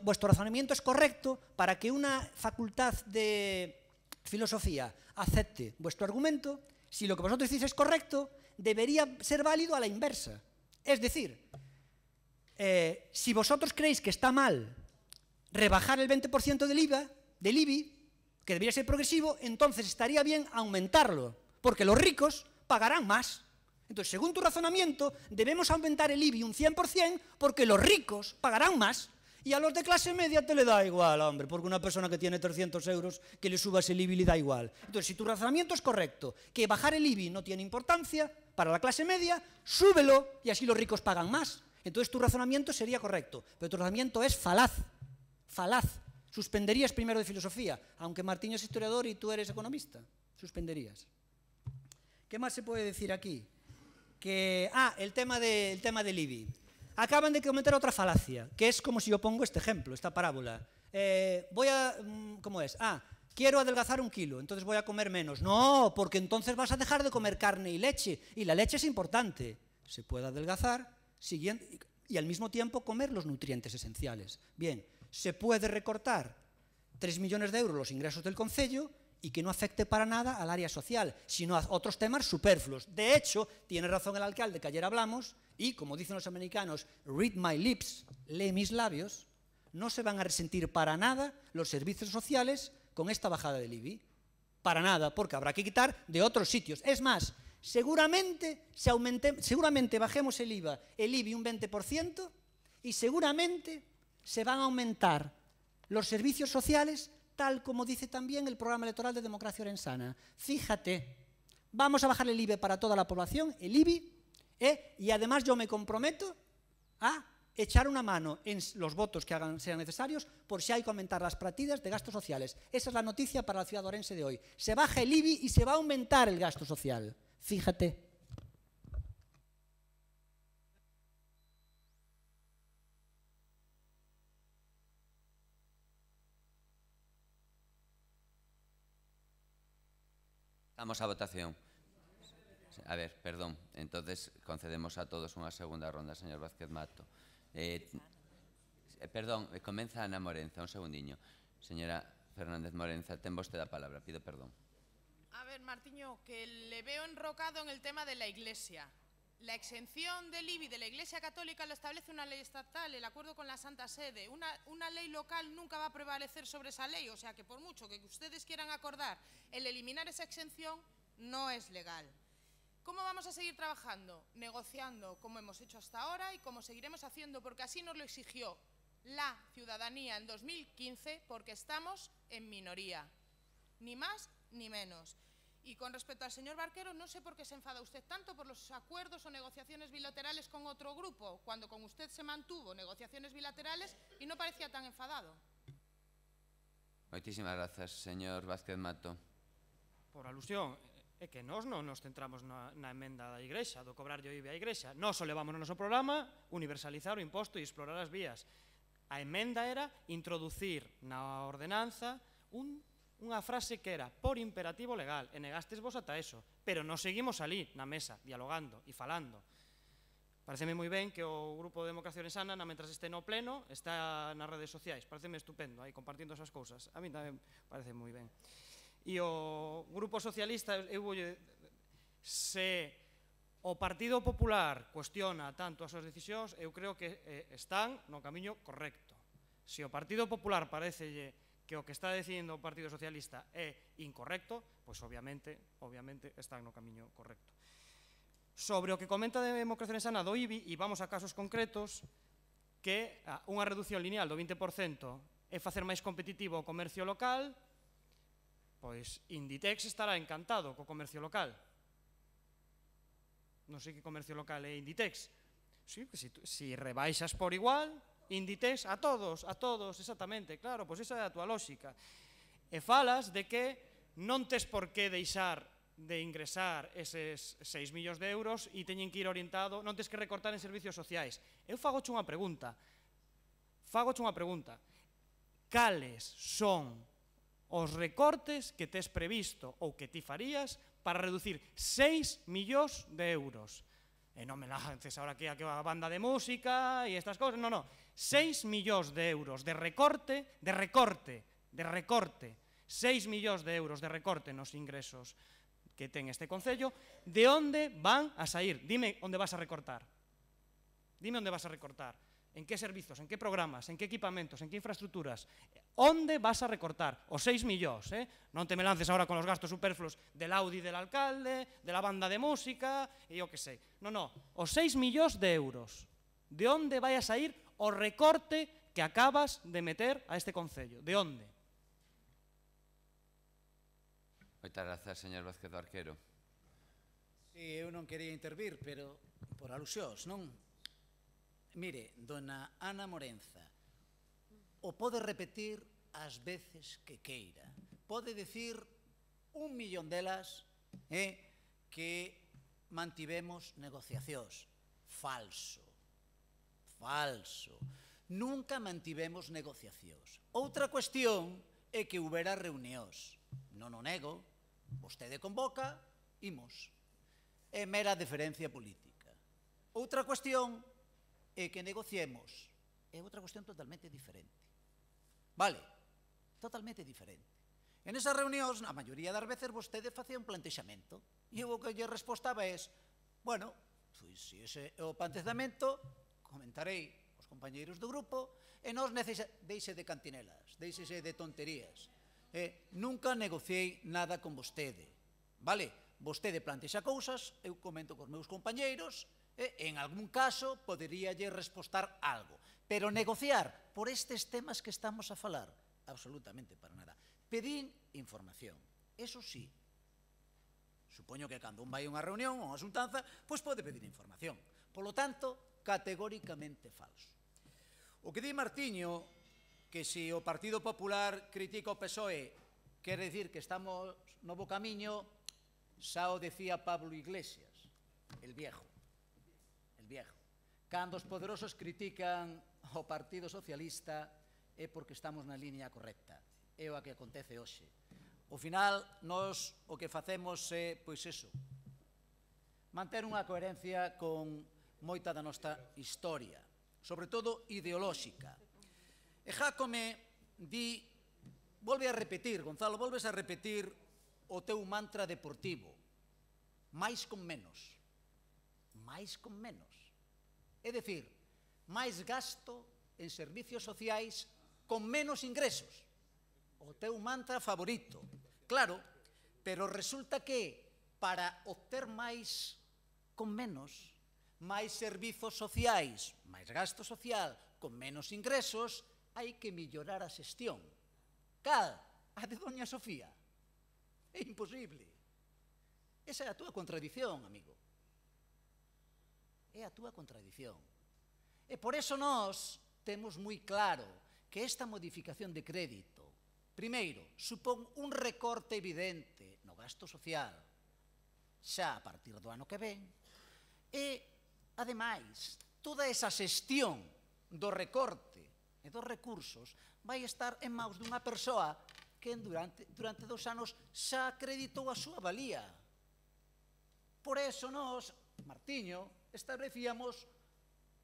vuestro razonamiento es correcto, para que una facultad de filosofía acepte vuestro argumento, si lo que vosotros decís es correcto, debería ser válido a la inversa. Es decir, si vosotros creéis que está mal rebajar el 20% del IBI, que debería ser progresivo, entonces estaría bien aumentarlo, porque los ricos pagarán más. Entonces, según tu razonamiento, debemos aumentar el IBI un 100% porque los ricos pagarán más. Y a los de clase media te le da igual, hombre, porque una persona que tiene 300 euros, que le subas el IBI le da igual. Entonces, si tu razonamiento es correcto, que bajar el IBI no tiene importancia para la clase media, súbelo y así los ricos pagan más. Entonces tu razonamiento sería correcto, pero tu razonamiento es falaz. Suspenderías primero de filosofía, aunque Martiño es historiador y tú eres economista. Suspenderías. ¿Qué más se puede decir aquí? El tema del IBI. Acaban de cometer otra falacia, que es como si yo pongo este ejemplo, esta parábola. ¿Cómo es? Quiero adelgazar 1 kilo, entonces voy a comer menos. No, porque entonces vas a dejar de comer carne y leche, y la leche es importante. Se puede adelgazar y al mismo tiempo comer los nutrientes esenciales. Bien, se puede recortar 3 millones de euros los ingresos del concello y que no afecte para nada al área social, sino a otros temas superfluos. De hecho, tiene razón el alcalde que ayer hablamos, y como dicen los americanos, read my lips, lee mis labios, no se van a resentir para nada los servicios sociales con esta bajada del IBI. Para nada, porque habrá que quitar de otros sitios. Es más, seguramente bajemos el IBI un 20% y seguramente se van a aumentar los servicios sociales tal como dice también el programa electoral de Democracia Orensana. Fíjate, vamos a bajar el IBI para toda la población, el IBI, y además yo me comprometo a echar una mano en los votos que sean necesarios por si hay que aumentar las partidas de gastos sociales. Esa es la noticia para la ciudad orense de hoy. Se baja el IBI y se va a aumentar el gasto social. Fíjate. Vamos a votación. A ver, perdón. Entonces concedemos a todos unha segunda ronda, señor Vázquez Mato. Perdón, comeza Ana Morenza, un segundiño. Señora Fernández Morenza, ten vostede a palabra, pido perdón. A ver, Martiño, que le veo enrocado en el tema de la Iglesia. La exención del IBI de la Iglesia Católica lo establece una ley estatal, el acuerdo con la Santa Sede. Una ley local nunca va a prevalecer sobre esa ley, o sea que por mucho que ustedes quieran acordar el eliminar esa exención, no es legal. ¿Cómo vamos a seguir trabajando? Negociando como hemos hecho hasta ahora y como seguiremos haciendo, porque así nos lo exigió la ciudadanía en 2015, porque estamos en minoría, ni más ni menos. Y con respecto al señor Barquero, no sé por qué se enfada usted tanto por los acuerdos o negociaciones bilaterales con otro grupo, cuando con usted se mantuvo negociaciones bilaterales y no parecía tan enfadado. Moitísimas grazas, señor Vázquez Mato. Por alusión, é que nós non nos centramos na emenda da Igrexa, do cobrar o IBI á Igrexa. Nós o levamos no noso programa, universalizar o imposto e explorar as vías. A emenda era introducir na ordenanza unha frase que era por imperativo legal, e negastes vos ata eso, pero nos seguimos ali na mesa, dialogando e falando. Pareceme moi ben que o Grupo de Democracia Orensana, mentras este no pleno, está nas redes sociais. Pareceme estupendo, aí compartindo esas cousas. A mí tamén parece moi ben. E o Grupo Socialista, se o Partido Popular cuestiona tanto as súas decisións, eu creo que están no camiño correcto. Se o Partido Popular parecelle que o que está decidindo o Partido Socialista é incorrecto, pois obviamente están no camiño correcto. Sobre o que comenta de Democracia Orensana do IBI, e vamos a casos concretos, que unha reducción lineal do 20% é facer máis competitivo o comercio local, pois Inditex estará encantado co comercio local. Non sei que comercio local é Inditex. Si rebaixas por igual, Inditex a todos, exactamente, claro, pois esa é a túa lógica. E falas de que non tes por que deixar de ingresar eses 6 millóns de euros e teñen que ir orientado, non tes que recortar en servicios sociais. Eu fagoche unha pregunta. Cales son os recortes que tes previsto ou que ti farías para reducir 6 millóns de euros? E non me lances ahora aquí a banda de música e estas cousas, non. 6 millóns de euros de recorte, 6 millóns de euros de recorte nos ingresos que ten este Concello. De onde van a sair? Dime onde vas a recortar. En que servizos, en que programas, en que equipamentos, en que infraestructuras. Onde vas a recortar? Os 6 millóns, non te me lances ahora con os gastos superfluos del Audi del alcalde, de la banda de música, e o que sei. Non, os 6 millóns de euros. De onde vai a sair o recorte que acabas de meter a este Concello? De onde? Moitas grazas, señor Vázquez Barquero. Si, eu non quería intervir, pero por alusións, non? Mire, dona Ana Morenza, o pode repetir as veces que queira. Pode dicir 1 millón delas que mantivemos negociacións. Falso. Nunca mantivemos negociacións. Outra cuestión é que houbera reunións. Non o nego, vostede convoca, imos. É mera deferencia política. Outra cuestión é que negociemos, é outra cuestión totalmente diferente. Vale, totalmente diferente. En esas reunións, a maioría das veces, vostede facía un plantexamento, e o que lle respostaba é, bueno, se ese é o plantexamento, comentarei os compañeiros do grupo, e nos deixe de cantinelas, deixese de tonterías. Nunca negociei nada con vostede, vale? Vostede plantexa cousas, eu comento cos meus compañeiros, en algún caso poderíalle respostar algo, pero negociar por estes temas que estamos a falar, absolutamente para nada. Pedín información, eso sí. Supoño que cando un vai a unha reunión ou unha xuntanza, pois pode pedir información. Polo tanto, categóricamente falso. O que di Martiño, que se o Partido Popular critica o PSOE, quere dicir que estamos no bo camiño, xa o decía Pablo Iglesias, el viejo. Cando os poderosos critican o Partido Socialista é porque estamos na línea correcta. É o que acontece hoxe. Ao final, nós o que facemos é, pois eso, manter unha coherencia con moita da nosa historia, sobre todo ideolóxica. E Jácome di, volve a repetir, Gonzalo, volves a repetir o teu mantra deportivo, máis con menos, máis con menos. É dicir, máis gasto en servicios sociais con menos ingresos. O teu mantra favorito. Claro, pero resulta que para obter máis con menos, máis servizos sociais, máis gasto social, con menos ingresos, hai que mellorar a xestión. Cal? A de doña Sofía. É imposible. Esa é a túa contradición, amigo. É a túa contradición. E por eso nós temos moi claro que esta modificación de crédito, primeiro, supón un recorte evidente no gasto social, xa a partir do ano que ven, e, ademais, toda esa xestión do recorte e dos recursos vai estar en maus dunha persoa que durante 2 anos xa acreditou a súa valía. Por eso nós, Martiño, establecíamos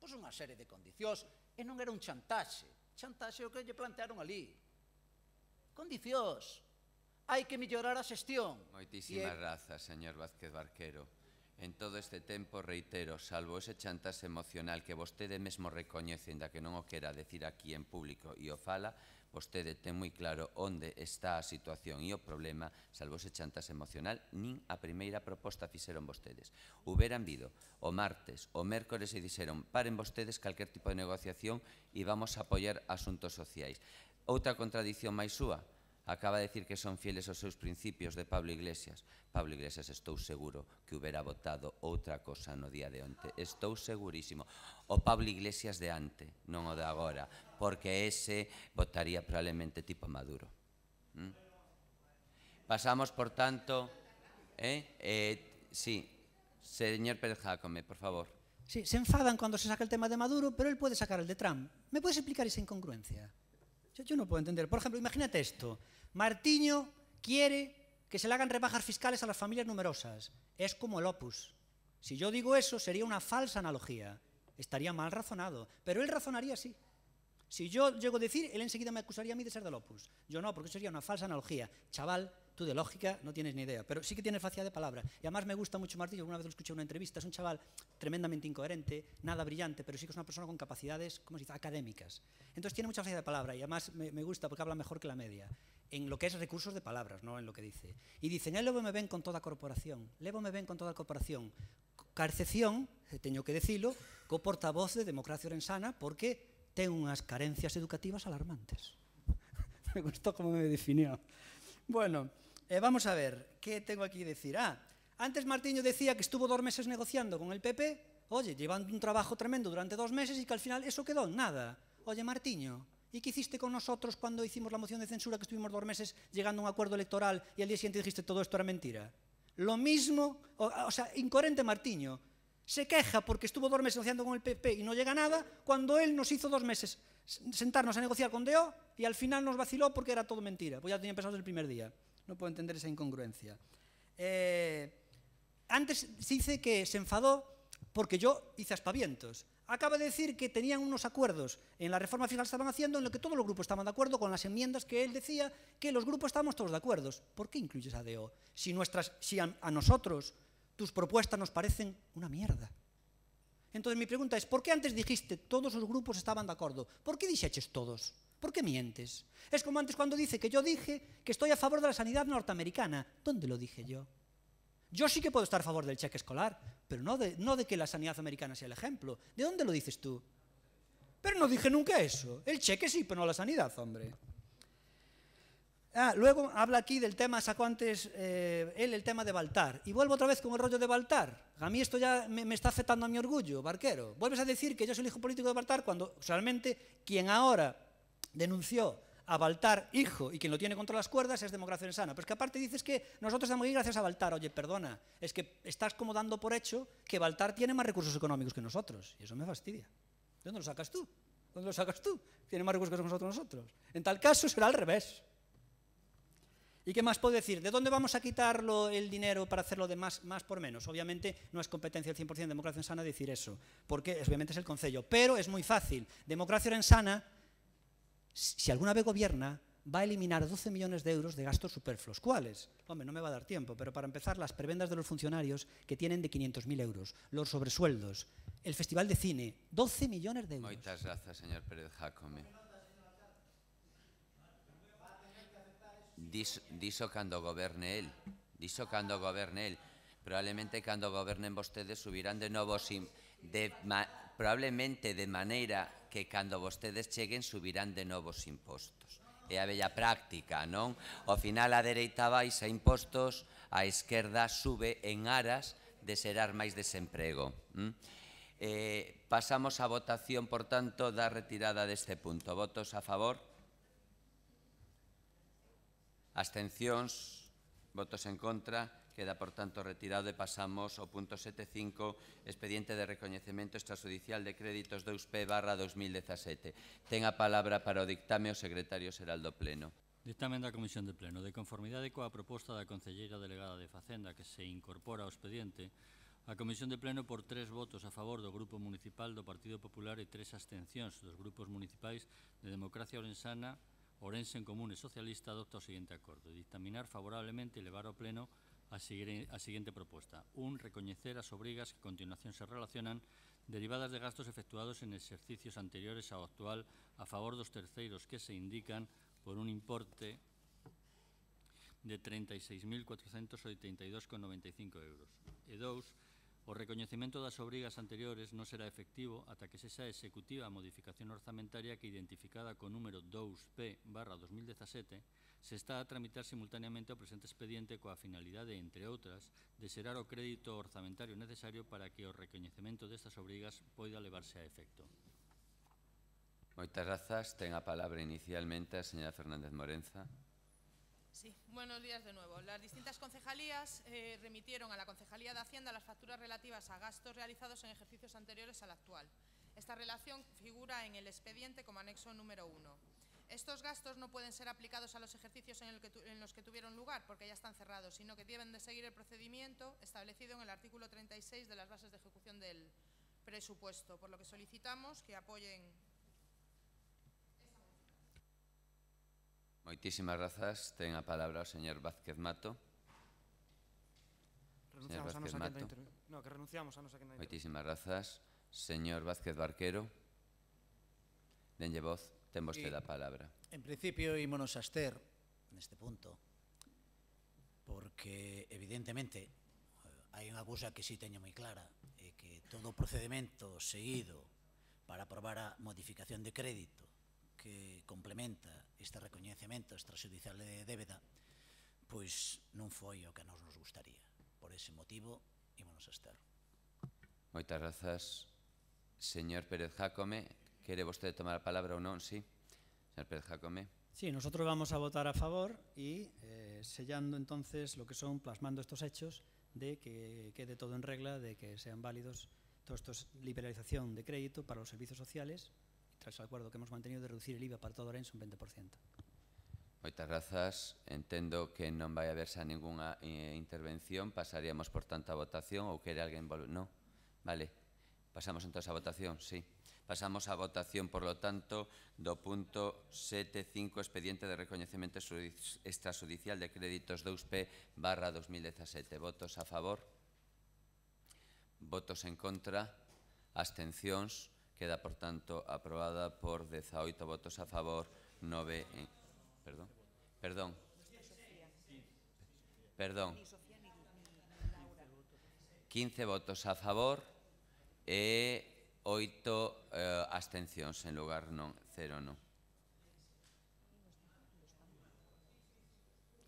unha serie de condicións, e non era un chantaxe. Chantaxe é o que lle plantearon ali. Condicións. Hai que mellorar a xestión. Moitísimas grazas, señor Vázquez Barquero. En todo este tempo, reitero, salvo ese chantaxe emocional que vostede mesmo recoñece, ainda que non o quera decir aquí en público e o fala, vostede ten moi claro onde está a situación e o problema, salvo ese chantaxe emocional, nin a primeira proposta fixeron vostedes. Houberan vido o martes, o mércores e dixeron paren vostedes calquer tipo de negociación e vamos a apoiar asuntos sociais. Outra contradición máis súa, acaba de decir que son fieles aos seus principios de Pablo Iglesias. Pablo Iglesias estou seguro que hubiera votado outra cosa no día de onte. Estou segurísimo. O Pablo Iglesias de ante, non o de agora, porque ese votaría probablemente tipo Maduro. Pasamos, por tanto... Sí, señor Pérez Jácome, por favor. Sí, se enfadan cuando se saca el tema de Maduro, pero él puede sacar el de Trump. ¿Me puedes explicar esa incongruencia? Yo no puedo entender. Por ejemplo, imagínate esto. Martiño quiere que se le hagan rebajas fiscales a las familias numerosas. Es como el Opus. Si yo digo eso, sería una falsa analogía. Estaría mal razonado. Pero él razonaría así. Si yo llego a decir, él enseguida me acusaría a mí de ser del Opus. Yo no, porque sería una falsa analogía. Chaval, tú de lógica no tienes ni idea, pero sí que tienes facilidad de palabra. Y además me gusta mucho Martiño, alguna vez lo escuché en una entrevista, es un chaval tremendamente incoherente, nada brillante, pero sí que es una persona con capacidades, ¿cómo se dice?, académicas. Entonces tiene mucha facilidad de palabra y además me gusta porque habla mejor que la media, en lo que es recursos de palabras, no en lo que dice. Y dicen, levo me ven con toda corporación, Carceción, teño que decilo, co portavoz de Democracia Orensana, porque ten unhas carencias educativas alarmantes. Me gustó como me definió. Bueno, vamos a ver, ¿qué tengo aquí que decir? Antes Martiño decía que estuvo 2 meses negociando con el PP, oye, llevando un trabajo tremendo durante 2 meses y que al final eso quedó en nada. Oye, Martiño, ¿y qué hiciste con nosotros cuando hicimos la moción de censura que estuvimos 2 meses llegando a un acuerdo electoral y al día siguiente dijiste todo esto era mentira? Lo mismo, o sea, incoherente Martiño. Se queja porque estuvo 2 meses negociando con el PP y no llega a nada, cuando él nos hizo 2 meses sentarnos a negociar con DO y al final nos vaciló porque era todo mentira. Pues ya tenía pensado desde el primer día. No puedo entender esa incongruencia. Antes se dice que se enfadó porque yo hice aspavientos. Acaba de decir que tenían unos acuerdos en la reforma fiscal que estaban haciendo en lo que todos los grupos estaban de acuerdo con las enmiendas que él decía que los grupos estábamos todos de acuerdo. ¿Por qué incluyes a DO? Si a nosotros tus propuestas nos parecen una mierda. Entonces mi pregunta es, ¿por qué antes dijiste todos los grupos estaban de acuerdo? ¿Por qué dixeches todos? ¿Por qué mientes? Es como antes cuando dice que yo dije que estoy a favor de la sanidad norteamericana. ¿Dónde lo dije yo? Yo sí que puedo estar a favor del cheque escolar, pero no de que la sanidad americana sea el ejemplo. ¿De dónde lo dices tú? Pero no dije nunca eso. El cheque sí, pero no la sanidad, hombre. Luego habla aquí del tema, sacó antes él el tema de Baltar. Y vuelvo otra vez con el rollo de Baltar. A mí esto ya me está afectando a mi orgullo, Barquero. Vuelves a decir que yo soy el hijo político de Baltar cuando realmente quien ahora denunció a Baltar hijo y quien lo tiene contra las cuerdas es Democracia Orensana. Pero es que aparte dices que nosotros estamos aquí gracias a Baltar. Oye, perdona, es que estás como dando por hecho que Baltar tiene más recursos económicos que nosotros. Y eso me fastidia. ¿De dónde lo sacas tú? ¿Dónde lo sacas tú? Tiene más recursos que nosotros. En tal caso será al revés. ¿Y qué más puedo decir? ¿De dónde vamos a quitarlo el dinero para hacerlo de más por menos? Obviamente no es competencia del 100% de Democracia Orensana decir eso, porque obviamente es el Concello. Pero es muy fácil. Democracia Orensana, si alguna vez gobierna, va a eliminar 12 millones de euros de gastos superfluos. ¿Cuáles? Hombre, no me va a dar tiempo, pero para empezar, las prebendas de los funcionarios que tienen de 500.000 euros, los sobresueldos, el Festival de Cine, 12 millones de euros. Moitas grazas, señor Pérez Jácome. Diso cando goberne él. Probablemente cando gobernen vostedes subirán de novo probablemente de maneira que cando vostedes cheguen subirán de novos impostos. É a bella práctica, non? Ao final a dereita baixa impostos, a esquerda sube en aras de xerar máis desemprego. Pasamos á votación, por tanto, da retirada deste punto. Votos a favor? Abstencións, votos en contra, queda por tanto retirado e pasamos ao punto 7.5, expediente de recoñecemento extrajudicial de créditos 2P/2017. Ten a palabra para o dictame o secretario xeral do Pleno. Dictamen da Comisión de Pleno. De conformidade coa proposta da concelleira delegada de Facenda que se incorpora ao expediente, a Comisión de Pleno, por 3 votos a favor do Grupo Municipal do Partido Popular e 3 abstencións dos grupos municipais de Democracia Orensana, Ourense en Común e Socialista, adopta o seguinte acordo: dictaminar favorablemente e levar ao Pleno a seguinte proposta. 1. Recoñecer as obrigas que a continuación se relacionan derivadas de gastos efectuados en exercicios anteriores ao actual a favor dos terceiros que se indican por un importe de 36.482,95 euros. E 2. O recoñecemento das obrigas anteriores non será efectivo ata que sexa executiva a modificación orzamentaria que, identificada co número 2P/2017, se está a tramitar simultaneamente ao presente expediente coa finalidade, entre outras, de xerar o crédito orzamentario necesario para que o recoñecemento destas obrigas poida levarse a efecto. Moitas grazas. Ten a palabra inicialmente a señora Fernández Morenza. Sí, buenos días de nuevo. Las distintas concejalías remitieron a la Concejalía de Hacienda las facturas relativas a gastos realizados en ejercicios anteriores al actual. Esta relación figura en el expediente como anexo número 1. Estos gastos no pueden ser aplicados a los ejercicios en los que tuvieron lugar, porque ya están cerrados, sino que deben de seguir el procedimiento establecido en el artículo 36 de las bases de ejecución del presupuesto, por lo que solicitamos que apoyen. Moitísimas grazas. Ten a palabra o señor Vázquez Mato. Renunciamos a nosa quenda intervención. No, que renunciamos a nosa quenda intervención. Moitísimas grazas. Señor Vázquez Barquero. Denlle voz. Ten vostede a palabra. En principio, ímonos a abster neste punto, porque, evidentemente, hai unha cousa que sí teño moi clara, é que todo o procedimento seguido para aprobar a modificación de crédito que complementa este recoñecemento extrajudicial de débeda, pois non foi o que a nos gustaría. Por ese motivo, ímonos a abster. Moitas grazas. Señor Pérez Jácome, quere vostede tomar a palabra ou non? Sí. Señor Pérez Jácome. Sí, nosotros vamos a votar a favor y sellando entonces lo que son, plasmando estos hechos de que quede todo en regla, de que sean válidos todo esto es liberalización de crédito para los servicios sociales, tras el acuerdo que hemos mantenido de reducir el IVA para todo Ourense un 20%. Moitas grazas. Entendo que non vai haberse ningunha intervención. Pasaríamos, por tanto, a votación. Ou quere alguén volver? Non? Vale. Pasamos, entón, a votación? Sí. Pasamos a votación, por lo tanto, do punto 7.5, expediente de recoñecemento extrajudicial de créditos 2P/2017. Votos a favor? Votos en contra? Abstencións? Queda, por tanto, aprobada por 18 votos a favor, 9 en... Perdón. 15 votos a favor e 8 abstencións, en lugar non, 0 non.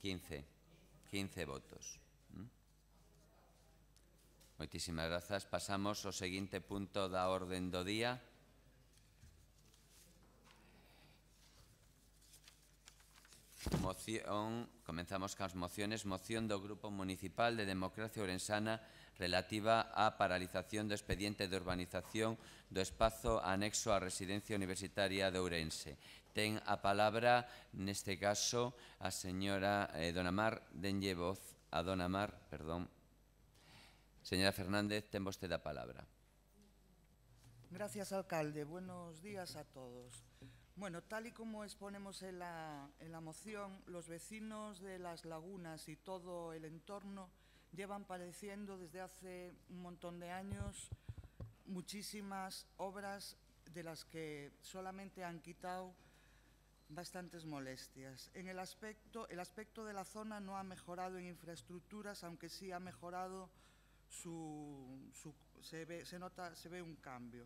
15 votos. Moitísimas grazas. Pasamos ao seguinte punto da orden do día. Comenzamos cas mociones. Moción do Grupo Municipal de Democracia Ourensana relativa á paralización do expediente de urbanización do espazo anexo á residencia universitaria de Ourense. Ten a palabra, neste caso, a señora Dona Mar. Denlle voz a Dona Mar, perdón. Señora Fernández, ten vostede a palabra. Gracias, alcalde. Buenos días a todos. Bueno, tal y como exponemos en la moción, los vecinos de las lagunas y todo el entorno llevan padeciendo desde hace un montón de años muchísimas obras de las que solamente han quitado bastantes molestias. El aspecto de la zona no ha mejorado en infraestructuras, aunque sí ha mejorado se ve un cambio.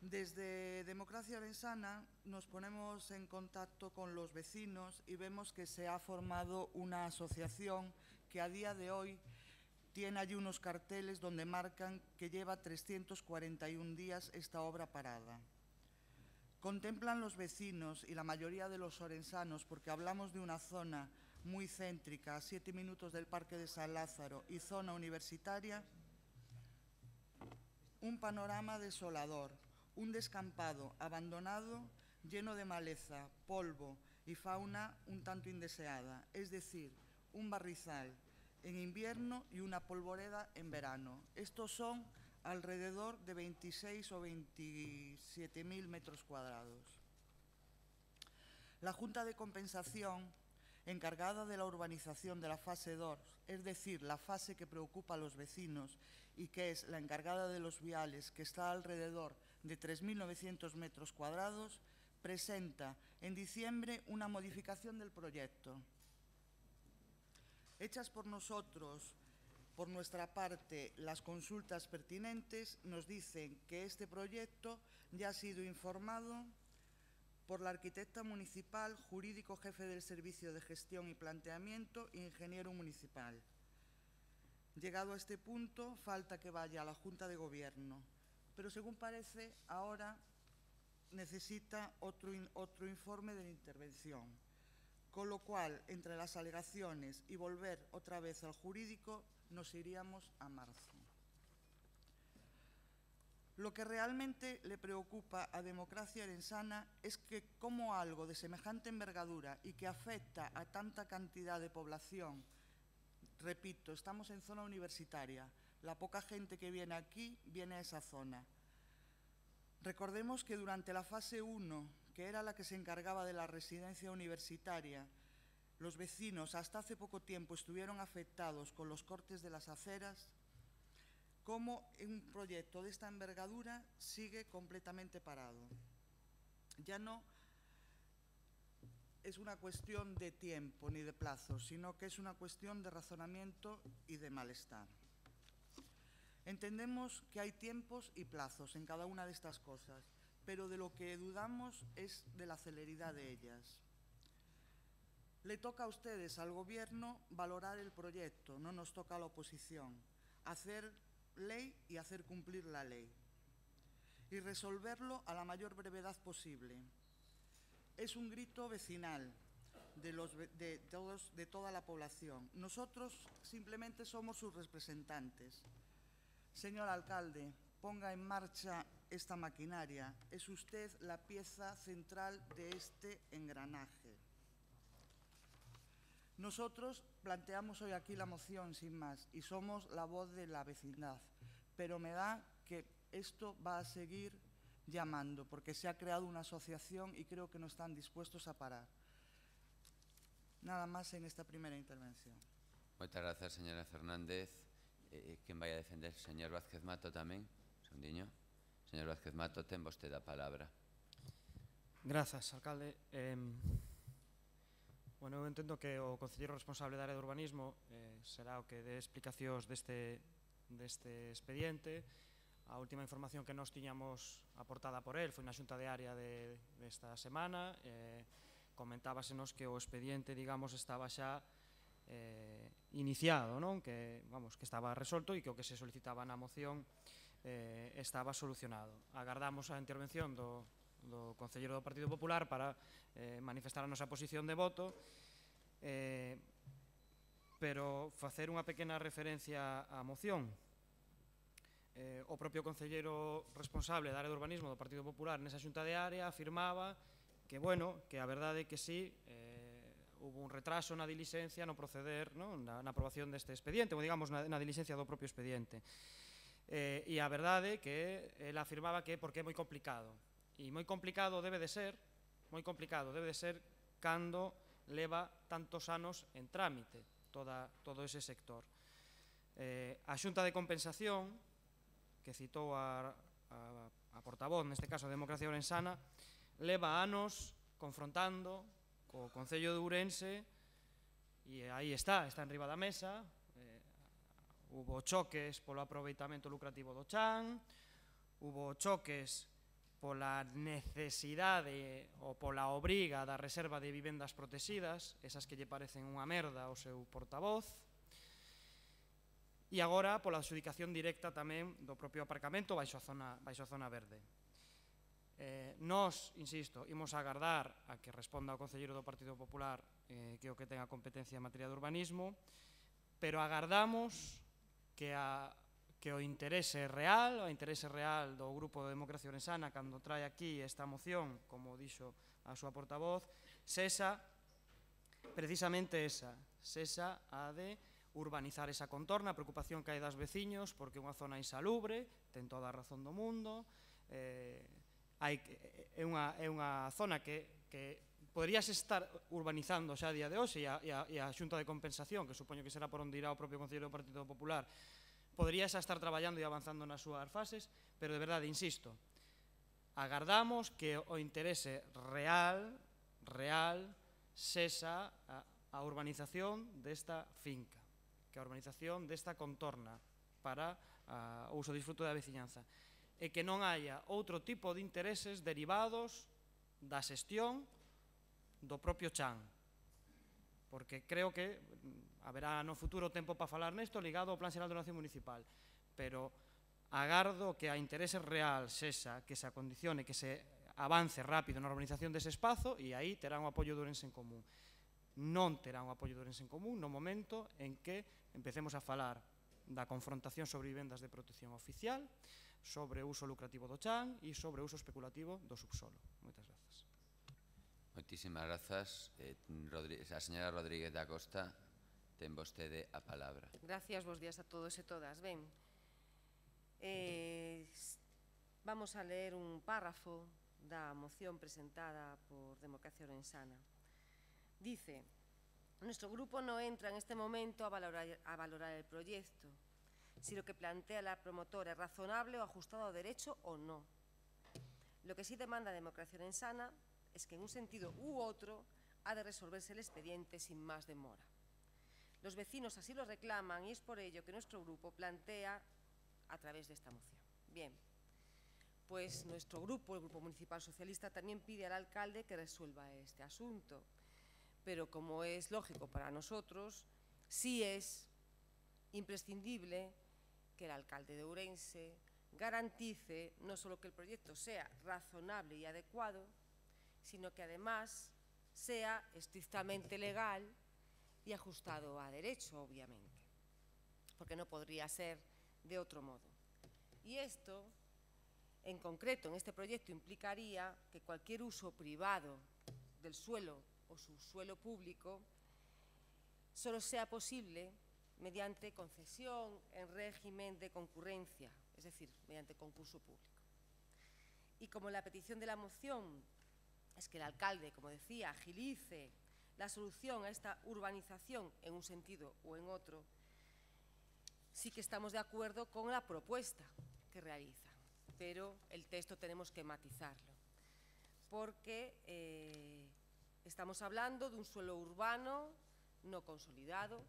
Desde Democracia Ourensana nos ponemos en contacto con los vecinos y vemos que se ha formado una asociación que a día de hoy tiene allí unos carteles donde marcan que lleva 341 días esta obra parada. Contemplan los vecinos y la mayoría de los orensanos, porque hablamos de una zona muy céntrica, a 7 minutos del Parque de San Lázaro y zona universitaria, un panorama desolador. Un descampado abandonado, lleno de maleza, polvo y fauna un tanto indeseada, es decir, un barrizal en invierno y una polvoreda en verano. Estos son alrededor de 26 o 27.000 metros cuadrados. La Junta de Compensación, encargada de la urbanización de la fase 2, es decir, la fase que preocupa a los vecinos y que es la encargada de los viales, que está alrededor de 3.900 metros cuadrados, presenta en diciembre una modificación del proyecto. Hechas por nosotros, por nuestra parte, las consultas pertinentes, nos dicen que este proyecto ya ha sido informado por la arquitecta municipal, jurídico jefe del Servicio de Gestión y Planteamiento e ingeniero municipal. Llegado a este punto, falta que vaya a la Junta de Gobierno, pero según parece, ahora necesita otro informe de intervención, con lo cual, entre las alegaciones y volver otra vez al jurídico, nos iríamos a marzo. Lo que realmente le preocupa a Democracia Ourensana es que como algo de semejante envergadura y que afecta a tanta cantidad de población, repito, estamos en zona universitaria, la poca gente que viene aquí viene a esa zona. Recordemos que durante la fase 1, que era la que se encargaba de la residencia universitaria, los vecinos hasta hace poco tiempo estuvieron afectados con los cortes de las aceras, como un proyecto de esta envergadura sigue completamente parado. Ya no es una cuestión de tiempo ni de plazo, sino que es una cuestión de razonamiento y de malestar. Entendemos que hay tiempos y plazos en cada una de estas cosas, pero de lo que dudamos es de la celeridad de ellas. Le toca a ustedes, al Gobierno, valorar el proyecto, no nos toca a la oposición, hacer ley y hacer cumplir la ley, y resolverlo a la mayor brevedad posible. Es un grito vecinal de toda la población. Nosotros simplemente somos sus representantes. Señor alcalde, ponga en marcha esta maquinaria. Es usted la pieza central de este engranaje. Nosotros planteamos hoy aquí la moción sin más y somos la voz de la vecindad, pero me da que esto va a seguir llamando porque se ha creado una asociación y creo que no están dispuestos a parar. Nada más en esta primera intervención. Muchas gracias, señora Fernández. ¿Quién vaya a defender? Señor Vázquez Mato tamén. Segundinho. Señor Vázquez Mato, ten vostede a palabra. Grazas, alcalde. Bueno, eu entendo que o concelleiro responsable da área de urbanismo será o que dé explicacións deste expediente. A última información que nos tiñamos aportada por él foi na xunta de área desta semana. comentábasenos que o expediente, digamos, estaba xa iniciado, non? Que estaba resolto e que o que se solicitaba na moción estaba solucionado. Agardamos a intervención do concelleiro do Partido Popular para manifestar a nosa posición de voto, pero facer unha pequena referencia á moción. O propio concelleiro responsable da área de urbanismo do Partido Popular nesa xunta de área afirmaba que, bueno, que a verdade é que sí, hubo un retraso na diligencia no proceder, na aprobación deste expediente, ou digamos na diligencia do propio expediente. E a verdade é que ela afirmaba que porque é moi complicado. E moi complicado debe de ser cando leva tantos anos en trámite todo ese sector. A Xunta de Compensación, que citou a portavoz, neste caso a Democracia Ourensana, leva anos confrontando co Concello de Ourense e aí está enriba da mesa. Hubo choques polo aproveitamento lucrativo do chan, hubo choques pola necesidade ou pola obriga da reserva de vivendas protegidas, esas que lle parecen unha merda ao seu portavoz, e agora pola adxudicación directa tamén do propio aparcamento baixo a zona verde. Nós, insisto, imos agardar a que responda o concelleiro do Partido Popular, que é o que ten a competencia en materia de urbanismo, pero agardamos que o interese real do Grupo de Democracia Ourensana cando trae aquí esta moción, como dixo a súa portavoz, sexa precisamente esa a de urbanizar esa contorna, a preocupación que hai das veciños porque é unha zona insalubre, ten toda a razón do mundo, é unha zona que poderías estar urbanizando xa a día de hoxe, e a Xunta de Compensación, que supoño que será por onde irá o propio Concelleiro do Partido Popular, podría xa estar traballando e avanzando nas súas fases, pero de verdade, insisto, agardamos que o interese real sexa a urbanización desta finca, que a urbanización desta contorna para o uso e disfrute da veciñanza, e que non haya outro tipo de intereses derivados da xestión do propio chan, porque creo que haberá no futuro tempo para falar nesto ligado ao Plan Xeral de Ordenación Municipal, pero agardo que a interese real sexa que se acondicione, que se avance rápido na urbanización dese espazo, e aí terá un apoio de Ourense en Común. Non terá un apoio de Ourense en Común no momento en que empecemos a falar da confrontación sobre vivendas de protección oficial, sobre o uso lucrativo do chan e sobre o uso especulativo do subsolo. Moitas grazas. Moitísimas grazas. A señora Rodríguez da Costa, ten vostede a palabra. Gracias, bos días a todos e todas. Ben, vamos a ler un párrafo da moción presentada por Democracia Ourensana. Dice: nuestro grupo no entra en este momento a valorar el proyecto, si lo que plantea la promotora es razonable o ajustado a derecho o no. Lo que sí demanda Democracia Ourensana es que en un sentido u otro ha de resolverse el expediente sin más demora. Los vecinos así lo reclaman y es por ello que nuestro grupo plantea a través de esta moción. Bien, pues nuestro grupo, el Grupo Municipal Socialista, también pide al alcalde que resuelva este asunto. Pero como es lógico para nosotros, sí es imprescindible que el alcalde de Ourense garantice no solo que el proyecto sea razonable y adecuado, sino que además sea estrictamente legal y ajustado a derecho, obviamente, porque no podría ser de otro modo. Y esto, en concreto, en este proyecto, implicaría que cualquier uso privado del suelo o subsuelo público solo sea posible mediante concesión en régimen de concurrencia, es decir, mediante concurso público. Y como la petición de la moción es que el alcalde, como decía, agilice la solución a esta urbanización en un sentido o en otro, sí que estamos de acuerdo con la propuesta que realiza, pero el texto tenemos que matizarlo, porque estamos hablando de un suelo urbano no consolidado,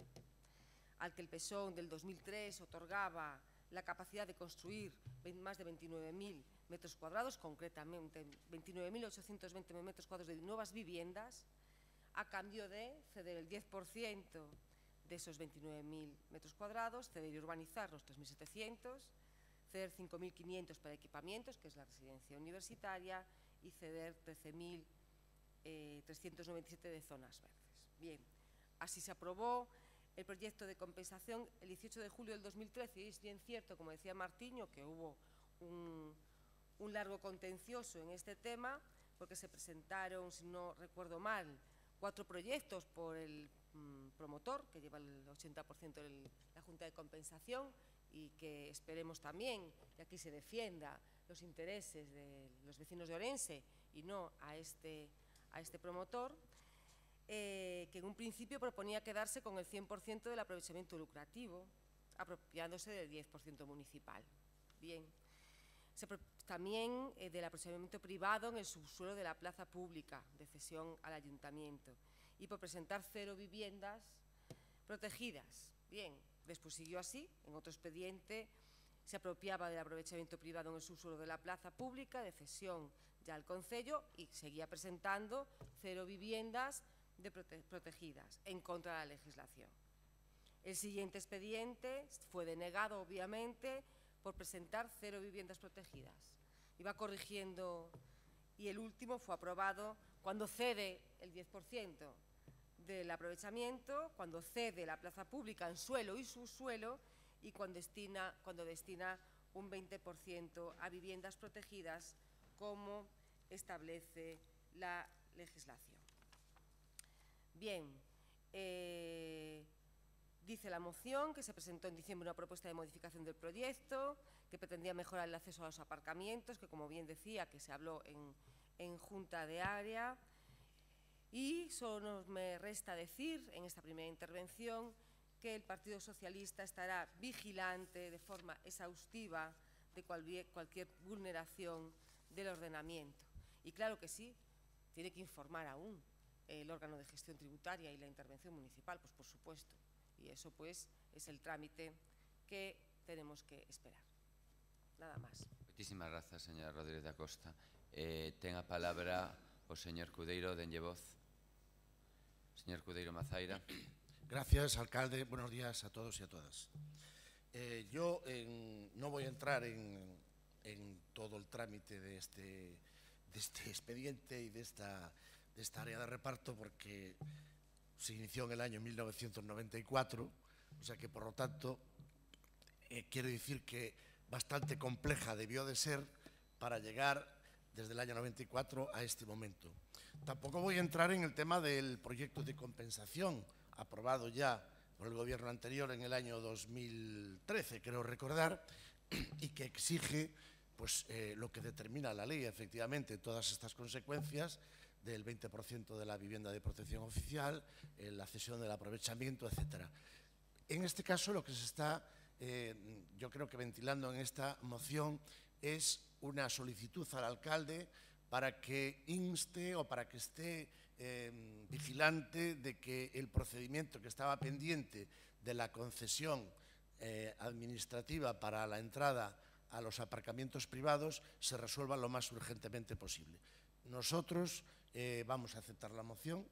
al que el PSOE del 2003 otorgaba la capacidad de construir más de 29.000 metros cuadrados, concretamente 29.820 metros cuadrados de nuevas viviendas, a cambio de ceder el 10% de esos 29.000 metros cuadrados, ceder y urbanizar los 3.700, ceder 5.500 para equipamientos, que es la residencia universitaria, y ceder 13.397 de zonas verdes. Bien, así se aprobó el proyecto de compensación el 18 de julio del 2013, y es bien cierto, como decía Martiño, que hubo un largo contencioso en este tema, porque se presentaron, si no recuerdo mal, 4 proyectos por el promotor, que lleva el 80% de la Junta de Compensación, y que esperemos también que aquí se defienda los intereses de los vecinos de Orense y no a este promotor, que en un principio proponía quedarse con el 100% del aprovechamiento lucrativo, apropiándose del 10% municipal. Bien. También del aprovechamiento privado en el subsuelo de la plaza pública, de cesión al ayuntamiento, y por presentar 0 viviendas protegidas. Bien, después siguió así, en otro expediente se apropiaba del aprovechamiento privado en el subsuelo de la plaza pública, de cesión ya al concello, y seguía presentando 0 viviendas protegidas, en contra de la legislación. El siguiente expediente fue denegado, obviamente, por presentar 0 viviendas protegidas. Iba corrigiendo, y el último fue aprobado cuando cede el 10% del aprovechamiento, cuando cede la plaza pública en suelo y subsuelo, y cuando destina un 20% a viviendas protegidas, como establece la legislación. Bien, dice la moción que se presentó en diciembre una propuesta de modificación del proyecto que pretendía mejorar el acceso a los aparcamientos, que, como bien decía, que se habló en Junta de Área. Y solo me resta decir en esta primera intervención que el Partido Socialista estará vigilante de forma exhaustiva de cualquier vulneración del ordenamiento. Y claro que sí, tiene que informar aún el órgano de gestión tributaria y la intervención municipal, pues por supuesto. Y eso pues es el trámite que tenemos que esperar. Nada más. Muchísimas gracias, señora Rodríguez da Costa. Ten a palabra o señor Cudeiro, denlle voz. Señor Cudeiro Mazaira. Gracias, alcalde. Buenos días a todos y a todas. Yo no voy a entrar en todo el trámite de este expediente y de esta área de reparto, porque se inició en el año 1994, o sea que, por lo tanto, quiero decir que bastante compleja debió de ser para llegar desde el año 94 a este momento. Tampoco voy a entrar en el tema del proyecto de compensación aprobado ya por el gobierno anterior en el año 2013, creo recordar, y que exige pues, lo que determina la ley, efectivamente, todas estas consecuencias del 20% de la vivienda de protección oficial, la cesión del aprovechamiento, etc. En este caso, lo que se está, yo creo que ventilando en esta moción, es una solicitud al alcalde para que inste o para que esté vigilante de que el procedimiento que estaba pendiente de la concesión administrativa para la entrada a los aparcamientos privados se resuelva lo más urgentemente posible. Nosotros vamos a aceptar la moción,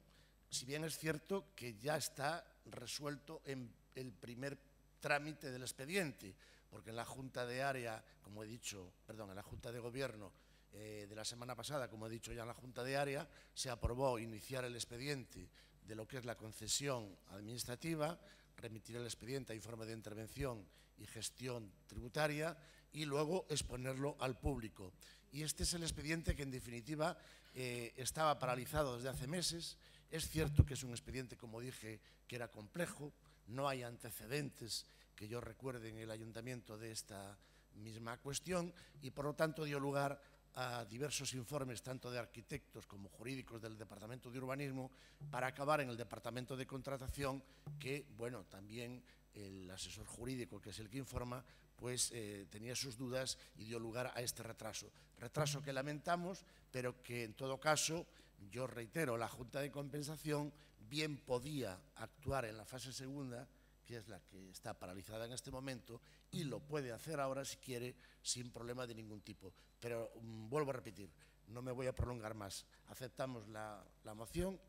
si bien es cierto que ya está resuelto en el primer trámite del expediente, porque en la Junta de Área, como he dicho, perdón, en la Junta de Gobierno de la semana pasada, como he dicho ya en la Junta de Área, se aprobó iniciar el expediente de lo que es la concesión administrativa, remitir el expediente a informe de intervención y gestión tributaria y luego exponerlo al público. Y este es el expediente que, en definitiva, estaba paralizado desde hace meses. Es cierto que es un expediente, como dije, que era complejo, no hay antecedentes que yo recuerde en el ayuntamiento de esta misma cuestión y, por lo tanto, dio lugar a diversos informes, tanto de arquitectos como jurídicos del Departamento de Urbanismo, para acabar en el Departamento de Contratación, que, bueno, también el asesor jurídico, que es el que informa, pues tenía sus dudas y dio lugar a este retraso. Retraso que lamentamos, pero que, en todo caso, yo reitero, la Junta de Compensación bien podía actuar en la fase segunda, que es la que está paralizada en este momento, y lo puede hacer ahora si quiere, sin problema de ningún tipo. Pero vuelvo a repetir, no me voy a prolongar más. Aceptamos la moción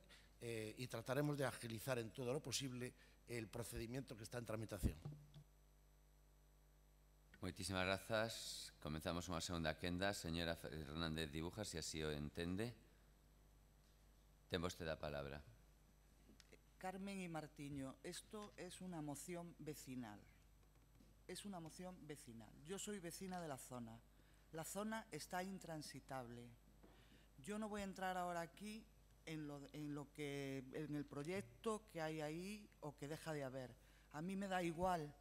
y trataremos de agilizar en todo lo posible el procedimiento que está en tramitación. Moitísimas grazas. Comenzamos unha segunda quenda. Señora Fernández Dibuja, se así o entende. Ten vostede a palabra. Carmen y Martiño, esto es una moción vecinal. Es una moción vecinal. Yo soy vecina de la zona. La zona está intransitable. Yo no voy a entrar ahora aquí en el proyecto que hay ahí o que deja de haber. A mí me da igual.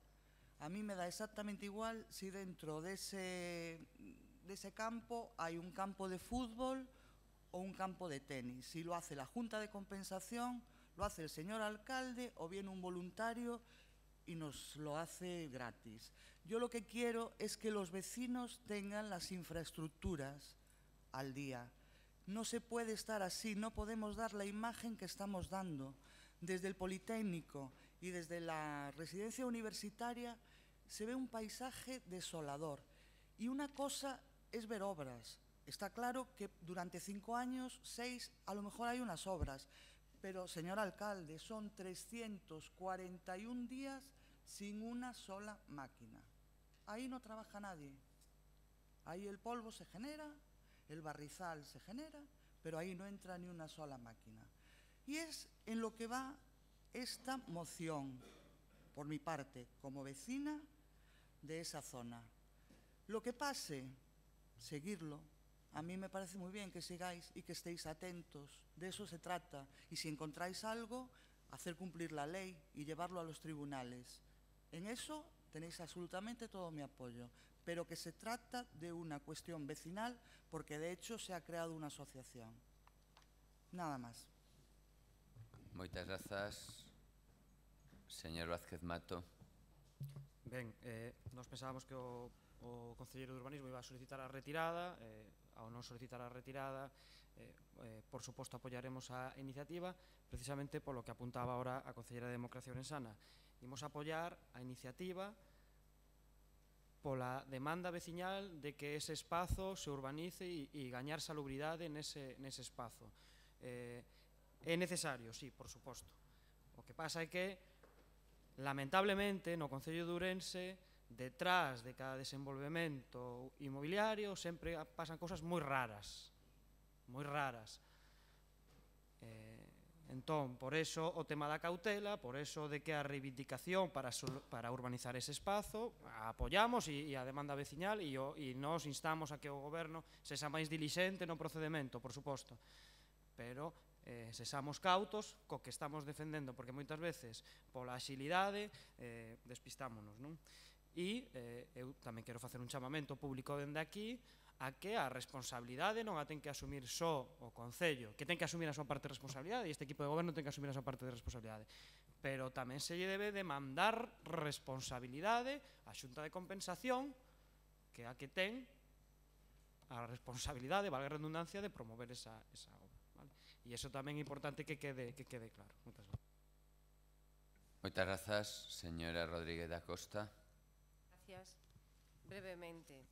A mí me da exactamente igual si dentro de ese campo hay un campo de fútbol o un campo de tenis. Si lo hace la Junta de Compensación, lo hace el señor alcalde o viene un voluntario y nos lo hace gratis. Yo lo que quiero es que los vecinos tengan las infraestructuras al día. No se puede estar así, no podemos dar la imagen que estamos dando. Desde el Politécnico y desde la residencia universitaria se ve un paisaje desolador. Y una cosa es ver obras. Está claro que durante 5 años, 6, a lo mejor hay unas obras. Pero, señor alcalde, son 341 días sin una sola máquina. Ahí no trabaja nadie. Ahí el polvo se genera, el barrizal se genera, pero ahí no entra ni una sola máquina. Y es en lo que va esta moción, por mi parte, como vecina de esa zona. Lo que pase, seguirlo. A mí me parece muy bien que sigáis y que estéis atentos. De eso se trata. Y si encontráis algo, hacer cumplir la ley y llevarlo a los tribunales. En eso tenéis absolutamente todo mi apoyo. Pero que se trata de una cuestión vecinal porque de hecho se ha creado una asociación. Nada más. Moitas grazas. Señor Vázquez Mato. Ben, nos pensábamos que o Concelleiro de Urbanismo iba a solicitar a retirada, ao non solicitar a retirada, por suposto apoyaremos a iniciativa, precisamente polo que apuntaba ahora a Concelleira de Democracia Orensana. Imos apoiar a iniciativa pola demanda veciñal de que ese espazo se urbanice e gañar salubridade nese espazo. É necesario, sí, por suposto. O que pasa é que, lamentablemente, no Concello de Ourense, detrás de cada desenvolvemento inmobiliario sempre pasan cousas moi raras. Moi raras. Entón, por eso o tema da cautela, por eso de que a reivindicación para urbanizar ese espazo, a apoiamos e a demanda veciñal e nos instamos a que o goberno sexa máis dilixente no procedemento, por suposto. Pero sexamos cautos co que estamos defendendo, porque moitas veces pola axilidade despistámonos, non? E eu tamén quero facer un chamamento público dende aquí a que a responsabilidade non a ten que asumir só o Concello, que ten que asumir a súa parte de responsabilidade, e este equipo de goberno ten que asumir a súa parte de responsabilidade, pero tamén se lle debe demandar responsabilidade á Xunta de Compensación, que é a que ten a responsabilidade, valga a redundancia, de promover esa obra. E iso tamén é importante que quede claro. Moitas grazas. Moitas grazas, señora Rodríguez da Costa. Gracias. Brevemente,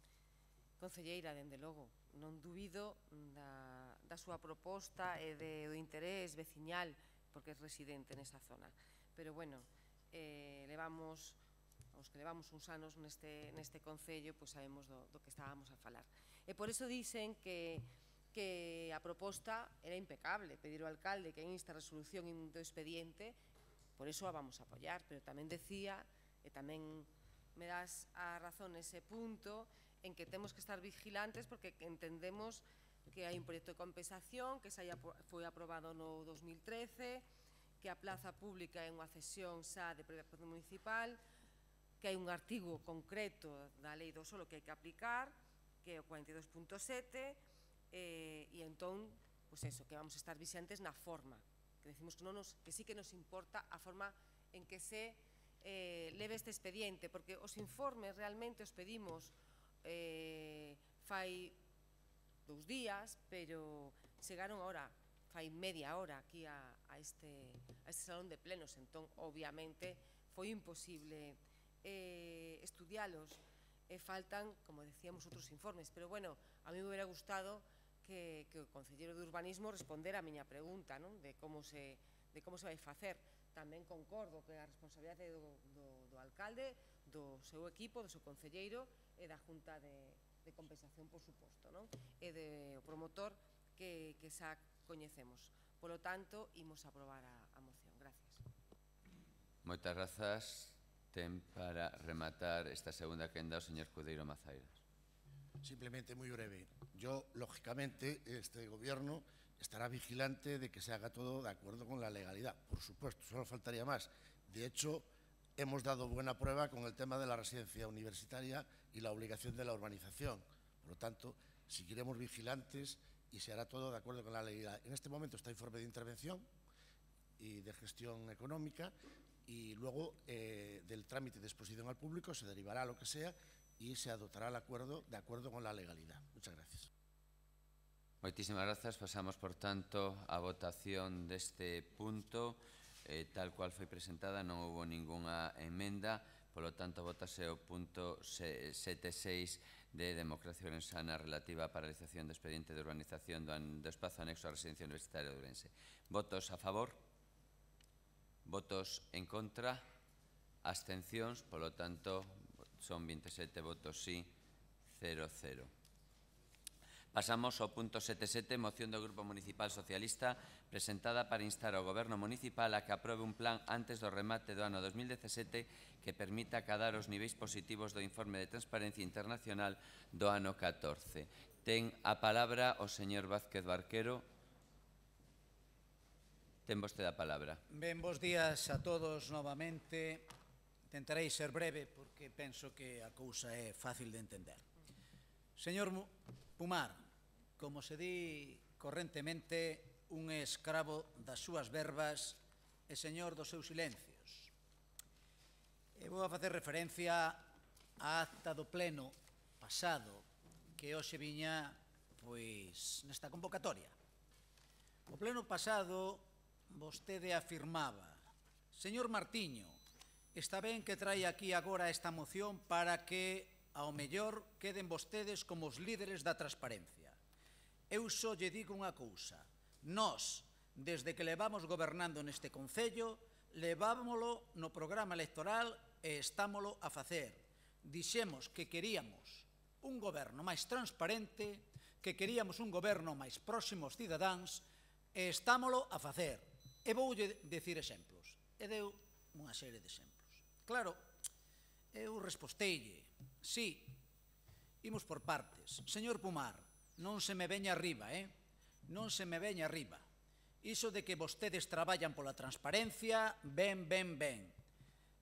Concelleira, dende logo, non dubido da súa proposta e do interés veciñal, porque é residente nesa zona. Pero, bueno, os que levamos uns anos neste Concello, pois sabemos do que estábamos a falar. E por iso dicen que a proposta era impecable, pedir ao alcalde que insta a resolución do expediente, por iso a vamos a apoiar, pero tamén decía, e tamén me das a razón nese punto, en que temos que estar vigilantes porque entendemos que hai un proxecto de compensación que foi aprobado no 2013, que a plaza pública é unha cesión xa de propiedade municipal, que hai un artigo concreto da lei do solo que hai que aplicar, que é o 42.7, e entón, pois eso, que vamos a estar vixiantes na forma, que decimos que sí que nos importa a forma en que se leve este expediente, porque os informes realmente os pedimos fai 2 días, pero chegaron ahora, fai media hora aquí a este salón de plenos, entón, obviamente, foi imposible estudialos, faltan, como decíamos, outros informes, pero bueno, a mí me hubiera gustado que o concelleiro de Urbanismo respondera a miña pregunta, non? De como se vai facer. Tamén concordo que a responsabilidade do alcalde, do seu equipo, do seu concelleiro e da Junta de Compensación, por suposto, non? E do promotor que xa coñecemos. Polo tanto, imos aprobar a moción. Gracias. Moitas grazas. Ten para rematar esta segunda quenda o señor Escudeiro Mazairas. Simplemente muy breve. Yo, lógicamente, este gobierno estará vigilante de que se haga todo de acuerdo con la legalidad. Por supuesto, solo faltaría más. De hecho, hemos dado buena prueba con el tema de la residencia universitaria y la obligación de la urbanización. Por lo tanto, seguiremos vigilantes y se hará todo de acuerdo con la legalidad. En este momento está informe de intervención y de gestión económica, y luego del trámite de exposición al público se derivará lo que sea y se adoptará el acuerdo de acuerdo con la legalidad. Muchas gracias. Moitísimas grazas. Pasamos, por tanto, á votación deste punto. Tal cual foi presentada, non houve ningunha emenda, polo tanto, votase o punto 7.6 de Democracia Orensana relativa á paralización do expediente de urbanización do espazo anexo á residencia universitaria de Ourense. Votos a favor? Votos en contra? Abstencións? Polo tanto, son 27 votos sí, 0. Pasamos ao punto 7.7, moción do Grupo Municipal Socialista presentada para instar ao Goberno Municipal a que aprobe un plan antes do remate do ano 2017 que permita acadar os niveis positivos do informe de Transparencia Internacional do ano 14. Ten a palabra o señor Vázquez Barquero. Ten vostede a palabra. Ben, bos días a todos novamente. Intentarei ser breve porque penso que a cousa é fácil de entender. Señor Pumar, como se di correntemente, un escravo das súas verbas e señor dos seus silencios. E vou a facer referencia á acta do pleno pasado que hoxe viña nesta convocatoria. O pleno pasado vostede afirmaba: señor Martiño, está ben que trae aquí agora esta moción para que, ao mellor, queden vostedes como os líderes da transparencia. Eu só lle digo unha cousa: nós, desde que levamos gobernando neste concello, levámolo no programa electoral e estámolo a facer. Dixemos que queríamos un goberno máis transparente, que queríamos un goberno máis próximo aos cidadáns, e estámolo a facer. E voulle dicir exemplos. E deu unha serie de exemplos. Claro, eu resposteille: sí, imos por partes. Señor Pumar, non se me veña arriba, non se me veña arriba. Iso de que vostedes traballan pola transparencia, ben.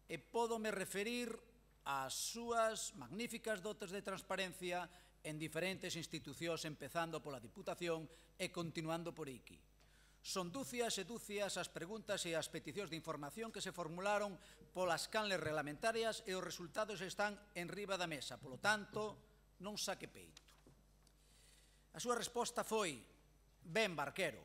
E pódome referir ás súas magníficas dotes de transparencia en diferentes institucións, empezando pola Diputación e continuando por aquí. Son dúcias e dúcias as preguntas e as peticións de información que se formularon polas canles reglamentarias e os resultados están enriba da mesa. Polo tanto, non saque peito. A súa resposta foi: ben, Barquero,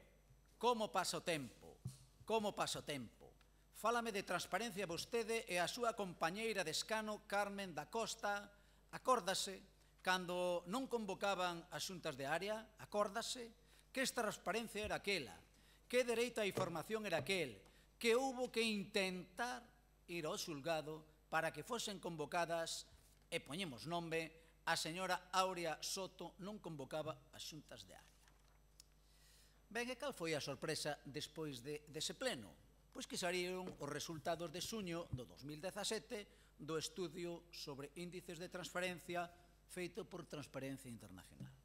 como pasa o tempo? Como pasa o tempo? Fálame de transparencia vostede e a súa compañeira de escano, Carmen da Costa. Acórdase cando non convocaban as xuntas de área? Acórdase que esta transparencia era aquela, que dereito á información era aquel, que houbo que intentar ir ao xulgado para que fosen convocadas, e poñemos nome, a señora Áurea Soto non convocaba as xuntas de área. Ben, e cal foi a sorpresa despois dese pleno? Pois que saíron os resultados de xuño do 2017 do estudio sobre índices de transparencia feito por Transparencia Internacional.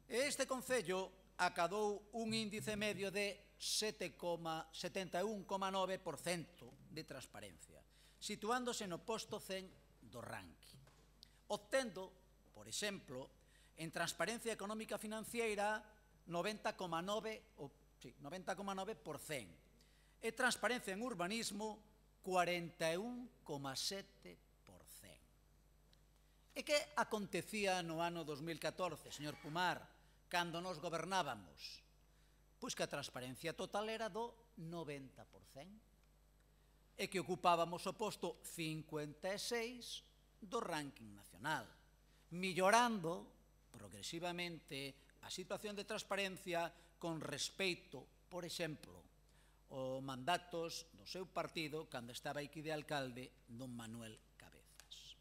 E este concello acadou un índice medio de 71,9% de transparencia, situándose no posto 100 do ranking, obtendo, por exemplo, en transparencia económica financiera 90,9% e transparencia en urbanismo 41,7%. E que acontecía no ano 2014, señor Pumar, cando nos gobernábamos? Pois que a transparencia total era do 90%. e que ocupábamos o posto 56 do ranking nacional, millorando progresivamente a situación de transparencia con respecto, por exemplo, aos mandatos do seu partido cando estaba aquí de alcalde don Manuel Cabezas.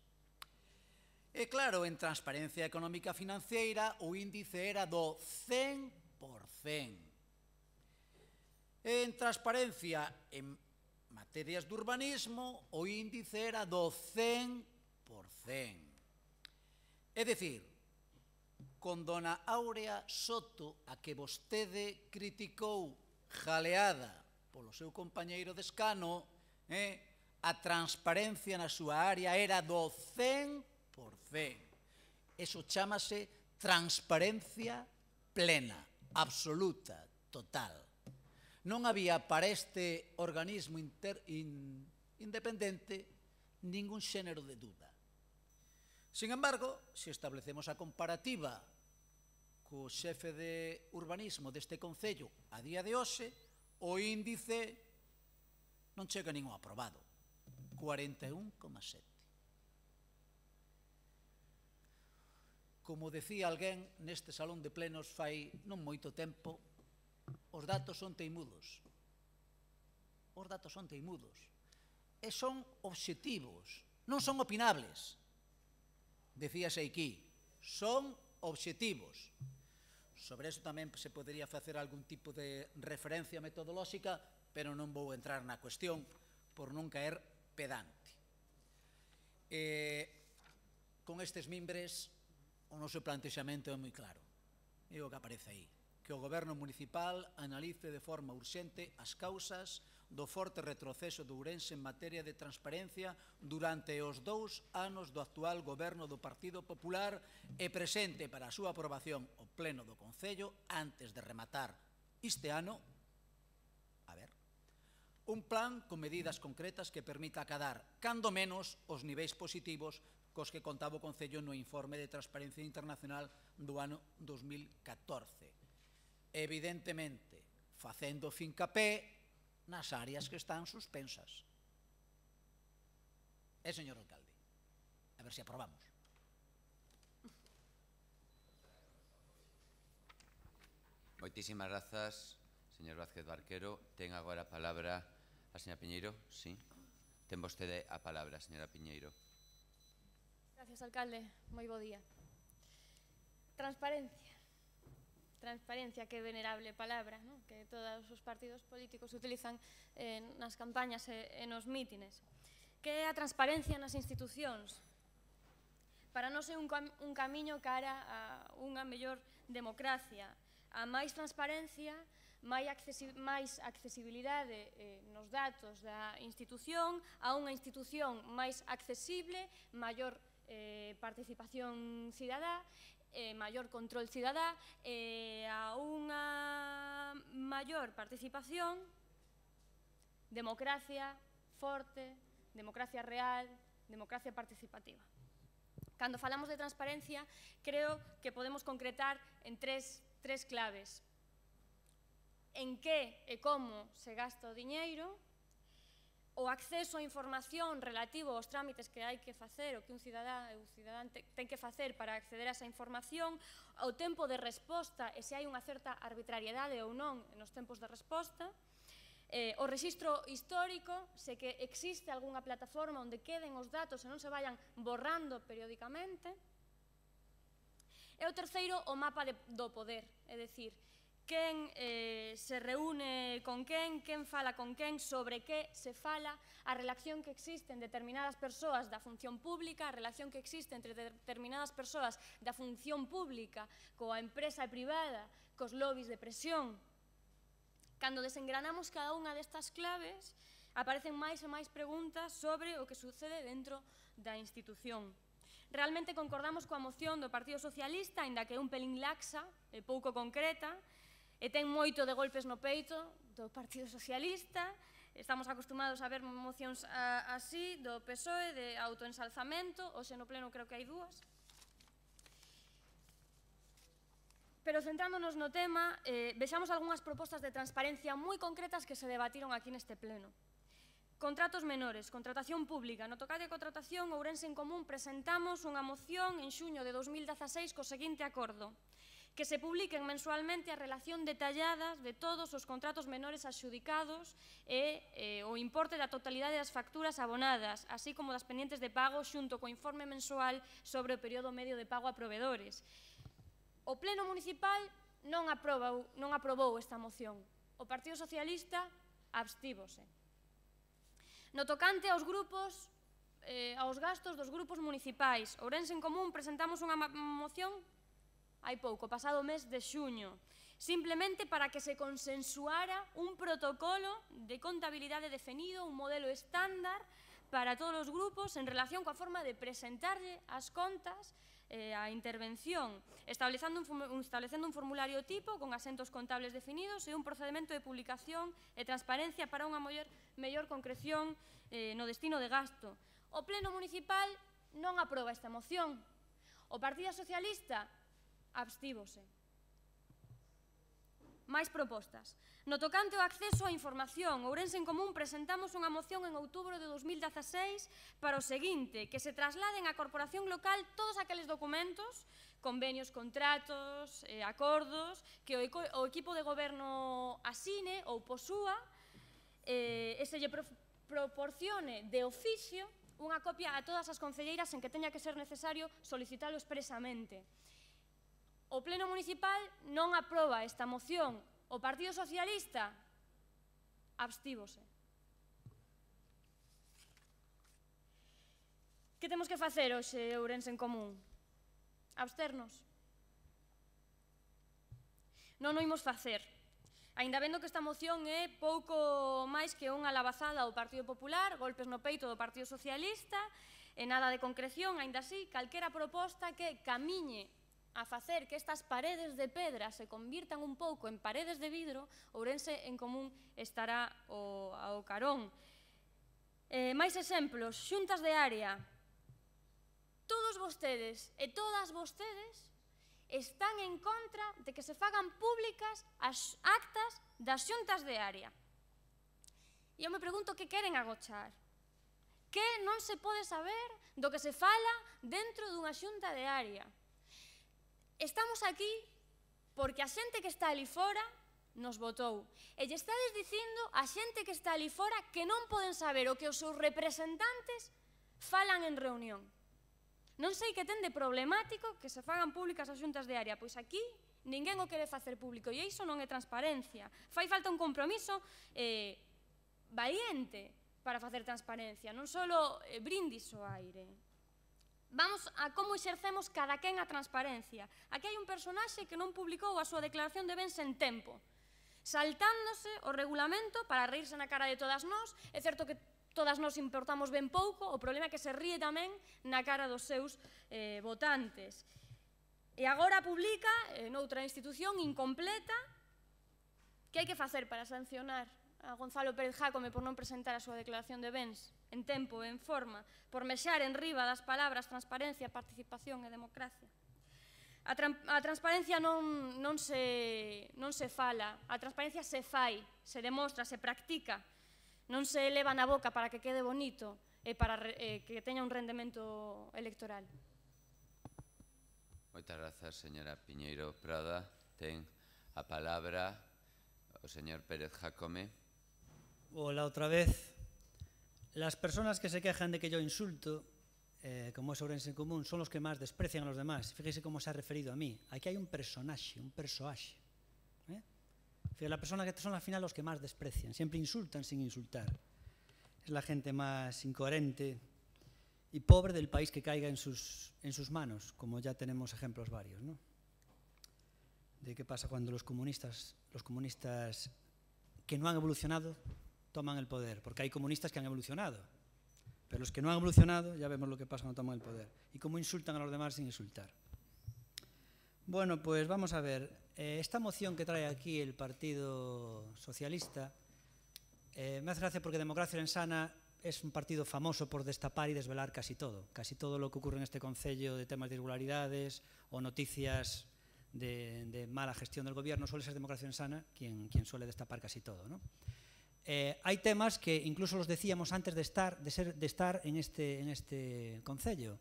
E claro, en transparencia económica financiera o índice era do 100%. En transparencia en materias de urbanismo o índice era do 100%. É dicir, con dona Áurea Soto, a que vostede criticou jaleada polo seu compañeiro de escano, a transparencia na súa área era do 100%. Eso chámase transparencia plena, absoluta, total. Non había para este organismo independente ningún xénero de duda. Sin embargo, se establecemos a comparativa co xefe de urbanismo deste concello a día de hoxe, o índice non chega nin ao aprobado, 41,7. Como decía alguén neste salón de plenos fai non moito tempo, os datos son teimudos. Os datos son teimudos. E son obxectivos, non son opinables. Decíase aquí, son obxectivos. Sobre eso tamén se podería facer algún tipo de referencia metodolóxica, pero non vou entrar na cuestión por non caer pedante. Con estes mimbres, o noso plantexamento é moi claro. É o que aparece aí. Que o Goberno municipal analice de forma urxente as causas do forte retroceso de Ourense en materia de transparencia durante os 2 anos do actual Goberno do Partido Popular e presente para a súa aprobación ao Pleno do Concello antes de rematar este ano, un plan con medidas concretas que permita acadar, cando menos, os niveis positivos cos que contaba o Concello no informe de Transparencia Internacional do ano 2014. Evidentemente, facendo fincapé nas áreas que están suspensas. Señor alcalde, a ver se aprobamos. Moitísimas grazas, señor Vázquez Barquero. Ten agora a palabra a señora Piñeiro. Sí. Ten vostede a palabra, señora Piñeiro. Gracias, alcalde. Moi bo día. Transparencia. Transparencia, que venerable palabra, ¿no?, que todos os partidos políticos utilizan nas campañas e nos mítines. Que é a transparencia nas institucións? Para nós é un camiño cara a unha mellor democracia. A máis transparencia, máis accesibilidade nos datos da institución, a unha institución máis accesible, maior participación cidadá, maior control cidadá, a unha maior participación, democracia forte, democracia real, democracia participativa. Cando falamos de transparencia, creo que podemos concretar en tres claves. En que e como se gasta o diñeiro, o acceso a información relativo aos trámites que hai que facer, o que un cidadán ten que facer para acceder a esa información, o tempo de resposta e se hai unha certa arbitrariedade ou non nos tempos de resposta, o rexistro histórico, se que existe algunha plataforma onde queden os datos e non se vayan borrando periódicamente, e o terceiro, o mapa do poder, é dicir, quen se reúne con quen fala con quen, sobre que se fala, a relación que existe en determinadas persoas da función pública, a relación que existe entre determinadas persoas da función pública coa empresa privada, cos lobbies de presión. Cando desengranamos cada unha destas claves, aparecen máis e máis preguntas sobre o que sucede dentro da institución. Realmente concordamos coa moción do Partido Socialista, aínda que é un pelín laxa e pouco concreta, e ten moito de golpes no peito do Partido Socialista. Estamos acostumados a ver mocións así, do PSOE, de autoensalzamento, hoxe no pleno creo que hai dúas. Pero centrándonos no tema, vexamos algunhas propostas de transparencia moi concretas que se debatiron aquí neste pleno. Contratos menores, contratación pública. No tocante a contratación, Ourense en Común presentamos unha moción en xuño de 2016 co seguinte acordo: que se publiquen mensualmente a relación detallada de todos os contratos menores adxudicados e o importe da totalidade das facturas abonadas, así como das pendientes de pago xunto co informe mensual sobre o período medio de pago a proveedores. O Pleno Municipal non aprobou esta moción. O Partido Socialista abstívose. No tocante aos grupos, aos gastos dos grupos municipais, Ourense en Común presentamos unha moción hai pouco, pasado mes de xuño, simplemente para que se consensuara un protocolo de contabilidade definido, un modelo estándar para todos os grupos en relación coa forma de presentarlle as contas a intervención, establecendo un formulario tipo con asentos contables definidos e un procedimento de publicación e transparencia para unha mellor concreción no destino de gasto. O Pleno Municipal non aproba esta moción. O Partido Socialista abstívose. Máis propostas. No tocante ao acceso á información, Ourense en Común presentamos unha moción en outubro de 2016 para o seguinte: que se trasladen á Corporación Local todos aqueles documentos, convenios, contratos, acordos, que o equipo de goberno asine ou posúa e se lle proporcione de oficio unha copia a todas as concelleiras en que teña que ser necesario solicitalo expresamente. O Pleno Municipal non aproba esta moción. O Partido Socialista abstívose. Que temos que facer hoxe, Ourense en Común? Absternos? Non o imos facer. Aínda vendo que esta moción é pouco máis que unha labazada ao Partido Popular, golpes no peito do Partido Socialista, e nada de concreción, aínda así, calquera proposta que camiñe a facer que estas paredes de pedra se convirtan un pouco en paredes de vidro, Ourense en Común estará ao carón. Máis exemplos, xuntas de área. Todos vostedes e todas vostedes están en contra de que se fagan públicas as actas das xuntas de área. E eu me pregunto que queren agochar. Que non se pode saber do que se fala dentro dunha xunta de área. Estamos aquí porque a xente que está ali fora nos votou. E lle estades dicindo a xente que está ali fora que non poden saber o que os seus representantes falan en reunión. Non sei que ten de problemático que se fagan públicas as xuntas de área, pois aquí ninguén o quere facer público e iso non é transparencia. Fai falta un compromiso valiente para facer transparencia, non só brindis ao aire. Vamos a como exercemos cada quen a transparencia. Aquí hai un personaxe que non publicou a súa declaración de bens en tempo, saltándose o regulamento para reírse na cara de todas nós. É certo que todas nós importamos ben pouco, o problema é que se ríe tamén na cara dos seus votantes. E agora publica noutra institución incompleta. Que hai que facer para sancionar a Gonzalo Pérez Jácome por non presentar a súa declaración de bens en tempo e en forma, por mexar en riba das palabras transparencia, participación e democracia? A transparencia non se fala, a transparencia se fai, se demostra, se practica, non se eleva na boca para que quede bonito e para que teña un rendemento electoral. Moitas grazas, señora Piñeiro Prada. Ten a palabra o señor Pérez Jácome. Hola, otra vez. Las personas que se quejan de que yo insulto, como es Ourense en Común, son los que más desprecian a los demás. Fíjese cómo se ha referido a mí. Aquí hay un personaje, un persoaxe. Fíjese, la persona que son al final los que más desprecian. Siempre insultan sin insultar. Es la gente más incoherente y pobre del país que caiga en sus manos, como ya tenemos ejemplos varios, ¿no? De qué pasa cuando los comunistas que no han evolucionado toman el poder, porque hay comunistas que han evolucionado, pero los que no han evolucionado ya vemos lo que pasa cuando toman el poder y cómo insultan a los demás sin insultar. Bueno, pues vamos a ver, esta moción que trae aquí el Partido Socialista me hace gracia porque Democracia Orensana es un partido famoso por destapar y desvelar casi todo lo que ocurre en este concello de temas de irregularidades o noticias de mala gestión del gobierno. Suele ser Democracia Orensana quien suele destapar casi todo, ¿no? Hai temas que incluso los decíamos antes de estar en este concello.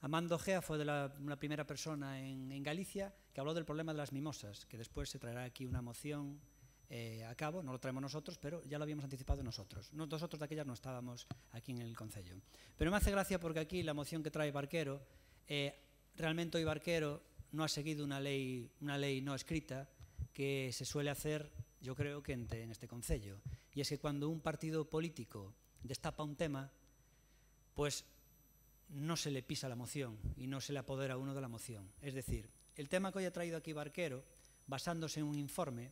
Amando Gea fue la primera persona en Galicia que habló del problema de las mimosas, que después se traerá aquí una moción a cabo, no lo traemos nosotros, pero ya lo habíamos anticipado nosotros. Nosotros de aquellas no estábamos aquí en el concello. Pero me hace gracia porque aquí la moción que trae Barquero, realmente hoy Barquero no ha seguido una ley no escrita que se suele hacer, yo creo que en este concello. Y es que cuando un partido político destapa un tema, pues no se le pisa la moción y no se le apodera a uno de la moción. Es decir, el tema que hoy ha traído aquí Barquero, basándose en un informe,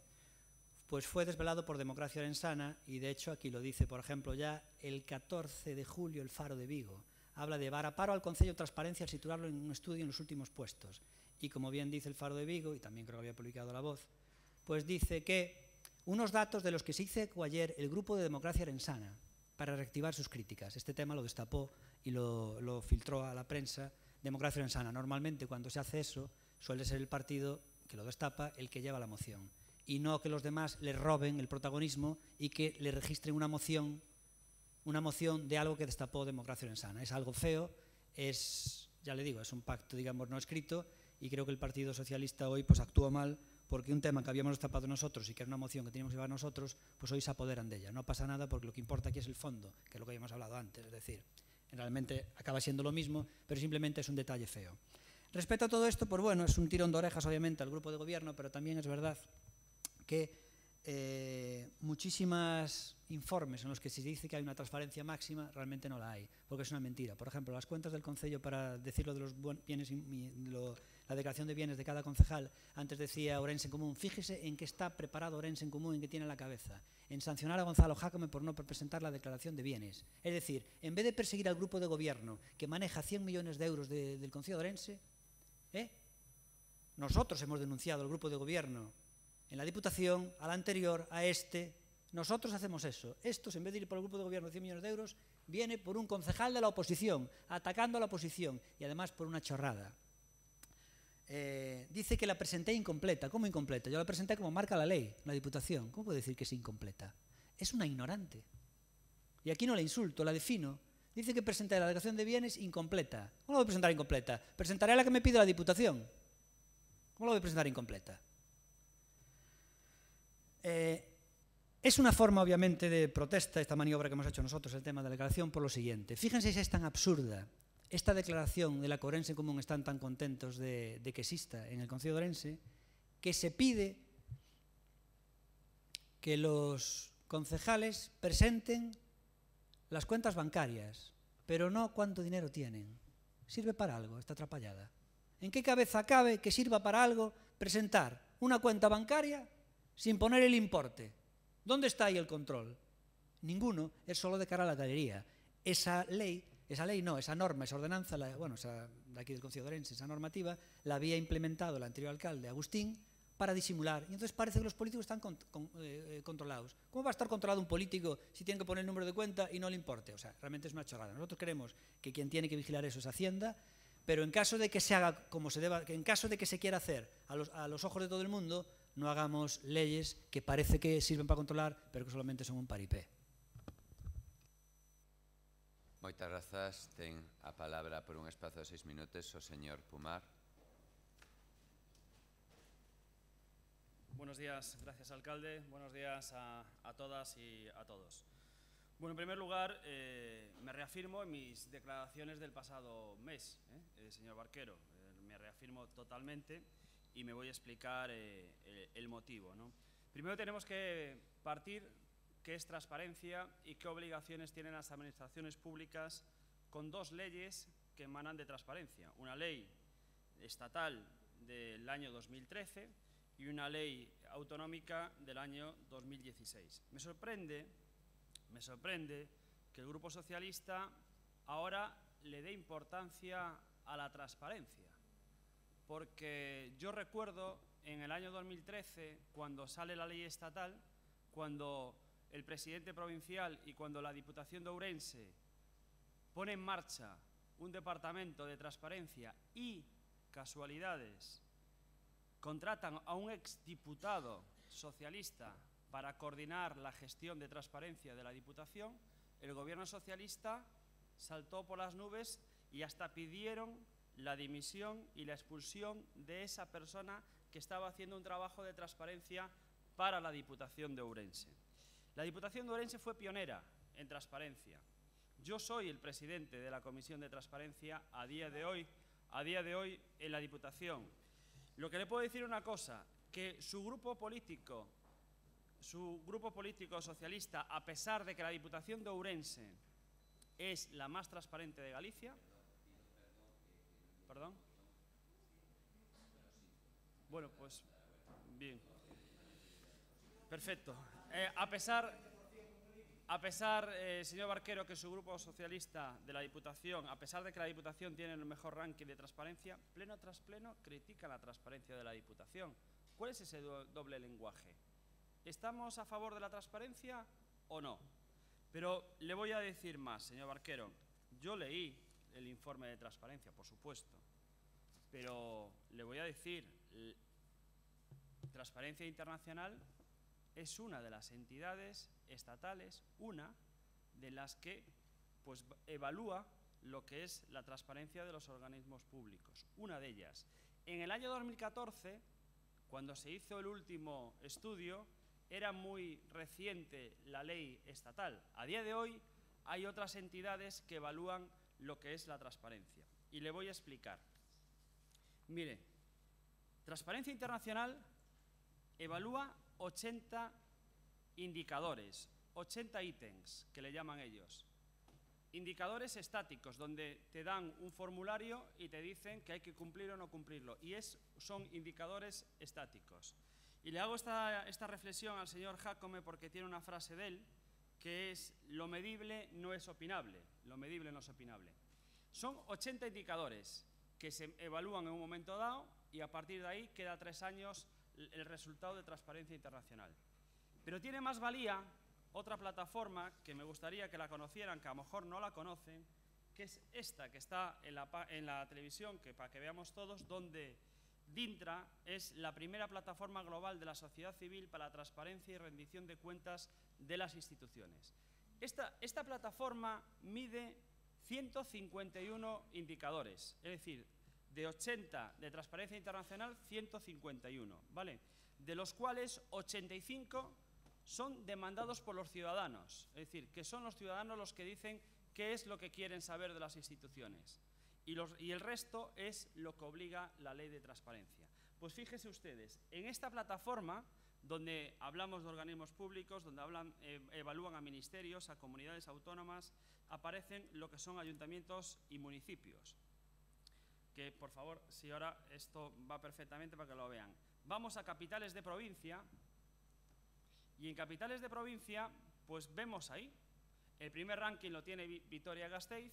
pues fue desvelado por Democracia Orensana y de hecho aquí lo dice, por ejemplo, ya el 14 de julio el Faro de Vigo. Habla de varaparo al Concello de Transparencia al situarlo en un estudio en los últimos puestos. Y como bien dice el Faro de Vigo, y también creo que había publicado La Voz, pues dice que unos datos de los que se hizo eco ayer el grupo de Democracia Orensana para reactivar sus críticas. Este tema lo destapó y lo filtró a la prensa Democracia Orensana. Normalmente cuando se hace eso suele ser el partido que lo destapa el que lleva la moción y no que los demás le roben el protagonismo y que le registren una moción de algo que destapó Democracia Orensana. Es algo feo, ya le digo, es un pacto, digamos, no escrito y creo que el Partido Socialista hoy pues actuó mal porque un tema que habíamos destapado nosotros y que era una moción que teníamos que llevar nosotros, pues hoy se apoderan de ella. No pasa nada porque lo que importa aquí es el fondo, que es lo que habíamos hablado antes, es decir, realmente acaba siendo lo mismo, pero simplemente es un detalle feo. Respecto a todo esto, pues bueno, es un tirón de orejas obviamente al grupo de gobierno, pero también es verdad que muchísimos informes en los que se dice que hay una transparencia máxima, realmente no la hay, porque es una mentira. Por ejemplo, las cuentas del concello, para decirlo de los bienes, la declaración de bienes de cada concejal, antes decía Ourense en Común, fíjese en qué está preparado Ourense en Común, en qué tiene la cabeza, en sancionar a Gonzalo Jácome por no presentar la declaración de bienes. Es decir, en vez de perseguir al grupo de gobierno que maneja 100 millones de euros del concello de Ourense, nosotros hemos denunciado al grupo de gobierno en la Diputación, a la anterior, a nosotros hacemos eso. Estos, en vez de ir por el grupo de gobierno de 100 millones de euros, viene por un concejal de la oposición, atacando a la oposición, y además por una chorrada. Dice que la presenté incompleta. ¿Cómo incompleta? Yo la presenté como marca la ley, la Diputación. ¿Cómo puede decir que es incompleta? Es una ignorante. Y aquí no la insulto, la defino. Dice que presenté la declaración de bienes incompleta. ¿Cómo la voy a presentar incompleta? Presentaré la que me pide la Diputación. ¿Cómo la voy a presentar incompleta? Es una forma, obviamente, de protesta esta maniobra que hemos hecho nosotros, el tema de la declaración, por lo siguiente. Fíjense si es tan absurda esta declaración de la que Ourense en Común están tan contentos de que exista en el concello de Ourense, que se pide que los concejales presenten las cuentas bancarias, pero no cuánto dinero tienen. ¿Sirve para algo esta atrapallada? ¿En qué cabeza cabe que sirva para algo presentar una cuenta bancaria sin poner el importe? ¿Dónde está ahí el control? Ninguno, es solo de cara a la galería. Esa norma, esa ordenanza, esa de aquí del concello de Ourense, esa normativa, la había implementado el anterior alcalde, Agustín, para disimular. Y entonces parece que los políticos están controlados. ¿Cómo va a estar controlado un político si tiene que poner el número de cuenta y no le importe? O sea, realmente es una chorrada. Nosotros creemos que quien tiene que vigilar eso es Hacienda, pero en caso de que se haga como se deba, en caso de que se quiera hacer a los ojos de todo el mundo, no hagamos leyes que parece que sirven para controlar, pero que solamente son un paripé. Moitas grazas. Ten a palabra por un espazo de 6 minutos o señor Pumar. Buenos días, gracias alcalde. Buenos días a todas y a todos. Bueno, en primer lugar, me reafirmo en mis declaraciones del pasado mes, señor Barquero. Me reafirmo totalmente y me voy a explicar el motivo, ¿no? Primero tenemos que partir qué es transparencia y qué obligaciones tienen las administraciones públicas con dos leyes que emanan de transparencia. Una ley estatal del año 2013 y una ley autonómica del año 2016. Me sorprende que el Grupo Socialista ahora le dé importancia a la transparencia, porque yo recuerdo en el año 2013, cuando sale la ley estatal, cuando el presidente provincial y cuando la Diputación de Ourense pone en marcha un departamento de transparencia y, casualidades, contratan a un exdiputado socialista para coordinar la gestión de transparencia de la Diputación, el Gobierno socialista saltó por las nubes y hasta pidieron la dimisión y la expulsión de esa persona que estaba haciendo un trabajo de transparencia para la Diputación de Ourense. La Diputación de Ourense fue pionera en transparencia. Yo soy el presidente de la Comisión de Transparencia a día de hoy en la Diputación. Lo que le puedo decir es una cosa, que su grupo político socialista, a pesar de que la Diputación de Ourense es la más transparente de Galicia. ¿Perdón? Bueno, pues bien. Perfecto. A pesar, señor Barquero, que su grupo socialista de la Diputación, a pesar de que la Diputación tiene el mejor ranking de transparencia, pleno tras pleno critica la transparencia de la Diputación. ¿Cuál es ese doble lenguaje? ¿Estamos a favor de la transparencia o no? Pero le voy a decir más, señor Barquero. Yo leí el informe de transparencia, por supuesto, pero le voy a decir, Transparencia Internacional es una de las entidades estatales, una de las que pues, evalúa lo que es la transparencia de los organismos públicos, una de ellas. En el año 2014, cuando se hizo el último estudio, era muy reciente la ley estatal. A día de hoy hay otras entidades que evalúan lo que es la transparencia. Y le voy a explicar. Mire, Transparencia Internacional evalúa 80 indicadores, 80 ítems, que le llaman ellos. Indicadores estáticos, donde te dan un formulario y te dicen que hay que cumplir o no cumplirlo. Y son indicadores estáticos. Y le hago esta reflexión al señor Jácome porque tiene una frase de él que es: lo medible no es opinable. Lo medible no es opinable. Son 80 indicadores que se evalúan en un momento dado y a partir de ahí queda 3 años el resultado de Transparencia Internacional. Pero tiene más valía otra plataforma que me gustaría que la conocieran, que a lo mejor no la conocen, que es esta que está en la televisión, que para que veamos todos, donde DINTRA es la primera plataforma global de la sociedad civil para la transparencia y rendición de cuentas de las instituciones. Esta plataforma mide 151 indicadores, es decir, de 80 de Transparencia Internacional, 151, ¿vale? De los cuales 85 son demandados por los ciudadanos, es decir, que son los ciudadanos los que dicen qué es lo que quieren saber de las instituciones. Y el resto es lo que obliga la ley de transparencia. Pues fíjense ustedes, en esta plataforma, donde hablamos de organismos públicos, donde evalúan a ministerios, a comunidades autónomas, aparecen lo que son ayuntamientos y municipios. Que, por favor, si ahora esto va perfectamente para que lo vean. Vamos a capitales de provincia, y en capitales de provincia, pues vemos ahí. El primer ranking lo tiene Vitoria-Gasteiz,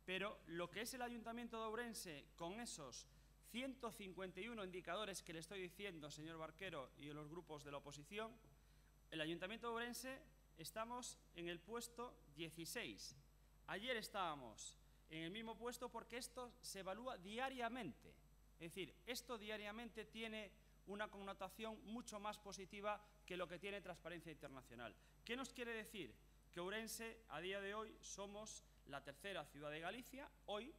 pero lo que es el Ayuntamiento de Ourense, con esos 151 indicadores que le estoy diciendo, señor Barquero, y los grupos de la oposición, el Ayuntamiento de Ourense estamos en el puesto 16. Ayer estábamos en el mismo puesto porque esto se evalúa diariamente. Es decir, esto diariamente tiene una connotación mucho más positiva que lo que tiene Transparencia Internacional. ¿Qué nos quiere decir? Que Ourense, a día de hoy, somos la tercera ciudad de Galicia, hoy,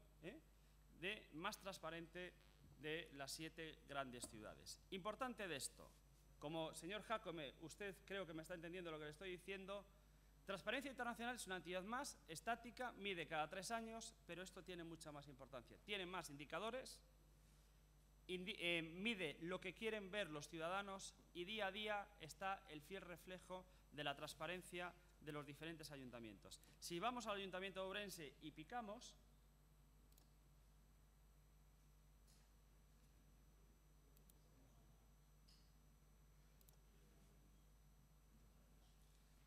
de más transparente de las 7 grandes ciudades. Importante de esto, como señor Jácome, usted creo que me está entendiendo lo que le estoy diciendo, Transparencia Internacional es una entidad más estática, mide cada 3 años, pero esto tiene mucha más importancia. Tiene más indicadores, mide lo que quieren ver los ciudadanos y día a día está el fiel reflejo de la transparencia de los diferentes ayuntamientos. Si vamos al Ayuntamiento de Ourense y picamos,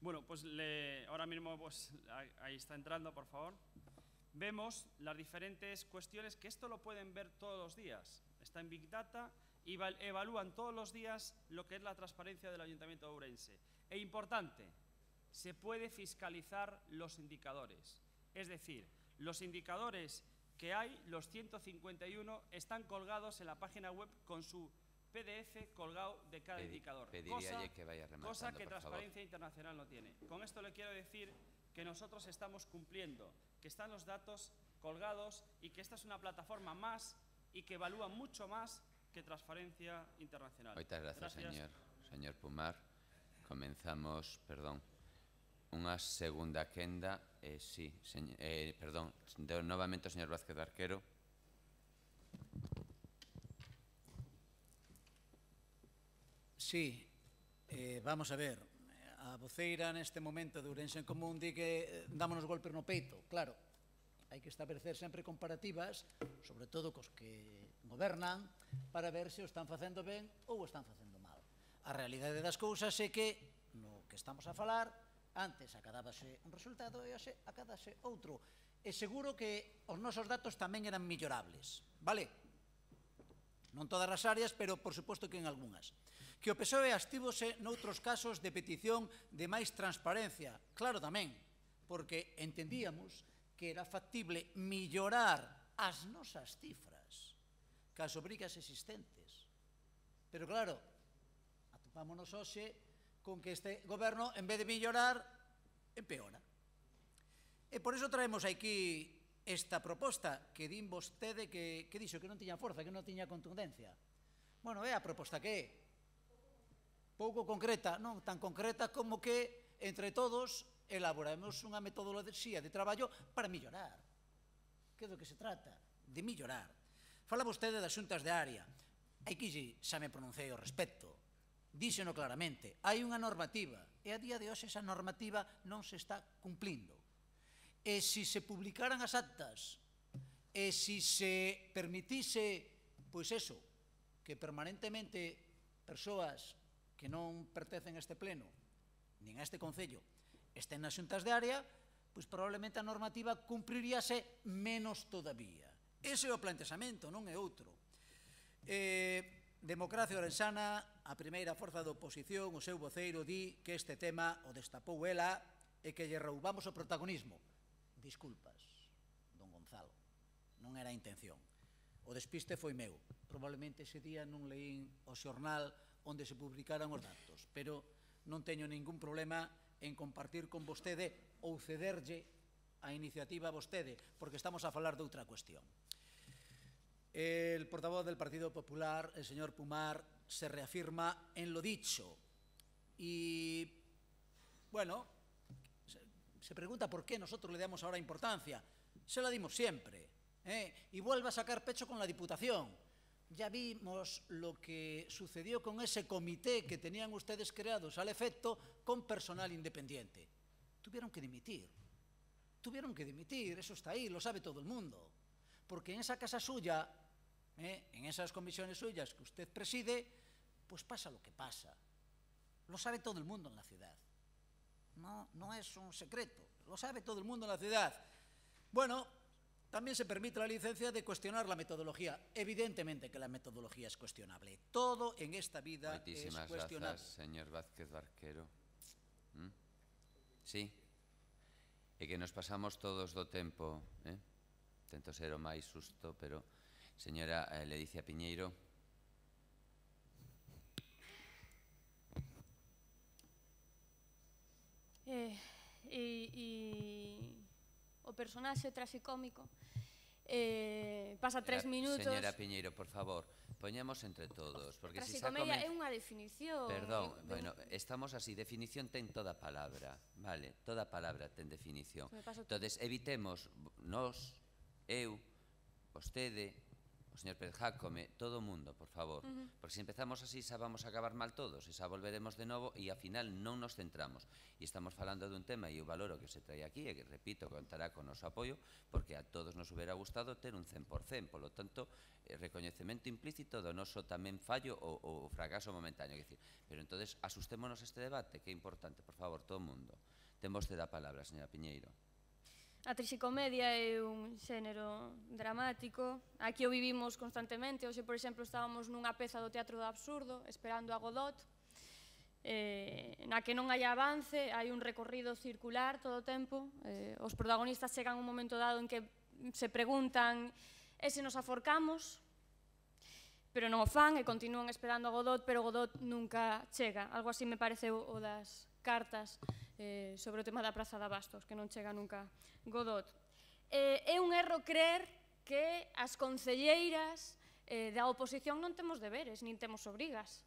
bueno, pues ahora mismo pues, ahí está entrando, por favor. Vemos las diferentes cuestiones, que esto lo pueden ver todos los días. Está en Big Data y evalúan todos los días lo que es la transparencia del Ayuntamiento de Ourense. E importante, se puede fiscalizar los indicadores. Es decir, los indicadores que hay, los 151, están colgados en la página web con su PDF colgado de cada indicador. Pediríalle que vaya rematando, cosa que por favor. Transparencia Internacional no tiene. Con esto le quiero decir que nosotros estamos cumpliendo, que están los datos colgados y que esta es una plataforma más y que evalúa mucho más que Transparencia Internacional. Moitas gracias, señor Pumar. Comenzamos, perdón, unha segunda quenda. Sí, perdón, novamente o señor Vázquez Barquero. Sí, vamos a ver. A voceira neste momento de Ourense en Común di que dámonos golpes no peito. Claro, hai que establecer sempre comparativas, sobre todo cos que gobernan, para ver se o están facendo ben ou o están facendo mal. A realidade das cousas é que no que estamos a falar, antes acadábase un resultado e hoxe acadase outro. E seguro que os nosos datos tamén eran mellorables, vale? Non todas as áreas, pero por suposto que en algunhas. Que o PSOE abstívose noutros casos de petición de máis transparencia. Claro tamén, porque entendíamos que era factible mellorar as nosas cifras cas obrigas existentes. Pero claro, atopámonos hoxe con que este goberno, en vez de mellorar, empeora. E por iso traemos aquí esta proposta que din vostede que dixo que non tiña forza, que non tiña contundencia. Bueno, é a proposta que é pouco concreta, non tan concreta como que entre todos elaboramos unha metodoloxía de traballo para mellorar. Que é do que se trata, de mellorar. Fala vostede das xuntas de área. Aquí xa me pronunciei ao respecto. Díxeno claramente, hai unha normativa e a día de hoxe esa normativa non se está cumplindo. E se se publicaran as actas e se se permitise, pois eso, que permanentemente persoas que non pertencen a este pleno, nin a este concello, estén nas xuntas de área, pois probablemente a normativa cumpriríase menos todavía. Ese é o plantexamento, non é outro. Democracia Orensana, a primeira forza da oposición, o seu voceiro di que este tema o destapou ela e que lle roubamos o protagonismo. Disculpas, don Gonzalo, non era a intención. O despiste foi meu. Probablemente ese día non leín o xornal onde se publicaran os datos, pero non teño ningún problema en compartir con vostede ou cederlle a iniciativa a vostede, porque estamos a falar de outra cuestión. El portavoz del Partido Popular, el señor Pumar, se reafirma en lo dicho. Y, bueno, se pregunta por qué nosotros le damos ahora importancia. Se la dimos siempre. Y vuelve a sacar pecho con la Diputación. Ya vimos lo que sucedió con ese comité que tenían ustedes creados al efecto con personal independiente. Tuvieron que dimitir. Tuvieron que dimitir, eso está ahí, lo sabe todo el mundo. Porque en esa casa suya, en esas comisiones suyas que usted preside, pues pasa lo que pasa. Lo sabe todo el mundo en la ciudad. No es un secreto, lo sabe todo el mundo en la ciudad. Bueno, también se permite la licencia de cuestionar la metodología. Evidentemente que la metodología es cuestionable. Todo en esta vida es cuestionable. Moitísimas grazas, señor Vázquez Barquero. Sí? E que nos pasamos todos do tempo, tento ser o máis susto, pero señora Ledicia Piñeiro. O personaxe tragicómico pasa 3 minutos. Señora Piñeiro, por favor, poñemos entre todos, porque si tragicomedia é unha definición. Perdón, bueno, estamos así, definición ten toda palabra, vale? Toda palabra ten definición. Entonces, evitemos nós, eu, vostede, o señor Pérez Jácome, todo o mundo, por favor, porque se empezamos así xa vamos a acabar mal todos e xa volveremos de novo e ao final non nos centramos. E estamos falando dun tema e eu valoro que se trae aquí e que, repito, contará con o noso apoio porque a todos nos hubiera gustado ter un 100%, polo tanto, recoñecemento implícito do noso tamén fallo ou fracaso momentáneo. Pero entonces, asustémonos este debate, que é importante, por favor, todo o mundo. Ten vostede a palabra, señora Piñeiro. A traxicomedia é un xénero dramático. Aquí o vivimos constantemente. Hoxe, por exemplo, estábamos nunha peza do Teatro do Absurdo, esperando a Godot, na que non hai avance, hai un recorrido circular todo o tempo. Os protagonistas chegan un momento dado en que se preguntan e se nos aforcamos, pero non o fan e continúan esperando a Godot, pero Godot nunca chega. Algo así me pareceu o das cartas sobre o tema da Praza de Abastos, que non chega nunca Godot. É un erro creer que as concelleiras da oposición non temos deberes, nin temos obrigas.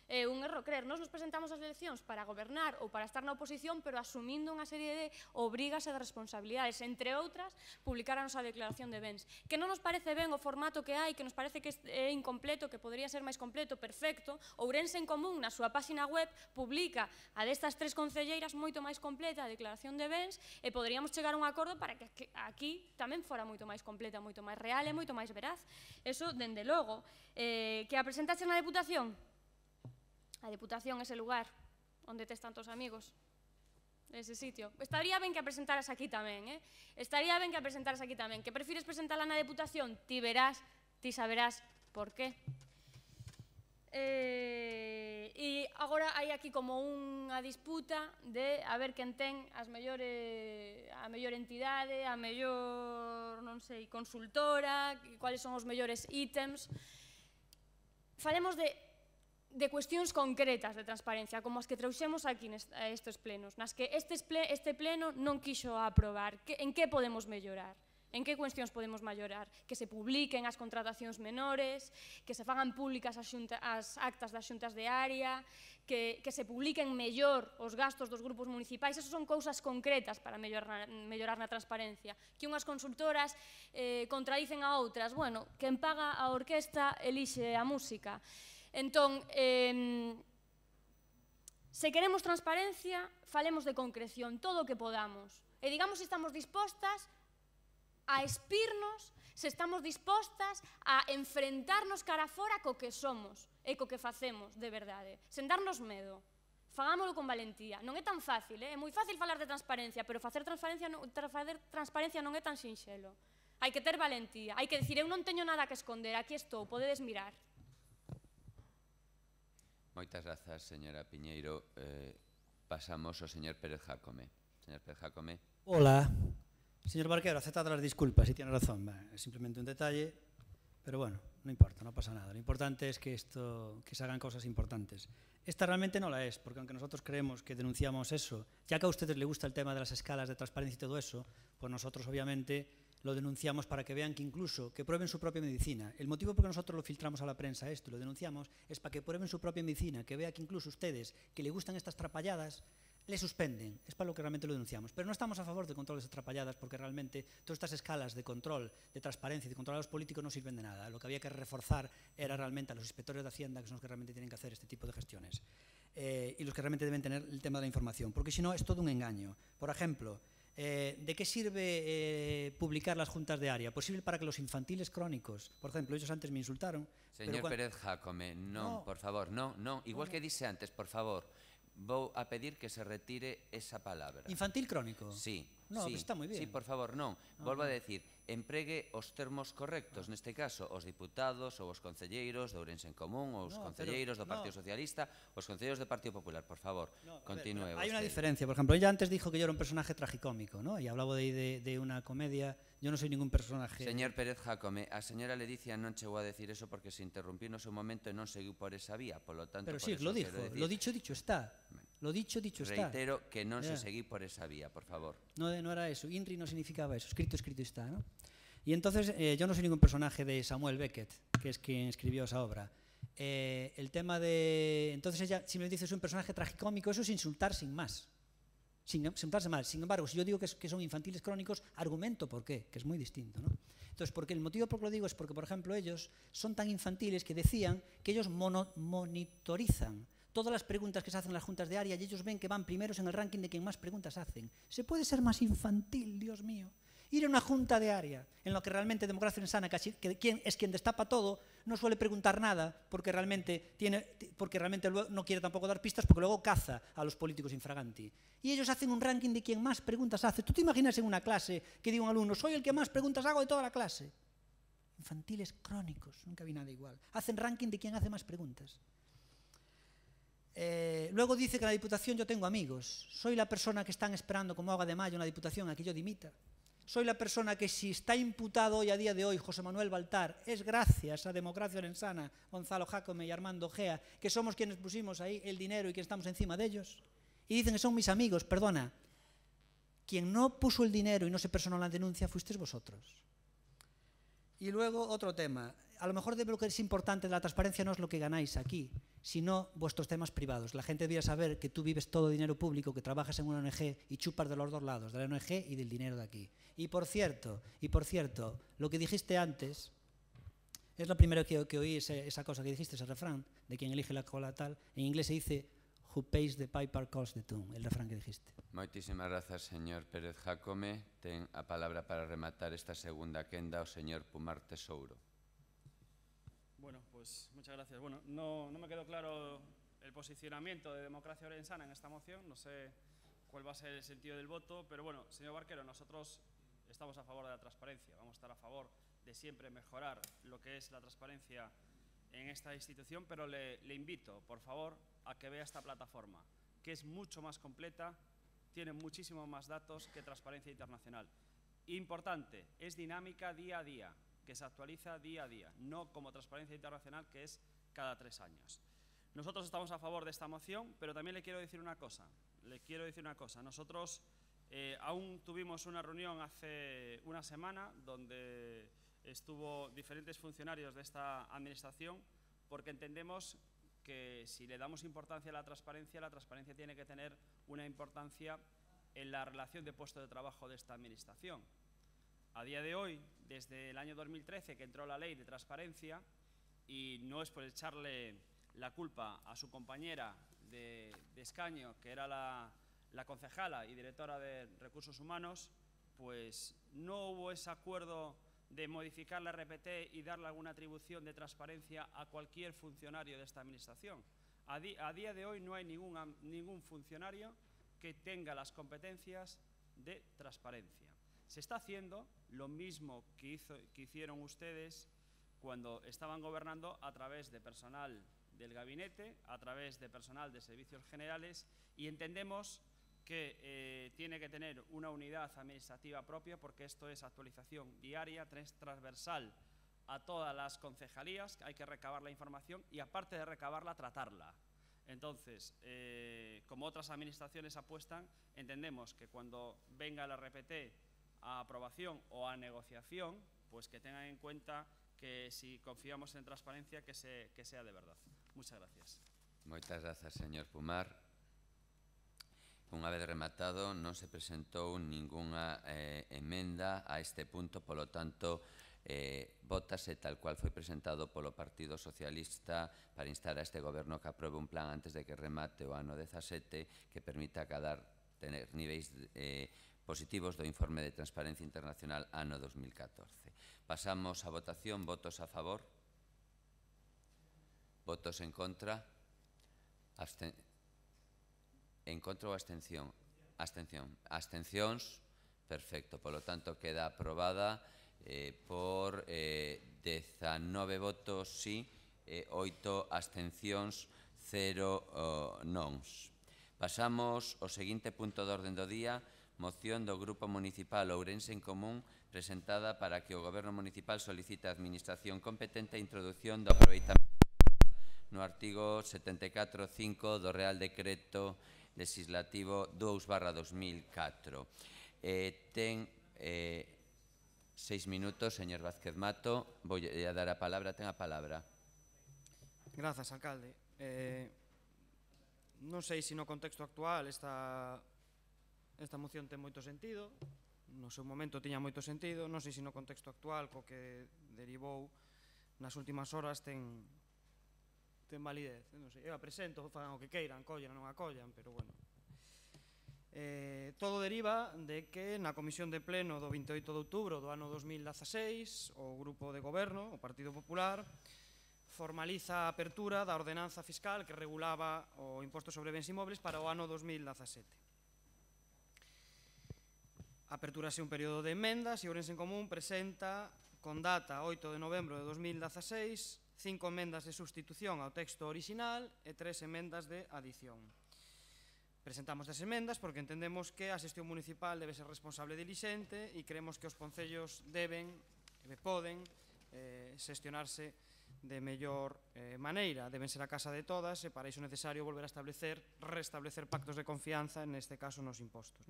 É un erro creer. Nos presentamos ás eleccións para gobernar ou para estar na oposición, pero asumindo unha serie de obrigas e de responsabilidades, entre outras, publicar a nosa declaración de bens. Que non nos parece ben o formato que hai, que nos parece que é incompleto, que podría ser máis completo, perfecto. Ourense en Común, na súa página web, publica a destas 3 concelleiras moito máis completa a declaración de bens e poderíamos chegar a un acordo para que aquí tamén fora moito máis completa, moito máis real e moito máis veraz. Eso, dende logo. Que a presentaxe na Deputación? A Deputación é ese lugar onde tes tantos amigos, ese sitio. Estaría ben que a presentaras aquí tamén, Estaría ben que a presentaras aquí tamén. Que prefires presentarla na Deputación? Ti verás, ti saberás por qué. E agora hai aquí como unha disputa de a ver quen ten a mellor entidade, a mellor, non sei, consultora, cuáles son os mellores ítems. Falemos de cuestións concretas de transparencia, como as que trouxemos aquí a estes plenos, nas que este pleno non quixo aprobar. En que podemos mellorar? En que cuestións podemos mellorar? Que se publiquen as contratacións menores, que se fagan públicas as actas das xuntas de área, que se publiquen mellor os gastos dos grupos municipais. Esas son cousas concretas para mellorar na transparencia. Que unhas consultoras contradicen a outras. Bueno, quen paga a orquesta elixe a música. Entón, se queremos transparencia, falemos de concreción, todo o que podamos. E digamos se estamos dispostas a espirnos, se estamos dispostas a enfrentarnos cara fora co que somos e co que facemos, de verdade, sen darnos medo. Fagámoslo con valentía. Non é tan fácil, é moi fácil falar de transparencia, pero facer transparencia non é tan sinxelo. Hai que ter valentía, hai que dicir, eu non teño nada que esconder, aquí estou, podedes mirar. Moitas grazas, señora Piñeiro. Pasamos ao señor Pérez Jácome. Señor Pérez Jácome. Hola. Señor Barquero, aceptad las disculpas, si tiene razón. Es simplemente un detalle, pero bueno, no importa, no pasa nada. Lo importante es que se hagan cosas importantes. Esta realmente no la es, porque aunque nosotros creemos que denunciamos eso, ya que a ustedes les gusta el tema de las escalas de transparencia y todo eso, pues nosotros obviamente lo denunciamos para que vean que incluso que prueben su propia medicina. El motivo por que nosotros lo filtramos a la prensa esto y lo denunciamos es para que prueben su propia medicina, que vea que incluso ustedes, que le gustan estas trapalladas, le suspenden. Es para lo que realmente lo denunciamos. Pero no estamos a favor de controles de trapalladas porque realmente todas estas escalas de control, de transparencia y de control a los políticos no sirven de nada. Lo que había que reforzar era realmente a los inspectores de Hacienda, que son los que realmente tienen que hacer este tipo de gestiones. Y los que realmente deben tener el tema de la información. Porque si no, es todo un engaño. Por ejemplo, ¿de qué sirve publicar las juntas de área? Pues sirve para que los infantiles crónicos, por ejemplo, ellos antes me insultaron. Señor Pérez Jácome, non, por favor, non. Igual que dise antes, por favor, vou a pedir que se retire esa palabra. ¿Infantil crónico? Sí. No, pues está moi bien. Sí, por favor, non. Volvo a decir, empregue os termos correctos, neste caso, os diputados ou os concelleiros de Ourense en Común, os concelleiros do Partido Socialista, os concelleiros do Partido Popular, por favor, continúe. Hay una diferencia, por ejemplo, ella antes dijo que yo era un personaje tragicómico, ¿no? Y hablaba de una comedia. Yo no soy ningún personaje. Señor Pérez Jácome, a señora Ledicia non chegou a decir eso porque se interrumpiu no seu momento e non seguiu por esa vía, polo tanto... Pero sí, lo dijo, lo dicho está. Lo dicho está. Reitero que non se seguí por esa vía, por favor. No era eso, INRI no significaba eso, escrito está, ¿no? Y entonces yo no soy ningún personaje de Samuel Beckett, que es quien escribió esa obra. El tema de... Entonces ella, si me dice es un personaje tragicómico, eso es insultar sin más. Sin insultarse mal. Sin embargo, si yo digo que son infantiles crónicos, argumento por qué, que es muy distinto, ¿no? Entonces, porque el motivo por que lo digo es porque, por ejemplo, ellos son tan infantiles que decían que ellos monitorizan todas las preguntas que se hacen en las juntas de área y ellos ven que van primeros en el ranking de quien más preguntas hacen. ¿Se puede ser más infantil, Dios mío? Ir a una junta de área en lo que realmente Democracia Insana, que es quien destapa todo, no suele preguntar nada porque realmente no quiere tampoco dar pistas porque luego caza a los políticos infraganti. Y ellos hacen un ranking de quien más preguntas hace. ¿Tú te imaginas en una clase que diga un alumno, soy el que más preguntas hago de toda la clase? Infantiles crónicos, nunca vi nada igual. Hacen ranking de quien hace más preguntas. Luego dice que en la Diputación yo tengo amigos. Soy la persona que están esperando como agua de mayo en la Diputación a que yo dimita. soy la persona que si está imputado hoy a día de hoy José Manuel Baltar es gracias a Democracia Orensana, Gonzalo Jácome y Armando Gea, que somos quienes pusimos ahí el dinero y que estamos encima de ellos. Y dicen que son mis amigos, perdona. Quien no puso el dinero y no se personó la denuncia fuisteis vosotros. Y luego otro tema. A lo mejor de lo que es importante de la transparencia no es lo que ganáis aquí, sino vuestros temas privados. La gente debería saber que tú vives todo dinero público, que trabajas en una ONG y chupas de los dos lados, de la ONG y del dinero de aquí. Y por cierto, lo que dijiste antes, es la primera que oí esa cosa que dijiste, ese refrán, de quien elige la cola tal. En inglés se dice, who pays the piper calls the tune, el refrán que dijiste. Moitísimas grazas, señor Pérez Jácome. Ten a palabra para rematar esta segunda quenda o señor Pumar Tesouro. Bueno, pues muchas gracias. Bueno, no me quedó claro el posicionamiento de Democracia Orensana en esta moción. No sé cuál va a ser el sentido del voto, pero bueno, señor Barquero, nosotros estamos a favor de la transparencia. Vamos a estar a favor de siempre mejorar lo que es la transparencia en esta institución, pero le invito, por favor, a que vea esta plataforma, que es mucho más completa, tiene muchísimos más datos que Transparencia Internacional. Importante, es dinámica día a día, que se actualiza día a día, no como Transparencia Internacional, que es cada 3 años. Nosotros estamos a favor de esta moción, pero también le quiero decir una cosa. Nosotros aún tuvimos una reunión hace una semana donde estuvo diferentes funcionarios de esta administración, porque entendemos que si le damos importancia a la transparencia tiene que tener una importancia en la relación de puesto de trabajo de esta administración. A día de hoy, desde el año 2013 que entró la ley de transparencia, y no es por echarle la culpa a su compañera de escaño, que era la concejala y directora de Recursos Humanos, pues no hubo ese acuerdo de modificar la RPT y darle alguna atribución de transparencia a cualquier funcionario de esta administración. A día de hoy no hay ningún funcionario que tenga las competencias de transparencia. Se está haciendo lo mismo que hicieron ustedes cuando estaban gobernando, a través de personal del gabinete, a través de personal de servicios generales, y entendemos que tiene que tener una unidad administrativa propia, porque esto es actualización diaria, transversal a todas las concejalías. Hay que recabar la información y, aparte de recabarla, tratarla. Entonces, como otras administraciones apuestan, entendemos que cuando venga la RPT a aprobación o a negociación, pues que tengan en cuenta que si confiamos en transparencia, que sea de verdad. Muchas gracias. Moitas grazas, señor Pumar. Unha vez rematado, non se presentou ningunha emenda a este punto, polo tanto, vótase tal cual foi presentado polo Partido Socialista para instar a este goberno que aprobe un plan antes de que remate o ano 17 que permita tener niveis positivos do informe de Transparencia Internacional ano 2014. Pasamos a votación. Votos a favor? Votos en contra? En contra ou abstención? Abstencións? Perfecto. Polo tanto, queda aprobada por 19 votos sí, 8 abstencións, 0 nons. Pasamos ao seguinte punto de orden do día, moción do Grupo Municipal Ourense en Común, presentada para que o Goberno Municipal solicite a Administración competente a introdución do aproveitamento no artigo 74.5 do Real Decreto Legislativo 2/2004. Ten 6 minutos, señor Vázquez Mato. Voy a dar a palabra. Ten a palabra. Grazas, alcalde. Non sei se no contexto actual esta moción ten moito sentido. No seu momento tiña moito sentido. Non sei se no contexto actual, co que derivou nas últimas horas, ten validez. Non sei, eu a presento, fagan o que queiran, collan ou non a collan, pero bueno. Todo deriva de que na Comisión de Pleno do 28 de outubro do ano 2016 o Grupo de Goberno, o Partido Popular, formaliza a apertura da ordenanza fiscal que regulaba o imposto sobre bens inmobles para o ano 2017. Apertúrase un período de enmendas e Ourense en Común presenta, con data 8 de novembro de 2016, 5 emendas de sustitución ao texto orixinal e 3 emendas de adición. Presentamos as emendas porque entendemos que a xestión municipal debe ser responsable e dilixente e creemos que os concellos deben e poden xestionarse de mellor maneira. Deben ser a casa de todas e para iso é necesario volver a restablecer pactos de confianza, neste caso nos impostos.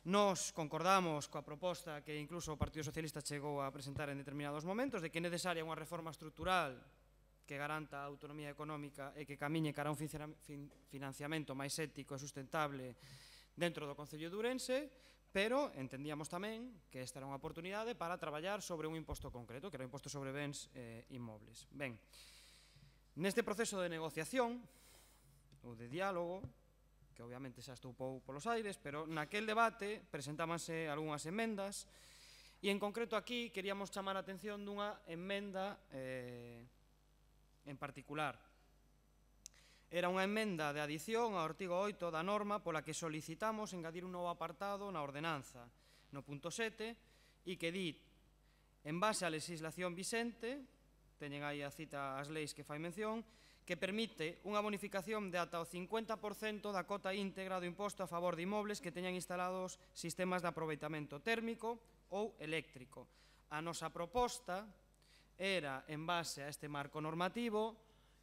Nos concordamos coa proposta que incluso o Partido Socialista chegou a presentar en determinados momentos de que é necesaria unha reforma estrutural que garanta a autonomía económica e que camiñe cara a un financiamento máis ético e sustentable dentro do Concello de Ourense, pero entendíamos tamén que esta era unha oportunidade para traballar sobre un imposto concreto, que era o imposto sobre bens inmobles. Ben, neste proceso de negociación ou de diálogo, que obviamente xa estoupou polos aires, pero naquel debate presentábanse algunhas emendas e en concreto aquí queríamos chamar a atención dunha emenda en particular. Era unha emenda de adición ao artigo 8 da norma pola que solicitamos engadir un novo apartado na ordenanza, no punto 7, e que di, en base á legislación vixente, teñen aí a cita as leis que fai mención, que permite unha bonificación de ata o 50% da cota íntegra do imposto a favor de inmobles que teñan instalados sistemas de aproveitamento térmico ou eléctrico. A nosa proposta era, en base a este marco normativo,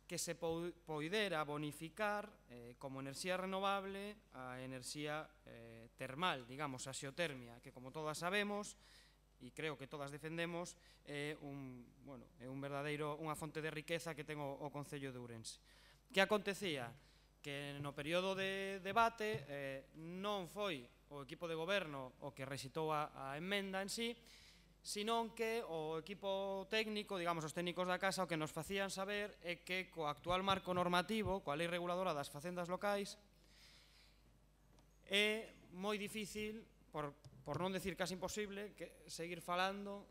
que se poidera bonificar como enerxía renovable a enerxía termal, digamos, a xeotermia, que como todas sabemos, e creo que todas defendemos, é unha fonte de riqueza que ten o Concello de Ourense. Que acontecía? Que no período de debate non foi o equipo de goberno o que recitou a emenda en sí, senón que o equipo técnico, digamos, os técnicos da casa, o que nos facían saber é que co actual marco normativo, coa lei reguladora das facendas locais, é moi difícil, por non decir casi imposible, seguir falando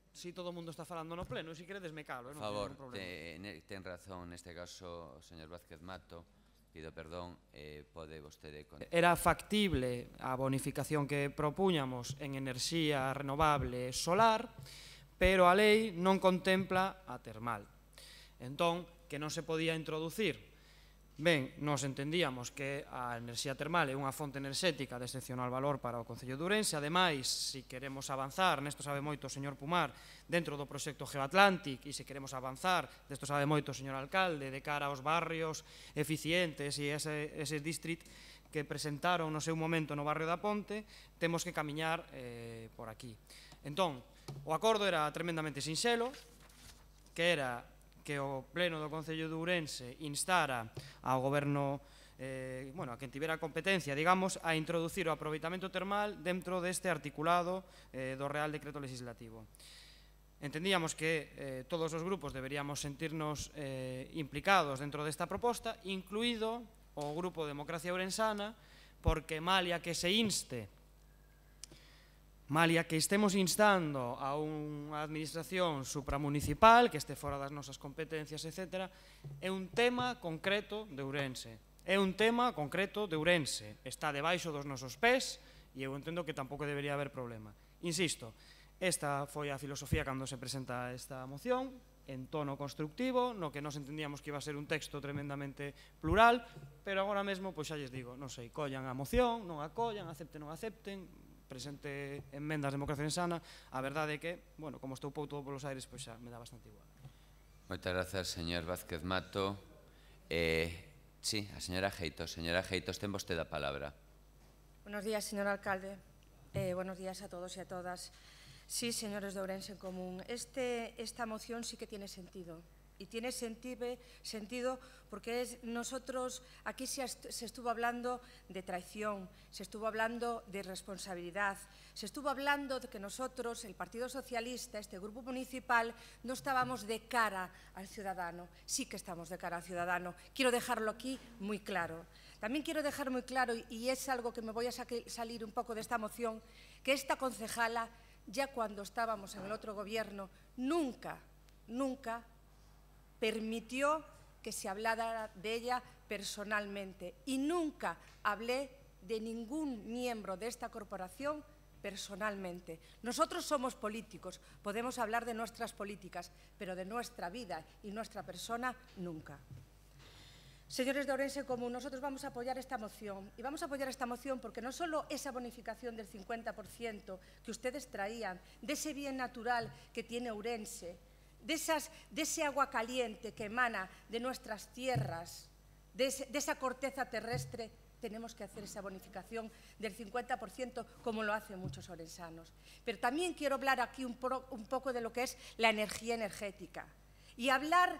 si todo o mundo está falando no pleno. E se queredes me calo, non ten ningún problema. Ten razón neste caso o señor Vázquez Mato, pido perdón, pode vostede... Era factible a bonificación que propuñamos en enerxía renovable solar, pero a lei non contempla a termal. Entón, que non se podía introducir. Ben, nos entendíamos que a enerxía termal é unha fonte enerxética de excepcional valor para o Concello de Ourense. Ademais, se queremos avanzar, nesto sabe moito o señor Pumar, dentro do proxecto Geoatlantic, e se queremos avanzar, desto sabe moito o señor alcalde, de cara aos barrios eficientes e ese district que presentaron no seu momento no barrio da Ponte, temos que camiñar por aquí. Entón, o acordo era tremendamente sinxelo, que era que o Pleno do Concello de Ourense instara ao Goberno, a quen tivera competencia, digamos, a introducir o aproveitamento termal dentro deste articulado do Real Decreto Legislativo. Entendíamos que todos os grupos deberíamos sentirnos implicados dentro desta proposta, incluído o Grupo Democracia Ourensana, porque malia que se inste, malia que estemos instando a unha administración supramunicipal que este fora das nosas competencias, etc., é un tema concreto de Ourense. É un tema concreto de Ourense. Está debaixo dos nosos pés e eu entendo que tampouco debería haber problema. Insisto, esta foi a filosofía cando se presenta esta moción, en tono constructivo, no que nos entendíamos que iba a ser un texto tremendamente plural, pero agora mesmo, pois xa lles digo, non sei, collan a moción, non a collan, acepten, non acepten, presente emendas de Democracia Ourensana, a verdade é que, como estou pouco todo polos aires, pois xa me dá bastante igual. Moitas grazas, señor Vázquez Mato. Sí, a señora Geitos. Señora Geitos, ten vostede a palabra. Buenos días, señor alcalde. Buenos días a todos y a todas. Sí, señores de Ourense en Común, esta moción sí que tiene sentido. Y tiene sentido porque nosotros, aquí se estuvo hablando de traición, se estuvo hablando de responsabilidad, se estuvo hablando de que nosotros, el Partido Socialista, este grupo municipal, no estábamos de cara al ciudadano. Sí que estamos de cara al ciudadano. Quiero dejarlo aquí muy claro. También quiero dejar muy claro, y es algo que me voy a salir un poco de esta moción, que esta concejala, ya cuando estábamos en el otro gobierno, nunca permitió que se hablara de ella personalmente y nunca hablé de ningún miembro de esta corporación personalmente. Nosotros somos políticos, podemos hablar de nuestras políticas, pero de nuestra vida y nuestra persona nunca. Señores de Ourense en Común, nosotros vamos a apoyar esta moción. Y vamos a apoyar esta moción porque no solo esa bonificación del 50% que ustedes traían, de ese bien natural que tiene Ourense, de ese agua caliente que emana de nuestras tierras, de esa corteza terrestre, tenemos que hacer esa bonificación del 50% como lo hacen muchos orensanos. Pero también quiero hablar aquí un poco de lo que es la energía energética y hablar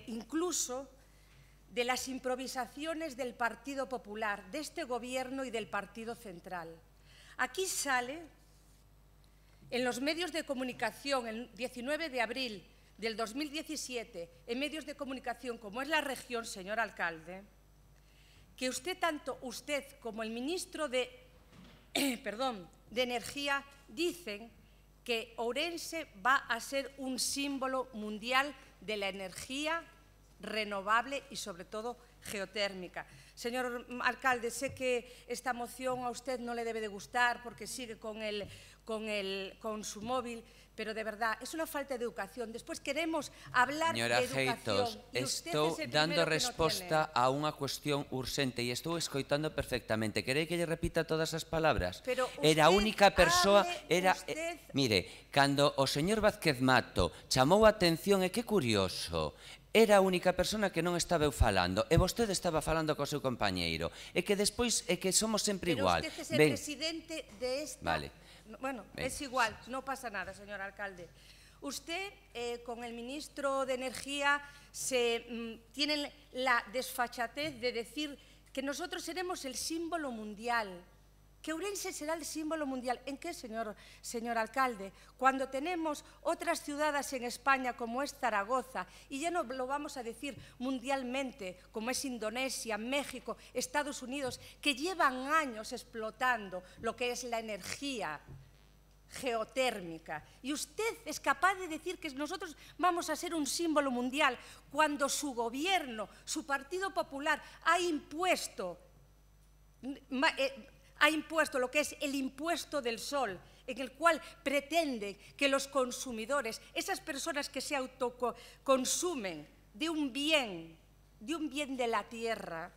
incluso de las improvisaciones del Partido Popular, de este Gobierno y del Partido Central. Aquí sale, en los medios de comunicación, el 19 de abril del 2017, en medios de comunicación como es La Región, señor alcalde, que tanto usted como el ministro de Energía dicen que Ourense va a ser un símbolo mundial de la energía renovable y, sobre todo, geotérmica. Señor alcalde, sé que esta moción a usted no le debe de gustar porque sigue con su móvil, pero de verdad, es una falta de educación. Despois queremos hablar de educación. Señora Geitos, estou dando resposta a unha cuestión urxente e estou escoitando perfectamente. Querei que lle repita todas as palabras? Era a única persoa... Mire, cando o señor Vázquez Mato chamou a atención, e que curioso, era a única persona que non estaba eu falando, e vostede estaba falando co seu compañeiro, e que despois é que somos sempre igual. Pero usted é el presidente de esta... Vale. Bueno, es igual, no pasa nada, señor alcalde. Usted, con el ministro de Energía, tiene la desfachatez de decir que nosotros seremos el símbolo mundial, que Ourense será el símbolo mundial. ¿En qué, señor alcalde? Cuando tenemos otras ciudades en España, como es Zaragoza, y ya no lo vamos a decir mundialmente, como es Indonesia, México, Estados Unidos, que llevan años explotando lo que es la energía geotérmica. Y usted es capaz de decir que nosotros vamos a ser un símbolo mundial cuando su gobierno, su Partido Popular, ha impuesto lo que es el impuesto del sol, en el cual pretende que los consumidores, esas personas que se autoconsumen de un bien de la tierra,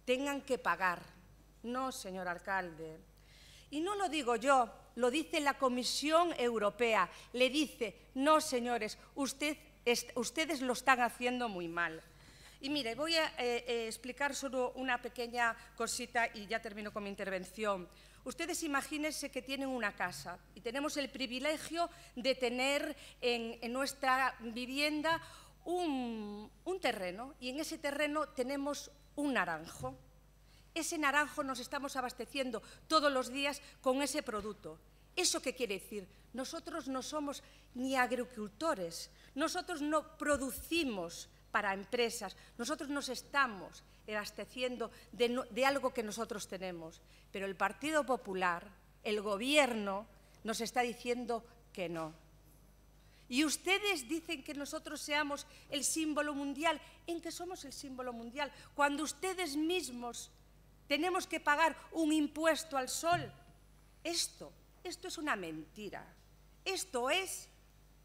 tengan que pagar. No, señor alcalde. Y no lo digo yo, lo dice la Comisión Europea. Le dice, no, señores, ustedes lo están haciendo muy mal. Y mire, voy a explicar solo una pequeña cosita y ya termino con mi intervención. Ustedes imagínense que tienen una casa y tenemos el privilegio de tener en nuestra vivienda un terreno, y en ese terreno tenemos un naranjo. Ese naranjo nos estamos abasteciendo todos los días con ese producto. ¿Eso qué quiere decir? Nosotros no somos ni agricultores, nosotros no producimos para empresas, nosotros nos estamos abasteciendo de algo que nosotros tenemos. Pero el Partido Popular, el Gobierno, nos está diciendo que no. Y ustedes dicen que nosotros seamos el símbolo mundial. ¿En qué somos el símbolo mundial? Cuando ustedes mismos tenemos que pagar un impuesto al sol. Esto es una mentira. Esto es,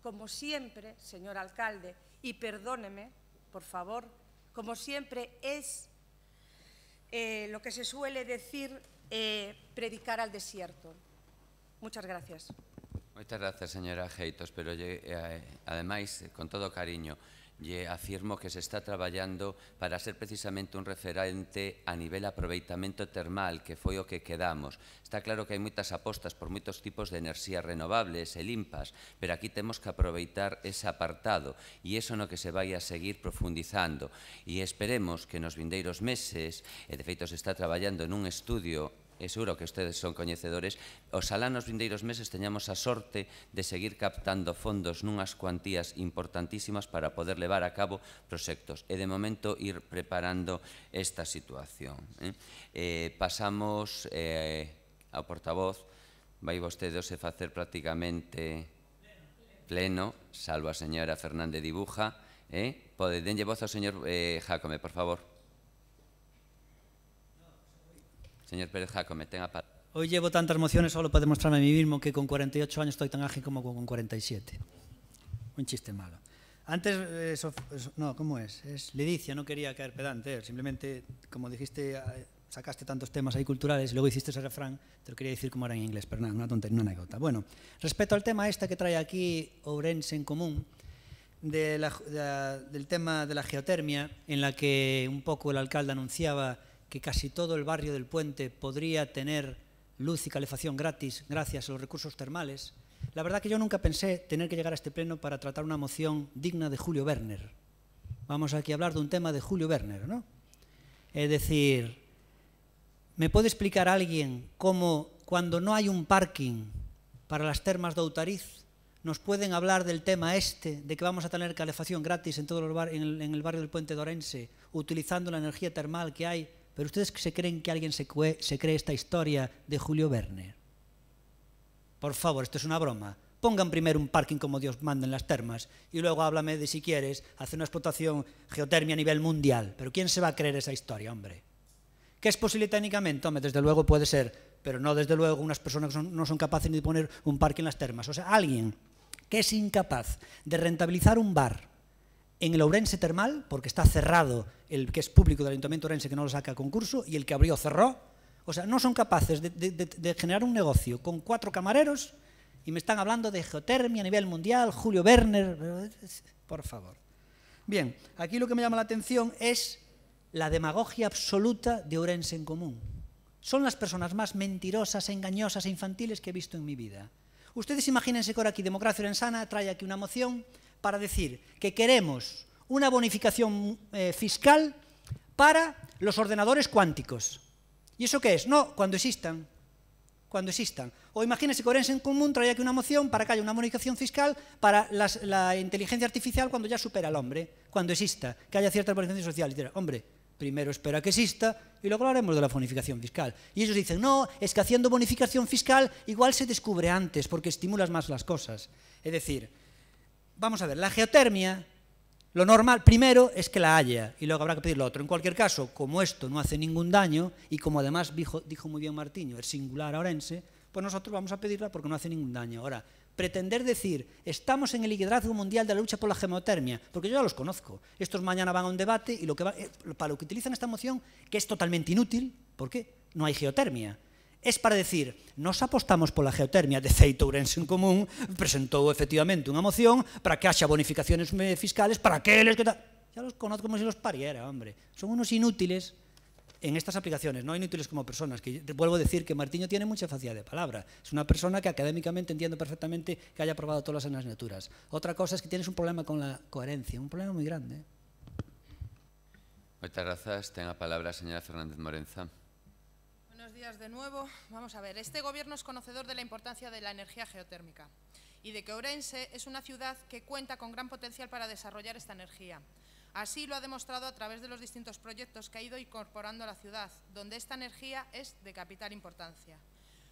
como siempre, señor alcalde, y perdóneme, por favor, como siempre es lo que se suele decir, predicar al desierto. Muchas gracias. Moitas grazas, señora Geitos, pero ademais, con todo cariño, lle afirmo que se está traballando para ser precisamente un referente a nivel aproveitamento termal, que foi o que quedamos. Está claro que hai moitas apostas por moitos tipos de enerxías renovables e limpas, pero aquí temos que aproveitar ese apartado e iso no que se vai a seguir profundizando. E esperemos que nos vindeiros meses, e de feito se está traballando nun estudio, e seguro que ustedes son coñecedores, oxalá nos vindeiros meses teñamos a sorte de seguir captando fondos nunhas cuantías importantísimas para poder levar a cabo proxectos e de momento ir preparando esta situación. Pasamos ao portavoz, vai vostede hoxe facer prácticamente pleno, salvo a señora Fernández Dibuja. Denlle voz ao señor Jácome, por favor. Señor Pérez Jácome, ten a palabra. Hoy llevo tantas mociones solo para demostrarme a mí mismo que con 48 años estoy tan ágil como con 47. Un chiste malo. Antes, no, ¿cómo es? Es Ledicia, no quería caer pedante, simplemente, como dijiste, sacaste tantos temas ahí culturales y luego hiciste ese refrán, te lo quería decir como era en inglés, pero nada, una tontería, una anécdota. Bueno, respecto al tema que trae aquí Ourense en común, del tema de la geotermia, en la que un poco el alcalde anunciaba que casi todo el barrio del Puente podría tener luz y calefacción gratis gracias a los recursos termales. La verdad que yo nunca pensé tener que llegar a este pleno para tratar una moción digna de Julio Werner. Vamos aquí a hablar de un tema de Julio Werner, ¿no? Es decir, ¿me puede explicar alguien cómo cuando no hay un parking para las termas de Outariz nos pueden hablar del tema de que vamos a tener calefacción gratis en el barrio del Puente de Ourense utilizando la energía termal que hay? ¿Pero ustedes se creen que alguien se cree esta historia de Julio Werner? Por favor, esto es una broma. Pongan primero un parking como Dios manda en las termas y luego háblame de, si quieres, hacer una explotación geotermia a nivel mundial. Pero ¿quién se va a creer esa historia, hombre? ¿Que es posible técnicamente? Hombre, desde luego puede ser, pero no desde luego unas personas que no son capaces ni de poner un parking en las termas. O sea, alguien que es incapaz de rentabilizar un bar en el Ourense Termal, porque está cerrado el que es público del Ayuntamiento de Ourense, que no lo saca a concurso, y el que abrió cerró. O sea, no son capaces de generar un negocio con 4 camareros y me están hablando de geotermia a nivel mundial, Julio Werner, por favor. Bien, aquí lo que me llama la atención es la demagogia absoluta de Ourense en común. Son las personas más mentirosas, engañosas e infantiles que he visto en mi vida. Ustedes imagínense que ahora aquí Democracia Orensana trae aquí una moción para decir que queremos una bonificación fiscal para los ordenadores cuánticos. ¿Y eso qué es? No, cuando existan. Cuando existan. O imagínense que Ourense en común trae aquí una moción para que haya una bonificación fiscal para la inteligencia artificial cuando ya supera al hombre, cuando exista, que haya ciertas bonificaciones sociales. Y dirá, hombre, primero espera que exista y luego hablaremos de la bonificación fiscal. Y ellos dicen, no, es que haciendo bonificación fiscal igual se descubre antes porque estimulas más las cosas. Es decir, vamos a ver, la geotermia, lo normal primero es que la haya y luego habrá que pedir lo otro. En cualquier caso, como esto no hace ningún daño y como además dijo muy bien Martiño, es singular a Ourense, pues nosotros vamos a pedirla porque no hace ningún daño. Ahora, pretender decir, estamos en el liderazgo mundial de la lucha por la geotermia, porque yo ya los conozco. Estos mañana van a un debate y para lo que utilizan esta moción, que es totalmente inútil, ¿por qué? No hay geotermia. Es para decir, nos apostamos por la geotermia. De feito, Ourense en común presentou efectivamente unha moción para que haxa bonificaciones fiscales para aqueles que tal. Ya los conozco como si los pariera, hombre. Son unos inútiles en estas aplicaciones, no inútiles como personas, que vuelvo a decir que Martiño tiene mucha facilidad de palabra. Es una persona que académicamente entiendo perfectamente que haya aprobado todas las asignaturas. Otra cosa es que tienes un problema con la coherencia, un problema muy grande. Muchas gracias. Tenga palabra señora Fernández Morenza. Buenos días de nuevo. Vamos a ver, este gobierno es conocedor de la importancia de la energía geotérmica y de que Ourense es una ciudad que cuenta con gran potencial para desarrollar esta energía. Así lo ha demostrado a través de los distintos proyectos que ha ido incorporando a la ciudad, donde esta energía es de capital importancia.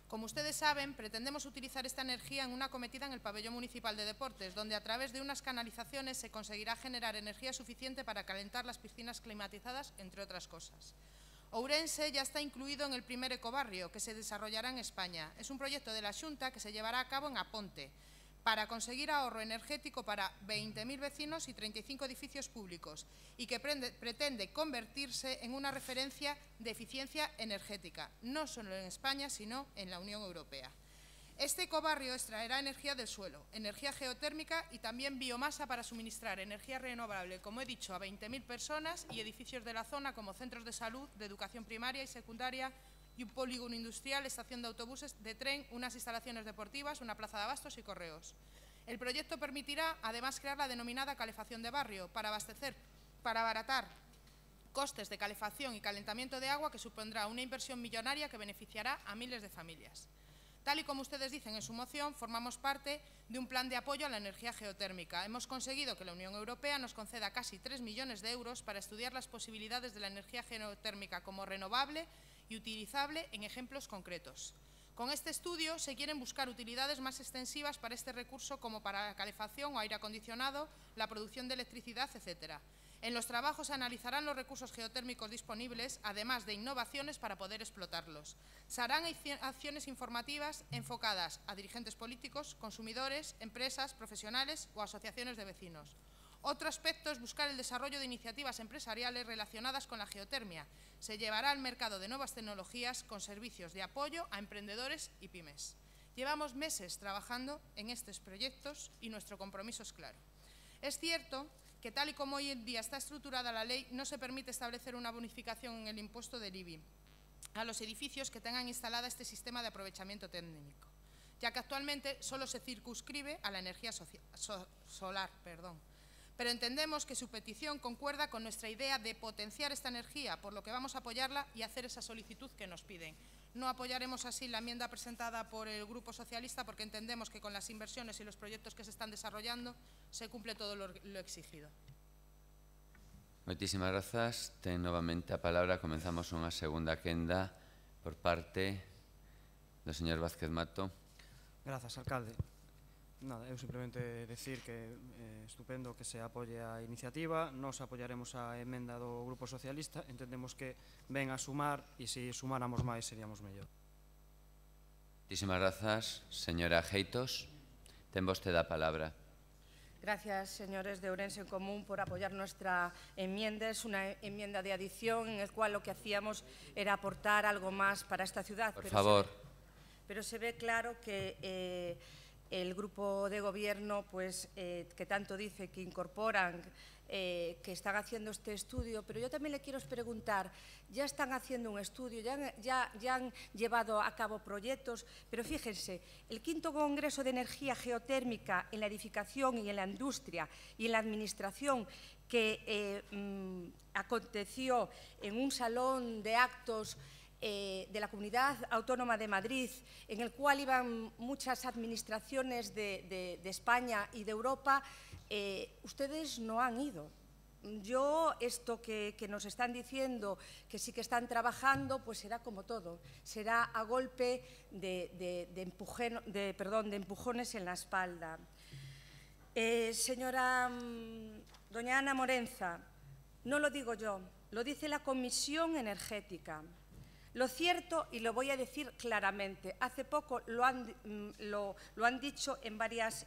Como ustedes saben, pretendemos utilizar esta energía en una acometida en el pabellón municipal de deportes, donde a través de unas canalizaciones se conseguirá generar energía suficiente para calentar las piscinas climatizadas, entre otras cosas. Ourense ya está incluido en el primer ecobarrio que se desarrollará en España. Es un proyecto de la Xunta que se llevará a cabo en Aponte para conseguir ahorro energético para 20.000 vecinos y 35 edificios públicos y que pretende convertirse en una referencia de eficiencia energética, no solo en España, sino en la Unión Europea. Este ecobarrio extraerá energía del suelo, energía geotérmica y también biomasa para suministrar energía renovable, como he dicho, a 20.000 personas y edificios de la zona como centros de salud, de educación primaria y secundaria y un polígono industrial, estación de autobuses, de tren, unas instalaciones deportivas, una plaza de abastos y correos. El proyecto permitirá además crear la denominada calefacción de barrio para abaratar costes de calefacción y calentamiento de agua que supondrá una inversión millonaria que beneficiará a miles de familias. Tal y como ustedes dicen en su moción, formamos parte de un plan de apoyo a la energía geotérmica. Hemos conseguido que la Unión Europea nos conceda casi 3 millones de euros para estudiar las posibilidades de la energía geotérmica como renovable y utilizable en ejemplos concretos. Con este estudio se quieren buscar utilidades más extensivas para este recurso como para la calefacción o aire acondicionado, la producción de electricidad, etc. En los trabajos se analizarán los recursos geotérmicos disponibles, además de innovaciones para poder explotarlos. Se harán acciones informativas enfocadas a dirigentes políticos, consumidores, empresas, profesionales o asociaciones de vecinos. Otro aspecto es buscar el desarrollo de iniciativas empresariales relacionadas con la geotermia. Se llevará al mercado de nuevas tecnologías con servicios de apoyo a emprendedores y pymes. Llevamos meses trabajando en estos proyectos y nuestro compromiso es claro. Es cierto que tal y como hoy en día está estructurada la ley, no se permite establecer una bonificación en el impuesto del IBI a los edificios que tengan instalada este sistema de aprovechamiento técnico, ya que actualmente solo se circunscribe a la energía solar. Pero entendemos que su petición concuerda con nuestra idea de potenciar esta energía, por lo que vamos a apoyarla y hacer esa solicitud que nos piden. No apoyaremos así la enmienda presentada por el Grupo Socialista porque entendemos que con las inversiones y los proyectos que se están desarrollando se cumple todo lo exigido. Moitísimas grazas. Ten novamente a palabra. Comenzamos unha segunda quenda por parte do señor Vázquez Mato. Grazas, alcalde. Nada, eu simplemente decir que estupendo que se apoie a iniciativa. Nos apoyaremos a emenda do Grupo Socialista. Entendemos que ven a sumar e se sumáramos máis seríamos mellor. Moitísimas grazas. Señora Geitos, ten vostede a palabra. Gracias, señores de Ourense en Común, por apoyar nuestra enmienda. Es una enmienda de adición en la cual lo que hacíamos era aportar algo más para esta ciudad. Por favor. Pero se ve claro que el grupo de gobierno, pues, que tanto dice que incorporan, que están haciendo este estudio, pero yo también le quiero preguntar, ya están haciendo un estudio, ya han llevado a cabo proyectos, pero fíjense, el 5º Congreso de Energía Geotérmica en la Edificación y en la Industria y en la Administración, que aconteció en un salón de actos de la Comunidad Autónoma de Madrid, en el cual iban muchas administraciones de España y de Europa, ustedes no han ido. Yo, esto que nos están diciendo, que sí que están trabajando, pues será como todo, será a golpe de empujones en la espalda. Señora doña Ana Morenza, no lo digo yo, lo dice la Comisión Energética. Lo cierto, y lo voy a decir claramente, hace poco lo han dicho en varias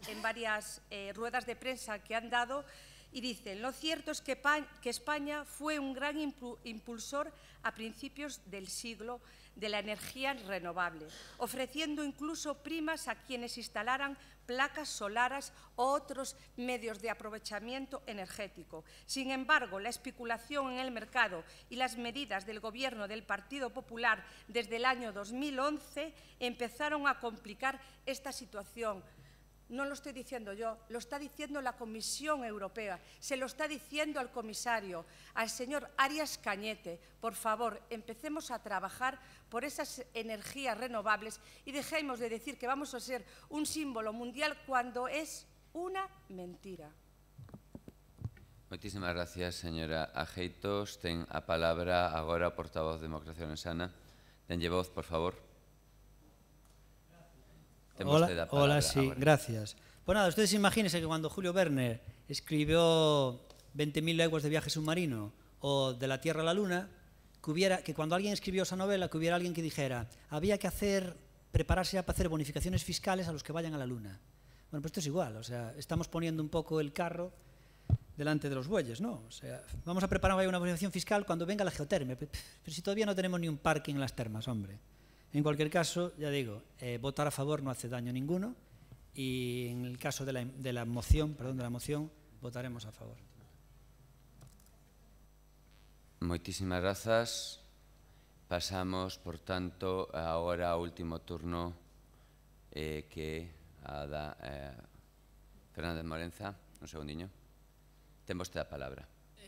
ruedas de prensa que han dado, y dicen, lo cierto es que España fue un gran impulsor a principios del siglo de la energía renovable, ofreciendo incluso primas a quienes instalaran placas solares o otros medios de aprovechamiento energético. Sin embargo, la especulación en el mercado y las medidas del Gobierno del Partido Popular desde el año 2011 empezaron a complicar esta situación. No lo estoy diciendo yo, lo está diciendo la Comisión Europea, se lo está diciendo al comisario, al señor Arias Cañete. Por favor, empecemos a trabajar por esas energías renovables y dejemos de decir que vamos a ser un símbolo mundial cuando es una mentira. Moitísimas gracias, señora Ageitos. Ten a palabra agora o portavoz de Democracia Orensana. Denlle voz, por favor. Hola, sí, gracias. Pues nada, ustedes imagínense que cuando Julio Verne escribió 20.000 leguas de viaje submarino o de la Tierra a la Luna, que cuando alguien escribió esa novela, que hubiera alguien que dijera, había que prepararse ya para hacer bonificaciones fiscales a los que vayan a la Luna. Bueno, pues esto es igual, o sea, estamos poniendo un poco el carro delante de los bueyes, ¿no? O sea, vamos a preparar una bonificación fiscal cuando venga la geotermia, pero si todavía no tenemos ni un parking en las termas, hombre. En cualquier caso, ya digo, votar a favor no hace daño ninguno y en el caso de la moción, votaremos a favor. Moitísimas grazas. Pasamos, por tanto, agora ao último turno que a da Fernández Morenza. Un segundiño. Ten vostede a palabra.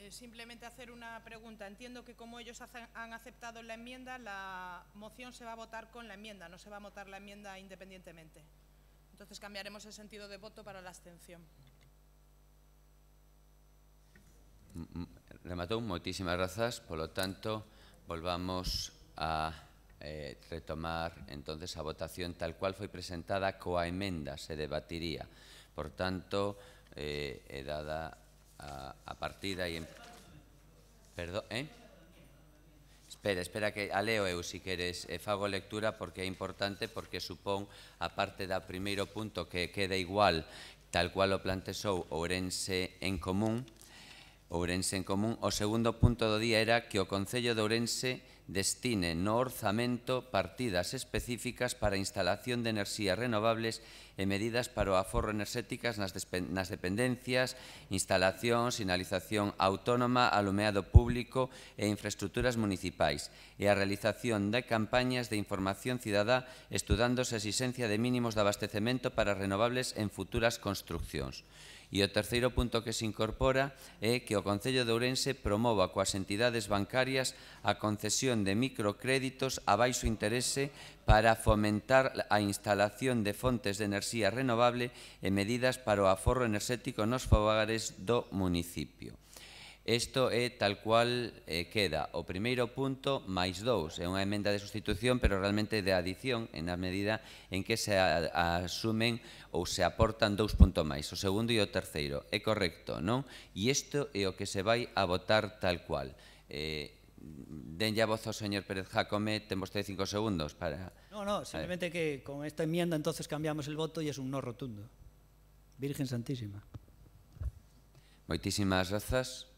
Simplemente hacer una pregunta. Entiendo que como ellos han aceptado la enmienda, la moción se va a votar con la enmienda, no se va a votar la enmienda independientemente. Entonces cambiaremos el sentido de voto para la abstención. Rematou, moitísimas grazas. Polo tanto, volvamos a retomar entonces a votación tal cual foi presentada coa emenda, se debatiría. Por tanto, é dada a partida e... Perdón, Espera, que a leo eu, si queres, fago lectura porque é importante, porque supón, a parte do primeiro punto que queda igual tal cual o plantexou Ourense en Común. O segundo punto do día era que o Concello de Ourense destine no orzamento partidas específicas para a instalación de enerxías renovables e medidas para o aforro enerxéticas nas dependencias, instalación, sinalización autónoma, alumeado público e infraestructuras municipais e a realización de campañas de información cidadá estudándose a exigencia de mínimos de abastecemento para renovables en futuras construccións. E o terceiro punto que se incorpora é que o Concello de Ourense promova coas entidades bancarias a concesión de microcréditos a baixo interese para fomentar a instalación de fontes de enerxía renovable e medidas para o aforro enerxético nos fogares do municipio. Isto é tal cual queda o primeiro punto máis 2. É unha emenda de sustitución, pero realmente de adición, en a medida en que se asumen ou se aportan 2 puntos máis, o segundo e o terceiro. É correcto, non? E isto é o que se vai a votar tal cual. Denlle a voz ao señor Pérez Jácome, ten vostede 5 segundos para... No, simplemente que con esta enmienda entonces cambiamos el voto e é un no rotundo. Virgen Santísima. Moitísimas grazas.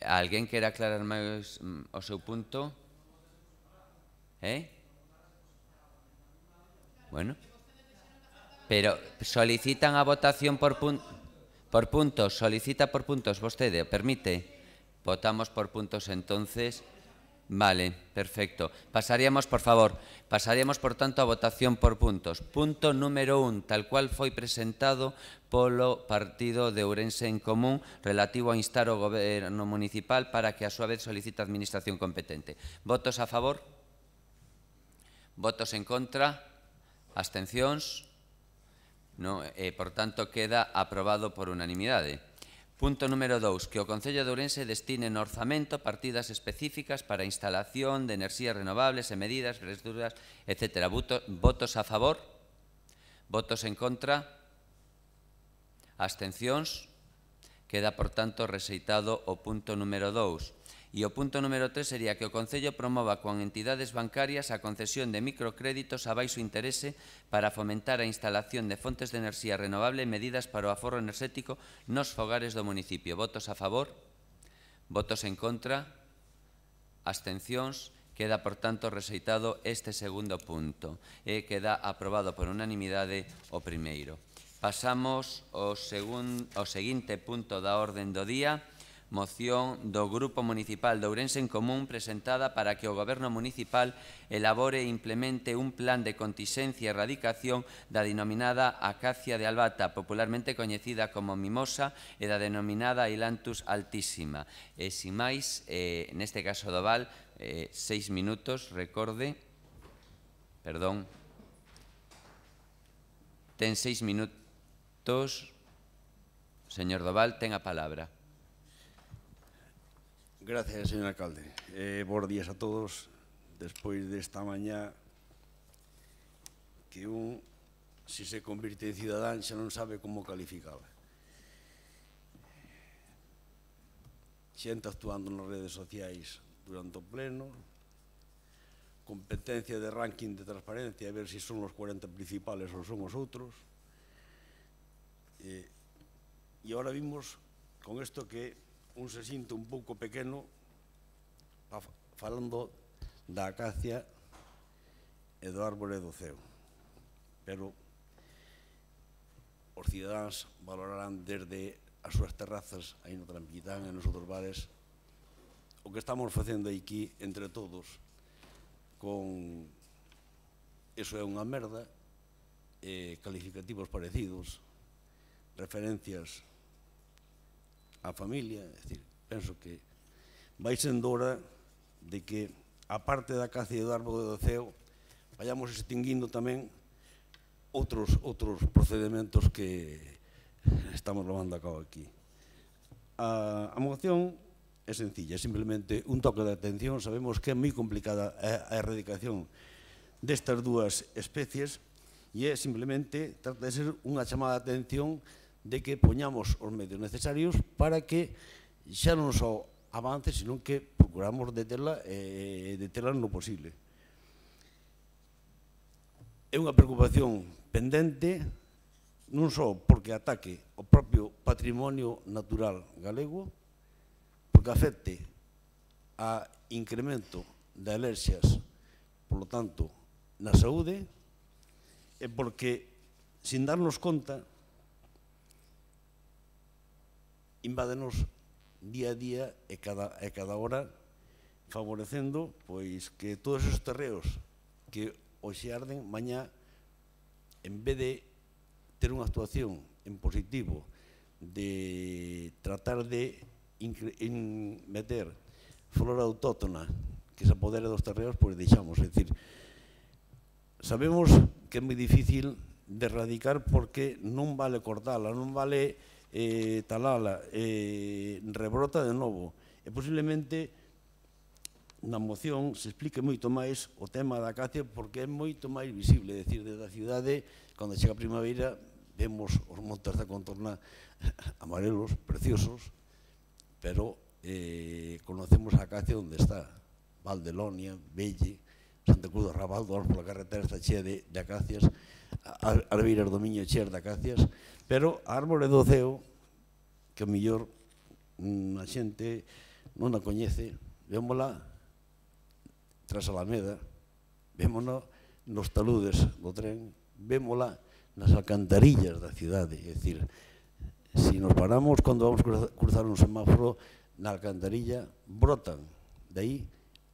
Alguén quere aclarar máis o seu punto? Bueno. Pero solicitan a votación por puntos. Solicita por puntos vostede, permite? Votamos por puntos entonces. Vale, perfecto. Pasaríamos, por favor, por tanto a votación por puntos. Punto número 1, tal cual foi presentado polo Partido de Ourense en Común relativo a instar o Goberno municipal para que a súa vez solicite a Administración competente. Votos a favor? Votos en contra? Abstencións? Por tanto, queda aprobado por unanimidade. Punto número 2, que o Concello de Ourense destine no orzamento partidas específicas para a instalación de enerxías renovables e medidas, infraestructuras, etc. Votos a favor? Votos en contra? Abstencións? Queda, por tanto, rexeitado o punto número 2. E o punto número 3 sería que o Concello promova con entidades bancarias a concesión de microcréditos a baixo interese para fomentar a instalación de fontes de enerxía renovable e medidas para o aforro enerxético nos fogares do municipio. Votos a favor? Votos en contra? Abstencións? Queda, por tanto, rexeitado este segundo punto e queda aprobado por unanimidade o primeiro. Pasamos ao seguinte punto da orden do día, moción do Grupo Municipal de Ourense en Común presentada para que o Goberno Municipal elabore e implemente un plan de continxencia e erradicación da denominada acacia de albata, popularmente coñecida como mimosa, e da denominada Ailanthus altísima. E, sin máis, neste caso do Val, 6 minutos, recorde, perdón, ten 6 minutos, señor Doval, ten a palabra. Gracias, señor alcalde. Bos días a todos. Despois desta mañá que se se convirte en cidadán, xa non sabe como calificala. Xente actuando nas redes sociais durante o pleno, competencia de ranking de transparencia, a ver se son os 40 principales ou son os outros. E agora vimos con isto que se sinto un pouco pequeno falando da acacia e do árbore do ceo. Pero os cidadáns valorarán desde as súas terrazas aí no Trampitán e nos outros bares o que estamos facendo aquí entre todos con eso é unha merda, calificativos parecidos, referencias a familia, é dicir, penso que vai sendo hora de que, a parte da acacia e do árbore do ceo, vayamos extinguindo tamén outros procedementos que estamos levando a cabo aquí. A moción é sencilla, é simplemente un toque de atención. Sabemos que é moi complicada a erradicación destas dúas especies e é simplemente, trata de ser unha chamada de atención de que poñamos os medios necesarios para que xa non só avance, sino que procuramos detela e detela no posible. É unha preocupación pendente non só porque ataque o propio patrimonio natural galego, porque afecte a incremento de alerxias, polo tanto, na saúde, e porque, sin darnos conta, invádenos día a día e cada hora, favorecendo pois que todos esos terreos que hoxe arden, mañá, en vez de ter unha actuación en positivo de tratar de meter flora autóctona que se apodere dos terreos, pois deixamos. É dicir, sabemos que é moi difícil de erradicar porque non vale cortala, non vale talala, rebrota de novo. E posiblemente na moción se explique moito máis o tema da acacia porque é moito máis visible. É dicir, desde a cidade, cando chega a primavera, vemos os montes da contorna amarelos, preciosos, pero conocemos a acacia onde está. Valdelonia, Velle, Santa Cruz do Raval, pola carretera está chea de acacias, Albeiras do Miño chea de acacias, pero a árbore do ceo, que a mellor a xente non a coñece, vémola tras a Alameda, vémola nos taludes do tren, vémola nas alcantarillas da cidade. É dicir, se nos paramos cando vamos cruzar un semáforo na alcantarilla, brotan de aí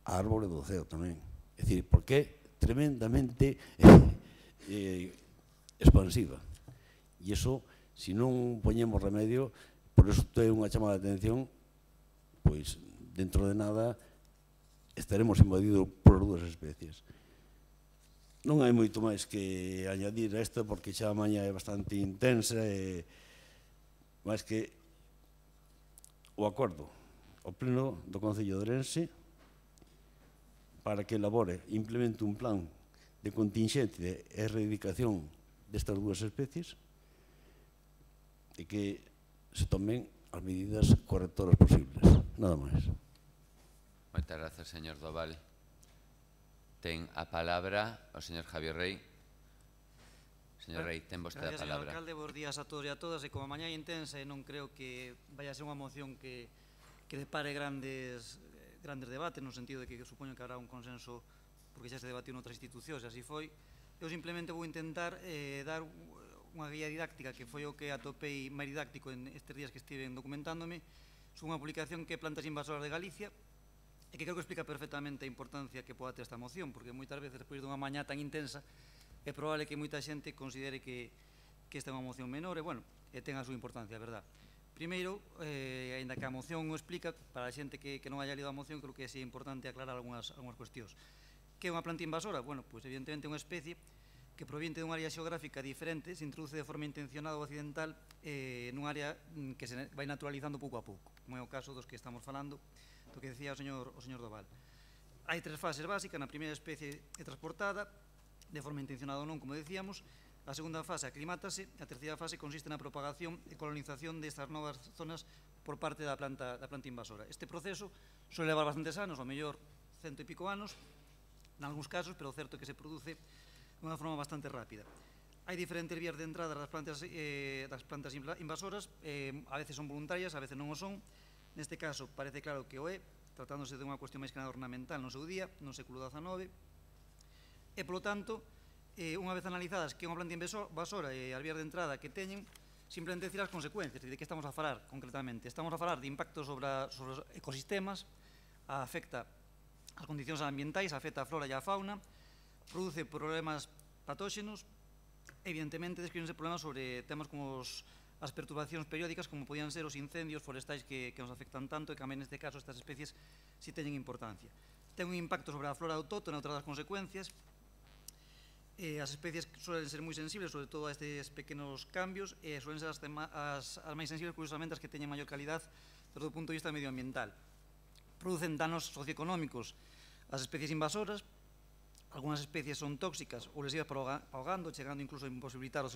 a árbore do ceo tamén. É dicir, porque é tremendamente expansiva. E iso, se non poñemos remedio, por iso ten unha chamada de atención, pois dentro de nada estaremos invadidos por dúas especies. Non hai moito máis que añadir a isto porque xa a maña é bastante intensa e máis que o acordo ao pleno do Concello de Ourense para que elabore e implemente un plan de continxencia e erradicación destas dúas especies e que se tomen as medidas correctoras posibles. Nada máis. Moitas grazas, señor Doval. Ten a palabra o señor Javier Rey. Señor Rey, ten vostede a palabra. Gracias, señor alcalde. Bos días a todos e a todas. E como a mañá é intensa, non creo que vaya a ser unha moción que depare grandes debates, no sentido de que supoño que habrá un consenso porque xa se debatiu noutras institucións, e así foi. Eu simplemente vou intentar dar unha guía didáctica que foi o que atopei máis didáctico en estes días que estive documentándome sobre unha publicación que é Plantas Invasoras de Galicia e que creo que explica perfectamente a importancia que pode ter esta moción, porque moitas veces despois dunha mañá tan intensa é probable que moita xente considere que esta é unha moción menor e, bueno, ten a súa importancia, a verdad. Primeiro, aínda que a moción o explica, para a xente que non haya lido a moción, creo que é importante aclarar algunhas cuestións. Que é unha planta invasora? Bueno, pois evidentemente é unha especie que proviente dunha área xeográfica diferente, se introduce de forma intencionada ou accidental nun área que se vai naturalizando pouco a pouco, como é o caso dos que estamos falando, do que decía o señor Doval. Hai tres fases básicas. Na primeira especie é transportada, de forma intencionada ou non, como decíamos. A segunda fase aclimátase. A terceira fase consiste na propagación e colonización destas novas zonas por parte da planta invasora. Este proceso suele levar bastantes anos, ao mellor 100 e pico anos, nalgúns casos, pero o certo é que se produce de unha forma bastante rápida. Hai diferentes vías de entrada das plantas invasoras, a veces son voluntarias, a veces non o son. Neste caso, parece claro que o é, tratándose de unha cuestión máis que nada ornamental no seu día, no século XIX, e, polo tanto, unha vez analizadas que é unha planta invasora e as vías de entrada que teñen, simplemente decir as consecuencias, de que estamos a falar concretamente. Estamos a falar de impactos sobre os ecosistemas, afecta as condicións ambientais, afecta a flora e a fauna, produce problemas patóxenos, evidentemente describense problemas sobre temas como as perturbacións periódicas, como podían ser os incendios forestais que nos afectan tanto e que tamén neste caso estas especies si teñen importancia. Ten un impacto sobre a flora autóctona, outra das consecuencias. As especies suelen ser moi sensibles, sobre todo a estes pequenos cambios, e suelen ser as máis sensibles, curiosamente, as que teñen maior calidad desde o punto de vista medioambiental. Producen danos socioeconómicos as especies invasoras. Algúnas especies son tóxicas ou lesivas para ahogando, chegando incluso a imposibilitar o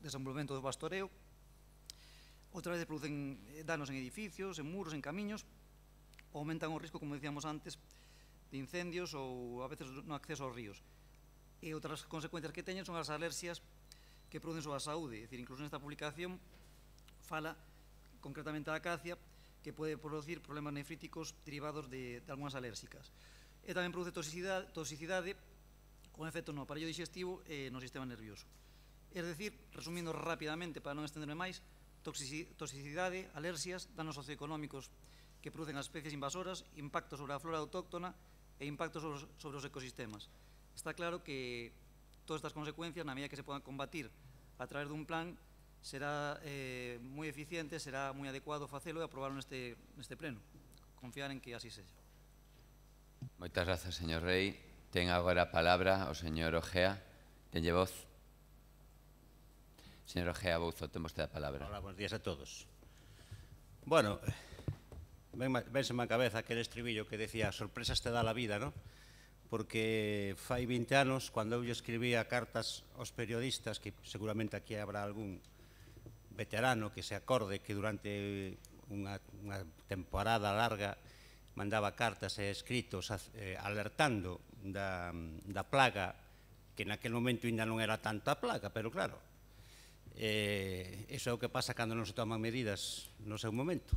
desenvolvemento do pastoreo. Outra vez producen danos en edificios, en muros, en camiños, aumentan o risco, como decíamos antes, de incendios ou a veces no acceso aos ríos. E outras consecuencias que teñen son as alerxias que producen sobre a saúde. É dicir, incluso nesta publicación fala concretamente da acacia, que pode producir problemas nefríticos derivados de algunhas alérxicas. E tamén produce toxicidade con efecto no aparello digestivo e no sistema nervioso. É dicir, resumindo rapidamente para non estenderme máis, toxicidade, alerxias, danos socioeconómicos que producen as especies invasoras, impacto sobre a flora autóctona e impacto sobre os ecosistemas. Está claro que todas estas consecuencias, na medida que se podan combatir a través dun plan, será moi eficiente, será moi adecuado facelo e aprobarlo neste pleno. Confiar en que así sexa. Moitas grazas, señor Rei. Ten agora a palabra o señor Ojea. Tenlle voz. Señor Ojea Bouzo, ten vostede a palabra. Hola, buenos días a todos. Bueno, vense má cabeza aquel estribillo que decía sorpresas te dá la vida, ¿no? Porque fai 20 anos, cando eu escribía cartas aos periodistas, que seguramente aquí habrá algún veterano que se acorde que durante unha temporada larga mandaba cartas e escritos alertando da plaga, que naquel momento ainda non era tanta plaga, pero claro, iso é o que pasa cando non se toman medidas no seu momento.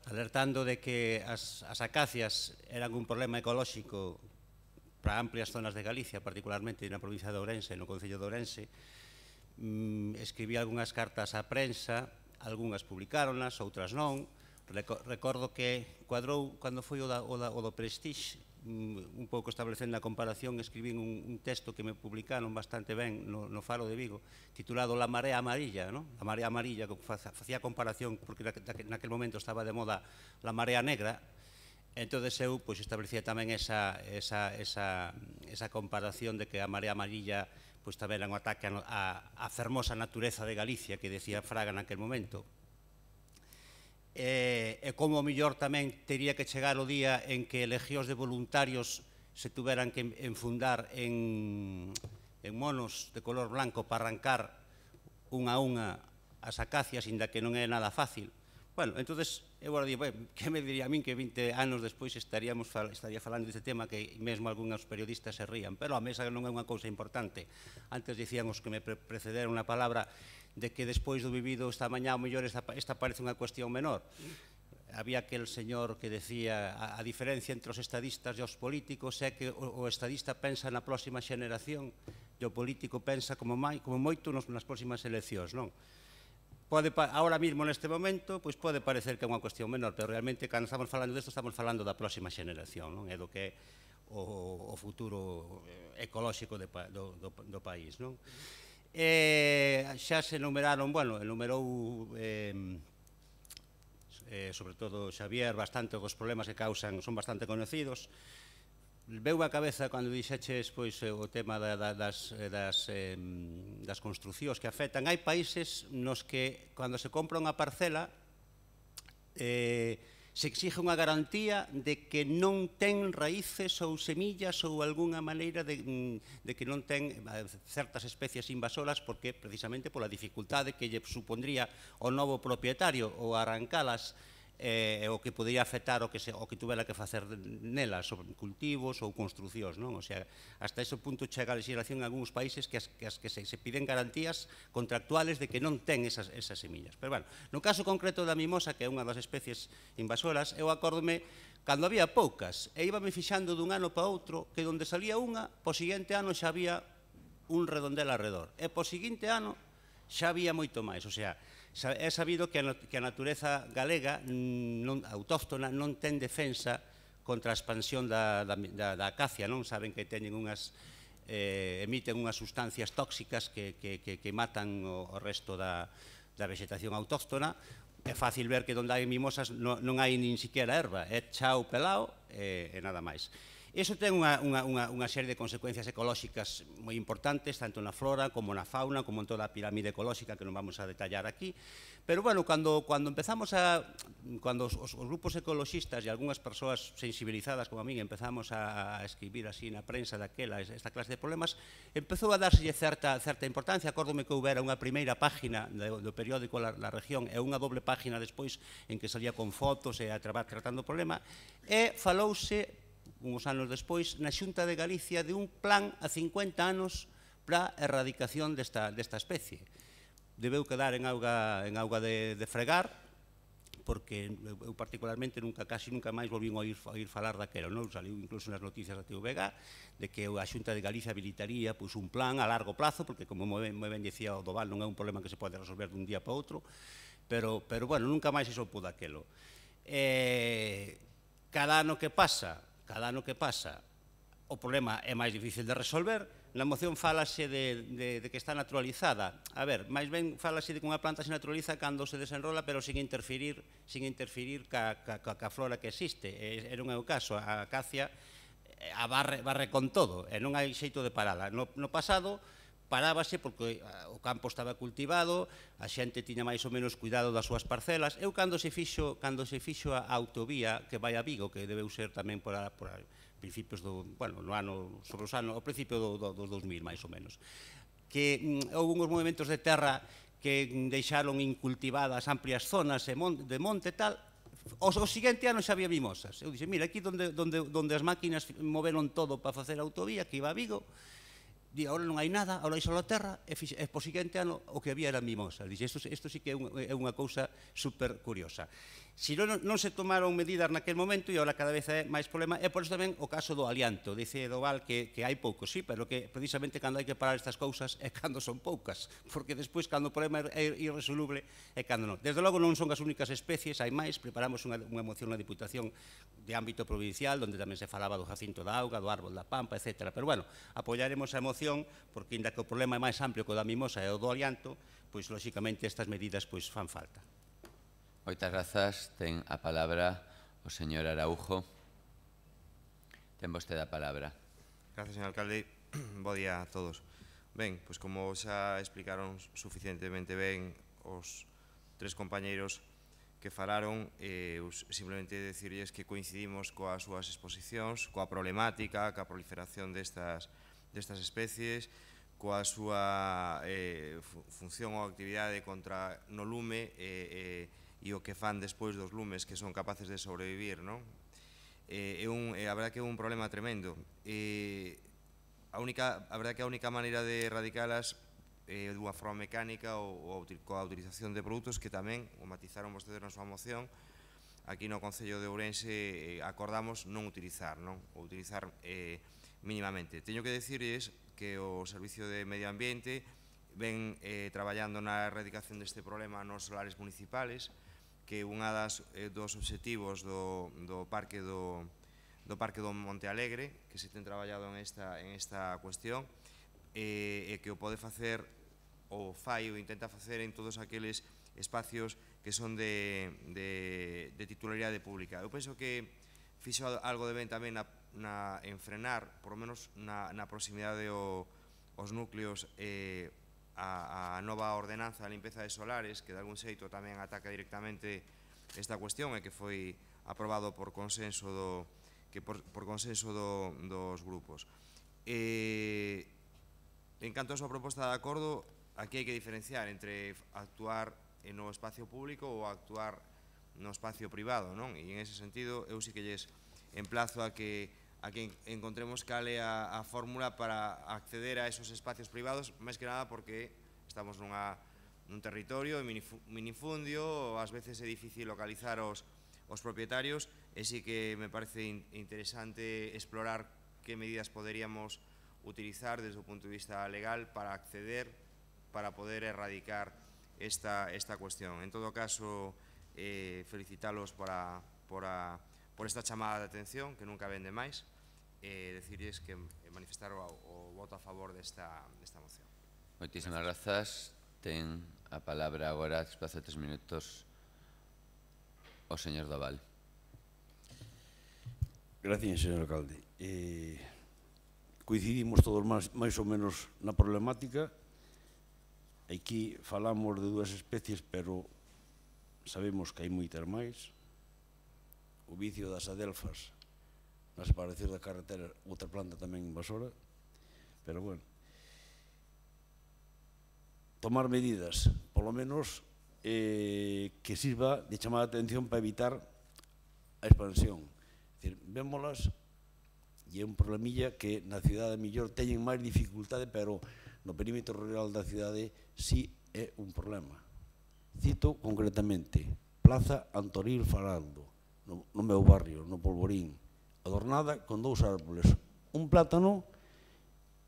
Alertando de que as acacias eran un problema ecolóxico para amplias zonas de Galicia, particularmente na provincia de Ourense, no concello de Ourense. Escribí algunhas cartas á prensa, algunhas publicáronas, outras non. Recordo que cuadrou, cando foi o do Prestige, un pouco establecendo a comparación, escribín un texto que me publicaron bastante ben no Faro de Vigo, titulado La Marea Amarilla, La Marea Amarilla, que facía comparación, porque naquel momento estaba de moda La Marea Negra. Entón eu establecía tamén esa comparación de que a Marea Amarilla tamén era un ataque á fermosa natureza de Galicia, que decía Fraga naquel momento. E como mellor tamén tería que chegar o día en que legións de voluntarios se tuveran que enfundar en monos de color blanco para arrancar unha a unha as acacias, inda que non é nada fácil. Bueno, entonces, eu agora digo, que me diría a min que 20 anos despois estaría falando deste tema que mesmo algúns periodistas se rían, pero a mesa non é unha cousa importante. Antes dicían os que me precederon a palabra de que despois do vivido esta mañá, ao mellor esta parece unha cuestión menor. Había aquel señor que decía a diferencia entre os estadistas e os políticos é que o estadista pensa na próxima xeneración e o político pensa como moito nas próximas eleccións, non? Ahora mismo, neste momento, pode parecer que é unha cuestión menor, pero realmente, cando estamos falando disto, estamos falando da próxima xeneración, non? É do que é o futuro ecolóxico do país, non? Xa se enumeraron, enumerou sobre todo Xavier bastante os problemas que causan, son bastante conocidos. Veu a cabeza cando dixeches o tema das construcións que afectan. Hai países nos que cando se compra unha parcela se exige unha garantía de que non ten raíces ou semillas ou algunha maneira de que non ten certas especies invasoras, porque precisamente pola dificultade que lle supondría o novo propietario ou arrancalas o que podría afectar o que tuvera que facer nelas, cultivos ou construcións, non? O sea, hasta ese punto chega a legislación en algúns países que se piden garantías contractuales de que non ten esas semillas. Pero, bueno, no caso concreto da mimosa, que é unha das especies invasoras, eu acórdome cando había poucas, e íbame fixando dun ano para outro, que onde salía unha, po seguinte ano xa había un redondel alrededor, e po seguinte ano xa había moito máis, o sea, é sabido que a natureza galega autóctona non ten defensa contra a expansión da acacia, non? Saben que teñen emiten unhas sustancias tóxicas que matan o resto da vegetación autóctona. É fácil ver que onde hai mimosas non hai nin siquiera erva, é chao pelao e nada máis. Iso ten unha serie de consecuencias ecolóxicas moi importantes, tanto na flora como na fauna, como en toda a pirámide ecolóxica, que non vamos a detallar aquí. Pero, bueno, cando os grupos ecoloxistas e algunhas persoas sensibilizadas como a min empezamos a escribir así na prensa daquela esta clase de problemas, empezou a dárselle certa importancia. Acórdome que houbera unha primeira página do periódico La Región e unha doble página despois en que salía con fotos e tratando o problema, e falouse uns anos despois, na Xunta de Galicia, de un plan a 50 anos para a erradicación desta especie. Debeu quedar en auga de fregar, porque eu particularmente casi nunca máis volvín a oír falar daquelo, non? Saliu incluso nas noticias da TVG de que a Xunta de Galicia habilitaría un plan a largo plazo, porque como moi ben dicía o Doval, non é un problema que se pode resolver dun día para outro, pero bueno, nunca máis se soupo daquelo. Cada ano que pasa, o problema é máis difícil de resolver. Na moción fálase de que está naturalizada. A ver, máis ben fálase de que unha planta se naturaliza cando se desenrola, pero sin interferir ca flora que existe. E non é o caso. A acacia barre con todo, e non hai xeito de parala. No pasado parábase porque o campo estaba cultivado, a xente tiña máis ou menos cuidado das súas parcelas. Eu cando se fixo a autovía que vai a Vigo, que debeu ser tamén por principios ao principio dos 2000, máis ou menos, que houve uns movimentos de terra que deixaron incultivadas amplias zonas de monte e tal. O seguinte ano xa había mimosas. Eu dixen, mira, aquí donde as máquinas moveron todo para facer a autovía, que iba a Vigo, di, ahora non hai nada, ahora hai só a terra, e por seguinte ano o que había eran mimosas. Dixe, isto sí que é unha cousa super curiosa. Si non se tomaron medidas naquel momento e agora cada vez é máis problema, é por iso tamén o caso do alianto. Dice Doval que hai poucos, sí, pero que precisamente cando hai que parar estas cousas é cando son poucas, porque despois cando o problema é irresoluble é cando non. Desde logo non son as únicas especies, hai máis, preparamos unha moción na Diputación de ámbito provincial, onde tamén se falaba do jacinto da auga, do árbol da pampa, etc. Pero bueno, apoiaremos a moción, porque inda que o problema é máis amplio que o da mimosa e o do alianto, pois lóxicamente estas medidas fan falta. Moitas grazas. Ten a palabra o señor Araujo. Ten vostede a palabra. Gracias, señor alcalde. Bo día a todos. Ben, pois como xa explicaron suficientemente ben os tres compañeiros que falaron, simplemente decirles que coincidimos coas súas exposicións, coa problemática, coa proliferación destas especies, coa súa función ou actividade contra no lume e o que fan despois dos lumes que son capaces de sobrevivir, non? A verdade que é un problema tremendo. A verdade que a única maneira de erradicalas dunha forma mecánica ou coa utilización de produtos que tamén, o matizaron vostedes na súa moción, aquí no Concello de Ourense acordamos non utilizar, non? Ou utilizar mínimamente. Teño que decirles que o Servicio de Medio Ambiente ven traballando na erradicación deste problema nos solares municipales, que unha dos obxectivos do Parque do Monte Alegre, que se ten traballado en esta cuestión, e que o pode facer, ou fai ou intenta facer en todos aqueles espacios que son de titularidade pública. Eu penso que fixo algo de ben tamén en frenar, por lo menos na proximidade aos núcleos, a nova ordenanza de limpeza de solares, que de algún xeito tamén ataca directamente esta cuestión e que foi aprobado por consenso dos grupos. En canto a súa proposta de acordo, aquí hai que diferenciar entre actuar no espacio público ou actuar no espacio privado, non? E en ese sentido, eu sí que lles emplazo a que encontremos cal é a fórmula para acceder a esos espacios privados, máis que nada porque estamos nun territorio minifundio, ás veces é difícil localizar os propietarios, e sí que me parece interesante explorar que medidas poderíamos utilizar desde o punto de vista legal para acceder, para poder erradicar esta cuestión. En todo caso, felicitalos por esta chamada de atención, que nunca ven de máis, decirles que manifestar o voto a favor desta moción. Moitísimas grazas. Ten a palabra agora, desplazo de 3 minutos, o señor Doval. Gracias, señor alcalde. Coincidimos todos máis ou menos na problemática. Aquí falamos de 2 especies, pero sabemos que hai moitas máis. O vicio das adelfas, nas aparecer da carretera, outra planta tamén invasora, pero bueno. Tomar medidas, polo menos, que sirva de chamada de atención para evitar a expansión. Vémolas E é un problemilla que na cidade mellor teñen máis dificultade, pero no perímetro rural da cidade sí é un problema. Cito concretamente Plaza Antoril Faraldo, no meu barrio, no Polvorín, adornada con 2 árboles, un plátano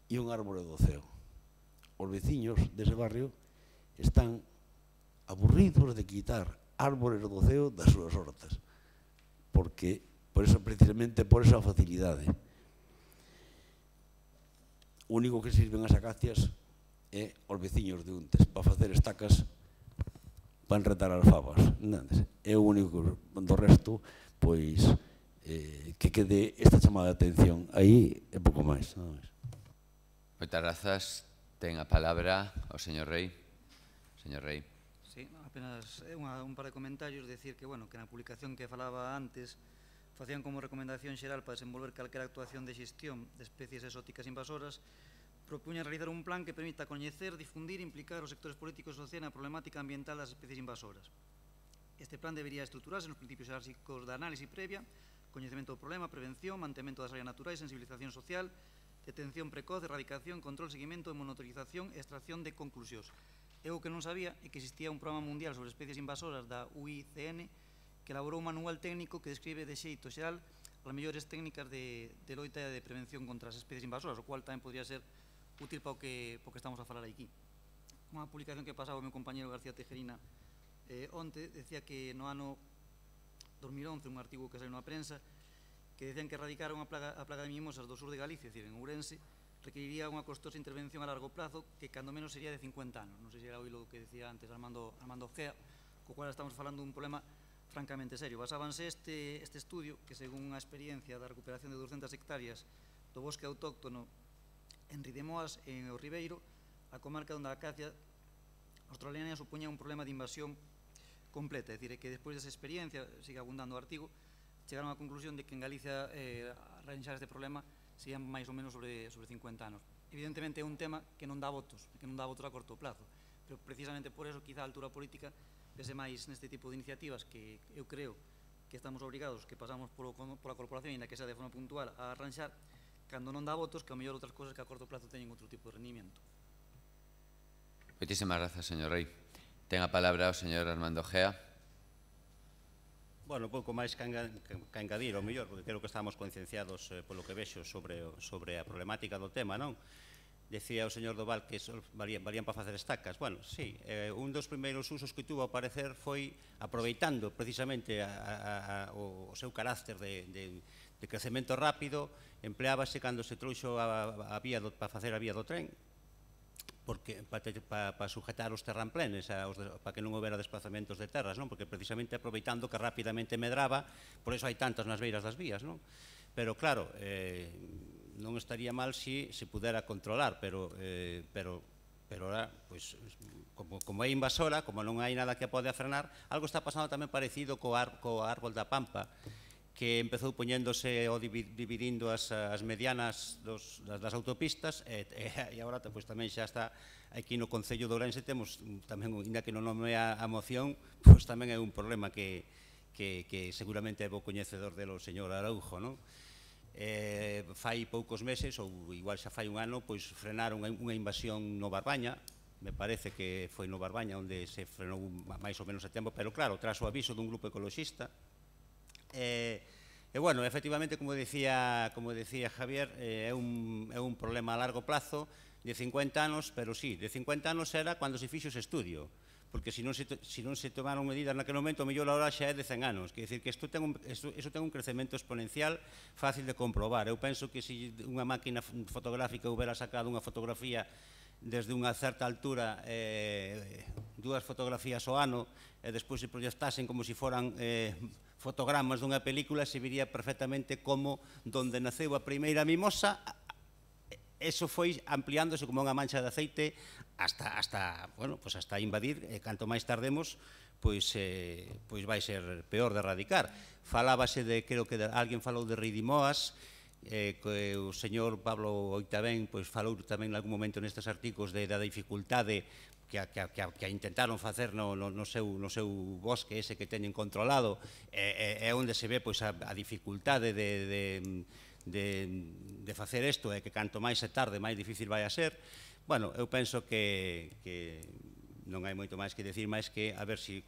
e un árbore do ceo. Os veciños dese barrio están aburridos de quitar árbores do ceo das súas hortas, porque, precisamente por esa facilidade. O único que sirven as acacias é os veciños de Untes para facer estacas para enretar as fabas, entendes? É o único, do resto, pois, que quede esta chamada de atención aí é pouco máis. Moitas grazas. Ten a palabra o señor Rei. Señor Rei. Sí, apenas un par de comentarios, decir que, bueno, que na publicación que falaba antes facían como recomendación xeral para desenvolver calquera actuación de xestión de especies exóticas invasoras, propuña realizar un plan que permita coñecer, difundir e implicar os sectores políticos e sociais na problemática ambiental das especies invasoras. Este plan debería estruturarse nos principios básicos da análise previa, coñecemento do problema, prevención, mantemento das áreas naturais, sensibilización social, detención precoz, erradicación, control, seguimento, monitorización e extracción de conclusións. Eu que non sabía é que existía un programa mundial sobre especies invasoras da UICN que elaborou un manual técnico que describe de xeito xeral as mellores técnicas de loita e de prevención contra as especies invasoras, o cual tamén podría ser útil para o que estamos a falar aquí. Unha publicación que pasaba o meu compañero García Tejerina onte, decía que no ano 2011, un artigo que saiu na prensa, que decían que erradicar a plaga de mimosas do sur de Galicia, é dicir, en Ourense, requeriría unha costosa intervención a largo plazo que cando menos sería de 50 anos. Non sei se era oílo que decía antes Armando Gea, co cual estamos falando dun problema francamente serio. Basábanse este estudio, que según a experiencia da recuperación de 200 hectáreas do bosque autóctono en Ridemoas, en o Ribeiro, a comarca onde a acacia australiana supoña un problema de invasión completa. É dicir, que despois desa experiencia, sigue abundando o artigo, chegaron á conclusión de que en Galicia arranxar este problema serían máis ou menos sobre 50 anos. Evidentemente é un tema que non dá votos a corto plazo, pero precisamente por eso quizá a altura política pese máis neste tipo de iniciativas que eu creo que estamos obrigados, que pasamos pola corporación, ainda que sea de forma puntual, a arranxar, cando non dá votos, que ao mellor outras cousas que a corto plazo teñen outro tipo de rendimento. Moitísimas grazas, señor Rei. Ten a palabra o señor Armando Gea. Bueno, pouco máis que engadir, ao mellor, porque creo que estamos concienciados polo que vexo sobre a problemática do tema, non? Decía o señor Doval que valían para facer estacas. Bueno, sí, un dos primeiros usos que tuvo ao parecer foi aproveitando precisamente o seu carácter de crecemento rápido, empleábase cando se trouxo para facer a vía do tren, para sujetar os terramplenes, para que non houbera desplazamentos de terras, non? Porque precisamente aproveitando que rapidamente medraba, por iso hai tantas nas beiras das vías, non? Pero claro, non estaría mal se pudera controlar, pero ahora, como é invasora, como non hai nada que a pode frenar, algo está pasando tamén parecido co árbol da Pampa, que empezou poñéndose ou dividindo as medianas das autopistas e agora tamén xa está aquí no Concello de Ourense. Temos tamén, ainda que non nome a moción, pois tamén é un problema que seguramente é bo coñecedor delo señor Araujo, non? Fai poucos meses, ou igual xa fai un ano, pois frenaron unha invasión no Barbaña, me parece que foi no Barbaña onde se frenou máis ou menos a tempo, pero claro, tras o aviso dun grupo ecoloxista. E, bueno, efectivamente, como decía Javier, é un problema a largo plazo de 50 anos, pero sí, de 50 anos era cando se fixo ese estudio, porque se non se tomaron medidas naquele momento, o mellor agora xa é de 100 anos. Quer dicir que isto ten un crecemento exponencial fácil de comprobar. Eu penso que se unha máquina fotográfica houbera sacado unha fotografía desde unha certa altura, 2 fotografías ao ano, e despois se proyectasen como se foran fotogramas dunha película, se viría perfectamente como donde naceu a primeira mimosa, eso foi ampliándose como unha mancha de aceite hasta invadir, e canto máis tardemos, pois vai ser peor de erradicar. Falábase de, creo que alguén falou de Ridemoas, que o señor Pablo Oitabén falou tamén en algún momento nestes artigos da dificultade que intentaron facer no seu bosque ese que teñen controlado, é onde se ve a dificultade de de facer isto e que canto máis se tarde, máis difícil vai a ser. Bueno, eu penso que non hai moito máis que decir, máis que a ver se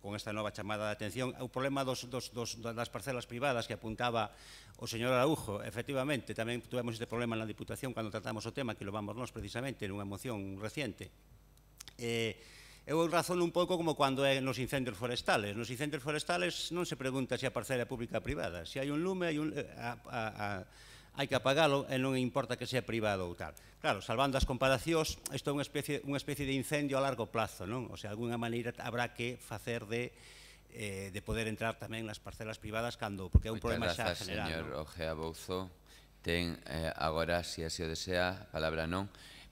con esta nova chamada de atención, o problema das parcelas privadas que apuntaba o señor Araujo, efectivamente, tamén tuvemos este problema na Diputación cando tratamos o tema, que lo vamos nós precisamente nunha moción reciente. Eu razono un pouco como cando é nos incendios forestales. Nos incendios forestales non se pregunta se a parcela é pública ou privada. Se hai un lume, hai que apagalo e non importa que sea privado ou tal. Claro, salvando as comparacións, isto é unha especie de incendio a largo plazo, non? O sea, de alguna maneira habrá que facer de poder entrar tamén nas parcelas privadas porque é un problema xa general. Señor Ojea Bouzo, ten agora, se así o desea, a palabra non.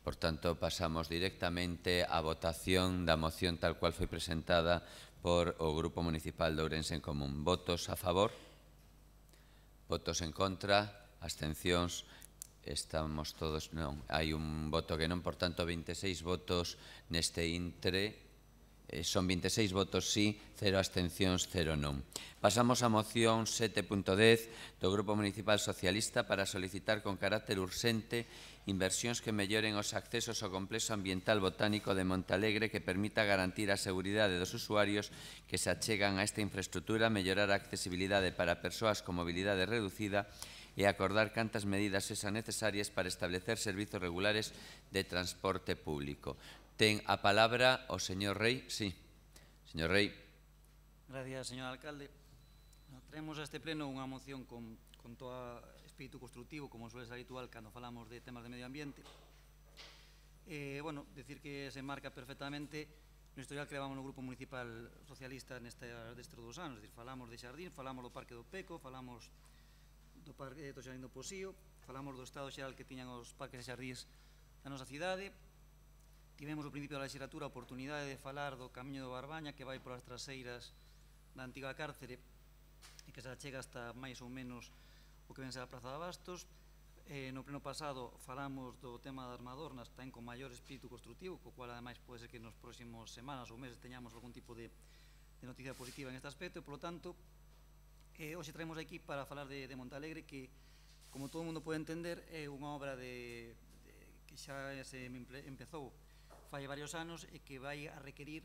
Por tanto, pasamos directamente á votación da moción tal cual foi presentada por o Grupo Municipal de Ourense en Común. Votos a favor? Votos en contra? Abstencións? Estamos todos... Non, hai un voto que non, por tanto, 26 votos neste intre. Son 26 votos sí, 0 abstencións, 0 non. Pasamos á moción 7.10 do Grupo Municipal Socialista para solicitar con carácter urxente inversións que melloren os accesos ao complexo ambiental botánico de Montalegre que permita garantir a seguridade dos usuarios que se achegan a esta infraestructura, mellorar a accesibilidade para persoas con mobilidade reducida e acordar cantas medidas sexan necesarias para establecer servizos regulares de transporte público. Ten a palabra o señor Rei. Sí, señor Rei. Gracias, señor alcalde. Traemos a este pleno unha moción con todo espírito constructivo, como suele ser habitual cando falamos de temas de medio ambiente. Bueno, decir que se marca perfectamente no historial que levamos no Grupo Municipal Socialista destes 2 anos. Falamos de Xardín, falamos do Parque do Peco, falamos do Parque do Xardín do Posío, falamos do estado xeral que tiñan os parques e xardíns da nosa cidade. Tivemos ao principio da legislatura a oportunidade de falar do Camiño do Barbaña que vai polas traseiras da antiga cárcere e que se achega hasta máis ou menos o que ven ser a Praza de Abastos. No pleno pasado falamos do tema das Madornas tamén con maior espírito constructivo, co cual ademais pode ser que nos próximos semanas ou meses teñamos algún tipo de noticia positiva en este aspecto e, polo tanto, hoxe traemos aquí para falar de Montalegre, que, como todo o mundo pode entender, é unha obra que xa se empezou fai varios anos e que vai a requerir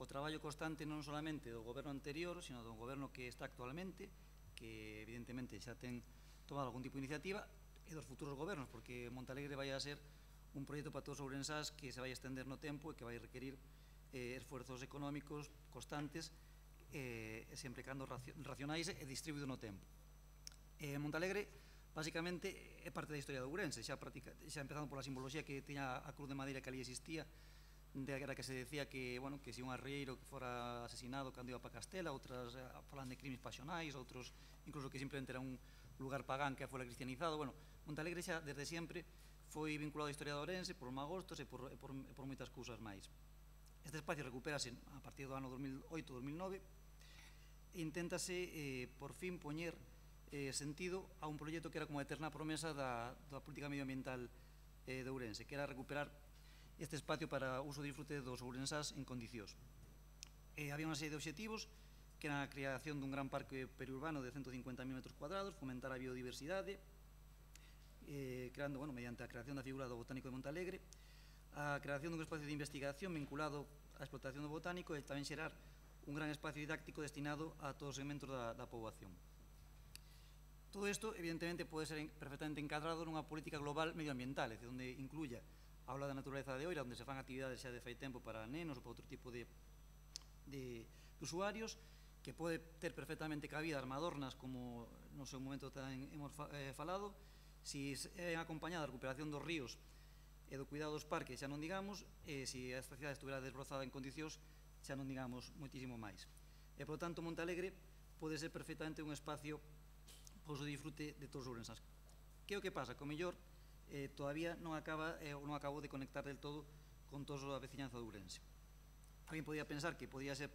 o traballo constante non solamente do goberno anterior, sino do goberno que está actualmente, que evidentemente xa ten tomado algún tipo de iniciativa, e dos futuros gobernos, porque Montalegre vai a ser un proxecto para todos os ourensás que se vai a extender no tempo e que vai a requerir esfuerzos económicos constantes sempre cando racionais e distribuído no tempo. Montalegre, basicamente, é parte da historia de Ourense, xa empezando pola simboloxía que tiña a cruz de madeira que ali existía, de que se decía que si un arrieiro que fora asesinado cando iba para Castela, outras falan de crimes pasionais, outros incluso que simplemente era un lugar pagán que fora cristianizado. Montalegre xa desde sempre foi vinculado á historia de Ourense por magostos e por moitas cousas máis. Este espacio recupérase a partir do ano 2008-2009 e inténtase por fin poñer sentido a un proxecto que era como a eterna promesa da política medioambiental de Ourense, que era recuperar este espacio para uso e disfrute dos ourensás en condicións. Había unha serie de obxectivos que era a creación dun gran parque periurbano de 150.000 metros cuadrados, fomentar a biodiversidade, creando, mediante a creación da figura do Botánico de Montalegre, a creación dun espacio de investigación vinculado á explotación do botánico e tamén xerar un gran espacio didáctico destinado a todos os segmentos da poboación. Todo isto, evidentemente, pode ser perfectamente encadrado nunha política global medioambiental, é dicir, onde incluya a aula da natureza de Oira, onde se fan actividades xa de fai tempo para nenos ou para outro tipo de usuarios, que pode ter perfectamente cabida as Madornas, como no seu momento tamén hemos falado, si é acompañada a recuperación dos ríos e do cuidado dos parques, xa non digamos, e se esta cidade estuvera desbrozada en condicións, xa non digamos moitísimo máis. E, por tanto, Montalegre pode ser perfectamente un espacio para o disfrute de todos os ourensás. Que é o que pasa? Que o mellor todavía non acabou de conectar del todo con toda a veciñanza de Ourense. Alguén podía pensar que podía ser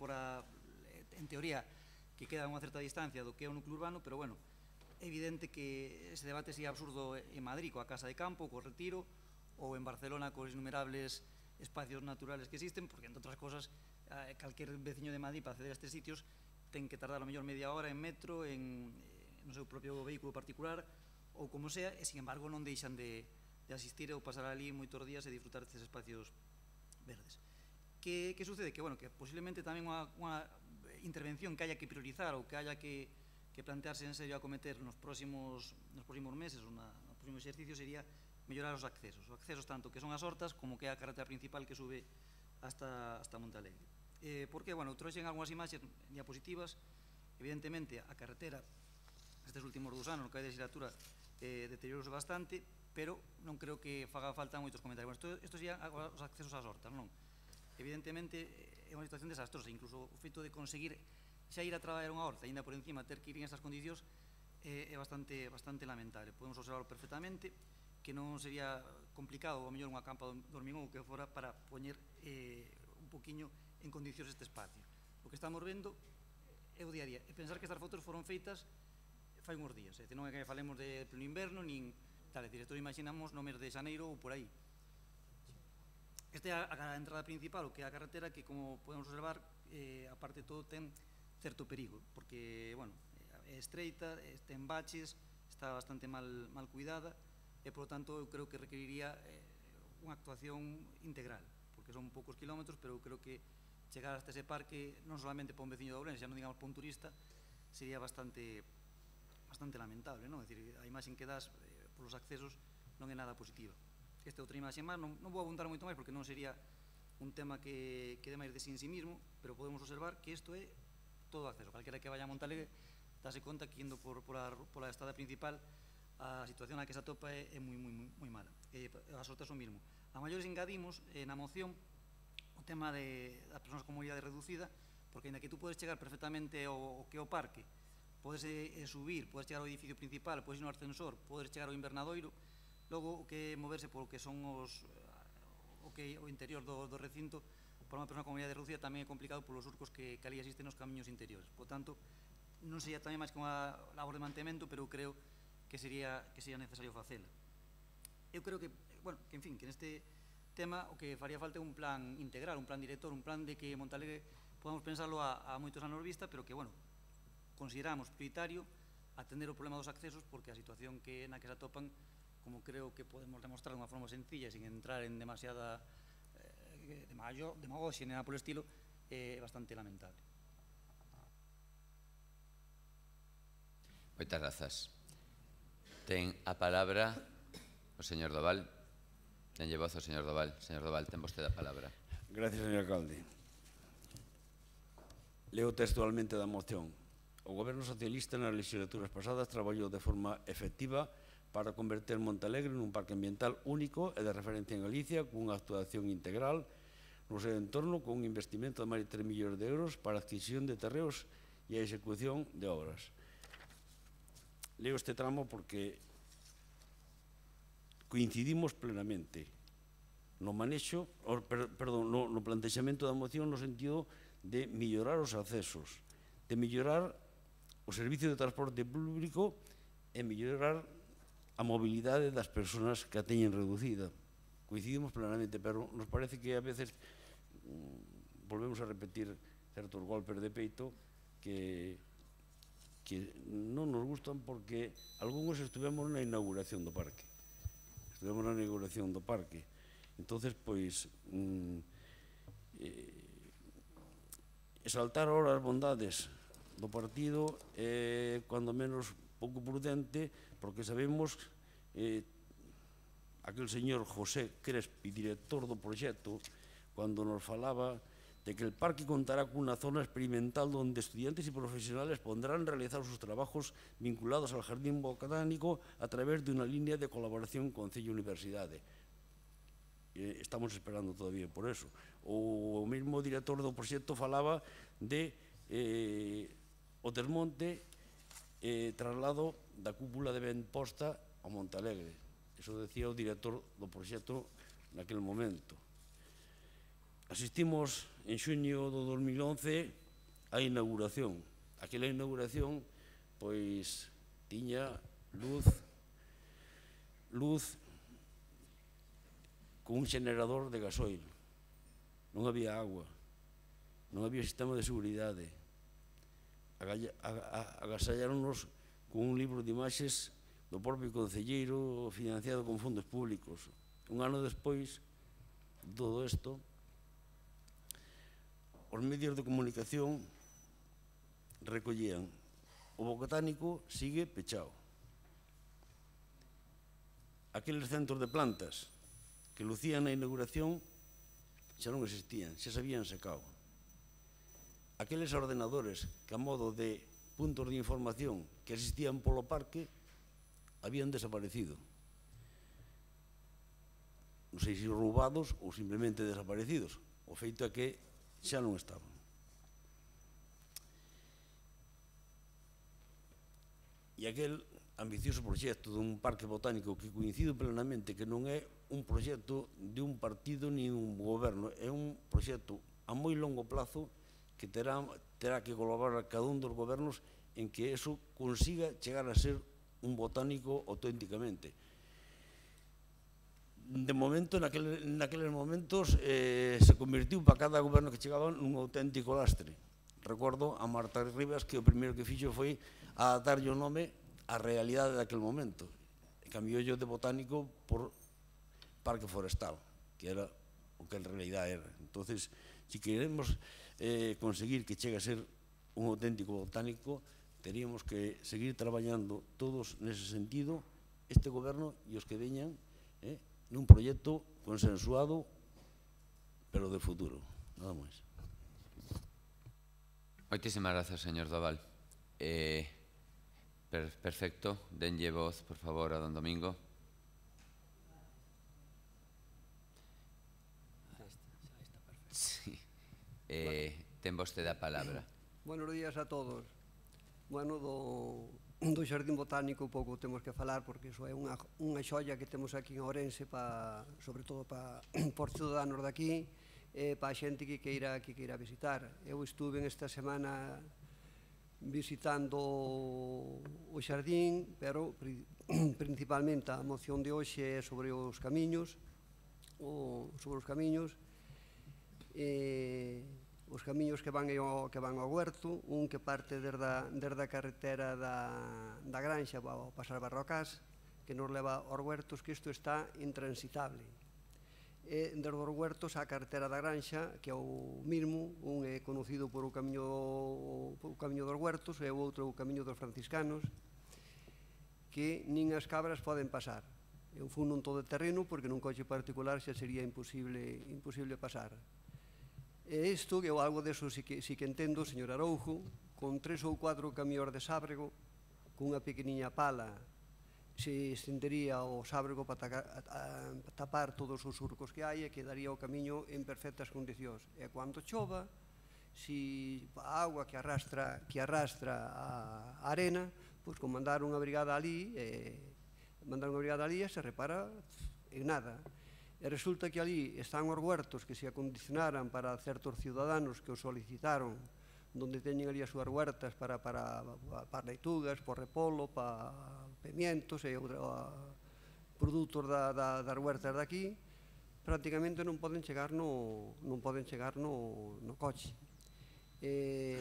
en teoría, que queda a unha certa distancia do que é o núcleo urbano, pero, é evidente que ese debate sería absurdo en Madrid, coa Casa de Campo, co Retiro, ou en Barcelona, cos innumerables espacios naturales que existen, porque, entre outras cosas, calquer veciño de Madrid para acceder a estes sitios ten que tardar a mellor media hora en metro, no seu propio vehículo particular, ou como sea, e, sin embargo, non deixan de asistir ou pasar ali moitos días e disfrutar destes espacios verdes. Que sucede? Que, bueno, que posiblemente tamén unha intervención que haya que priorizar ou que haya que plantearse en serio a cometer nos próximos meses ou no próximo exercicio sería mellorar os accesos tanto que son as hortas como que é a carretera principal que sube hasta Montalegre. Porque, bueno, trouxen algunhas imaxes diapositivas, evidentemente a carretera estes últimos 2 anos, no que hai de legislatura, deteriorouse bastante, pero non creo que faga falta moitos comentarios. Bueno, isto serían os accesos ás hortas, non? Evidentemente é unha situación desastrosa, incluso o feito de conseguir xa ir a traballar unha horta e ainda por encima ter que ir en estas condicións é bastante lamentable. Podemos observarlo perfectamente, que non sería complicado ou mellor unha campa de hormigón que fora para poñer un poquinho en condicións este espacio. O que estamos vendo é o día a día. E pensar que estas fotos foron feitas fai uns días, non é que falemos de pleno inverno, nin tal, é dicir, isto imaginamos no mes de xaneiro ou por aí. Esta é a entrada principal, o que é a carretera, que como podemos observar, aparte de todo, ten certo perigo, porque, bueno, é estreita, ten baches, está bastante mal cuidada, e, por lo tanto, eu creo que requeriría unha actuación integral, porque son poucos kilómetros, pero eu creo que chegar hasta ese parque, non solamente para un veciño de Ourense, xa non digamos para un turista, sería bastante lamentable, non? É dicir, a imaxe que das polos accesos non é nada positiva. Esta é outra imaxe máis, non vou abundar moito máis porque non sería un tema que dé máis de sí en sí mismo, pero podemos observar que isto é todo acceso. Calquera que vaya a Montalegre dase conta que indo pola estrada principal a situación na que se atopa é moi mala. As hortas son mismo. A maiores engadimos na moción o tema das persoas con mobilidade reducida, porque ainda que tú podes chegar perfectamente ao que é o parque, podes subir, podes chegar ao edificio principal, podes ir no ascensor, podes chegar ao invernadoiro, logo o que é moverse polo que son o interior do recinto, para unha persona con mobilidade reducida tamén é complicado polos surcos que ali existen nos camiños interiores. Por tanto, non sería tamén máis que unha labor de mantemento, pero creo que sería necesario facela. Eu creo que, bueno, que en fin, que neste tema o que faría falta é un plan integral, un plan director, un plan de que Montalegre podamos pensarlo a moitos anos vista, pero que, bueno, consideramos prioritario atender o problema dos accesos porque a situación na que se atopan, como creo que podemos demostrar de unha forma sencilla sin entrar en demasiada demagoxia ni nada polo estilo, é bastante lamentable. Moitas grazas. Ten a palabra o señor Doval. Tenlle voz ao señor Doval. Señor Doval, ten vostede a palabra. Gracias, señor alcalde. Leo textualmente da moción. O Goberno socialista nas legislaturas pasadas traballou de forma efectiva para converter Montalegre nun parque ambiental único e de referencia en Galicia cunha actuación integral no seu entorno con un investimento de máis de 3 millóns de euros para a adquisición de terreos e a execución de obras. Leo este tramo porque coincidimos plenamente no no plantexamento da moción no sentido de mellorar os accesos, de mellorar o servicio de transporte público e mellorar a mobilidade das persoas que a teñen reducida. Coincidimos plenamente, pero nos parece que a veces volvemos a repetir certos golpes de peito que non nos gustan porque algúns estuvemos na inauguración do parque. Entonces, pois, exaltar ahora as bondades do partido é, cuando menos, pouco prudente, porque sabemos aquel señor José Crespi, director do proxecto, cando nos falaba de que el parque contará cunha zona experimental donde estudiantes y profesionales podrán realizar sus trabajos vinculados al jardín botánico a través de una línea de colaboración Concello Universidade. Estamos esperando todavía por eso. O mesmo director do proxecto falaba de o desmonte traslado da cúpula de ben posta a Montalegre. Eso decía o director do proxecto naquele momento. Asistimos en xuño do 2011 á inauguración. Aquela inauguración, pois, tiña luz con un xenerador de gasoil. Non había agua, non había sistema de seguridade. Agasalláronos con un libro de imaxes do propio concelleiro financiado con fondos públicos. Un ano despois de todo isto, os medios de comunicación recollían: o botánico sigue pechado. Aqueles centros de plantas que lucían na inauguración xa non existían, xa se habían secado. Aqueles ordenadores que a modo de puntos de información que existían polo parque habían desaparecido. Non sei se roubados ou simplemente desaparecidos. O feito é que xa non estaban. E aquel ambicioso proxecto dun parque botánico que coincido plenamente que non é un proxecto de un partido ni un goberno, é un proxecto a moi longo plazo que terá que colaborar cada un dos gobernos en que eso consiga chegar a ser un botánico auténticamente. De momento, naqueles momentos, se convertiu para cada goberno que chegaba nun auténtico lastre. Recordo a Marta Rivas que o primeiro que fixo foi adaptarlle o nome á realidade daquele momento. Cambioulle de botánico por parque forestal, que era o que en realidade era. Entón, se queremos conseguir que chegue a ser un auténtico botánico, teríamos que seguir traballando todos nese sentido, este goberno e os que veñan, nun proxecto consensuado, pero de futuro. Nada máis. Moitísimas grazas, señor Doval. Perfecto. Denlle voz, por favor, a don Domingo. Sí. Ten vostede a palabra. Buenos días a todos. Bueno, do Xardín Botánico pouco temos que falar porque iso é unha xoia que temos aquí en Ourense, sobre todo para os ciudadanos daqui e para a xente que queira visitar. Eu estuve esta semana visitando o xardín, pero principalmente a moción de hoxe é sobre os camiños, os camiños que van ao huerto, un que parte desde a carretera da Granxa ao pasar Barrocás, que nos leva aos huertos, que isto está intransitable. E desde os huertos á carretera da Granxa, que é o mismo, un é conocido por o camiño dos huertos e o outro o camiño dos franciscanos, que nin as cabras poden pasar. É un fundo en todo terreno, porque nun coche particular xa sería imposible pasar. E isto, que eu algo deso sí que entendo, señor Aroujo, con 3 ou 4 camións de sábrego, cunha pequeniña pala, se estendería o sábrego para tapar todos os surcos que hai e quedaría o camiño en perfectas condicións. E cando chova, se a auga que arrastra a arena, pois con mandar unha brigada ali, e se repara en nada. E resulta que ali están os huertos que se acondicionaran para certos ciudadanos que os solicitaron, donde teñen ali as súas huertas para leitugas, por repolo, para pimientos e produtos das huertas daqui, prácticamente non poden chegar no coche. E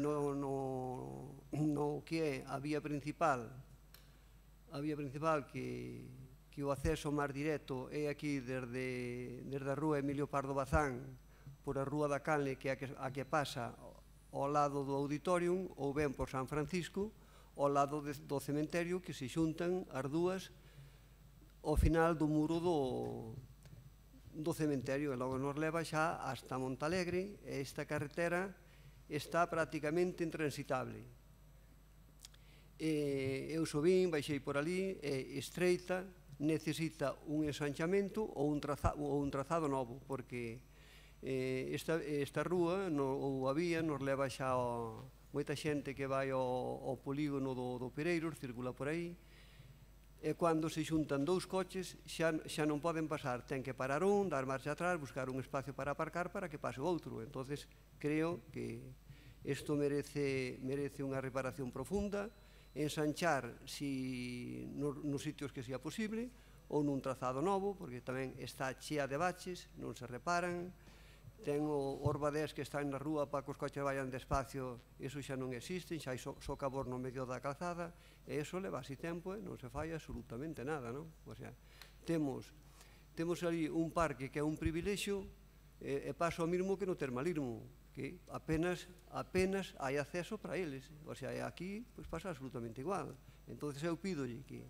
no que é a vía principal que o acceso máis directo é aquí desde a rúa Emilio Pardo Bazán por a rúa da Canle, que é a que pasa ao lado do auditorium, ou ben por San Francisco ao lado do cementerio, que se xuntan as dúas ao final do muro do cementerio, e logo nos leva xa hasta Montalegre, e esta carretera está prácticamente intransitable. Eu subín, baixei por ali, é estreita, necesita un ensanchamento ou un trazado novo, porque esta rúa ou a vía nos leva xa moita xente que vai ao polígono do Pereiros, circula por aí, e cando se xuntan dous coches xa non poden pasar, ten que parar un, dar marcha atrás, buscar un espacio para aparcar para que pase o outro. Entonces creo que isto merece unha reparación profunda, ensanchar nos sitios que sea posible, ou nun trazado novo, porque tamén está chea de baches, non se reparan, ten os badés que están na rúa para que os coches vayan despacio, iso xa non existen, xa hai socavor no medio da calzada, E iso leva así tempo e non se fai absolutamente nada, non? O sea, temos ali un parque que é un privilexio e pasa o mismo que no termalismo, que apenas hai acceso para eles. O sea, aquí pasa absolutamente igual. Entón, eu pídolle que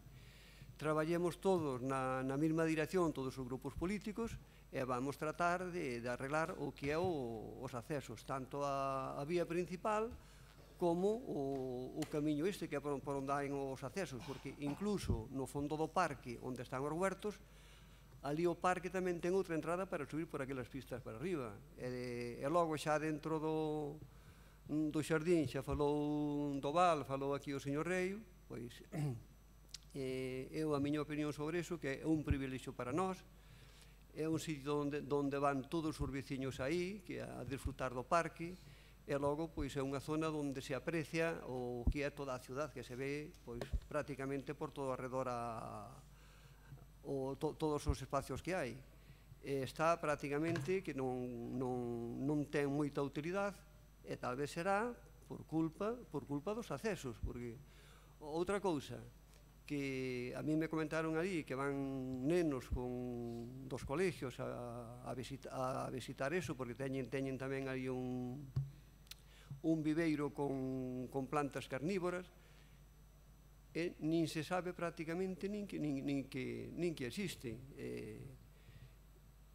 traballemos todos na mesma dirección, todos os grupos políticos, e vamos tratar de arreglar o que é os accesos, tanto a vía principal como o camiño este, que é por onde hai os accesos, porque incluso no fondo do parque, onde están os huertos, ali o parque tamén ten outra entrada para subir por aquelas pistas para arriba. E logo xa dentro do xardín xa falou do Val, falou aquí o señor Reio, pois eu a miña opinión sobre iso, que é un privilexio para nós, é un sitio onde van todos os veciños aí, que a disfrutar do parque, e logo pois é unha zona onde se aprecia o que é toda a ciudad, que se ve pois prácticamente por todo alrededor todos os espacios que hai. Está prácticamente que non ten moita utilidade, e tal vez será por culpa dos accesos, porque outra cousa que a mí me comentaron ali, que van nenos dos colegios a visitar eso, porque teñen tamén aí un viveiro con plantas carnívoras, e nin se sabe prácticamente nin que existe.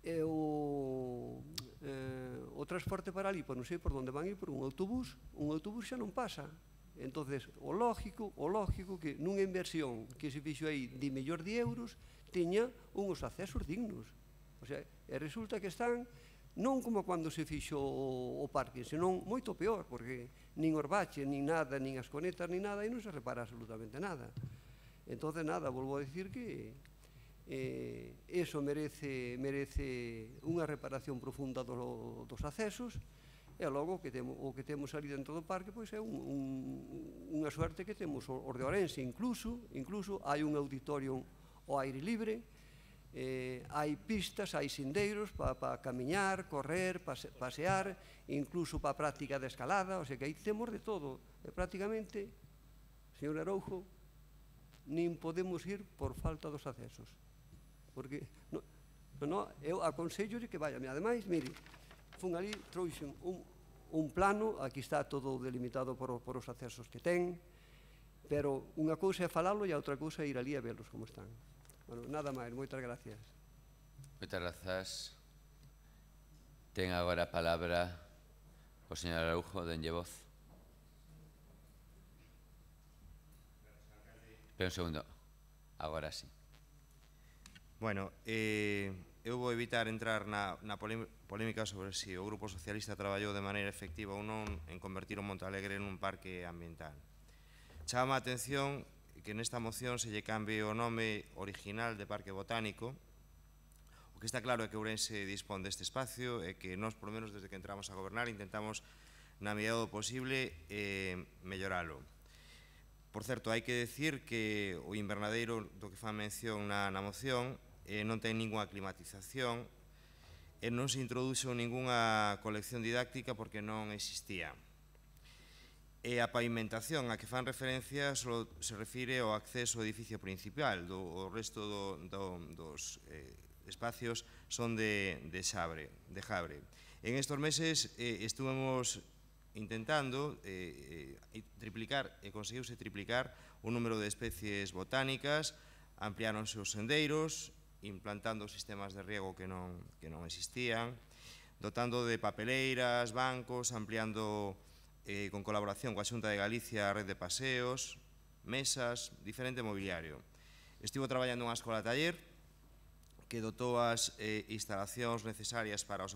E o transporte para ali, non sei por onde van ir, por un autobús xa non pasa. Entón, o lógico que nunha inversión que se fixo aí de millóns de euros tiña uns accesos dignos. O sea, e resulta que están non como cando se fixo o parque, senón moito peor, porque nin os baches, nin nada, nin as conetas, nin nada, e non se repara absolutamente nada. Entón, nada, volvo a dicir que eso merece unha reparación profunda dos accesos, e logo o que temos ali dentro do parque pois é unha suerte que temos os de Ourense. Incluso hai un auditorio ao aire libre, hai pistas, hai sendeiros para camiñar, correr, pasear, incluso para a práctica de escalada, o sea que aí temos de todo. E prácticamente, señor Aroujo, nin podemos ir por falta dos accesos. Porque, eu aconsello que vaya. Ademais, mire, fun ali, trouxen un plano, aquí está todo delimitado por os accesos que ten, pero unha cousa é falalo e a outra cousa é ir ali a velos como están. Bueno, nada máis, moitas gracias. Moitas grazas. Ten agora a palabra o señor Aroujo, denlle voz. Espera un segundo. Agora sí. Bueno, eu vou evitar entrar na polémica sobre se o Grupo Socialista traballou de maneira efectiva ou non en convertir o Montalegre nun parque ambiental. Chama a atención que nesta moción se lle cambie o nome original de Parque Botánico. O que está claro é que Ourense dispón deste espacio e que nós, por lo menos desde que entramos a gobernar, intentamos na medida do posible melloralo. Por certo, hai que decir que o invernadeiro do que fan mención na moción non ten ninguna climatización e non se introduxo ninguna colección didáctica porque non existía. E a pavimentación a que fan referencia só se refire ao acceso ao edificio principal, o resto dos espacios son de Jabre. En estos meses estuvemos intentando triplicar, e conseguiuse triplicar o número de especies botánicas, ampliáronse os sendeiros, implantando sistemas de riego que non existían, dotando de papeleiras, bancos, ampliando con colaboración coa Xunta de Galicia a red de paseos, mesas, diferente mobiliario. Estivo traballando unha escola taller que dotou as instalacións necesarias para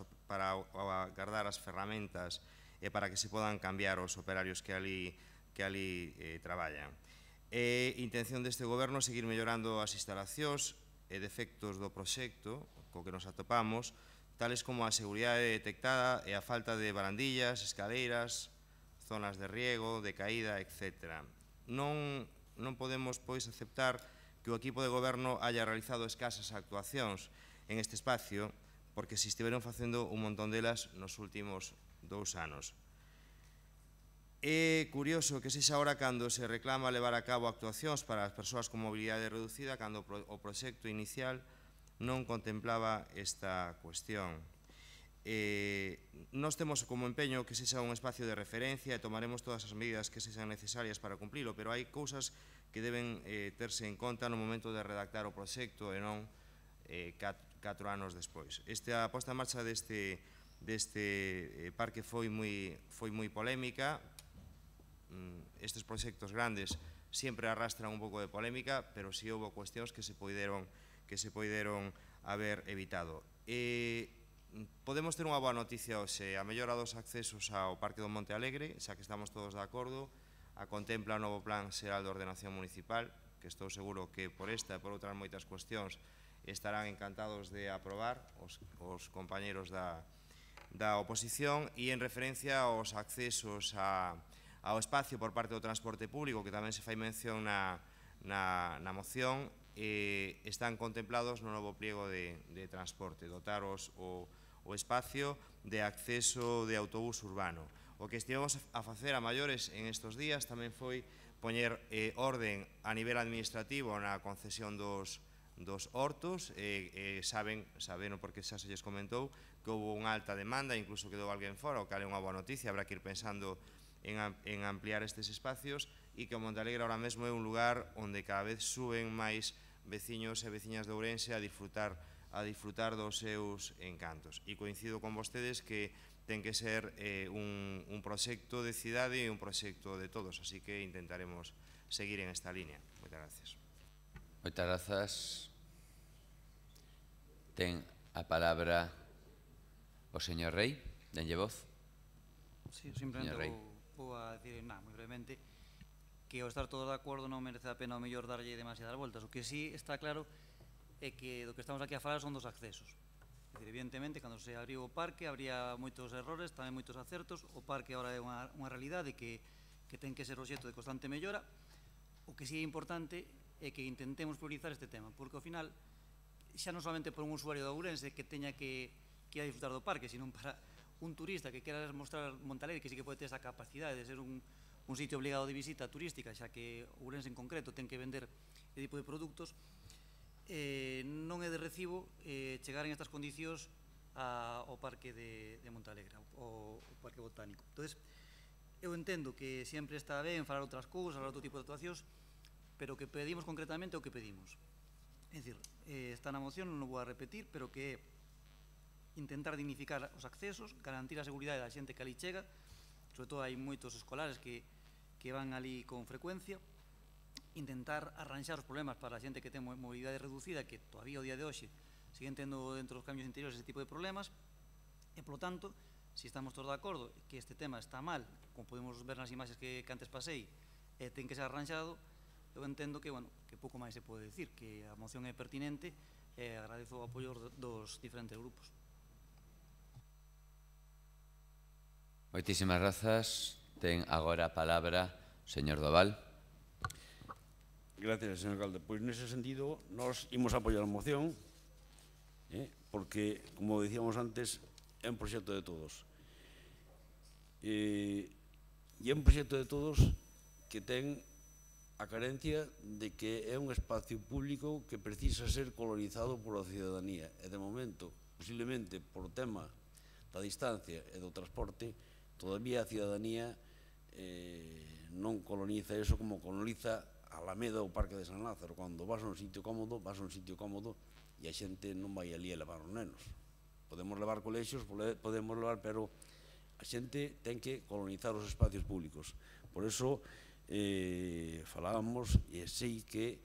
guardar as ferramentas e para que se podan cambiar os operarios que ali traballan. É intención deste goberno seguir mellorando as instalacións e defectos do proxecto co que nos atopamos, tales como a seguridade detectada e a falta de barandillas, escaleiras, zonas de riego, de caída, etc. Non podemos, pois, aceptar que o equipo de goberno haya realizado escasas actuacións en este espacio, porque se estiveron facendo un montón delas nos últimos 2 anos. É curioso que sexa ahora cando se reclama levar a cabo actuacións para as persoas con mobilidade reducida cando o proxecto inicial non contemplaba esta cuestión. Nós temos como empeño que sexa un espacio de referencia e tomaremos todas as medidas que sexan necesarias para cumplilo, pero hai cousas que deben terse en conta no momento de redactar o proxecto e non 4 anos despois. A posta en marcha deste parque foi moi polémica. Estes proxectos grandes sempre arrastran un pouco de polémica, pero si houve cuestións que se poideron haber evitado. Podemos ter unha boa noticia hoxe: a mellora dos accesos ao Parque do Monte Alegre, xa que estamos todos de acordo, a contempla o novo Plan Xeral de Ordenación Municipal, que estou seguro que por esta e por outras moitas cuestións estarán encantados de aprobar os compañeros da oposición. E en referencia aos accesos ao espacio por parte do transporte público, que tamén se fai mención na moción, están contemplados no novo pliego de transporte, dotar o espacio de acceso de autobús urbano. O que estivemos a facer a maiores en estes días tamén foi poñer orden a nivel administrativo na concesión dos hortos. Saben, porque xa se lles comentou, que houve unha alta demanda, incluso quedou alguén fora, o cal é unha boa noticia. Habrá que ir pensando en ampliar estes espacios, e que o Montealegre ahora mesmo é un lugar onde cada vez suben máis veciños e veciñas de Ourense a disfrutar dos seus encantos. E coincido con vostedes que ten que ser un proxecto de cidade e un proxecto de todos, así que intentaremos seguir en esta línea. Moitas gracias. Moitas grazas. Ten a palabra o señor Rei. Denlle voz. Sí, simplemente vou a decir, moi brevemente, que ao estar todos de acordo non merece a pena o mellor darlle demasiadas voltas. O que sí está claro é que do que estamos aquí a falar son dos accesos. Evidentemente, cando se abriu o parque, habría moitos errores, tamén moitos acertos. O parque agora é unha realidade que ten que ser obxecto de constante mellora. O que sí é importante é que intentemos priorizar este tema, porque ao final, xa non solamente por un usuario de Ourense que teña que ir a disfrutar do parque, sino para un turista que quera mostrar Montalegre, que sí que pode ter esa capacidade de ser un sitio obligado de visita turística, xa que Ourense en concreto ten que vender este tipo de produtos, non é de recibo chegar en estas condicións ao parque de Montalegre, ao parque botánico. Entón, eu entendo que sempre está ben falar outras cousas, falar outro tipo de actuacións, pero o que pedimos concretamente é o que pedimos. É dicir, está na moción, non o vou a repetir, pero que é intentar dignificar os accesos, garantir a seguridade da xente que ali chega, sobre todo hai moitos escolares que van ali con frecuencia, intentar arranxar os problemas para a xente que ten mobilidade reducida, que todavía o día de hoxe siguen tendo dentro dos camiños interiores ese tipo de problemas, e, polo tanto, se estamos todos de acordo que este tema está mal, como podemos ver nas imaxes que antes pasei, ten que ser arranxado, eu entendo que pouco máis se pode decir, que a moción é pertinente e agradezo o apoio dos diferentes grupos. Moitísimas grazas. Ten agora a palabra o señor Doval. Gracias, señor alcalde. Pois nese sentido, nós imos apoiar a moción, porque, como dicíamos antes, é un proxecto de todos. E é un proxecto de todos que ten a carencia de que é un espacio público que precisa ser colonizado pola ciudadanía. E, de momento, posiblemente por tema da distancia e do transporte, todavía a ciudadanía non coloniza eso como coloniza a Alameda ou Parque de San Lázaro. Cando vas a un sitio cómodo, e a xente non vai ali a levar os nenos. Podemos levar colexios, podemos levar, pero a xente ten que colonizar os espacios públicos. Por eso falábamos, e sei que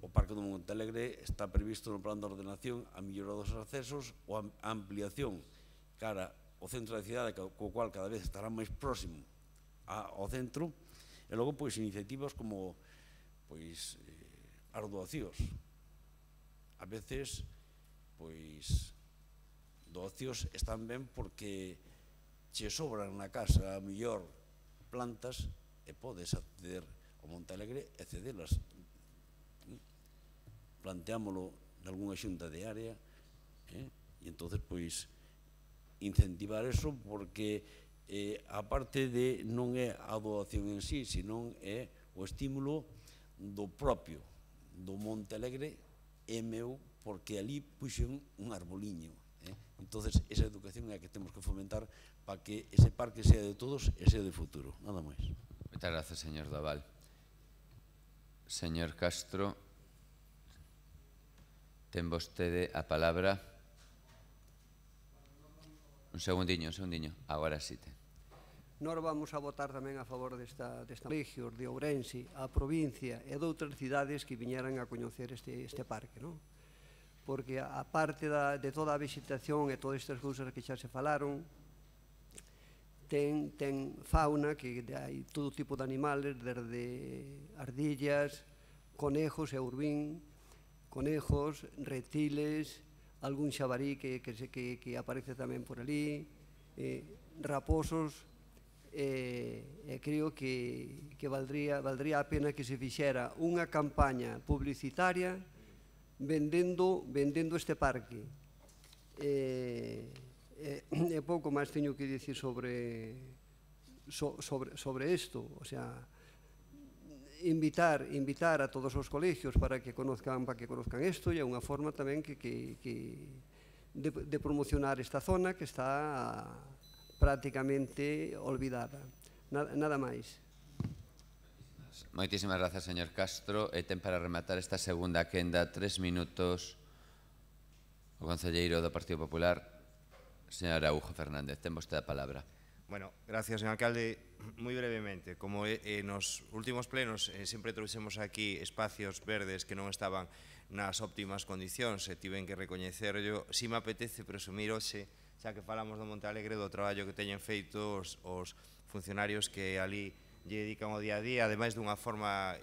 o Parque do Montealegre está previsto no plan de ordenación a mellorar dos accesos ou a ampliación cara ao centro da cidade, co cual cada vez estará máis próximo ao centro, e logo iniciativas como as doacións. A veces doacións están ben porque che sobran na casa a mellor plantas e podes acceder ao Montealegre e cedelas. Planteámoslo nalgúna xunta de área e entón incentivar eso, porque a parte de non é a doación en sí, senón é o estímulo do propio do Monte Alegre é meu, porque ali puxen un arboliño. Entonces, esa educación é a que temos que fomentar para que ese parque sea de todos e sea de futuro. Nada máis. Moitas grazas, señor Doval. Señor Castro, ten vostede a palabra. Un segundiño. Agora sí ten. Nós vamos a votar tamén a favor desta colegios de Ourense, a provincia e de outras cidades que viñeran a coñecer este parque, non? Porque a parte de toda a vegetación e todas estas cousas que xa se falaron, ten fauna, que hai todo tipo de animales, desde ardillas, conejos e urbín, conejos, reptiles, algún xabarí que aparece tamén por ali, raposos, creo que valdría a pena que se fixera unha campaña publicitaria vendendo este parque. E pouco máis teño que dicir sobre isto, o sea, invitar a todos os colegios para que conozcan isto, e é unha forma tamén de promocionar esta zona que está prácticamente olvidada. Nada máis. Moitísimas grazas, señor Castro. E ten para rematar esta segunda quenda 3 minutos o concelleiro do Partido Popular, señor Araújo Fernández. Ten vostede a palabra. Bueno, gracias, señor alcalde. Moi brevemente, como nos últimos plenos sempre trouxemos aquí espacios verdes que non estaban nas óptimas condicións e tiven que recoñecerlo, si me apetece presumir hoxe, xa que falamos do Monte Alegre, do traballo que teñen feito os funcionarios que ali lle dedican o día a día, ademais dunha forma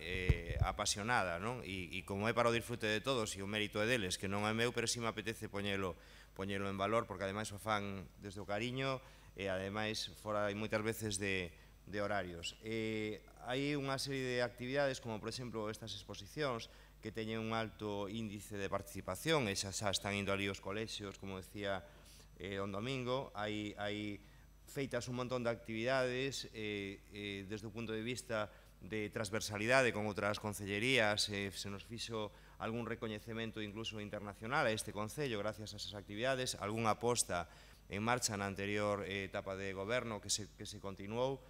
apasionada, non? E como é para o disfrute de todos e o mérito é deles, que non é meu, pero si me apetece poñelo en valor, porque ademais o fan desde o cariño e ademais fora moitas veces de horarios. Hai unha serie de actividades, como por exemplo estas exposicións, que teñen un alto índice de participación, e xa están indo ali os colexios, como decía on domingo. Hai feitas un montón de actividades desde o punto de vista de transversalidade con outras concellerías, se nos fixo algún recoñecemento incluso internacional a este concello gracias a esas actividades, algunha aposta en marcha na anterior etapa de goberno que se continuou.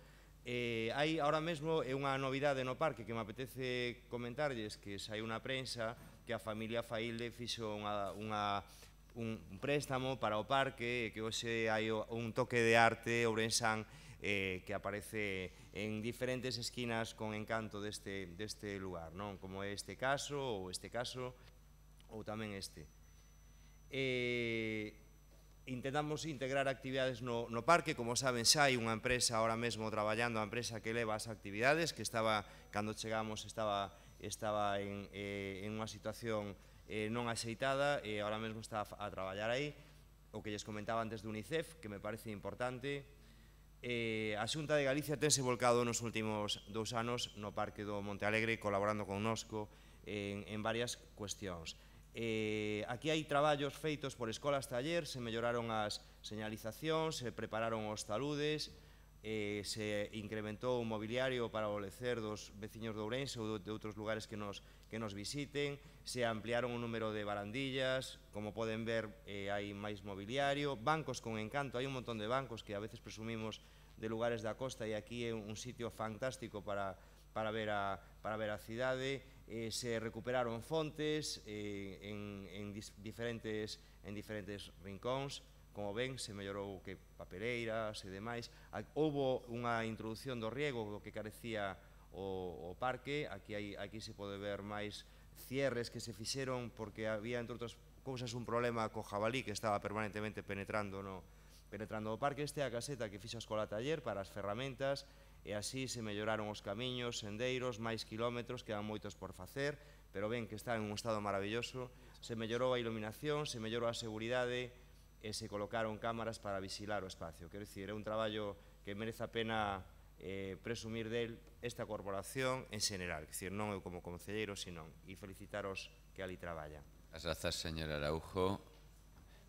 Hai ahora mesmo unha novidade no parque que me apetece comentarlles, que sai unha prensa que a familia Failde fixo un préstamo para o parque, que hoxe hai un toque de arte ourensán que aparece en diferentes esquinas con encanto deste lugar, non? Como é este caso, ou tamén este. Intentamos integrar actividades no parque, como saben xa hai unha empresa ahora mesmo traballando, a empresa que leva as actividades, que cando chegamos estaba en unha situación non axeitada e ahora mesmo está a traballar aí. O que lles comentaba antes de UNICEF, que me parece importante. A Xunta de Galicia tense volcado nos últimos 2 anos no Parque do Monte Alegre, colaborando connosco en varias cuestións. Aquí hai traballos feitos por escolas taller, se melloraron as señalizacións, se prepararon os taludes, se incrementou o mobiliario para o lecer dos veciños de Ourense ou de outros lugares que nos visiten, se ampliaron o número de barandillas, como poden ver hai máis mobiliario, bancos con encanto, hai un montón de bancos que a veces presumimos de lugares da costa e aquí é un sitio fantástico para ver a cidade. Se recuperaron fontes en diferentes rincóns. Como ven, se mellorou que papeleiras e demais. Houbo unha introducción do riego do que carecía o parque. Aquí se pode ver máis cierres que se fixeron porque había, entre outras cousas, un problema co jabalí que estaba permanentemente penetrando o parque. Este é a caseta que fixo a escola taller para as ferramentas e así se melloraron os camiños, sendeiros, máis kilómetros, quedan moitos por facer, pero ven que está en un estado maravilloso. Se mellorou a iluminación, se mellorou a seguridade e se colocaron cámaras para vigilar o espacio. Quero dicir, é un traballo que merece a pena presumir del esta corporación en xeral, quero dicir, non eu como concelleiro, senón, e felicitaros que ali traballan. As grazas, señor Araújo.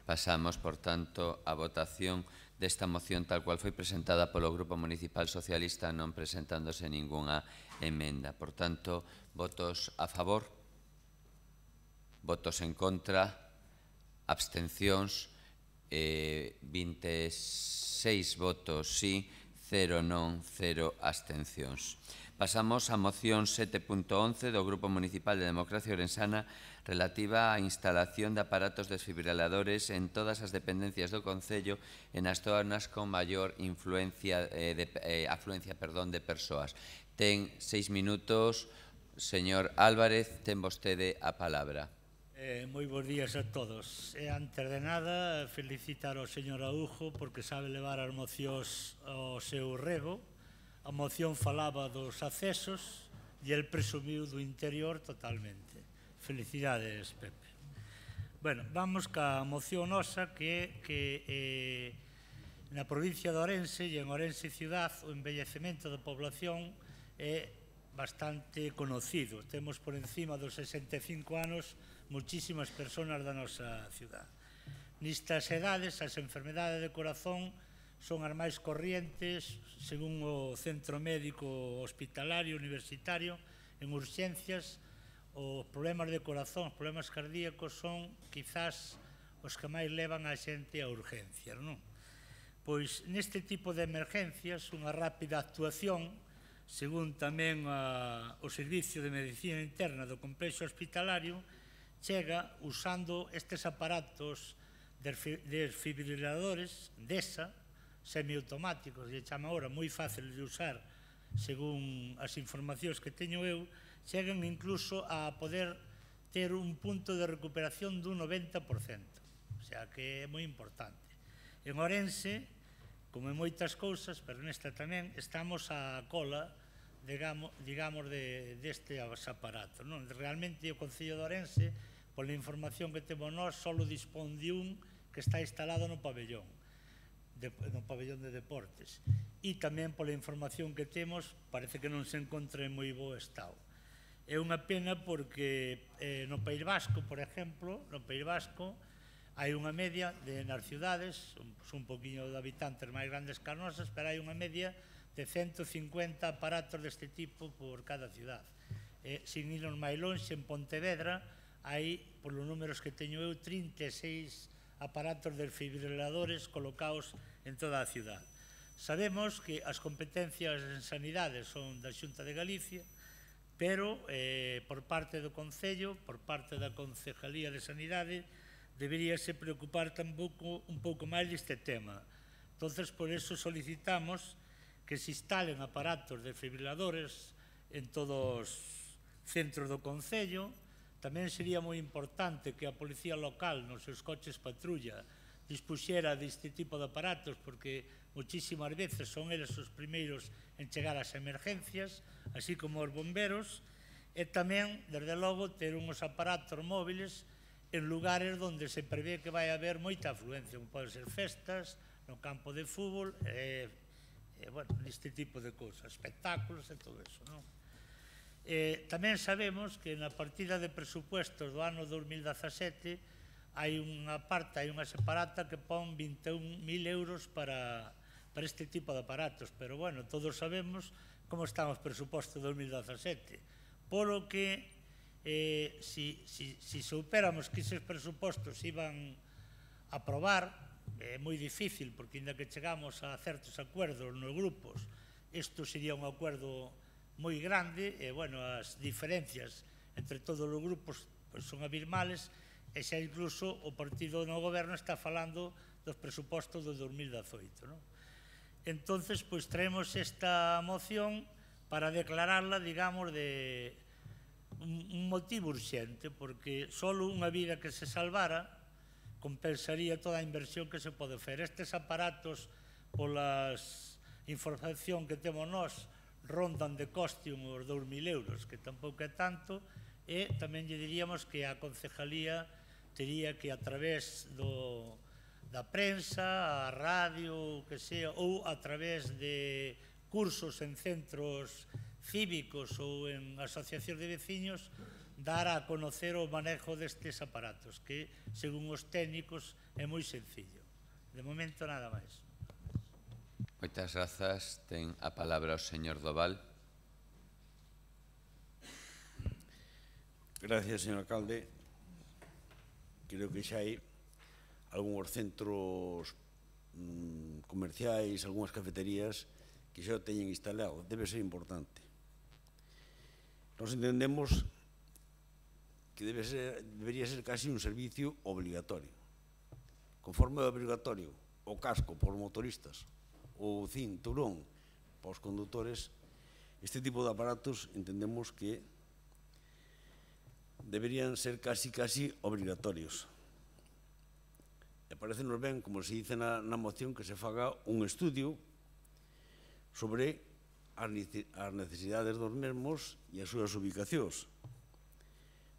Pasamos, por tanto, a votación desta moción tal cual foi presentada polo Grupo Municipal Socialista, non presentándose ningunha emenda. Por tanto, votos a favor, votos en contra, abstencións, 26 votos sí, 0 non, 0 abstencións. Pasamos á moción 7.11 do Grupo Municipal de Democracia Ourensana relativa á instalación de aparatos desfibriladores en todas as dependencias do Concello e nas zonas con maior afluencia de persoas. Ten 6 minutos. Señor Álvarez, ten vostede a palabra. Moi bons días a todos. E antes de nada, felicitar ao señor Aujo porque sabe levar as mocións ao seu rego. A moción falaba dos accesos e el presumiu do interior totalmente. Felicidades, Pepe. Bueno, vamos ca moción nosa que na provincia de Ourense e en Ourense ciudad o envellecemento da población é bastante conocido. Temos por encima dos 65 anos muchísimas persoas da nosa ciudad. Nestas edades, as enfermedades de corazón son as máis corrientes, según o Centro Médico Hospitalario Universitario, en urxencias, os problemas de corazón, os problemas cardíacos son quizás os que máis levan a xente a urgencias, non? Pois neste tipo de emergencias, unha rápida actuación, según tamén o Servicio de Medicina Interna do Complexo Hospitalario, chega usando estes aparatos desfibriladores DESA, semiautomáticos, lle chama ahora, moi fácil de usar, según as informacións que teño eu, chegan incluso a poder ter un punto de recuperación dun 90%, o sea que é moi importante. En Ourense, como en moitas cousas, pero nesta tamén, estamos á cola, digamos, destes aparatos. Realmente o Concello de Ourense, pola información que temos nós, só dispón de un que está instalado no pabellón de deportes. E tamén pola información que temos, parece que non se encontra en moi bo estado. É unha pena porque no País Vasco, por exemplo, no País Vasco hai unha media nas cidades, son un poquinho de habitantes máis grandes que as nosas, pero hai unha media de 150 aparatos deste tipo por cada cidade. Sin irnos máis lonxe, en Pontevedra hai, por os números que teño eu, 36 aparatos desfibriladores colocados en toda a cidade. Sabemos que as competencias en sanidade son da Xunta de Galicia, pero por parte do Concello, por parte da Concejalía de Sanidade, deberíase preocupar tampouco un pouco máis deste tema. Entonces, por eso solicitamos que se instalen aparatos desfibriladores en todos os centros do Concello. Tamén sería moi importante que a Policía Local nos seus coches patrulla dispuxera deste tipo de aparatos porque muchísimas veces son eles os primeiros en chegar ás emergencias, así como os bomberos, e tamén, desde logo, ter uns aparatos móviles en lugares onde se prevé que vai haber moita afluencia, como poden ser festas, no campo de fútbol, neste tipo de cousas, espectáculos e todo eso, non? Tamén sabemos que na partida de presupuestos do ano 2017 hai unha parte, hai unha separata que pon 21.000 euros para este tipo de aparatos, pero bueno, todos sabemos como están os presupostos de 2017, polo que si soupéramos que eses presupostos iban a aprobar, é moi difícil, porque ainda que chegamos a certos acuerdos nos grupos, isto sería un acuerdo moi grande, e, bueno, as diferencias entre todos os grupos son abismales, e xa incluso o partido no goberno está falando dos presupostos do 2018, non? Entonces, pois, traemos esta moción para declararla, digamos, de un motivo urxente, porque só unha vida que se salvara compensaría toda a inversión que se pode fer. Estes aparatos, pola información que temos nós, rondan de coste uns 2.000 euros, que tampouco é tanto, e tamén lle diríamos que a Concejalía tería que, a través da prensa, a radio, que sea, ou a través de cursos en centros cívicos ou en asociacións de veciños, dar a conocer o manejo destes aparatos, que, según os técnicos, é moi sencillo. De momento, nada máis. Moitas grazas. Ten a palabra o señor Doval. Gracias, señor alcalde. Creo que xa hai algúns centros comerciais, algunhas cafeterías que xa o teñen instalado. Debe ser importante. Nos entendemos que debería ser casi un servicio obligatorio. Conforme é obligatorio o casco por motoristas, o cinturón para os condutores, este tipo de aparatos entendemos que deberían ser casi obligatorios. E parecenos ben, como se dice na moción, que se faga un estudio sobre as necesidades dos mesmos e as súas ubicacións,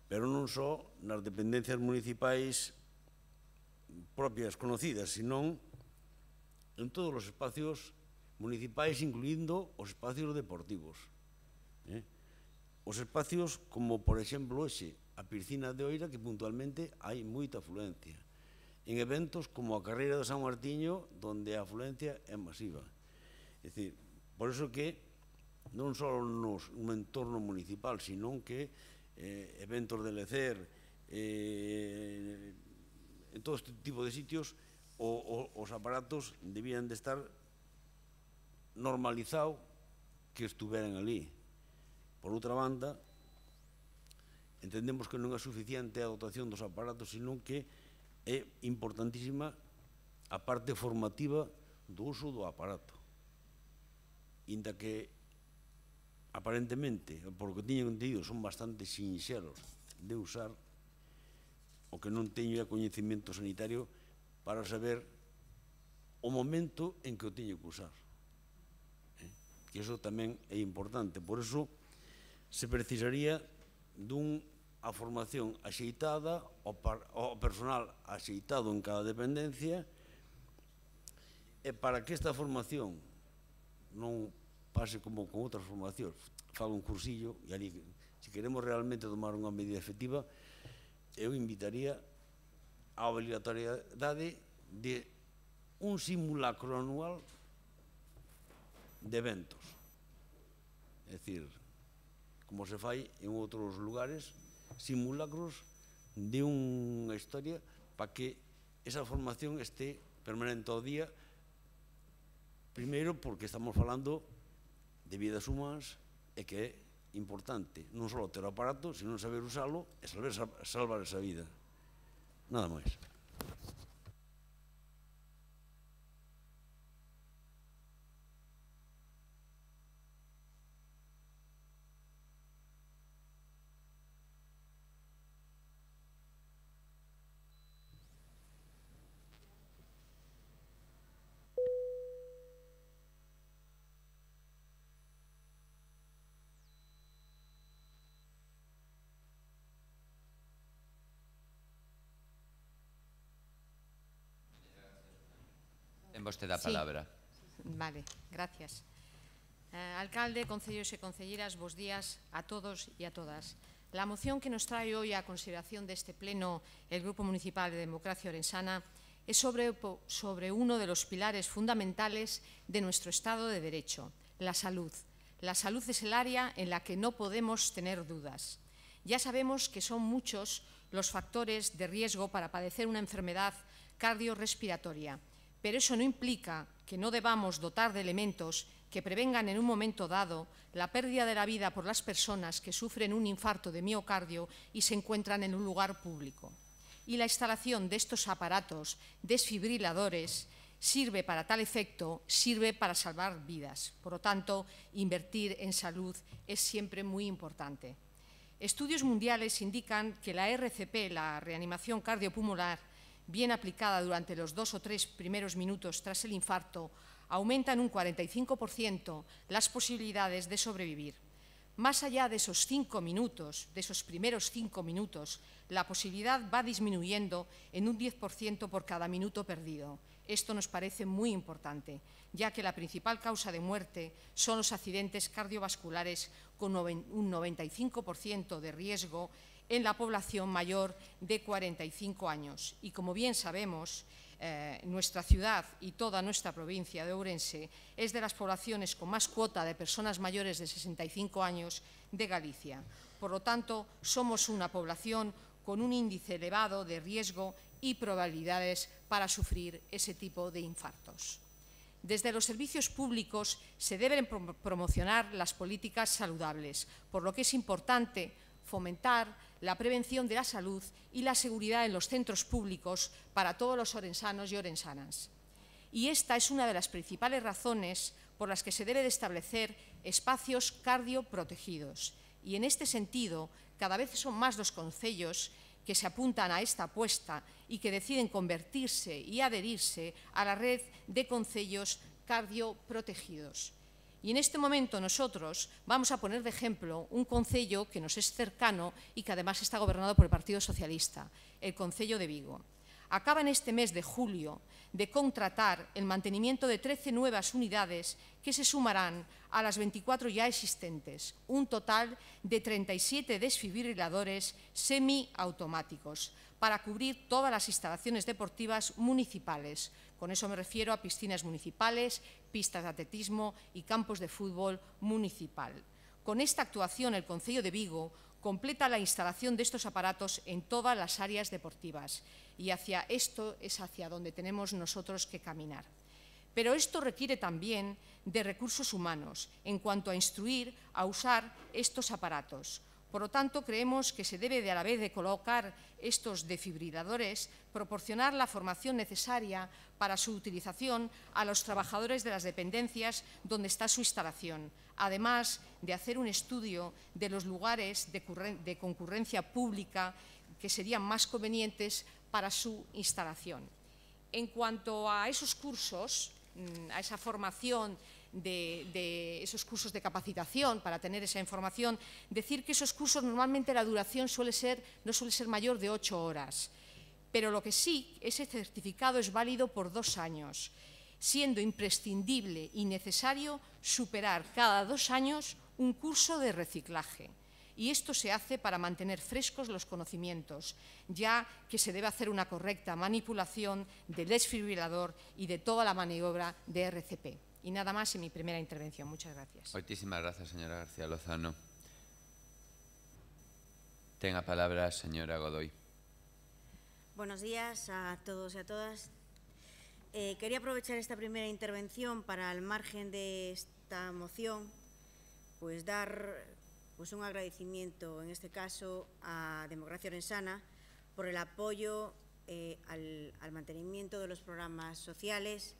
pero non só nas dependencias municipais propias conocidas, senón en todos os espacios municipais, incluindo os espacios deportivos. Os espacios como, por exemplo, hoxe, a piscina de Oira, que puntualmente hai moita afluencia. En eventos como a carreira de San Martiño, donde a afluencia é masiva. É dicir, por iso que non só no entorno municipal, senón que eventos de lecer, en todo este tipo de sitios, os aparatos debían de estar normalizados que estuveran ali. Por outra banda, entendemos que non é suficiente a dotación dos aparatos, senón que é importantísima a parte formativa do uso do aparato. Inda que, aparentemente, por que teño entendido, son bastante sinxeros de usar, o que non teño é coñecemento sanitario para saber o momento en que o teño que usar. Que iso tamén é importante. Por iso, se precisaría dunha formación axeitada, o personal axeitado en cada dependencia, e para que esta formación non pase como con outras formacións, faga un cursillo, e ali, se queremos realmente tomar unha medida efectiva, eu invitaría a obligatoriedade de un simulacro anual de eventos. É dicir, como se fai en outros lugares, simulacros de unha historia para que esa formación este permanente ao día, primeiro porque estamos falando de vidas humanas e que é importante non só ter o aparato, sino saber usalo e salvar esa vida. Nada máis. Ten vostede a palabra. Vale, gracias. Alcalde, concellos e concelleras, bos días a todos e a todas. La moción que nos trae hoy a consideración de este pleno el Grupo Municipal de Democracia Orensana es sobre uno de los pilares fundamentales de nuestro Estado de Derecho, la salud. La salud es el área en la que no podemos tener dudas. Ya sabemos que son muchos los factores de riesgo para padecer una enfermedad cardiorrespiratoria, pero eso no implica que no debamos dotar de elementos que prevengan en un momento dado la pérdida de la vida por las personas que sufren un infarto de miocardio y se encuentran en un lugar público. Y la instalación de estos aparatos desfibriladores sirve para tal efecto, sirve para salvar vidas. Por lo tanto, invertir en salud es siempre muy importante. Estudios mundiales indican que la RCP, la reanimación cardiopulmonar, bien aplicada durante los 2 o 3 primeros minutos tras el infarto, aumenta en un 45% las posibilidades de sobrevivir. Más allá de esos 5 minutos, de esos primeros 5 minutos, la posibilidad va disminuyendo en un 10% por cada minuto perdido. Esto nos parece muy importante, ya que la principal causa de muerte son los accidentes cardiovasculares, con un 95% de riesgo en la población mayor de 45 años. Y como bien sabemos, nuestra ciudad y toda nuestra provincia de Ourense es de las poblaciones con más cuota de personas mayores de 65 años de Galicia. Por lo tanto, somos una población con un índice elevado de riesgo y probabilidades para sufrir ese tipo de infartos. Desde los servicios públicos se deben promocionar las políticas saludables, por lo que es importante fomentar la prevención de la salud y la seguridad en los centros públicos para todos los orensanos y orensanas. Y esta es una de las principales razones por las que se debe de establecer espacios cardioprotegidos. Y en este sentido, cada vez son más los concellos que se apuntan a esta apuesta y que deciden convertirse y adherirse a la red de concellos cardioprotegidos. Y en este momento nosotros vamos a poner de ejemplo un concello que nos es cercano y que además está gobernado por el Partido Socialista, el concello de Vigo. Acaba en este mes de julio de contratar el mantenimiento de 13 nuevas unidades que se sumarán a las 24 ya existentes, un total de 37 desfibriladores semiautomáticos para cubrir todas las instalaciones deportivas municipales. Con eso me refiero a piscinas municipales, pistas de atletismo y campos de fútbol municipal. Con esta actuación, el concello de Vigo completa la instalación de estos aparatos en todas las áreas deportivas y hacia esto es hacia donde tenemos nosotros que caminar. Pero esto requiere también de recursos humanos en cuanto a instruir a usar estos aparatos. Por lo tanto, creemos que se debe, a la vez de colocar estos desfibriladores, proporcionar la formación necesaria para su utilización a los trabajadores de las dependencias donde está su instalación, además de hacer un estudio de los lugares de concurrencia pública que serían más convenientes para su instalación. En cuanto a esos cursos, a esa formación de esos cursos de capacitación para tener esa información, decir que esos cursos normalmente la duración no suele ser mayor de 8 horas, pero lo que sí, ese certificado es válido por 2 años, siendo imprescindible y necesario superar cada 2 años un curso de reciclaje. Y esto se hace para mantener frescos los conocimientos, ya que se debe hacer una correcta manipulación del desfibrilador y de toda la maniobra de RCP. Y nada más en mi primera intervención. Muchas gracias. Muchísimas gracias, señora García Lozano. Tenga palabra, señora Godoy. Buenos días a todos y a todas. Quería aprovechar esta primera intervención para, al margen de esta moción, pues dar un agradecimiento, en este caso, a Democracia Orensana por el apoyo al mantenimiento de los programas sociales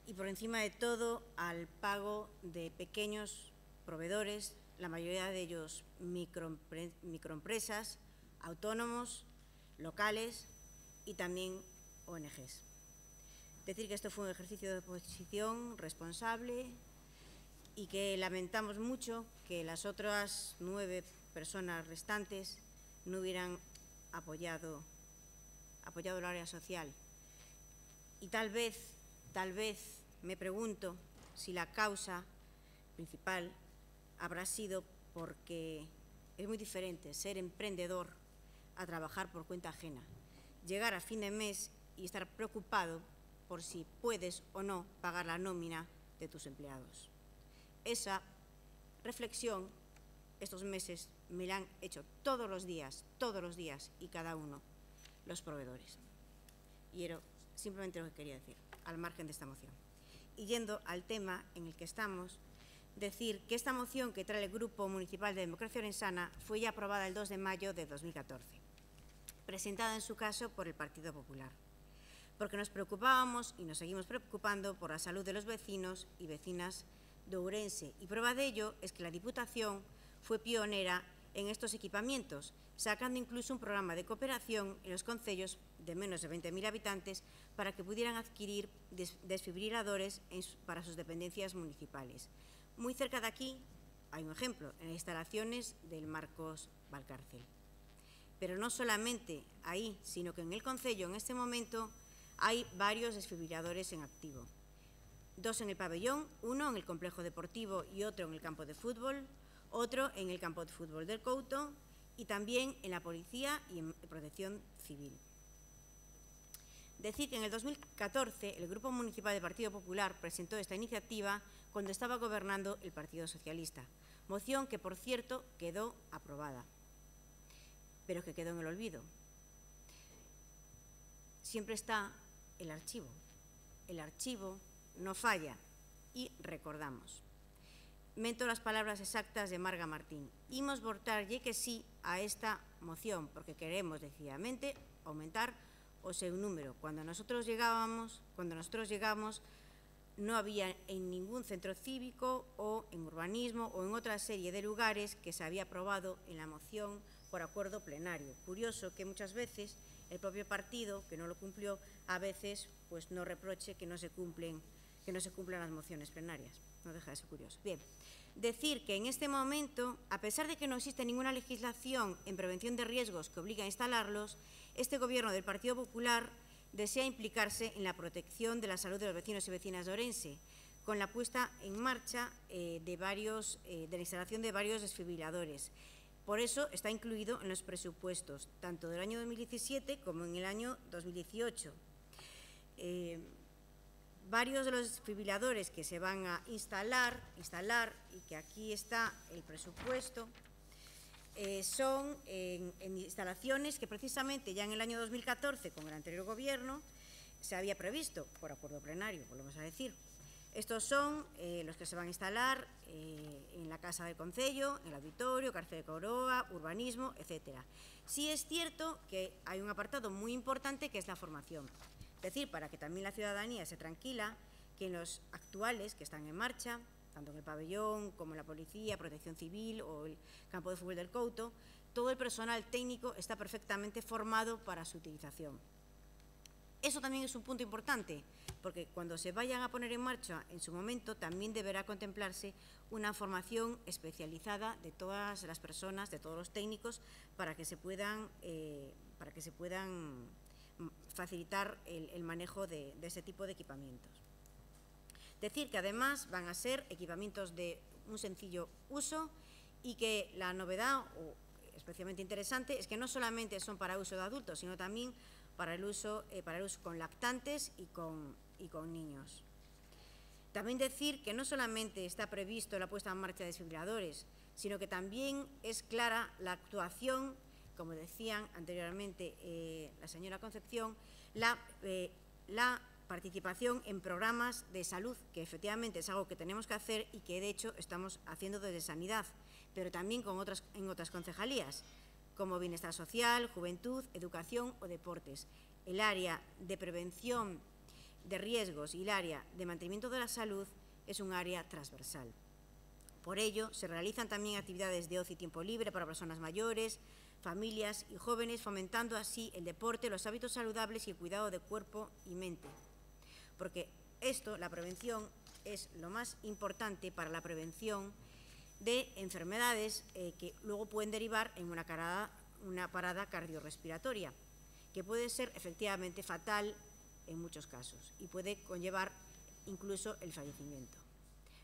y, por encima de todo, al pago de pequeños proveedores, la mayoría de ellos microempresas, autónomos, locales y también ONGs. Decir que esto fue un ejercicio de oposición responsable y que lamentamos mucho que las otras 9 personas restantes no hubieran apoyado el área social. Y tal vez me pregunto si la causa principal habrá sido porque es muy diferente ser emprendedor a trabajar por cuenta ajena, llegar a fin de mes y estar preocupado por si puedes o no pagar la nómina de tus empleados. Esa reflexión estos meses me la han hecho todos los días y cada uno los proveedores. Y era simplemente lo que quería decir, al margen de esta moción. Y yendo al tema en el que estamos, decir que esta moción que trae el Grupo Municipal de Democracia Orensana fue ya aprobada el 2 de mayo de 2014, presentada en su caso por el Partido Popular, porque nos preocupábamos y nos seguimos preocupando por la salud de los vecinos y vecinas de Ourense. Y prueba de ello es que la Diputación fue pionera en estos equipamientos, sacando incluso un programa de cooperación en los concellos de menos de 20.000 habitantes para que pudieran adquirir desfibriladores para sus dependencias municipales. Muy cerca de aquí hay un ejemplo, en las instalaciones del Marcos Valcárcel. Pero no solamente ahí, sino que en el concello en este momento hay varios desfibriladores en activo. 2 en el pabellón, 1 en el complejo deportivo y otro en el campo de fútbol, otro en el campo de fútbol del Couto y también en la policía y en protección civil. Decir que en el 2014 el Grupo Municipal del Partido Popular presentó esta iniciativa cuando estaba gobernando el Partido Socialista, moción que, por cierto, quedó aprobada, pero que quedó en el olvido. Siempre está el archivo no falla y recordamos. Mento las palabras exactas de Marga Martín. Imos votarlle que sí a esta moción porque queremos decididamente aumentar o seu número. Cuando nosotros llegamos no había en ningún centro cívico o en urbanismo o en otra serie de lugares que se había aprobado en la moción por acuerdo plenario. Curioso que muchas veces el propio partido, que no lo cumplió, a veces pues no reproche que no se cumplan las mociones plenarias. No deja de ser curioso. Bien, decir que en este momento, a pesar de que no existe ninguna legislación en prevención de riesgos que obligue a instalarlos, este Gobierno del Partido Popular desea implicarse en la protección de la salud de los vecinos y vecinas de Ourense, con la puesta en marcha de la instalación de varios desfibriladores. Por eso está incluido en los presupuestos, tanto del año 2017 como en el año 2018. Varios de los desfibriladores que se van a instalar y que aquí está el presupuesto, son en instalaciones que precisamente ya en el año 2014, con el anterior Gobierno, se había previsto por acuerdo plenario, volvemos a decir. Estos son los que se van a instalar en la Casa del Concello, en el Auditorio, Cárcel de Coroa, urbanismo, etc. Sí es cierto que hay un apartado muy importante que es la formación. Es decir, para que también la ciudadanía se tranquila que en los actuales que están en marcha, tanto en el pabellón como en la policía, protección civil o el campo de fútbol del Couto, todo el personal técnico está perfectamente formado para su utilización. Eso también es un punto importante, porque cuando se vayan a poner en marcha en su momento, también deberá contemplarse una formación especializada de todas las personas, de todos los técnicos, para que se puedan facilitar el manejo de ese tipo de equipamientos. Decir que además van a ser equipamientos de un sencillo uso y que la novedad, o especialmente interesante, es que no solamente son para uso de adultos, sino también para el uso con lactantes y con niños. También decir que no solamente está previsto la puesta en marcha de desfibriladores, sino que también es clara la actuación, como decían anteriormente la señora Concepción, la participación en programas de salud, que efectivamente es algo que tenemos que hacer y que de hecho estamos haciendo desde Sanidad, pero también en otras concejalías, como Bienestar Social, Juventud, Educación o Deportes. El área de prevención de riesgos y el área de mantenimiento de la salud es un área transversal. Por ello, se realizan también actividades de ocio y tiempo libre para personas mayores, familias y jóvenes, fomentando así el deporte, los hábitos saludables y el cuidado de cuerpo y mente. Porque la prevención, es lo más importante para la prevención de enfermedades que luego pueden derivar en una parada cardiorrespiratoria, que puede ser efectivamente fatal en muchos casos y puede conllevar incluso el fallecimiento.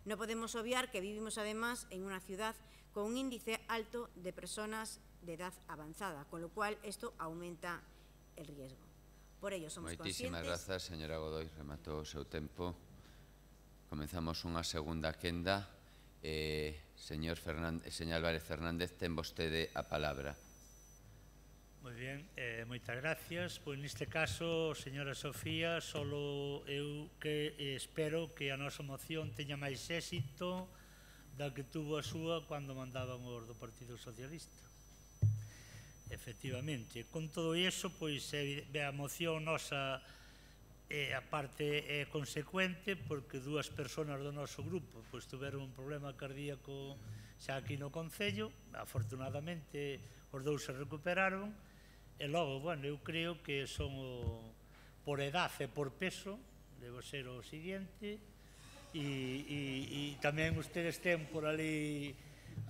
No podemos obviar que vivimos además en una ciudad con un índice alto de personas de edad avanzada, con lo cual esto aumenta el riesgo. Por ello somos Moitísimas conscientes... grazas, señora Godoy, rematou o seu tempo. Comenzamos unha segunda quenda. Señor Álvarez Fernández, ten vostede a palabra. Moi ben, moitas gracias. Pois neste caso, señora Sofía, solo eu que espero que a nosa moción teña máis éxito da que tuvo a súa cando mandaban os do Partido Socialista. Efectivamente, con todo iso, pois a moción nosa a parte é consecuente porque dúas persoas do noso grupo pois tuveron un problema cardíaco xa aquí no Concello. Afortunadamente os dous se recuperaron e logo, bueno, eu creo que son por edad e por peso debo ser o seguinte e tamén ustedes ten por ali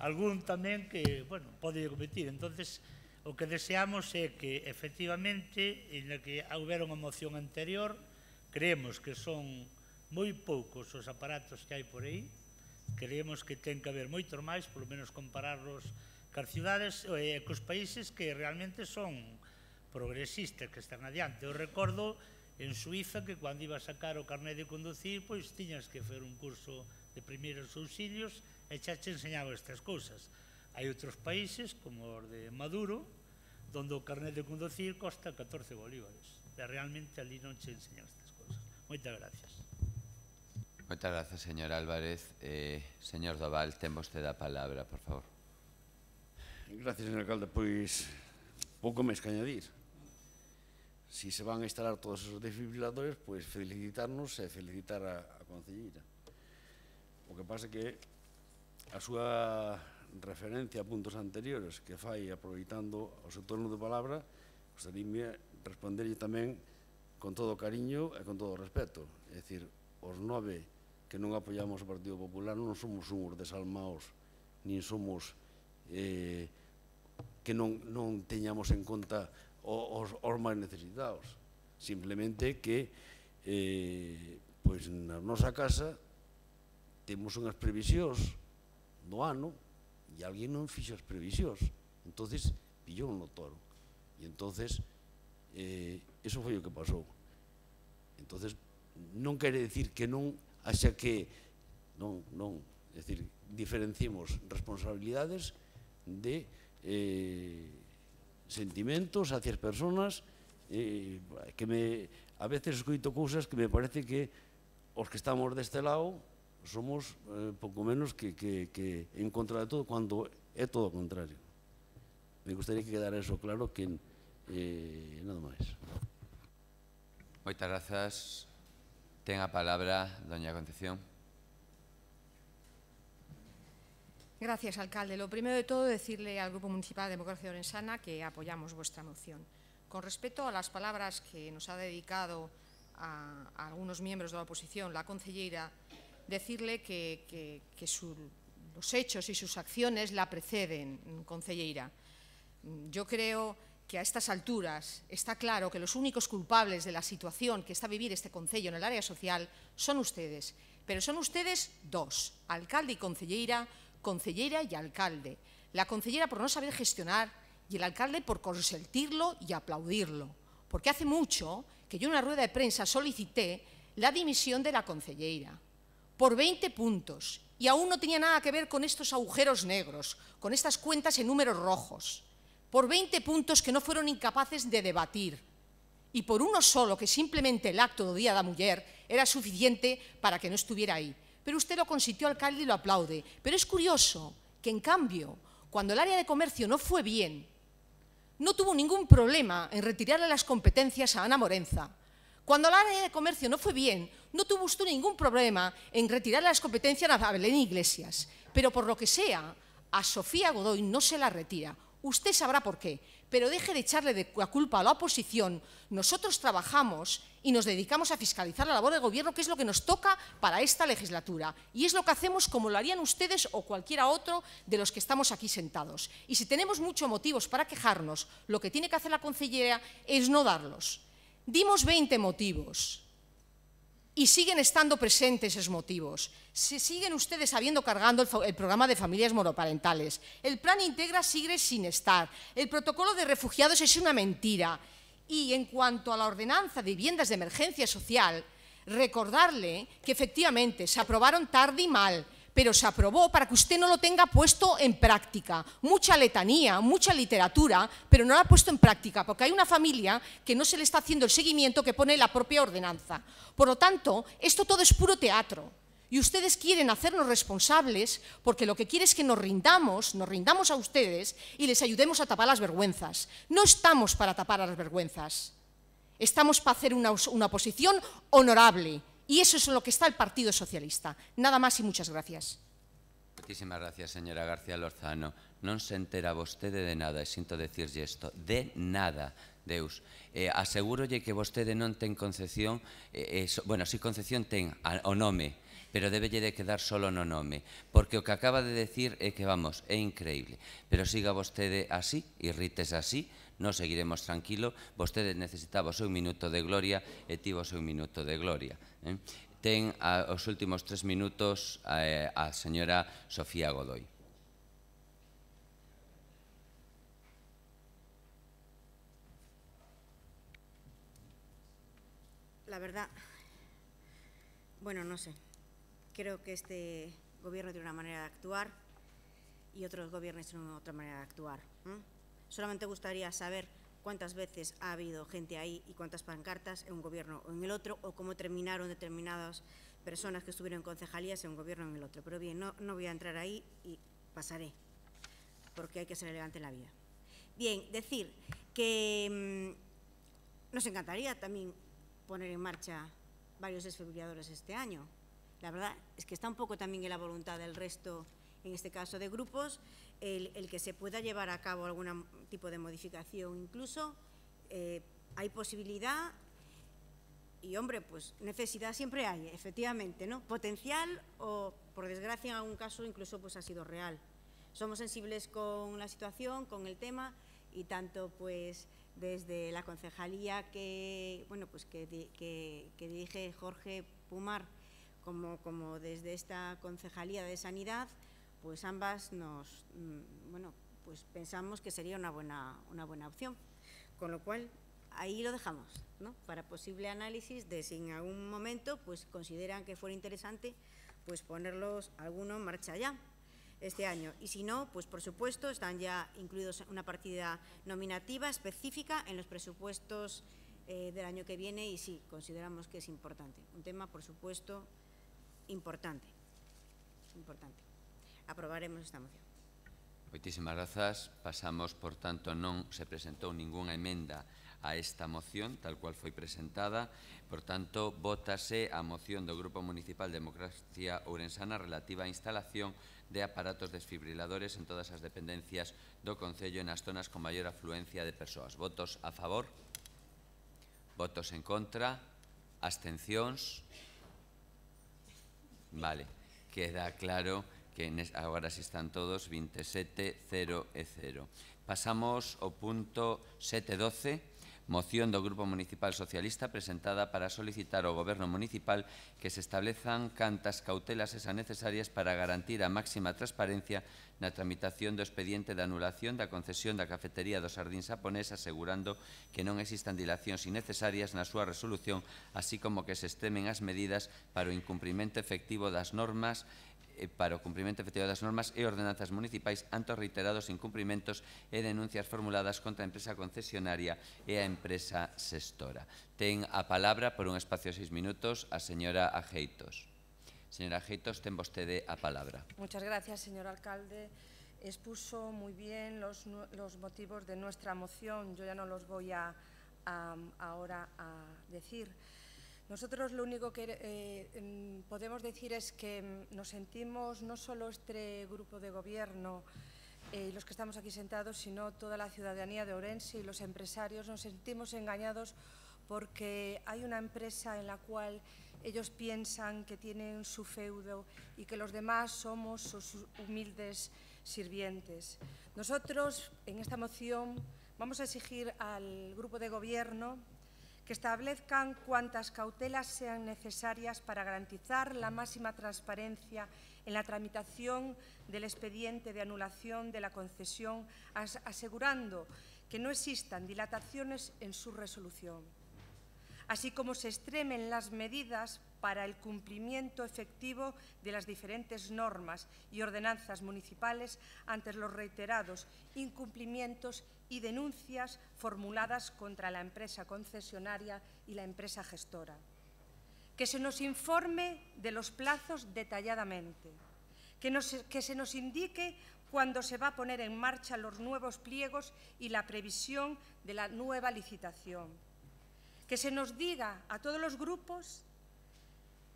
algún tamén que, bueno, pode competir. Entonces, o que deseamos é que, efectivamente, en la que houbera unha moción anterior, creemos que son moi poucos os aparatos que hai por aí, creemos que ten que haber moitos máis, polo menos compararlos cas cidades e cos países que realmente son progresistas, que están adiante. Eu recordo en Suiza que cando iba a sacar o carné de conducir, pois tiñas que fer un curso de primeiros auxilios e xa te enseñaba estas cousas. Hai outros países, como os de Maduro, donde o carné de conducir costa 14 bolívares. E realmente ali non che enseñan estas cousas. Moitas gracias. Moitas gracias, señor Álvarez. Señor Doval, ten vostede a palabra, por favor. Gracias, señor alcalde. Pois, pouco máis que añadir. Si se van a instalar todos esos desfibriladores, pois felicitarnos e felicitar a concelleira. O que pasa é que a súa referencia a puntos anteriores que fai aproveitando o seu turno de palabra, gostaríame responderlle tamén con todo o cariño e con todo o respeto. É dicir, os 9 que non apoiamos o Partido Popular non somos uns desalmaos, nin somos que non teñamos en conta os máis necesitados. Simplemente que pois na nosa casa temos unhas previsións do ano e alguén non fixo as previsións, entonces pillou no toro, e entonces eso foi o que pasou. Entonces non quere dicir que non haxa que non, é dicir, diferenciemos responsabilidades de sentimentos hacia as persoas, que a veces escoito cousas que me parece que os que estamos deste lado somos pouco menos que en contra de todo, cando é todo o contrario. Me gustaría que quedara eso claro, que nada máis. Moitas grazas. Ten a palabra doña Concepción. Gracias, alcalde. Lo primero de todo, decirle al Grupo Municipal de Democracia Orensana que apoyamos vuestra moción. Con respecto a las palabras que nos ha dedicado a algunos miembros de la oposición, la concelleira, decirle que los hechos y sus acciones la preceden, concelleira. Yo creo que a estas alturas está claro que los únicos culpables de la situación que está a vivir este concello en el área social son ustedes. Pero son ustedes dos, alcalde y concelleira y alcalde. La concelleira por no saber gestionar y el alcalde por consentirlo y aplaudirlo. Porque hace mucho que yo en una rueda de prensa solicité la dimisión de la concelleira por 20 puntos y aún no tenía nada que ver con estos agujeros negros, con estas cuentas en números rojos, por 20 puntos que no fueron incapaces de debatir y por uno solo, que simplemente el acto do Día da Muller era suficiente para que no estuviera ahí. Pero usted lo consintió, alcalde, y lo aplaude. Pero es curioso que, en cambio, cuando el área de comercio no fue bien, no tuvo ningún problema en retirarle las competencias a Ana Morenza. Cuando el área de comercio no fue bien, no tuvo usted ningún problema en retirarle las competencias a Belén Iglesias. Pero por lo que sea, a Sofía Godoy no se la retira. Usted sabrá por qué, pero deje de echarle la culpa a la oposición. Nosotros trabajamos y nos dedicamos a fiscalizar la labor del Gobierno, que es lo que nos toca para esta legislatura. Y es lo que hacemos como lo harían ustedes o cualquiera otro de los que estamos aquí sentados. Y si tenemos muchos motivos para quejarnos, lo que tiene que hacer la consellera es no darlos. Dimos 20 motivos. Y siguen estando presentes esos motivos. Se siguen ustedes habiendo cargando el programa de familias monoparentales. El plan Integra sigue sin estar. El protocolo de refugiados es una mentira. Y en cuanto a la ordenanza de viviendas de emergencia social, recordarle que efectivamente se aprobaron tarde y mal, pero se aprobó para que usted no lo tenga puesto en práctica. Mucha letanía, mucha literatura, pero no lo ha puesto en práctica, porque hay una familia que no se le está haciendo el seguimiento que pone la propia ordenanza. Por lo tanto, esto todo es puro teatro. Y ustedes quieren hacernos responsables porque lo que quieren es que nos rindamos a ustedes y les ayudemos a tapar las vergüenzas. No estamos para tapar las vergüenzas. Estamos para hacer una oposición honorable. Y eso es en lo que está el Partido Socialista. Nada más y muchas gracias. Muchísimas gracias, señora García Lorzano. Non se entera vostede de nada, e sinto decirlle isto, de nada, Deus. Asegúrolle que vostede non ten Concepción, bueno, si Concepción ten o nome, pero debelle de quedar solo no nome, porque o que acaba de decir é que, vamos, é increíble. Pero siga vostede así, irrites así, non seguiremos tranquilo. Vostede necesitaba o seu minuto de gloria e tivo o seu minuto de gloria. Ten os últimos 3 minutos a señora Sofía Godoy. la verdad, bueno, no sé. Creo que este gobierno tiene una manera de actuar y otros gobiernos tienen otra manera de actuar. Solamente gustaría saber cuántas veces ha habido gente ahí y cuántas pancartas en un gobierno o en el otro, o cómo terminaron determinadas personas que estuvieron en concejalías en un gobierno o en el otro. Pero bien, no voy a entrar ahí y pasaré, porque hay que ser elegante en la vida. Bien, decir que nos encantaría también poner en marcha varios desfibriladores este año. La verdad es que está un poco también en la voluntad del resto, en este caso de grupos, el que se pueda llevar a cabo algún tipo de modificación incluso. Hay posibilidad y, hombre, pues necesidad siempre hay, efectivamente, ¿no? Potencial o, por desgracia, en algún caso incluso pues ha sido real. Somos sensibles con la situación, con el tema, y tanto pues desde la concejalía que, bueno, pues que dirige Jorge Pumar, como desde esta concejalía de Sanidad, pues ambas bueno, pues pensamos que sería una buena opción. Con lo cual, ahí lo dejamos, ¿no? Para posible análisis de si en algún momento pues consideran que fuera interesante pues ponerlos alguno en marcha ya este año. Y si no, pues por supuesto están ya incluidos una partida nominativa específica en los presupuestos del año que viene, y sí, consideramos que es importante. Un tema, por supuesto, importante. Aprobaremos esta moción. Moitísimas grazas. Pasamos, por tanto, non se presentou ningunha emenda a esta moción, tal cual foi presentada. Por tanto, vótase a moción do Grupo Municipal Democracia Ourensana relativa á instalación de aparatos desfibriladores en todas as dependencias do Concello e nas zonas con maior afluencia de persoas. Votos a favor? Votos en contra? Abstencións? Vale, queda claro que agora si están todos 27, 0 e 0. Pasamos ao punto 7.12, moción do Grupo Municipal Socialista presentada para solicitar ao Goberno Municipal que se establezan cantas cautelas esas necesarias para garantir a máxima transparencia na tramitación do expediente de anulación da concesión da cafetería do Sardín Saponés, asegurando que non existan dilacións innecesarias na súa resolución, así como que se extremen as medidas para o incumprimento efectivo das normas e ordenanzas municipais ante os reiterados incumprimentos e denuncias formuladas contra a empresa concesionaria e a empresa xestora. Ten a palabra por un espacio de 6 minutos a señora Ajeitos. Señora Ajeitos, ten vostede a palabra. Muchas gracias, señor alcalde. Expuso muy bien los motivos de nuestra moción. Yo ya no los voy ahora a decir. Nosotros lo único que podemos decir es que nos sentimos, no solo este grupo de gobierno y los que estamos aquí sentados, sino toda la ciudadanía de Ourense y los empresarios, nos sentimos engañados porque hay una empresa en la cual ellos piensan que tienen su feudo y que los demás somos sus humildes sirvientes. Nosotros, en esta moción, vamos a exigir al grupo de gobierno que establezcan cuantas cautelas sean necesarias para garantizar la máxima transparencia en la tramitación del expediente de anulación de la concesión, asegurando que no existan dilataciones en su resolución, así como se extremen las medidas para el cumplimiento efectivo de las diferentes normas y ordenanzas municipales ante los reiterados incumplimientos y denuncias formuladas contra la empresa concesionaria y la empresa gestora. Que se nos informe de los plazos detalladamente, que se nos indique cuándo se va a poner en marcha los nuevos pliegos y la previsión de la nueva licitación. Que se nos diga a todos los grupos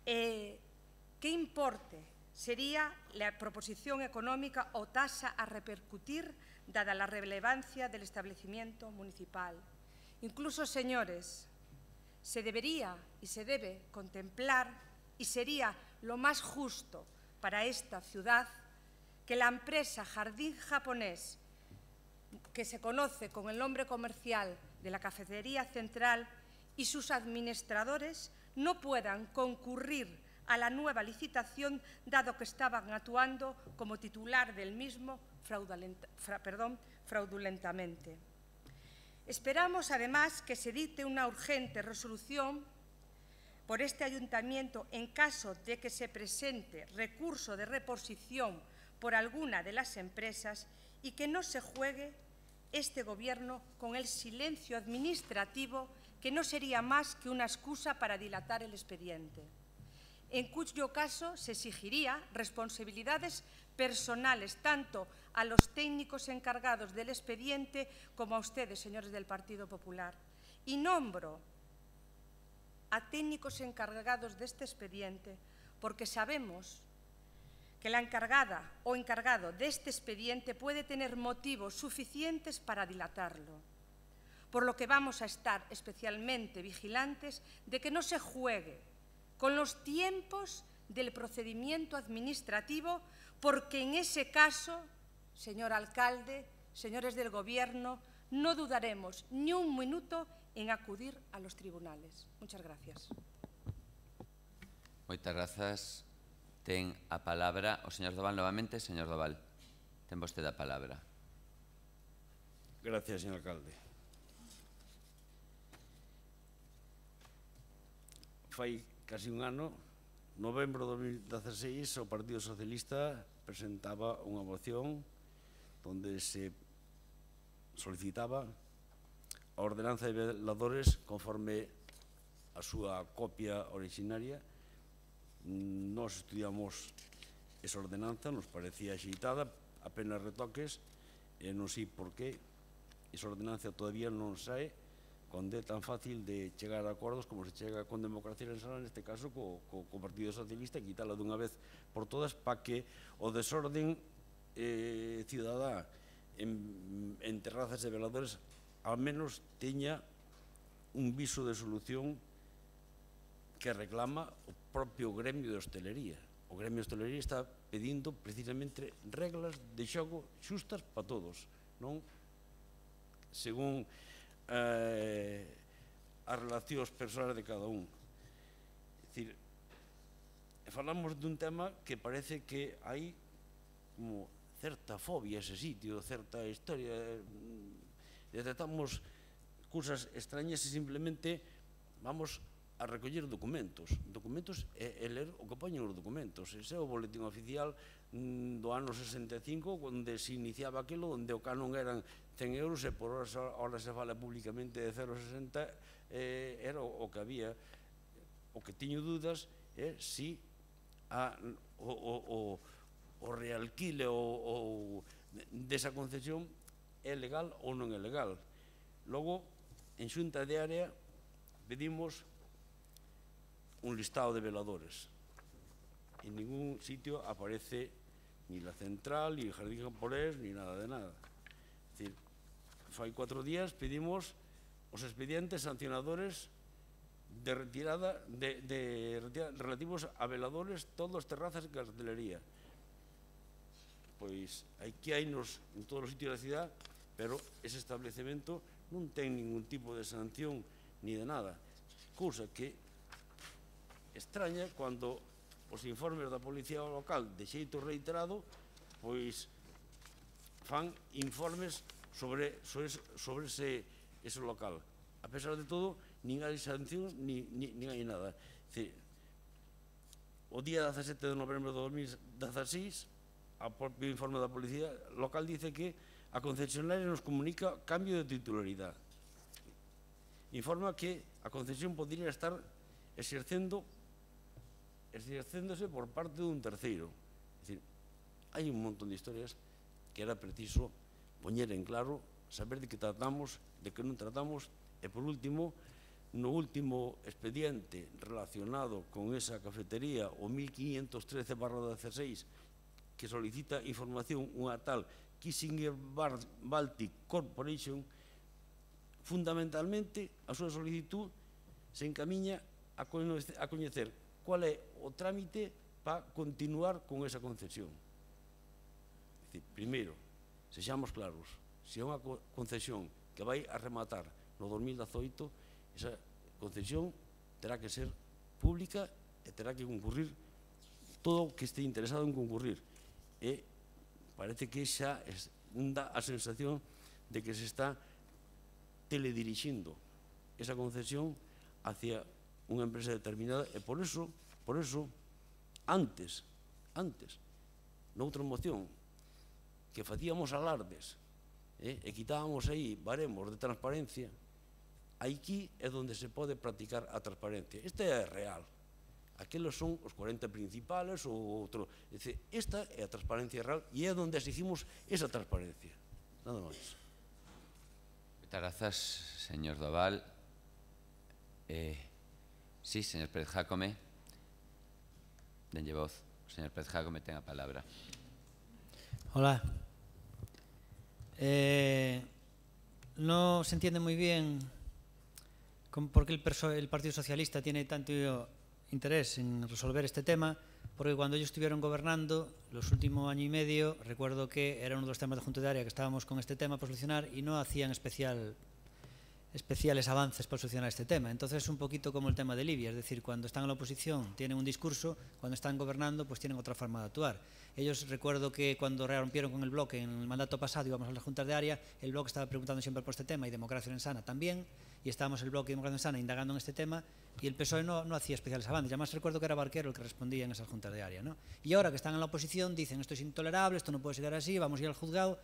qué importe sería la proposición económica o tasa a repercutir dada la relevancia del establecimiento municipal. Incluso, señores, se debería y se debe contemplar, y sería lo más justo para esta ciudad, que la empresa Jardín Japonés, que se conoce con el nombre comercial de la Cafetería Central, y sus administradores no puedan concurrir a la nueva licitación, dado que estaban actuando como titular del mismo fraudulentamente. Esperamos, además, que se dicte una urgente resolución por este ayuntamiento en caso de que se presente recurso de reposición por alguna de las empresas y que no se juegue este Gobierno con el silencio administrativo, que no sería más que una excusa para dilatar el expediente, en cuyo caso se exigiría responsabilidades personales tanto a los técnicos encargados del expediente como a ustedes, señores del Partido Popular. Y nombro a técnicos encargados de este expediente porque sabemos que la encargada o encargado de este expediente puede tener motivos suficientes para dilatarlo, por lo que vamos a estar especialmente vigilantes de que no se juegue con los tiempos del procedimiento administrativo, porque en ese caso, señor alcalde, señores del Gobierno, no dudaremos ni un minuto en acudir a los tribunales. Muchas gracias. Moitas grazas. Ten a palabra o señor Doval novamente. Señor Doval, ten vostede a palabra. Gracias, señor alcalde. Fai casi un ano, novembro de 2016, o Partido Socialista presentaba unha moción onde se solicitaba a ordenanza de veladores conforme a súa copia originaria. Nos estudiamos esa ordenanza, nos parecía axeitada, apenas retoques, e non sei por qué esa ordenanza todavía non sae cando é tan fácil de chegar a acordos como se chega con Democracia Irensana, neste caso co Partido Socialista, e quitala dunha vez por todas para que o desorden ciudadá en terrazas de veladores ao menos teña un viso de solución que reclama o propio gremio de hostelería. O gremio de hostelería está pedindo precisamente reglas de xogo xustas para todos, non según as relacións persoais de cada un. É dicir, falamos dun tema que parece que hai como certa fobia a ese sitio, certa historia, detectamos cousas extrañas e simplemente vamos a recoller documentos e ler o que poñen os documentos. Ese é o boletín oficial do ano 65, onde se iniciaba aquilo, onde o canon eran 100 euros e por hora se fala públicamente de 0,60, era o que había. O que teño dudas é se o realquile desa concesión é legal ou non é legal. Logo, en xunta de área, pedimos un listado de veladores. En ningún sitio aparece ni la central, ni el jardín japonés, ni nada de nada. Es decir, fai 4 días pedimos os expedientes sancionadores de retirada relativos a veladores, todos terrazas e cartelería. Pois aquí hainos en todos os sitios da cidade, pero ese establecemento non ten ningún tipo de sanción ni de nada. Cousa que extraña cando os informes da Policía Local de xeito reiterado pois fan informes sobre ese local. A pesar de todo, nin hai sanción, nin hai nada. O día 17 de novembro de 2016, o propio informe da Policía Local dice que a concesionaria nos comunica cambio de titularidade. Informa que a concesión podría estar exercéndose por parte dun terceiro. É dicir, hai un montón de historias que era preciso poñer en claro, saber de que tratamos, de que non tratamos, e por último, no último expediente relacionado con esa cafetería, o 1513/16, que solicita información unha tal Kissinger Baltic Corporation, fundamentalmente a súa solicitud se encamiña a coñecer cual é o trámite para continuar con esa concesión. Primeiro, sexamos claros, se é unha concesión que vai a rematar no 2018, esa concesión terá que ser pública e terá que concurrir todo o que este interesado en concurrir. E parece que xa dá a sensación de que se está teledirixindo esa concesión hacia unha empresa determinada, e por eso, antes, noutra moción, que facíamos alardes, e quitábamos aí baremos de transparencia, aquí é onde se pode practicar a transparencia. Esta é real. Aqueles son os 40 principales ou outro. Esta é a transparencia real e é onde exigimos esa transparencia. Nada máis. Moitas grazas, señor Doval. Sí, señor Pérez Jácome. Denlle voz. Señor Pérez Jácome ten a palabra. Hola. No se entiende muy bien por qué el Partido Socialista tiene tanto interés en resolver este tema, porque cuando ellos estuvieron gobernando los últimos año y medio, recuerdo que era uno de los temas de Junta de Área que estábamos con este tema por solucionar y no hacían especiales avances para solucionar este tema. Entonces es un poquito como el tema de Libia, es decir, cuando están en la oposición tienen un discurso, cuando están gobernando pues tienen otra forma de actuar. Ellos, recuerdo que cuando rompieron con el bloque en el mandato pasado, íbamos a las juntas de área, el bloque estaba preguntando siempre por este tema y Democracia Orensana también, y estábamos el bloque y Democracia Orensana indagando en este tema y el PSOE no hacía especiales avances. Además recuerdo que era Barquero el que respondía en esas juntas de área, ¿no? Y ahora que están en la oposición dicen esto es intolerable, esto no puede seguir así, vamos a ir al juzgado.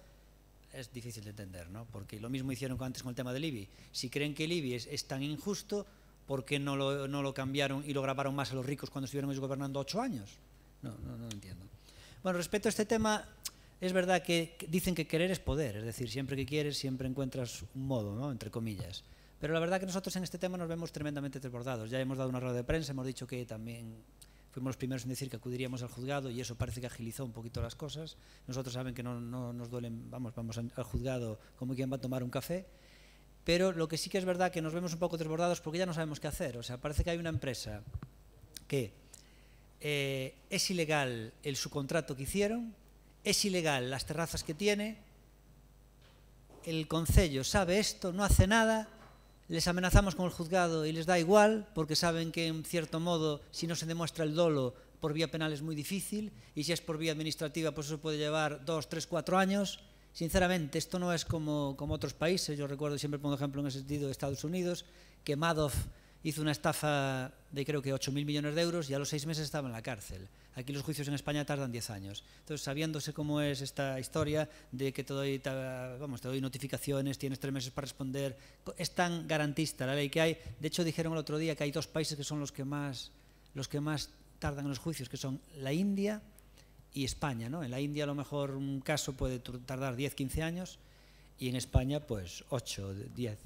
Es difícil de entender, ¿no? Porque lo mismo hicieron antes con el tema del IBI. Si creen que el IBI es tan injusto, ¿por qué no lo cambiaron y lo grabaron más a los ricos cuando estuvieron ellos gobernando 8 años? No entiendo. Bueno, respecto a este tema, es verdad que dicen que querer es poder, es decir, siempre que quieres, siempre encuentras un modo, ¿no? Entre comillas. Pero la verdad que nosotros en este tema nos vemos tremendamente desbordados. Ya hemos dado una rueda de prensa, hemos dicho que también fuimos los primeros en decir que acudiríamos al juzgado y eso parece que agilizó un poquito las cosas. Nosotros saben que no nos duelen, vamos al juzgado como quien va a tomar un café, pero lo que sí que es verdad que nos vemos un poco desbordados porque ya no sabemos qué hacer. O sea, parece que hay una empresa que es ilegal el subcontrato que hicieron, es ilegal las terrazas que tiene, el concello sabe esto, no hace nada, les amenazamos con el juzgado y les da igual porque saben que en cierto modo si no se demuestra el dolo por vía penal es muy difícil y si es por vía administrativa pues eso puede llevar 2, 3, 4 años. Sinceramente esto no es como otros países. Yo recuerdo, siempre pongo ejemplo en ese sentido, de Estados Unidos, que Madoff hizo una estafa de creo que 8.000 millones de euros y a los 6 meses estaba en la cárcel. Aquí los juicios en España tardan 10 años. Entonces, sabiéndose cómo es esta historia de que te doy notificaciones, tienes 3 meses para responder, es tan garantista la ley que hay. De hecho, dijeron el otro día que hay 2 países que son los que más tardan en los juicios, que son la India y España, ¿no? En la India a lo mejor un caso puede tardar 10, 15 años y en España pues 8, 10.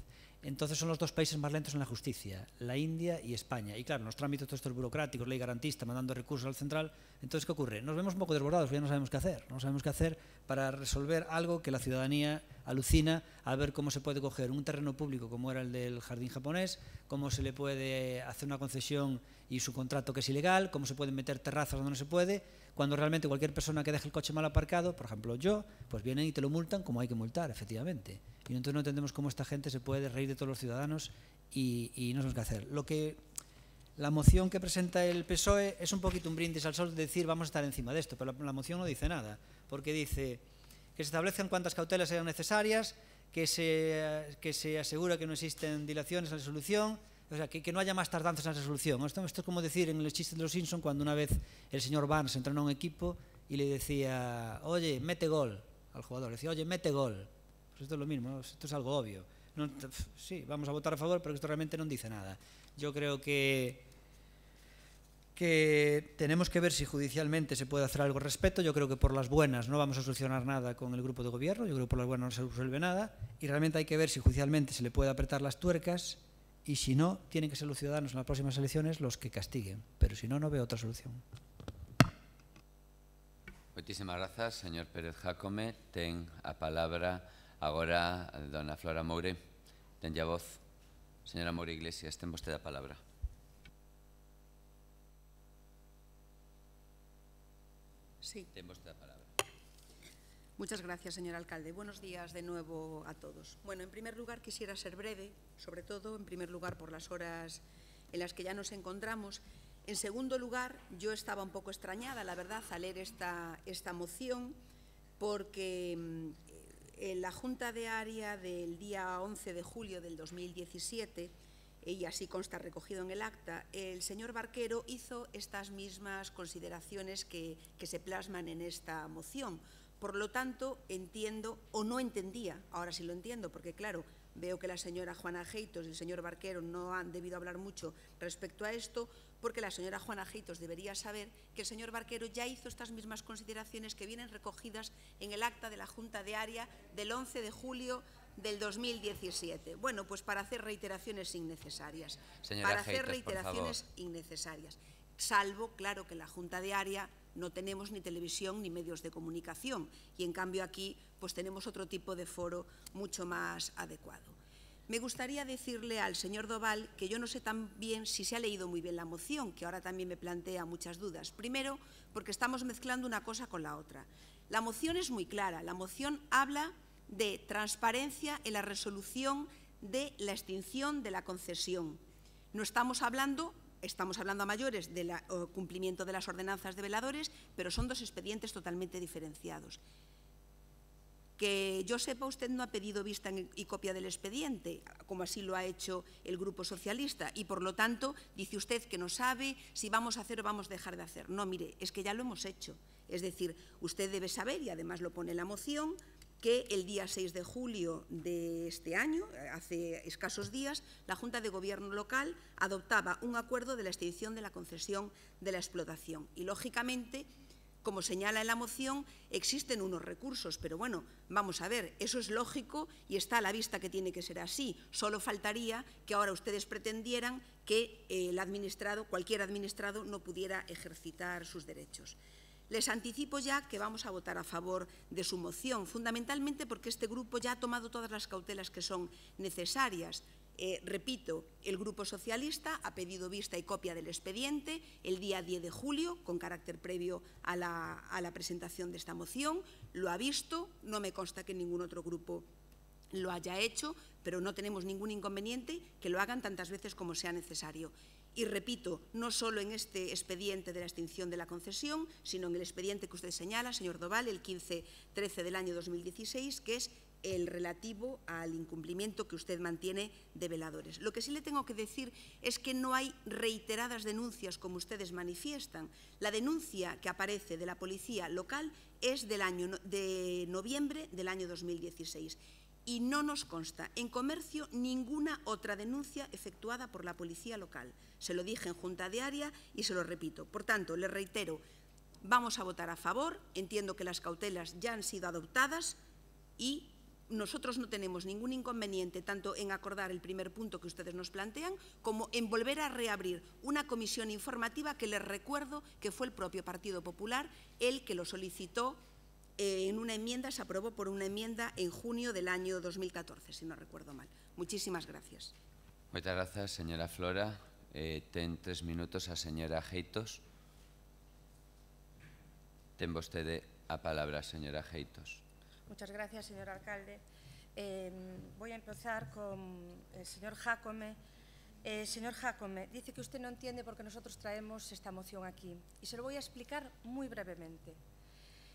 Entonces son los 2 países más lentos en la justicia, la India y España. Y claro, los trámites todos estos burocráticos, ley garantista, mandando recursos al central. Entonces, ¿qué ocurre? Nos vemos un poco desbordados, porque ya no sabemos qué hacer. No sabemos qué hacer para resolver algo que la ciudadanía alucina al ver cómo se puede coger un terreno público como era el del jardín japonés, cómo se le puede hacer una concesión y su contrato que es ilegal, cómo se pueden meter terrazas donde no se puede, cuando realmente cualquier persona que deje el coche mal aparcado, por ejemplo yo, pues vienen y te lo multan como hay que multar, efectivamente. Y entonces no entendemos cómo esta gente se puede reír de todos los ciudadanos y no sabemos qué hacer. La moción que presenta el PSOE es un poquito un brindis al sol de decir vamos a estar encima de esto, pero la moción no dice nada, porque dice que se establecen cuantas cautelas sean necesarias, que se asegura que no existen dilaciones en la resolución, o sea, que no haya más tardanzas en la resolución. Esto es como decir en el chiste de los Simpsons cuando una vez el señor Barnes entrenó a un equipo y le decía, oye, mete gol al jugador, decía, oye, mete gol. Pues esto es lo mismo, ¿no? Esto es algo obvio. Sí, vamos a votar a favor, pero esto realmente no dice nada. Yo creo que tenemos que ver si judicialmente se puede hacer algo al respecto. Yo creo que por las buenas no vamos a solucionar nada con el grupo de gobierno, yo creo que por las buenas no se resuelve nada y realmente hay que ver si judicialmente se le puede apretar las tuercas y si no, tienen que ser los ciudadanos en las próximas elecciones los que castiguen, pero si no, no veo otra solución. Moitísimas grazas, señor Pérez Jácome. Ten a palabra agora a dona Flora Moure. Ten a voz. Señora Moure Iglesias, ten vostede a palabra. Sí. Ten vostede a palabra. Muchas gracias, señor alcalde. Buenos días de nuevo a todos. Bueno, en primer lugar quisiera ser breve, sobre todo, en primer lugar, por las horas en las que ya nos encontramos. En segundo lugar, yo estaba un poco extrañada, la verdad, al leer esta moción, porque en la Junta de Área del día 11 de julio del 2017 y así consta recogido en el acta, el señor Barquero hizo estas mismas consideraciones que se plasman en esta moción. Por lo tanto, entiendo, o no entendía, ahora sí lo entiendo, porque claro, veo que la señora Juana Geitos y el señor Barquero no han debido hablar mucho respecto a esto, porque la señora Juana Geitos debería saber que el señor Barquero ya hizo estas mismas consideraciones que vienen recogidas en el acta de la Junta de Área del 11 de julio del 2017. Bueno, pues para hacer reiteraciones innecesarias. Señora Geitos, por favor. Innecesarias. Salvo, claro, que en la Junta de Área no tenemos ni televisión ni medios de comunicación y en cambio aquí pues tenemos otro tipo de foro mucho más adecuado. Me gustaría decirle al señor Doval que yo no sé tan bien si se ha leído muy bien la moción, que ahora también me plantea muchas dudas. Primero, porque estamos mezclando una cosa con la otra. La moción es muy clara, la moción habla de transparencia en la resolución de la extinción de la concesión. No estamos hablando a mayores del cumplimiento de las ordenanzas de veladores, pero son dos expedientes totalmente diferenciados. Que yo sepa, usted no ha pedido vista y copia del expediente, como así lo ha hecho el Grupo Socialista, y por lo tanto dice usted que no sabe si vamos a hacer o vamos a dejar de hacer. No, mire, es que ya lo hemos hecho. Es decir, usted debe saber, y además lo pone en la moción, que el día 6 de julio de este año, hace escasos días, la Junta de Gobierno local adoptaba un acuerdo de la extinción de la concesión de la explotación. Y, lógicamente, como señala en la moción, existen unos recursos, pero bueno, vamos a ver, eso es lógico y está a la vista que tiene que ser así. Solo faltaría que ahora ustedes pretendieran que cualquier administrado no pudiera ejercitar sus derechos. Les anticipo ya que vamos a votar a favor de su moción, fundamentalmente porque este grupo ya ha tomado todas las cautelas que son necesarias. Repito, el Grupo Socialista ha pedido vista y copia del expediente el día 10 de julio, con carácter previo a la presentación de esta moción. Lo ha visto, no me consta que ningún otro grupo lo haya hecho, pero no tenemos ningún inconveniente que lo hagan tantas veces como sea necesario. Y repito, no solo en este expediente de la extinción de la concesión, sino en el expediente que usted señala, señor Doval, el 15-13 del año 2016, que es el relativo al incumplimiento que usted mantiene de veladores. Lo que sí le tengo que decir es que no hay reiteradas denuncias como ustedes manifiestan. La denuncia que aparece de la policía local es de noviembre del año 2016. Y no nos consta en comercio ninguna otra denuncia efectuada por la policía local. Se lo dije en Junta de Área y se lo repito. Por tanto, le reitero, vamos a votar a favor. Entiendo que las cautelas ya han sido adoptadas y nosotros no tenemos ningún inconveniente tanto en acordar el primer punto que ustedes nos plantean como en volver a reabrir una comisión informativa que les recuerdo que fue el propio Partido Popular el que lo solicitó en una enmienda, se aprobó por una enmienda en junio del año 2014, si no recuerdo mal. Muchísimas gracias. Muchas gracias, señora Flora. Ten 3 minutos a señora Geitos. Ten vostede a palabra, señora Geitos. Muchas gracias, señor alcalde. Voy a empezar con el señor Jácome. Señor Jácome, dice que usted no entiende por qué nosotros traemos esta moción aquí. Y se lo voy a explicar muy brevemente.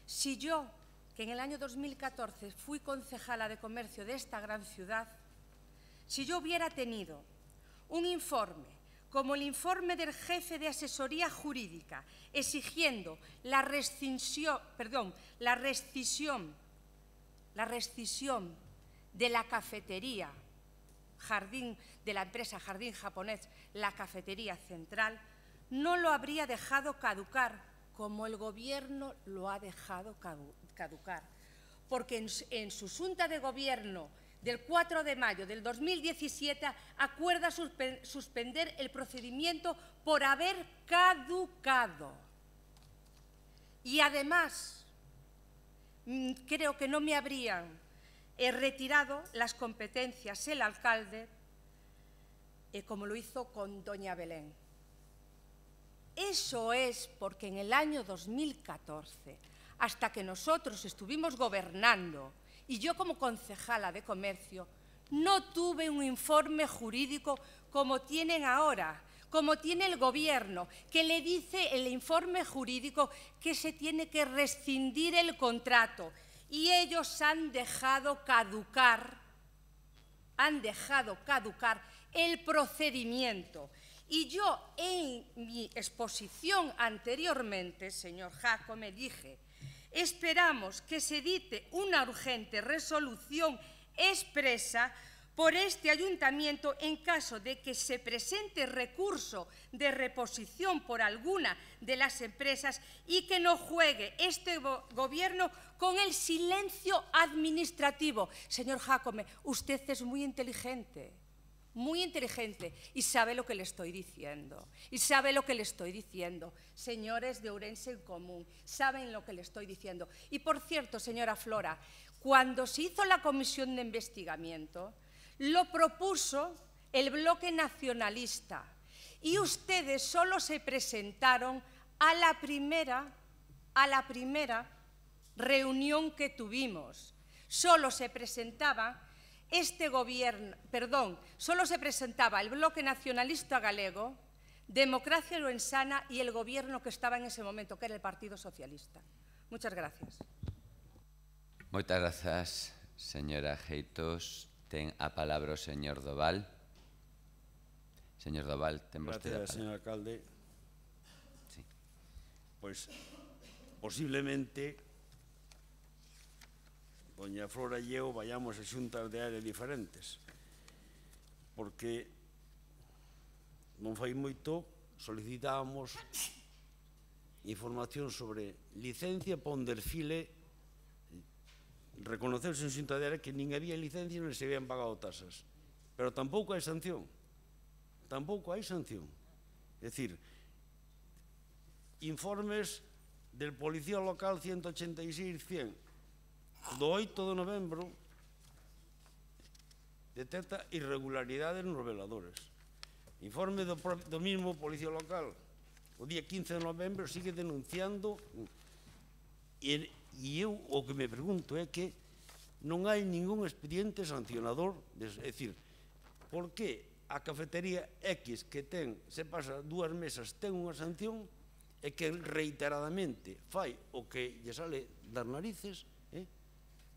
Si yo, que en el año 2014 fui concejala de comercio de esta gran ciudad, si yo hubiera tenido un informe como el informe del jefe de asesoría jurídica exigiendo la rescisión de la cafetería de la empresa Jardín Japonés, la cafetería central, no lo habría dejado caducar como el Gobierno lo ha dejado caducar. Porque en su Junta de Gobierno del 4 de mayo del 2017 acuerda suspender el procedimiento por haber caducado. Y además, creo que no me habrían retirado las competencias el alcalde, como lo hizo con doña Belén. Eso es porque en el año 2014, hasta que nosotros estuvimos gobernando, y yo como concejala de comercio, no tuve un informe jurídico como tienen ahora, como tiene el Gobierno, que le dice el informe jurídico que se tiene que rescindir el contrato. Y ellos han dejado caducar el procedimiento. Y yo en mi exposición anteriormente, señor Jácome, dije, esperamos que se dicte una urgente resolución expresa por este ayuntamiento en caso de que se presente recurso de reposición por alguna de las empresas y que no juegue este gobierno con el silencio administrativo. Señor Jácome, usted es muy inteligente y sabe lo que le estoy diciendo. Señores de Ourense en Común, saben lo que le estoy diciendo. Y por cierto, señora Flora, cuando se hizo la comisión de investigamiento, lo propuso el bloque nacionalista y ustedes solo se presentaron a la primera reunión que tuvimos. Solo se presentaba solo se presentaba el bloque nacionalista galego, Democracia Ourensana y el gobierno que estaba en ese momento, que era el Partido Socialista. Muchas gracias. Moitas grazas, señora Geitos. Ten a palabra o señor Doval. Señor Doval, ten vostede a palabra. Gracias, señor alcalde. Sí. Pois, posiblemente, doña Flora e eu vayamos a xuntas de áreas diferentes, porque non fai moito solicitábamos información sobre licencia para un desfile. Reconocerse en xunta de área que nin había licencia non se habían pagado tasas, pero tampouco hai sanción. É dicir, informes del Policía Local 186-100 do 8 de novembro detecta irregularidades nos veladores. Informe do mismo Policía Local o día 15 de novembro sigue denunciando. E eu o que me pregunto é que non hai ningún expediente sancionador, é dicir, por que a cafetería X que se pasa 2 mesas ten unha sanción e que reiteradamente fai o que lle sale das narices,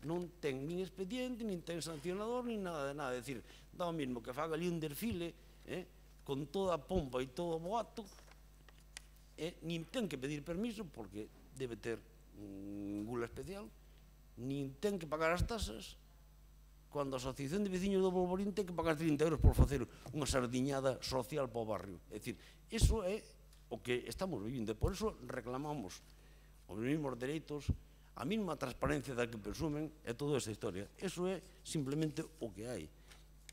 non ten nin expediente, nin ten sancionador, nin nada de nada. É dicir, dá o mismo que faga ali un desfile con toda a pompa e todo o boato, nin ten que pedir permiso porque debe ter gula especial, nin ten que pagar as tasas, cando a Asociación de Veciños do Bolborín ten que pagar 30 euros por facer unha sardiñada social para o barrio. É dicir, iso é o que estamos vivindo, e por iso reclamamos os mesmos dereitos, a mesma transparencia da que presumen e toda esa historia. Iso é simplemente o que hai,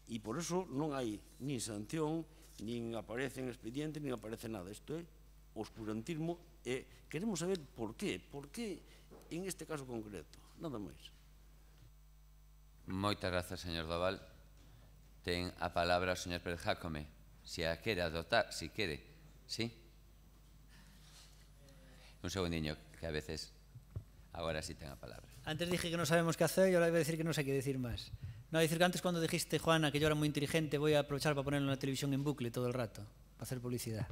e por iso non hai nin sanción, nin aparece en expediente, nin aparece nada. Isto é oscurantismo. E queremos saber por qué en este caso concreto, nada máis. Moitas grazas, señor Doval. Ten a palabra o señor Pérez Jácome. Se a quere adoptar, si quere, sí? Un segundiño, que a veces agora sí ten a palabra. Antes dije que no sabemos qué hacer y ahora iba a decir que no sé qué decir más. No, decir que antes cuando dijiste, Juana, que yo era muy inteligente, voy a aprovechar para ponerlo en la televisión en bucle todo el rato, para hacer publicidad.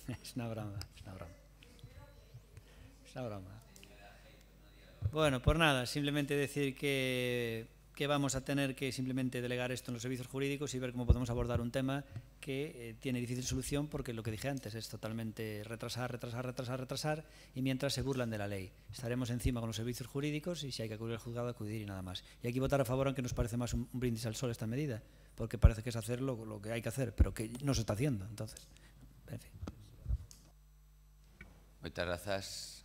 Es una broma, es una broma. Es una broma. Bueno, por nada, simplemente decir que vamos a tener que simplemente delegar esto en los servicios jurídicos y ver cómo podemos abordar un tema que tiene difícil solución, porque lo que dije antes es totalmente retrasar y mientras se burlan de la ley. Estaremos encima con los servicios jurídicos y si hay que acudir al juzgado, acudir y nada más. Y hay que votar a favor, aunque nos parece más un brindis al sol esta medida, porque parece que es hacer lo que hay que hacer, pero que no se está haciendo. Entonces, en fin. Moitas grazas.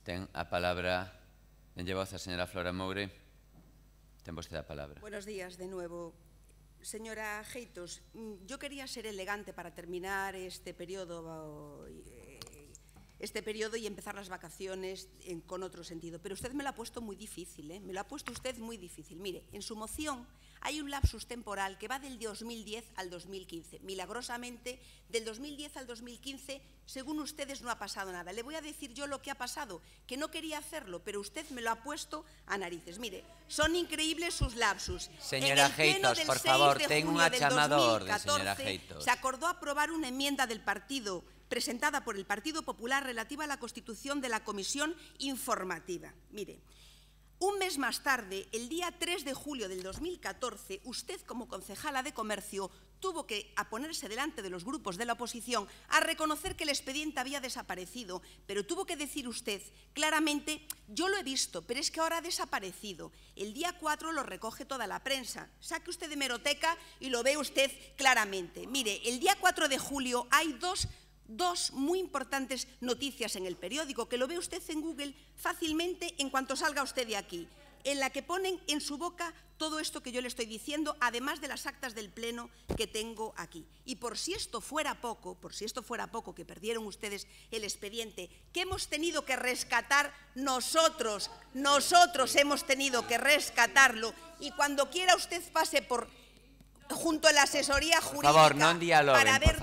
Ten a palabra, denlle voz a señora Flora Moure. Ten vostede a palabra. Buenos días de nuevo. Señora Geitos, yo quería ser elegante para terminar este periodo y empezar las vacaciones con otro sentido, pero usted me lo ha puesto muy difícil, me lo ha puesto usted muy difícil. Mire, en su moción hay un lapsus temporal que va del 2010 al 2015. Milagrosamente, del 2010 al 2015, según ustedes, no ha pasado nada. Le voy a decir yo lo que ha pasado, que no quería hacerlo, pero usted me lo ha puesto a narices. Mire, son increíbles sus lapsus. Señora Geitos, por favor, ten unha chamada a orde, señora Geitos. Se acordó aprobar una enmienda del partido presentada por el Partido Popular relativa a la constitución de la Comisión Informativa. Mire, Un mes más tarde, el día 3 de julio del 2014, usted como concejala de Comercio tuvo que ponerse delante de los grupos de la oposición a reconocer que el expediente había desaparecido, pero tuvo que decir usted claramente, yo lo he visto, pero es que ahora ha desaparecido. El día 4 lo recoge toda la prensa. Saque usted de hemeroteca y lo ve usted claramente. Mire, el día 4 de julio hay dos muy importantes noticias en el periódico, que lo ve usted en Google fácilmente en cuanto salga usted de aquí, en la que ponen en su boca todo esto que yo le estoy diciendo, además de las actas del Pleno que tengo aquí. Y por si esto fuera poco, que perdieron ustedes el expediente, que hemos tenido que rescatar nosotros hemos tenido que rescatarlo, y cuando quiera usted pase junto a la asesoría jurídica para ver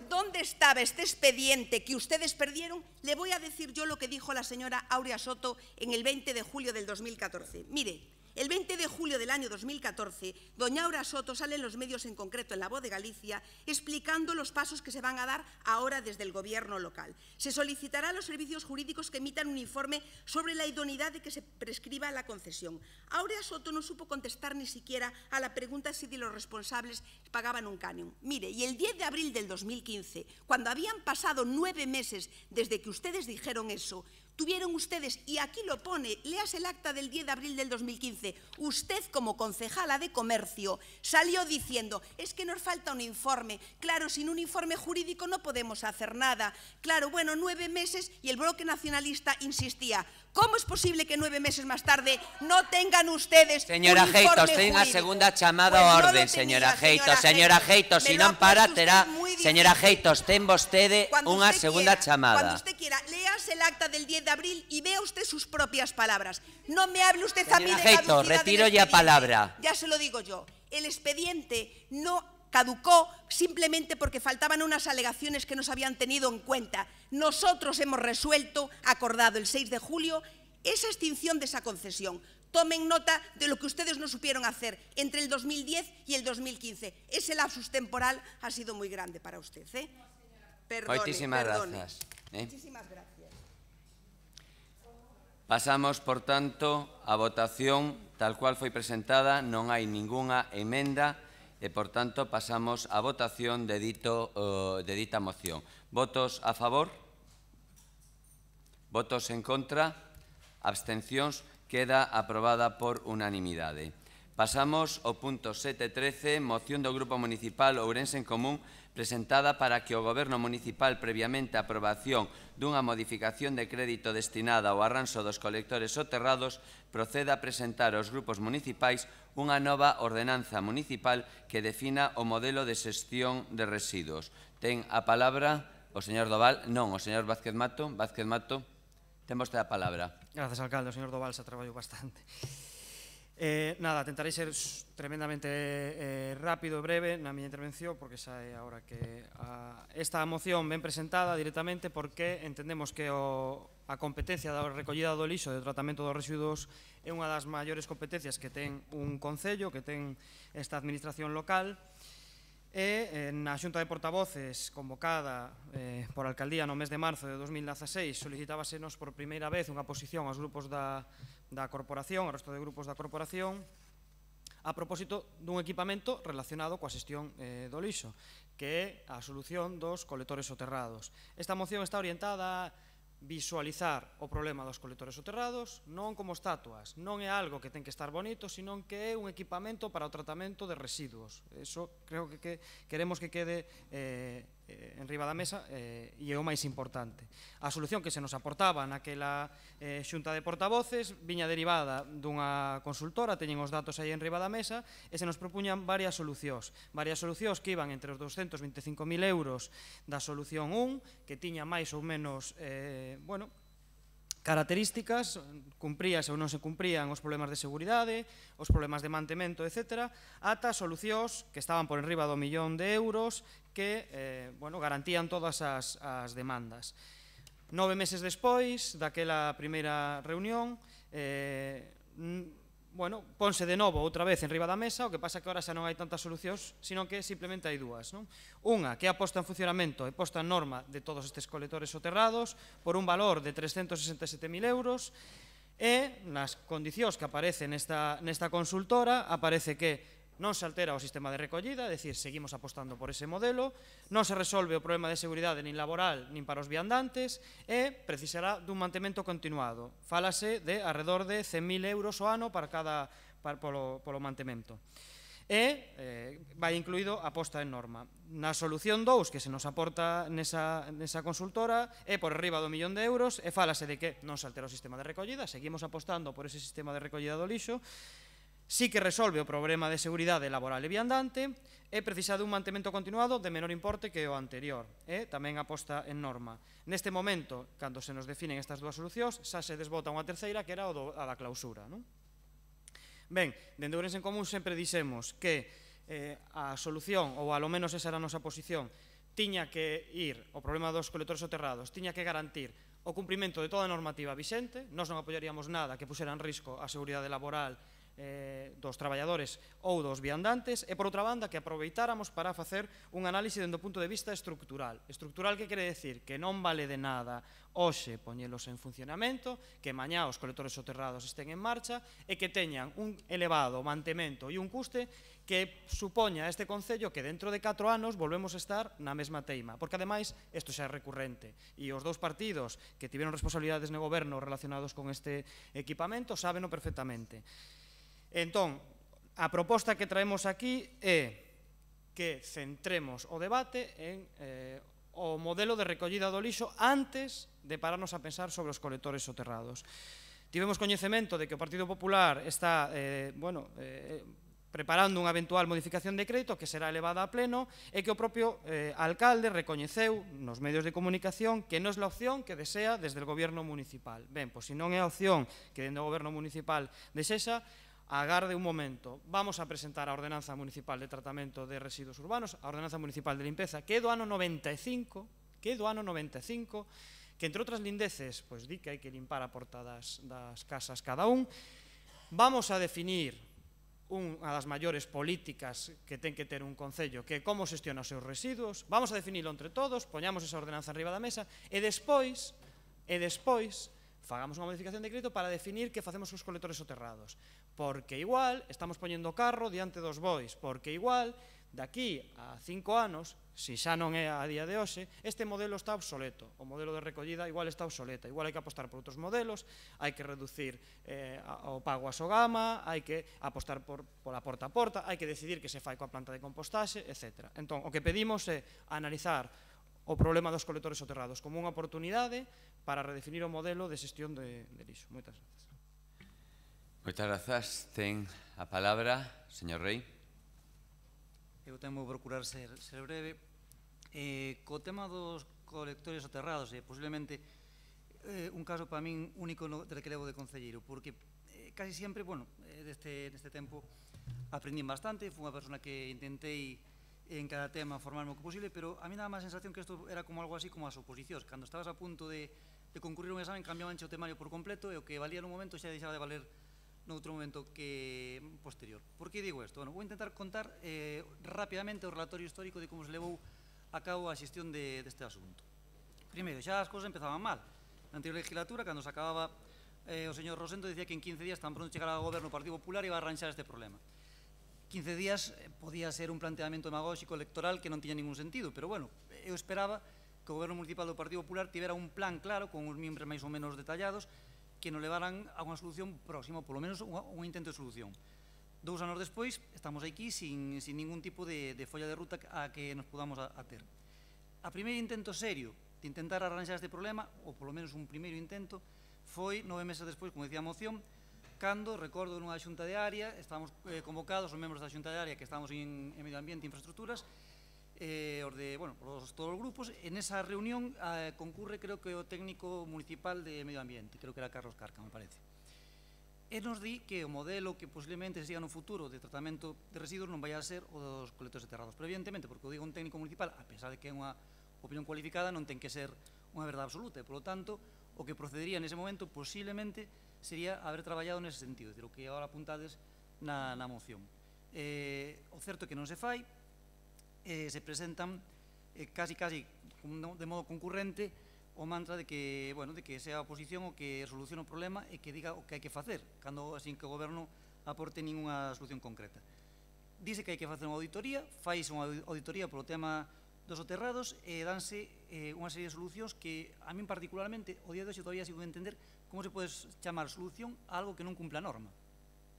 dónde estaba este expediente que ustedes perdieron, le voy a decir yo lo que dijo la señora Aurea Soto en el 20 de julio del 2014. Mire, el 20 de julio del año 2014, doña Aurea Soto sale en los medios, en concreto en La Voz de Galicia, explicando los pasos que se van a dar ahora desde el Gobierno local. Se solicitará a los servicios jurídicos que emitan un informe sobre la idoneidad de que se prescriba la concesión. Aurea Soto no supo contestar ni siquiera a la pregunta si de los responsables pagaban un canon. Mire, y el 10 de abril del 2015, cuando habían pasado 9 meses desde que ustedes dijeron eso, tuvieron ustedes, y aquí lo pone, léase el acta del 10 de abril del 2015, usted como concejala de Comercio salió diciendo, es que nos falta un informe, claro, sin un informe jurídico no podemos hacer nada, claro, bueno, 9 meses, y el bloque nacionalista insistía, ¿cómo es posible que 9 meses más tarde no tengan ustedes Señora un informe Heitos, ten a jurídico? segunda chamada Pues a no orden, lo señora tenía, Heitos. Señora Heitos, Me se lo non ha para, puesto terá... usted muy Señora difícil. Heitos, ten vostede Cuando unha usted segunda quiera, chamada. Cuando usted quiera, léase el acta del 10 de abril y vea usted sus propias palabras. No me hable usted a mí de Señora Heitos, caducidad del retiro ya expediente. palabra. Ya se lo digo yo. El expediente no caducó simplemente porque faltaban unas alegaciones que no se habían tenido en cuenta. Nosotros hemos resuelto, acordado el 6 de julio, esa extinción de esa concesión. Tomen nota de lo que ustedes no supieron hacer entre el 2010 y el 2015. Ese lapsus temporal ha sido muy grande para usted, ¿eh? Perdone. Moitísimas grazas. Muchísimas gracias. Pasamos, por tanto, a votación tal cual foi presentada. Non hai ningunha emenda e, por tanto, pasamos a votación de dita moción. Votos a favor? Votos en contra? Abstencións? Queda aprobada por unanimidade. Pasamos ao punto 7.13, moción do Grupo Municipal Ourense en Común, presentada para que o Goberno Municipal, previamente a aprobación dunha modificación de crédito destinada ao arranxo dos colectores soterrados, proceda a presentar aos grupos municipais unha nova ordenanza municipal que defina o modelo de xestión de residuos. Ten a palabra o señor Doval, non, o señor Vázquez Mato. Vázquez Mato, ten vostede a palabra. Grazas, alcalde. O señor Doval xa traballou bastante. Nada, tentarei ser tremendamente rápido e breve na miña intervención, porque xa é ahora que esta moción ven presentada directamente porque entendemos que a competencia da recollida do lixo e do tratamento dos residuos é unha das maiores competencias que ten un concello, que ten esta administración local, e na Xunta de Portavoces convocada por a Alcaldía no mes de marzo de 2016 solicitábasenos por primeira vez unha posición aos grupos da corporación, ao resto de grupos da corporación, a propósito dun equipamento relacionado coa xestión do lixo, que é a solución dos colectores soterrados. Esta moción está orientada a visualizar o problema dos colectores soterrados non como estatuas, non é algo que ten que estar bonito, sino que é un equipamento para o tratamento de residuos. Eso creo que queremos que quede en riba da mesa e é o máis importante. A solución que se nos aportaba naquela xunta de portavoces viña derivada dunha consultora, teñen os datos aí en riba da mesa, e se nos propuñan varias solucións que iban entre os 225.000 euros da solución 1, que tiña máis ou menos características, cumpríase ou non se cumprían os problemas de seguridade, os problemas de mantemento, etc., ata solucións que estaban por enriba do 1.000.000 de euros que garantían todas as demandas. 9 meses despois daquela primeira reunión, ponse de novo outra vez en riba da mesa, o que pasa que agora xa non hai tantas solucións, sino que simplemente hai dúas. Unha, que é a posta en funcionamento e posta en norma de todos estes colectores soterrados por un valor de 367.000 euros, E nas condicións que aparecen nesta consultora aparece que non se altera o sistema de recollida, é dicir, seguimos apostando por ese modelo, non se resolve o problema de seguridade nin laboral nin para os viandantes e precisará dun mantemento continuado. Fálase de alrededor de 100.000 euros o ano polo mantemento. E vai incluído a posta en norma. Na solución 2 que se nos aporta nesa consultora é por arriba do 1.000.000 de euros e fálase de que non se altera o sistema de recollida, seguimos apostando por ese sistema de recollida do lixo, sí que resolve o problema de seguridade laboral e viandante e precisa dun mantemento continuado de menor importe que o anterior e tamén a posta en norma. Neste momento, cando se nos definen estas dúas solucións, xa se desbota unha terceira que era a da clausura. Ben, dende Ourense en Común sempre dixemos que a solución, ou alo menos esa era a nosa posición, tiña que ir, o problema dos colectores soterrados, tiña que garantir o cumprimento de toda a normativa vixente, nós non apoiaríamos nada que pusera en risco a seguridade laboral dos traballadores ou dos viandantes e, por outra banda, que aproveitáramos para facer un análise dende o punto de vista estructural. Estructural que quere decir que non vale de nada hoxe poñelos en funcionamento, que mañá os colectores soterrados estén en marcha e que teñan un elevado mantemento e un custe que supoña este Concello que dentro de 4 anos volvemos a estar na mesma teima, porque ademais isto xa é recurrente e os dous partidos que tiveron responsabilidades no goberno relacionados con este equipamento sábeno perfectamente. Entón, a proposta que traemos aquí é que centremos o debate en o modelo de recollida do lixo antes de pararnos a pensar sobre os colectores soterrados. Tivemos coñecemento de que o Partido Popular está preparando unha eventual modificación de decreto que será elevada a pleno e que o propio alcalde recoñeceu nos medios de comunicación que non é a opción que desea desde o goberno municipal. Ben, pois se non é a opción que dende o goberno municipal desexa, agarde un momento, vamos a presentar a Ordenanza Municipal de Tratamento de Residuos Urbanos, a Ordenanza Municipal de Limpeza, que é do ano 95, que entre outras lindeces, pois di que hai que limpar a porta das casas cada un. Vamos a definir unha das maiores políticas que ten que ter un concello, que é como xestiona os seus residuos, vamos a definilo entre todos, poñamos esa ordenanza arriba da mesa, e despois, fagamos unha modificación de decreto para definir que facemos os colectores soterrados. Porque igual estamos poñendo o carro diante dos bois, porque igual, daqui a 5 anos, se xa non é a día de hoxe, este modelo está obsoleto. O modelo de recollida igual está obsoleta. Igual hai que apostar por outros modelos, hai que reducir o pago a Sogama, hai que apostar pola porta a porta, hai que decidir que se fai coa planta de compostaxe, etc. Entón, o que pedimos é analizar o problema dos colectores soterrados como unha oportunidade para redefinir o modelo de xestión de lixo. Moitas grazas. Moitas grazas. Ten a palabra, señor Rei. Eu temo procurar ser breve. Co tema dos colectores soterrados, posiblemente un caso para min único de que levo de concelleiro, porque casi sempre, neste tempo aprendín bastante, fui unha persona que intentei en cada tema formarme o que posible, pero a mí daba má sensación que isto era como algo así como as oposicións. Cando estabas a punto de concurrir un examen, cambiabanche o temario por completo e o que valía nun momento xa deixaba de valer noutro momento que posterior. Por que digo isto? Vou intentar contar rapidamente o relatorio histórico de como se levou a cabo a xestión deste asunto. Primeiro, xa as cousas empezaban mal. Na anterior legislatura, cando se acababa o señor Rosendo, dicía que en 15 días tan pronto chegara ao goberno o Partido Popular iba a arranxar este problema. 15 días podía ser un planteamento demagóxico electoral que non tiña ningún sentido, pero eu esperaba que o goberno municipal do Partido Popular tivera un plan claro, con uns miembros máis ou menos detallados, que nos levaran a unha solución próxima, polo menos un intento de solución. 2 anos despois, estamos aquí sin ningún tipo de folla de ruta a que nos podamos ater. A primeiro intento serio de intentar arranxar este problema, ou polo menos un primeiro intento, foi 9 meses despois, como decía a moción, cando, recordo, nunha xunta de área, estábamos convocados os membros da xunta de área que estábamos en Medio Ambiente e Infraestructuras, todos os grupos. En esa reunión concurre, creo que o técnico municipal de Medio Ambiente, creo que era Carlos Carca, me parece. E nos di que o modelo que posiblemente se siga no futuro de tratamento de residuos non vai a ser o dos colectores soterrados. Pero evidentemente, porque o diga un técnico municipal, a pesar de que é unha opinión cualificada, non ten que ser unha verdade absoluta. E, polo tanto, o que procedería nese momento posiblemente sería haber traballado nese sentido, o que agora apuntades na moción. O certo é que non se fai, se presentan casi de modo concurrente o mantra de que, bueno, de que sea a oposición o que solucione o problema e que diga o que hai que facer, cando así que o goberno aporte ninguna solución concreta. Dice que hai que facer unha auditoría, faise unha auditoría polo tema dos soterrados e danse unha serie de solucións que a min particularmente o día de hoxe todavía sigo a entender como se pode chamar solución a algo que non cumpla a norma.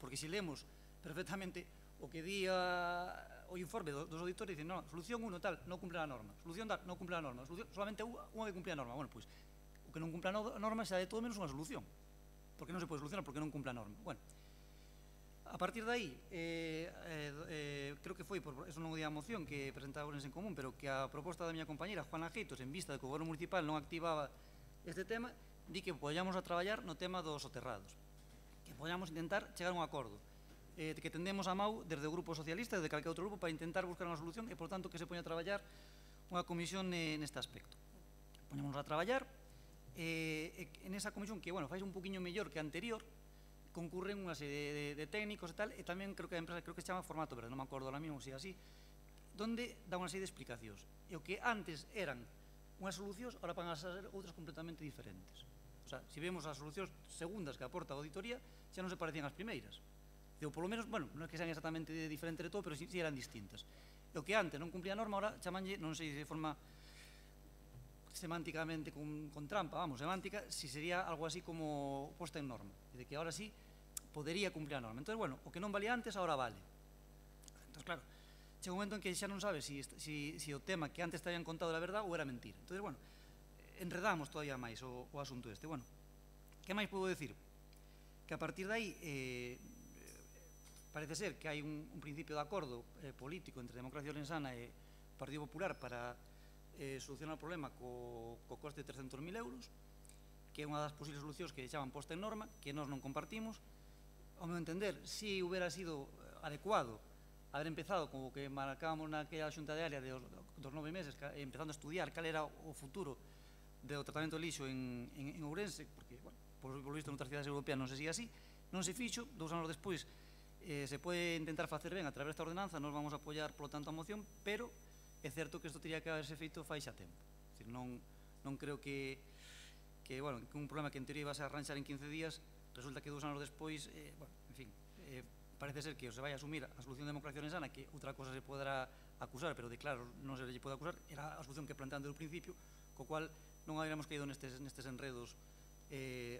Porque se lemos perfectamente o que di o informe dos auditores, dicen, no, solución 1 tal, non cumple a norma, solución tal, non cumple a norma, solamente unha que cumple a norma. Bueno, pois, o que non cumple a norma xa de todo menos unha solución, porque non se pode solucionar porque non cumple a norma. Bueno, a partir de aí, creo que foi, eso non o di a moción que presentaba Ourense en Común, pero que a proposta da miña compañera Juana Geitos, en vista de que o goberno municipal non activaba este tema, di que podíamos a traballar no tema dos soterrados, que podíamos intentar chegar a un acordo, que tendemos a mau desde o Grupo Socialista e desde calquer outro grupo para intentar buscar unha solución e, por tanto, que se poña a traballar unha comisión neste aspecto. Poñémonos a traballar en esa comisión que, bueno, fai un poquinho mellor que a anterior, concurren unha serie de técnicos e tal, e tamén creo que a empresa, creo que se chama Formato Verde, non me acordo ahora mismo se é así, donde dá unha serie de explicacións. E o que antes eran unhas solucións, ahora van a ser outras completamente diferentes. O sea, se vemos as solucións segundas que aporta a auditoría, xa non se parecían as primeiras. Ou polo menos, bueno, non é que sean exactamente diferentes de todo, pero sí eran distintas. E o que antes non cumplía a norma, ahora chamanlle, non sei de forma semánticamente con trampa, vamos, semántica, si sería algo así como posta en norma, e de que ahora sí podería cumplir a norma. Entón, bueno, o que non valía antes, ahora vale. Entón, claro, chega un momento en que xa non sabe si o tema que antes te habían contado era verdad ou era mentira. Entón, bueno, enredamos todavía máis o asunto este. Bueno, que máis podo decir? Que a partir de aí parece ser que hai un principio de acordo político entre Democracia Orensana e o Partido Popular para solucionar o problema co coste de 300.000 euros, que é unha das posibles solucións que chaman posta en norma, que nós non compartimos. Ao meu entender, si hubiera sido adecuado haber empezado como que marcábamos naquela xunta de área dos 9 meses, empezando a estudiar cal era o futuro do tratamento de lixo en Ourense, porque, bueno, por visto en outras cidades europeas non se sigue así, non se fixo, 2 anos despois se pode intentar facer ben a través desta ordenanza, nos vamos a apoiar, polo tanto, a moción, pero é certo que isto teria que haberse feito fai xa tempo. Non creo que un problema que en teoría iba a arranxar en 15 días, resulta que 2 anos despois, bueno, en fin, parece ser que se vai a asumir a solución de Democracia Orensana, que outra cosa se poderá acusar, pero de claro non se lle pode acusar, era a solución que plantean desde o principio, co cual non haberíamos caído nestes enredos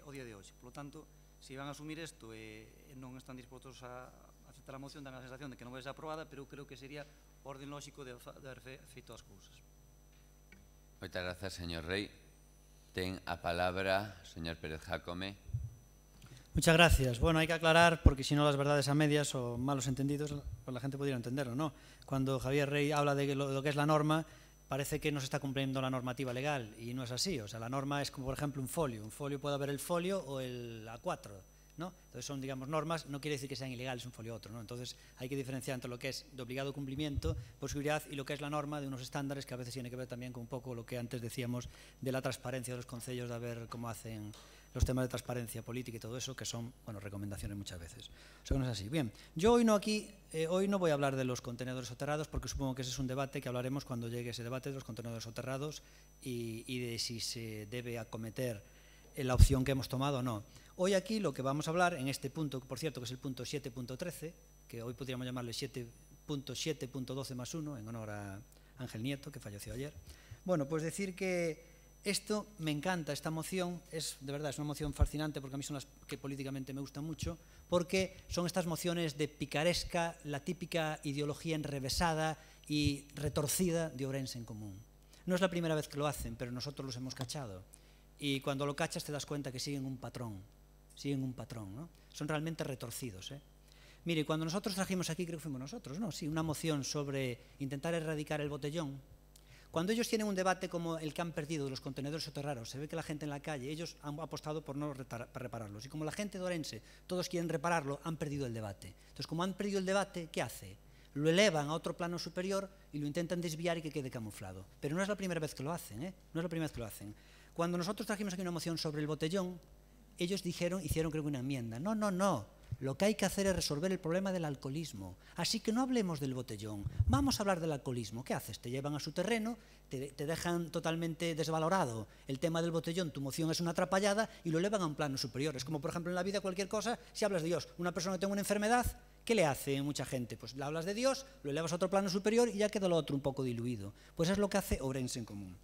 o día de hoxe. Por lo tanto, se van a asumir isto e non están dispostos a aceptar a moción, dan a sensación de que non vai ser aprobada, pero creo que sería o orden lógico de haber feito as cousas. Moitas grazas, señor Rey. Ten a palabra señor Pérez Jácome. Muchas gracias. Bueno, hay que aclarar, porque si no las verdades a medias o malos entendidos, pues la gente pudiera entenderlo, ¿no? Cuando Javier Rey habla de lo que es la norma, parece que no se está cumpliendo la normativa legal, y no es así. O sea, la norma es como, por ejemplo, un folio. Un folio puede haber el folio o el A4, ¿no? Entonces son, digamos, normas, no quiere decir que sean ilegales un folio u otro, ¿no? Entonces hay que diferenciar entre lo que es de obligado cumplimiento por seguridad y lo que es la norma de unos estándares que a veces tiene que ver también con un poco lo que antes decíamos de la transparencia de los concellos, de ver cómo hacen los temas de transparencia política y todo eso, que son, bueno, recomendaciones muchas veces. O sea, que no es así. Bien, yo hoy no voy a hablar de los contenedores soterrados, porque supongo que ese es un debate que hablaremos cuando llegue ese debate de los contenedores soterrados y de si se debe acometer la opción que hemos tomado o no. Hoy aquí lo que vamos a hablar, en este punto, por cierto, que es el punto 7.13, que hoy podríamos llamarle 7.7.12 más 1, en honor a Ángel Nieto, que falleció ayer. Bueno, pues decir que esto me encanta, esta moción, de verdad, es una moción fascinante, porque a mí son las que políticamente me gustan mucho, porque son estas mociones de picaresca, la típica ideología enrevesada y retorcida de Ourense en Común. No es la primera vez que lo hacen, pero nosotros los hemos cachado. Y cuando lo cachas te das cuenta que siguen un patrón, ¿no? Son realmente retorcidos, ¿eh? Mire, cuando nosotros trajimos aquí, creo que fuimos nosotros, ¿no? Sí, una moción sobre intentar erradicar el botellón. Cuando ellos tienen un debate como el que han perdido de los contenedores soterrados, se ve que la gente en la calle, ellos han apostado por no repararlos. Y como la gente de Ourense, todos quieren repararlo, han perdido el debate. Entonces, como han perdido el debate, ¿qué hace? Lo elevan a otro plano superior y lo intentan desviar y que quede camuflado. Pero no es la primera vez que lo hacen, ¿eh? No es la primera vez que lo hacen. Cuando nosotros trajimos aquí una moción sobre el botellón, ellos hicieron creo que una enmienda. No, Lo que hay que hacer es resolver el problema del alcoholismo. Así que no hablemos del botellón, vamos a hablar del alcoholismo. ¿Qué haces? Te llevan a su terreno, te dejan totalmente desvalorado el tema del botellón, tu moción es una atrapallada y lo elevan a un plano superior. Es como, por ejemplo, en la vida cualquier cosa, si hablas de Dios, una persona que tenga una enfermedad, ¿qué le hace mucha gente? Pues le hablas de Dios, lo elevas a otro plano superior y ya queda lo otro un poco diluido. Pues es lo que hace Ourense en Común.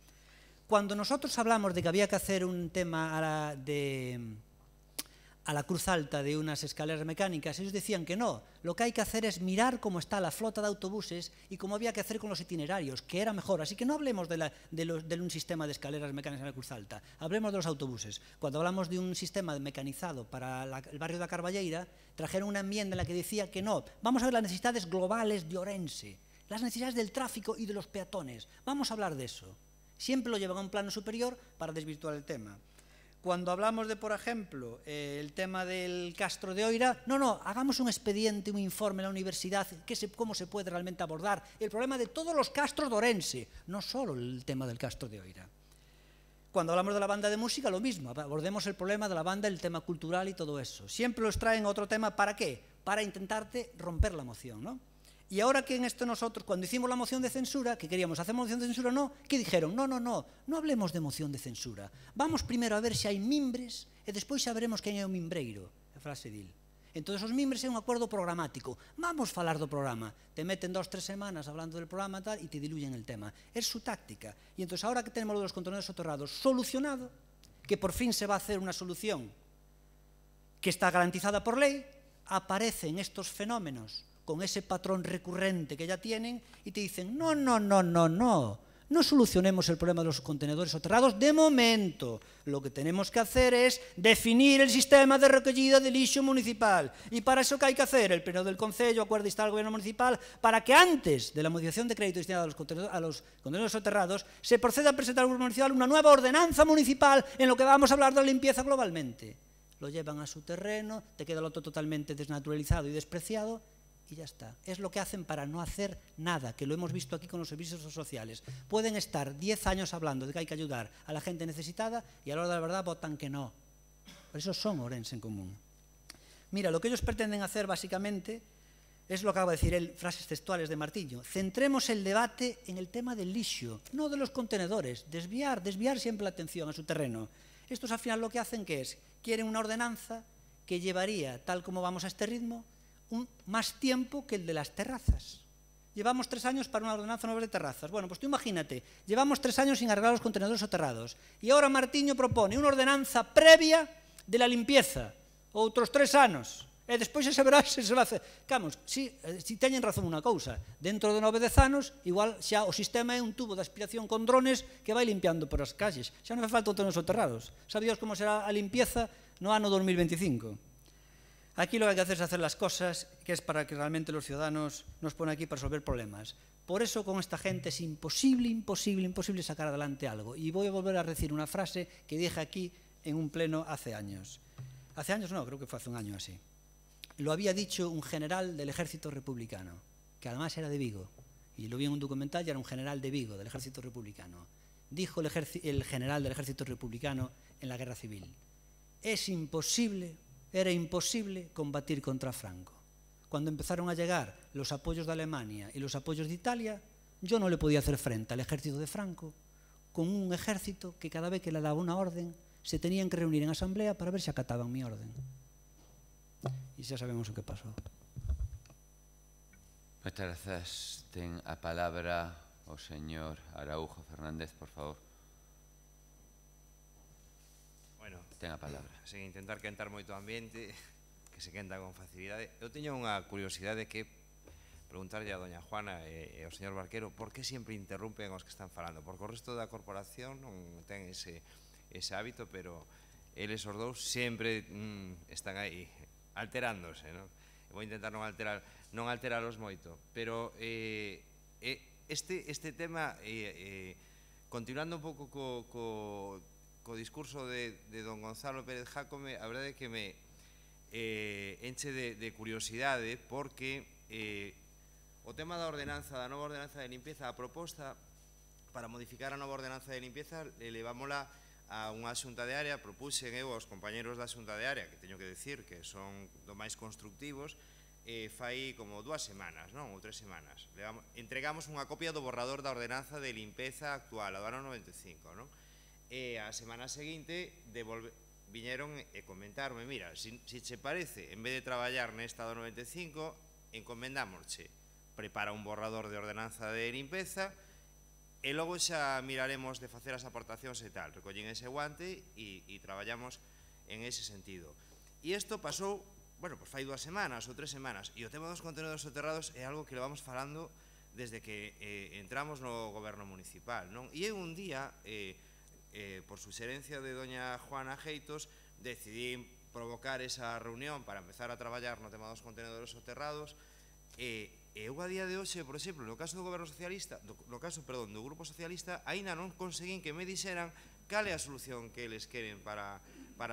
Cuando nosotros hablamos de que había que hacer un tema a la cruz alta de unas escaleras mecánicas, ellos decían que no, lo que hay que hacer es mirar cómo está la flota de autobuses y cómo había que hacer con los itinerarios, que era mejor. Así que no hablemos de un sistema de escaleras mecánicas en la cruz alta, hablemos de los autobuses. Cuando hablamos de un sistema mecanizado para el barrio de la Carballeira, trajeron una enmienda en la que decía que no, vamos a ver las necesidades globales de Ourense, las necesidades del tráfico y de los peatones, vamos a hablar de eso. Siempre lo llevan a un plano superior para desvirtuar el tema. Cuando hablamos de, por ejemplo, el tema del Castro de Oira, no, hagamos un expediente, un informe en la universidad, cómo se puede realmente abordar el problema de todos los castros de Ourense, no solo el tema del Castro de Oira. Cuando hablamos de la banda de música, lo mismo, abordemos el problema de la banda, el tema cultural y todo eso. Siempre los traen otro tema, ¿para qué? Para intentarte romper la moción, ¿no? Y ahora que en esto nosotros, cuando hicimos la moción de censura, que queríamos hacer moción de censura, no, ¿qué dijeron? No hablemos de moción de censura. Vamos primero a ver se hai mimbres e despois xa veremos quen é o mimbreiro, a frase dil. Entón, os mimbres é un acordo programático. Vamos falar do programa. Te meten 2 3 semanas hablando del programa tal, e te diluyen el tema. Es su táctica. Y entonces, ahora que tenemos los contenedores soterrados solucionado, que por fin se va a hacer una solución que está garantizada por ley, aparecen estos fenómenos con ese patrón recurrente que ya tienen y te dicen, no solucionemos el problema de los contenedores soterrados de momento. Lo que tenemos que hacer es definir el sistema de recollida de lixo municipal. Y para eso, ¿qué hay que hacer? El pleno del Concello acuerda instar al Gobierno municipal para que antes de la modificación de crédito destinada a los contenedores soterrados se proceda a presentar al Gobierno municipal una nueva ordenanza municipal en lo que vamos a hablar de la limpieza globalmente. Lo llevan a su terreno, te queda el otro totalmente desnaturalizado y despreciado, y ya está. Es lo que hacen para no hacer nada, que lo hemos visto aquí con los servicios sociales. Pueden estar 10 años hablando de que hay que ayudar a la gente necesitada y a la hora de la verdad votan que no. Por eso son Ourense en Común. Mira, lo que ellos pretenden hacer básicamente es lo que acaba de decir él, frases textuales de Martiño. Centremos el debate en el tema del lixo, no de los contenedores. Desviar siempre la atención a su terreno. Estos al final lo que hacen que es, quieren una ordenanza que llevaría, tal como vamos a este ritmo, más tiempo que el de las terrazas. Llevamos 3 años para una ordenanza nueva de terrazas. Bueno, pues tú imagínate, llevamos 3 años sin arreglar los contenedores soterrados y ahora Martiño propone unha ordenanza previa de la limpieza, outros 3 anos, e despois se verá se se vai hacer. Vamos, si teñen razón unha cousa, dentro de 9 10 anos, igual xa o sistema é un tubo de aspiración con drones que vai limpiando por as calles. Xa non fai falta contenedores soterrados. Sabíos como será a limpieza no ano 2025. Aquí lo que hay que hacer es hacer las cosas, que es para que realmente los ciudadanos nos ponen aquí para resolver problemas. Por eso con esta gente es imposible sacar adelante algo. Y voy a volver a decir una frase que dije aquí en un pleno hace años. Hace años no, creo que fue hace un año así. Lo había dicho un general del ejército republicano, que además era de Vigo. Y lo vi en un documental y era un general de Vigo, del ejército republicano. Dijo el general del ejército republicano en la guerra civil: era imposible combatir contra Franco. Cuando empezaron a llegar los apoyos de Alemania y los apoyos de Italia, yo no le podía hacer frente al ejército de Franco, con un ejército que cada vez que le daba una orden se tenían que reunir en asamblea para ver si acataban mi orden. Y ya sabemos lo que pasó. Muchas gracias. Ten a palabra o señor Araujo Fernández, por favor. Bueno, ten a palabra. Sen intentar quentar moito o ambiente, que se quenta con facilidade. Eu teño unha curiosidade que preguntarlle a doña Juana e ao señor Barquero por que sempre interrumpen os que están falando, porque o resto da corporación non ten ese hábito, pero eles os dous sempre están aí alterándose, non? Vou intentar non alteralos moito, pero este tema, continuando un pouco co discurso de don Gonzalo Pérez Jácome, a verdade é que me enche de curiosidade, porque o tema da nova ordenanza de limpieza, a proposta para modificar a nova ordenanza de limpieza, levámola a unha xunta de área, propuxen eu aos compañeros da xunta de área, que teño que decir que son do máis constructivos, fai como 2 semanas, non? Ou 3 semanas. Entregamos unha copia do borrador da ordenanza de limpeza actual, a do ano 95, non? E a semana seguinte viñeron e comentarme, mira, se che parece, en vez de traballar nesta do 95, encomendámosche, prepara un borrador de ordenanza de limpeza e logo xa miraremos de facer as aportacións e tal. Recollín ese guante e traballamos en ese sentido. E isto pasou, bueno, pues fai 2 semanas ou 3 semanas, e o tema dos contenedores soterrados é algo que levamos falando desde que entramos no goberno municipal, non? E eu un día, por suxerencia de doña Juana Geitos, decidí provocar esa reunión para empezar a traballar no tema dos contenedores soterrados, e eu a día de hoxe, por exemplo, no caso do goberno socialista, do Grupo Socialista, aínda non conseguín que me dixeran cal é a solución que eles queren para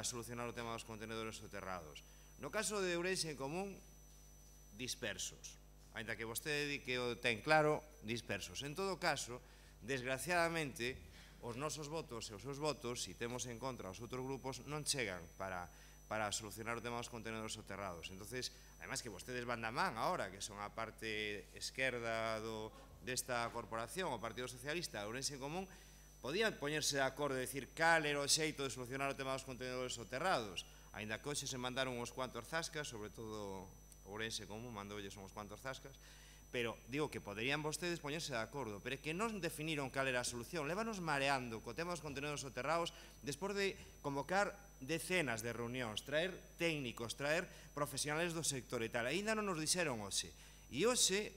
solucionar o tema dos contenedores soterrados. No caso de Ourense en Común, dispersos. Ainda que vostede di que o ten claro, dispersos. En todo caso, desgraciadamente, os nosos votos e os seus votos, se temos en contra os outros grupos, non chegan para solucionar o tema dos contenedores soterrados. Entonces, además que vostedes van da man ahora, que son a parte esquerda desta corporación, o Partido Socialista, Ourense en Común, podían poñerse de acordo e dicir cal era o xeito de solucionar o tema dos contenedores soterrados. Ainda que hoxe se mandaron uns cuantos zascas, sobre todo Ourense Común mandoulles uns cuantos zascas, pero digo que poderían vostedes poñerse de acordo, pero que non definiron cal era a solución. Lévanos mareando co tema dos contenedores soterrados despois de convocar decenas de reunións, traer técnicos, traer profesionales do sector e tal. Ainda non nos dixeron hoxe. E hoxe,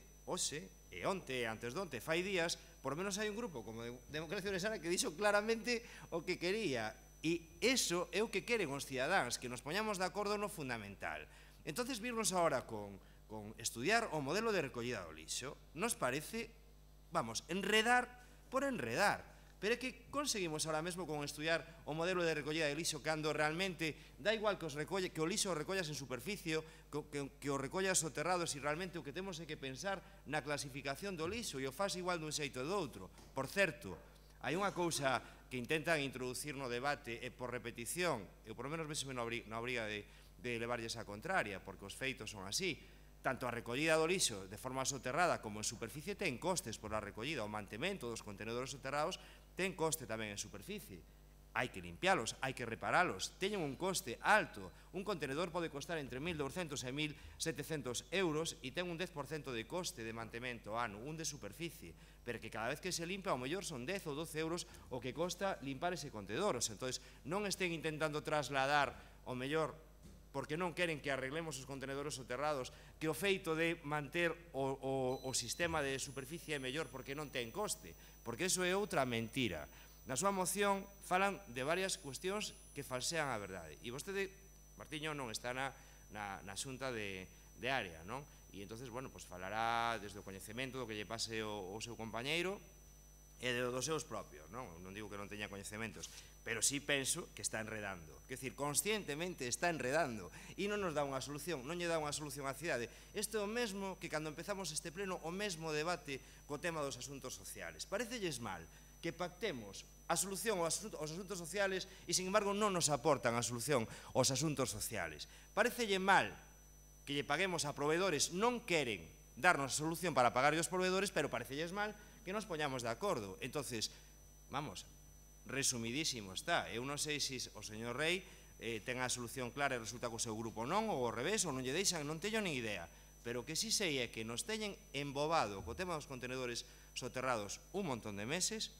e onte, antes de onte, fai días, por menos hai un grupo como Democracia Orensana que dixo claramente o que quería. E iso é o que queren os cidadáns, que nos poñamos de acordo no fundamental. Entonces, virnos agora con estudiar o modelo de recollida do lixo, nos parece, vamos, enredar por enredar. Pero é que conseguimos ahora mesmo con estudiar o modelo de recollida de lixo cando realmente da igual que o lixo o recollas en superficie, que o recollas soterrado, se realmente o que temos é que pensar na clasificación do lixo e o faz igual dun xeito ou do outro. Por certo, hai unha cousa que intentan introducir no debate e por repetición, eu por lo menos véseme na obriga de levarlles a contraria, porque os feitos son así. Tanto a recollida do lixo de forma soterrada como en superficie ten costes por a recollida. O mantemento dos contenedores soterrados ten coste tamén en superficie. Hai que limpialos, hai que reparalos, teñen un coste alto. Un contenedor pode costar entre 1.200 e 1.700 euros e ten un 10% de coste de mantemento ano, un de superficie, pero que cada vez que se limpa, ao mellor son 10 ou 12 euros o que costa limpar ese contenedor. Entón, non estén intentando trasladar, ao mellor, porque non queren que arreglemos os contenedores soterrados, que o feito de manter o sistema de superficie é mellor porque non ten coste, porque iso é outra mentira. Na súa moción falan de varias cuestións que falsean a verdade. E vostede, Martiño, non está na xunta de área, non? E entonces, bueno, pues falará desde o coñecemento do que lle pase o seu compañeiro e dos seus propios, non? Non digo que non teña coñecementos, pero sí penso que está enredando. Quer dicir, conscientemente está enredando e non nos dá unha solución, non lle dá unha solución á cidade. Isto é o mesmo que cando empezamos este pleno, o mesmo debate co tema dos asuntos sociales. Parecelles mal que pactemos a solución aos asuntos sociales e, sin embargo, non nos aportan a solución aos asuntos sociales. Parecelle mal que lle paguemos a proveedores, non queren darnos a solución para pagar os proveedores, pero parecelles mal que nos poñamos de acordo. Entonces, vamos, resumidísimo está. Eu non sei se o señor Rei ten a solución clara e resulta que o seu grupo non, ou ao revés, ou non lle deixan, non teño nin idea. Pero o que sí sei é que nos teñen embobado co tema dos contenedores soterrados un montón de meses.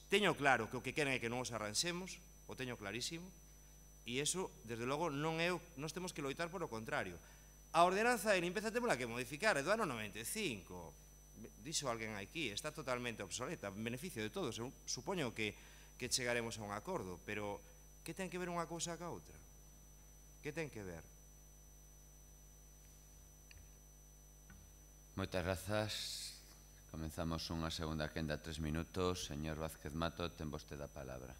Teño claro que o que queren é que non os arranxemos, o teño clarísimo, e iso, desde logo, non é, nos temos que loitar por o contrario. A ordenanza de limpeza temos que modificar, é do ano 95, dixo alguén aquí, está totalmente obsoleta, en beneficio de todos, eu supoño que chegaremos a un acordo, pero que ten que ver unha cousa ca outra? Que ten que ver? Moitas grazas. Comenzamos unha segunda quenda, 3 minutos. Señor Vázquez Mato, ten vostede a palabra.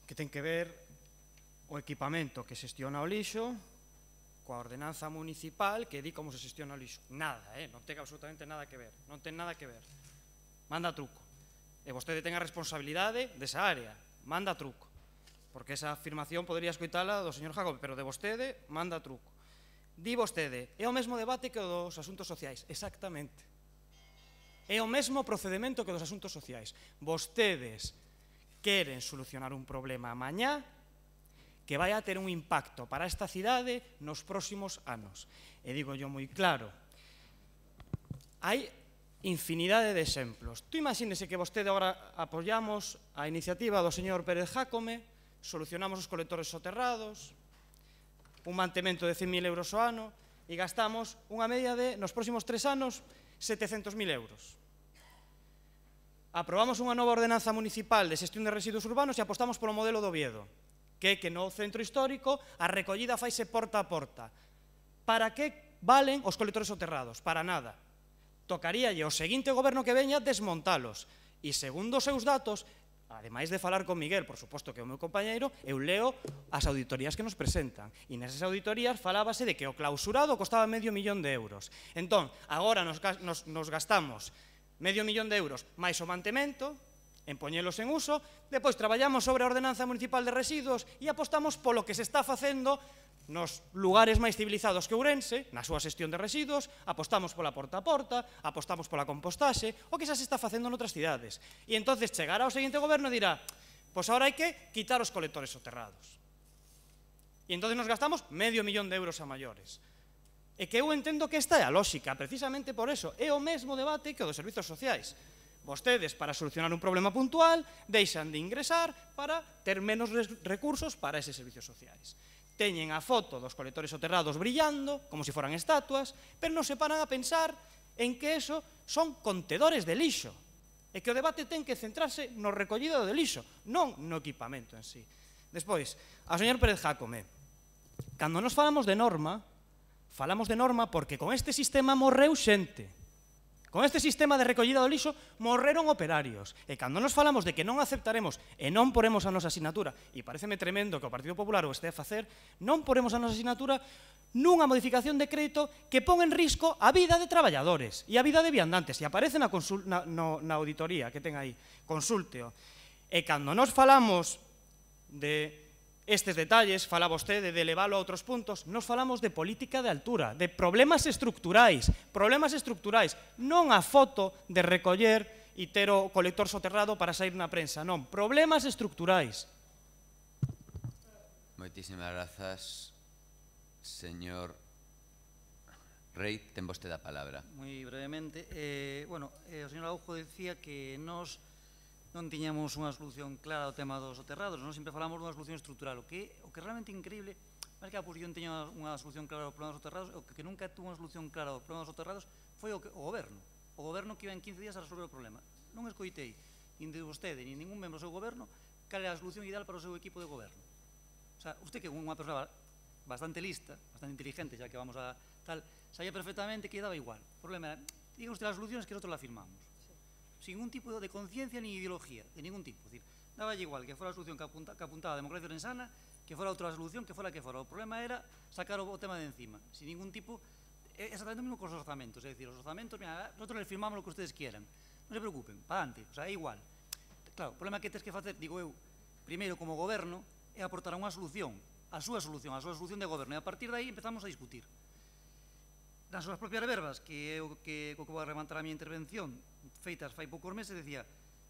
Que ten que ver o equipamento que xestiona o lixo coa ordenanza municipal que di como se xestiona o lixo. Nada, non ten absolutamente nada que ver. Non ten nada que ver. Manda truco. E vostede ten a responsabilidade desa área. Manda truco. porque esa afirmación podería escoitala do señor Jácome, pero de vostede manda truco. Di vostede, é o mesmo debate que o dos asuntos sociais. Exactamente. É o mesmo procedimento que o dos asuntos sociais. Vostedes queren solucionar un problema mañá que vai a ter un impacto para esta cidade nos próximos anos. E digo yo moi claro, hai infinidade de exemplos. Tú imagínese que vostede agora apoiamos a iniciativa do señor Pérez Jácome, solucionamos os colectores soterrados, un mantemento de 100.000 euros ao ano e gastamos unha media de, nos próximos 3 anos, 700.000 euros. Aprobamos unha nova ordenanza municipal de xestión de residuos urbanos e apostamos polo modelo do Oviedo, que no centro histórico a recollida faise porta a porta. Para que valen os colectores soterrados? Para nada. Tocaríalle ao seguinte goberno que veña desmontalos. E segundo os seus datos, ademais de falar con Miguel, por suposto que é o meu compañeiro, eu leo as auditorías que nos presentan. E nesas auditorías falábase de que o clausurado costaba €500.000. Entón, agora nos gastamos €500.000 máis o mantemento, en poñelos en uso, depois traballamos sobre a ordenanza municipal de residuos e apostamos polo que se está facendo nos lugares máis civilizados que Ourense, na súa xestión de residuos, apostamos pola porta a porta, apostamos pola compostaxe, o que xa se está facendo noutras cidades. E entonces chegará o seguinte goberno e dirá, pois agora hai que quitar os colectores soterrados. E entonces nos gastamos €500.000 a maiores. E que eu entendo que esta é a lógica, precisamente por eso, é o mesmo debate que o dos servizos sociais. Vostedes, para solucionar un problema puntual, deixan de ingresar para ter menos recursos para eses servizos sociais. Teñen a foto dos colectores soterrados brillando, como se foran estatuas, pero non se paran a pensar en que eso son contedores de lixo, e que o debate ten que centrarse no recollido de lixo, non no equipamento en sí. Despois, ao señor Pérez Jácome, cando nos falamos de norma porque con este sistema morreu xente. Con este sistema de recollida do lixo morreron operarios. E cando nos falamos de que non aceptaremos e non poremos a nosa asignatura, e pareceme tremendo que o Partido Popular o este a facer, non poremos a nosa asignatura nunha modificación de crédito que pon en risco a vida de traballadores e a vida de viandantes. E aparece na auditoría que ten aí. Consúlteo. E cando nos falamos de estes detalles, fala vostede de elevalo a outros puntos, nos falamos de política de altura, de problemas estructurais, non a foto de recoller e ter o colector soterrado para sair na prensa, non, problemas estructurais. Moitísimas grazas, señor Rei, ten vostede a palabra. Moi brevemente, o señor Araujo decía que nos non tiñamos unha solución clara ao tema dos soterrados, non sempre falamos dunha solución estrutural, o que realmente increíble, máis que a oposición teña unha solución clara aos problemas soterrados, o que nunca tuvo unha solución clara aos problemas soterrados foi o goberno que iba en 15 días a resolver o problema. Non escoitei, nin de vostede, nin ningún membro do seu goberno, cal era a solución ideal para o seu equipo de goberno. O sea, usted que é unha persona bastante lista, bastante inteligente, xa que vamos a tal, sabía perfectamente que daba igual. O problema era, diga usted as solucións que nosotros la firmamos. Sin ningún tipo de conciencia ni ideología, de ningún tipo. Es decir, daba igual que fuera la solución que apuntaba a Democracia Orensana, que fuera otra solución, que fuera la que fuera. El problema era sacar o tema de encima, sin ningún tipo, exactamente lo mismo con los orzamentos. Es decir, los orzamentos, mira, nosotros les firmamos lo que ustedes quieran. No se preocupen, para adelante, o sea, é igual. Claro, o problema que tens que facer, digo eu, primeiro como goberno, é aportar unha solución, a súa solución de goberno, e a partir de aí empezamos a discutir. Nas súas propias verbas, que é o que vou a rematar a miña intervención, feitas fai poucos meses, decía: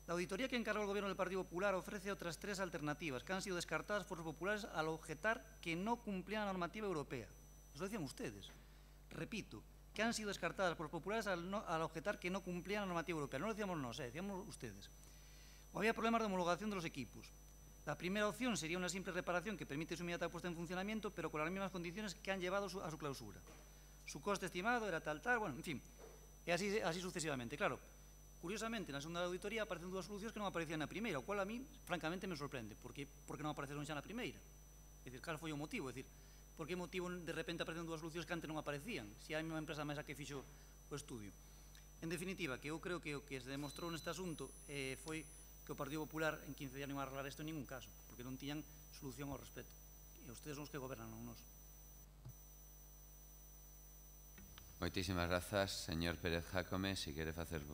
la auditoría que encargó el gobierno del Partido Popular ofrece otras 3 alternativas que han sido descartadas por los populares al objetar que no cumplían la normativa europea. Eso decían ustedes. Repito, que han sido descartadas por los populares al objetar que no cumplían la normativa europea. No lo decíamos nosotros, decíamos ustedes. O había problemas de homologación de los equipos. La primera opción sería una simple reparación que permite su inmediata puesta en funcionamiento, pero con las mismas condiciones que han llevado a su clausura. Su coste estimado era tal, bueno, en fin, e así sucesivamente. Claro, curiosamente, na segunda auditoría aparecen 2 solucións que non aparecían na primeira, o cual a mí, francamente, me sorprende, porque non apareceron xa na primeira. É dicir, cal foi o motivo? É dicir, por que motivo de repente aparecen 2 solucións que antes non aparecían, se hai unha empresa máis a que fixo o estudio? En definitiva, que eu creo que o que se demostrou neste asunto foi que o Partido Popular en 15 días non iba a arreglar isto en ningún caso, porque non tiñan solución ao respecto. E ustedes son os que gobernan, non nos. Moitísimas grazas, señor Pérez Jácome, se quere facer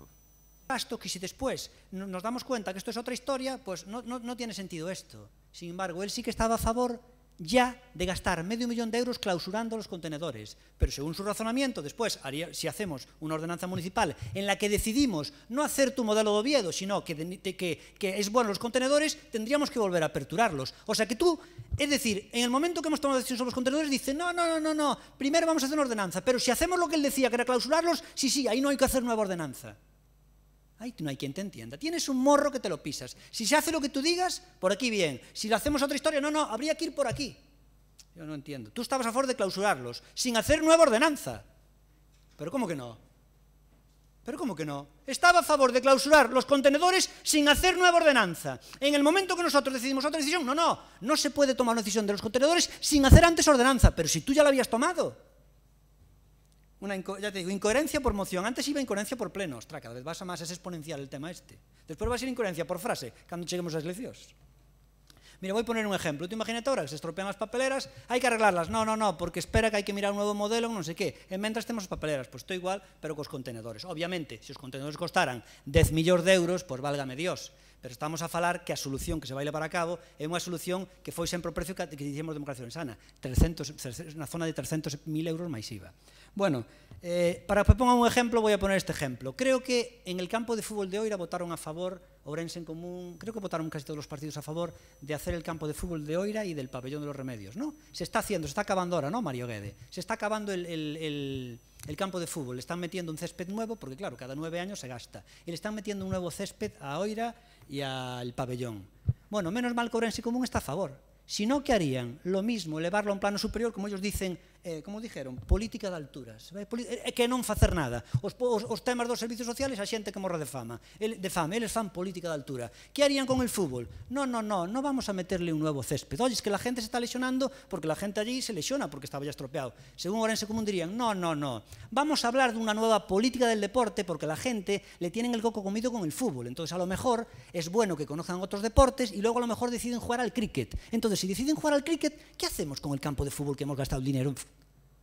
gasto que si después nos damos cuenta que esto es otra historia, pues no tiene sentido esto. Sin embargo, él sí que estaba a favor ya de gastar €500.000 clausurando los contenedores. Pero según su razonamiento, después, si hacemos una ordenanza municipal en la que decidimos no hacer tu modelo de Oviedo, sino que es bueno los contenedores, tendríamos que volver a aperturarlos. O sea que tú, es decir, en el momento que hemos tomado decisión sobre los contenedores, dice, no, primero vamos a hacer una ordenanza, pero si hacemos lo que él decía, que era clausurarlos, sí, ahí no hay que hacer nueva ordenanza. Ahí no hay quien te entienda. Tienes un morro que te lo pisas. Si se hace lo que tú digas, por aquí bien. Si lo hacemos otra historia, no, habría que ir por aquí. Yo no entiendo. Tú estabas a favor de clausurarlos, sin hacer nueva ordenanza. ¿Pero cómo que no? Estaba a favor de clausurar los contenedores sin hacer nueva ordenanza. En el momento que nosotros decidimos otra decisión, no se puede tomar una decisión de los contenedores sin hacer antes ordenanza. Pero si tú ya la habías tomado. Ya te digo, incoherencia por moción. Antes iba incoherencia por pleno. Ostras, cada vez vas a más, es exponencial el tema este. Después va a ser incoherencia por frase, cuando lleguemos a las elecciones. Mira, voy a poner un ejemplo. Tú imagínate ahora que se estropean las papeleras, hay que arreglarlas. No, porque espera que hay que mirar un nuevo modelo, no sé qué. En mientras tenemos as papeleras, pues esto igual, pero cos contenedores. Obviamente, se os contenedores costaran 10 millóns de euros, pues válgame Dios. Pero estamos a falar que a solución que se vai levar a cabo é unha solución que foi sempre o precio que dicimos Democracia Ourensana, na zona de 300.000 euros máis IVA. Bueno, para que ponga un ejemplo, voy a poner este ejemplo. Creo que en el campo de fútbol de Oira votaron a favor, Ourense en Común, creo que votaron casi todos los partidos a favor de hacer el campo de fútbol de Oira y del pabellón de los Remedios, ¿no? Se está acabando ahora, ¿no, Mario Guede? Se está acabando el campo de fútbol, le están metiendo un césped nuevo, porque claro, cada 9 años se gasta, y le están metiendo un nuevo césped a Oira y al pabellón. Bueno, menos mal que Ourense Común está a favor. Si no, ¿qué harían? Lo mismo, elevarlo a un plano superior, como ellos dicen, como dijeron, política de alturas. Que non facer nada. Os temas dos servicios sociales, a xente que morra de fame. Eles fan política de altura. ¿Qué harían con el fútbol? No vamos a meterle un nuevo césped. Oye, es que la gente se está lesionando porque la gente allí se lesiona porque estaba ya estropeado. Según Ourense Común dirían, no. Vamos a hablar de una nueva política del deporte porque la gente le tienen el coco comido con el fútbol. Entonces, a lo mejor es bueno que conozcan otros deportes y luego a lo mejor deciden jugar al cricket. Entonces, si deciden jugar al cricket, ¿qué hacemos con el campo de fútbol que hemos gastado el dinero?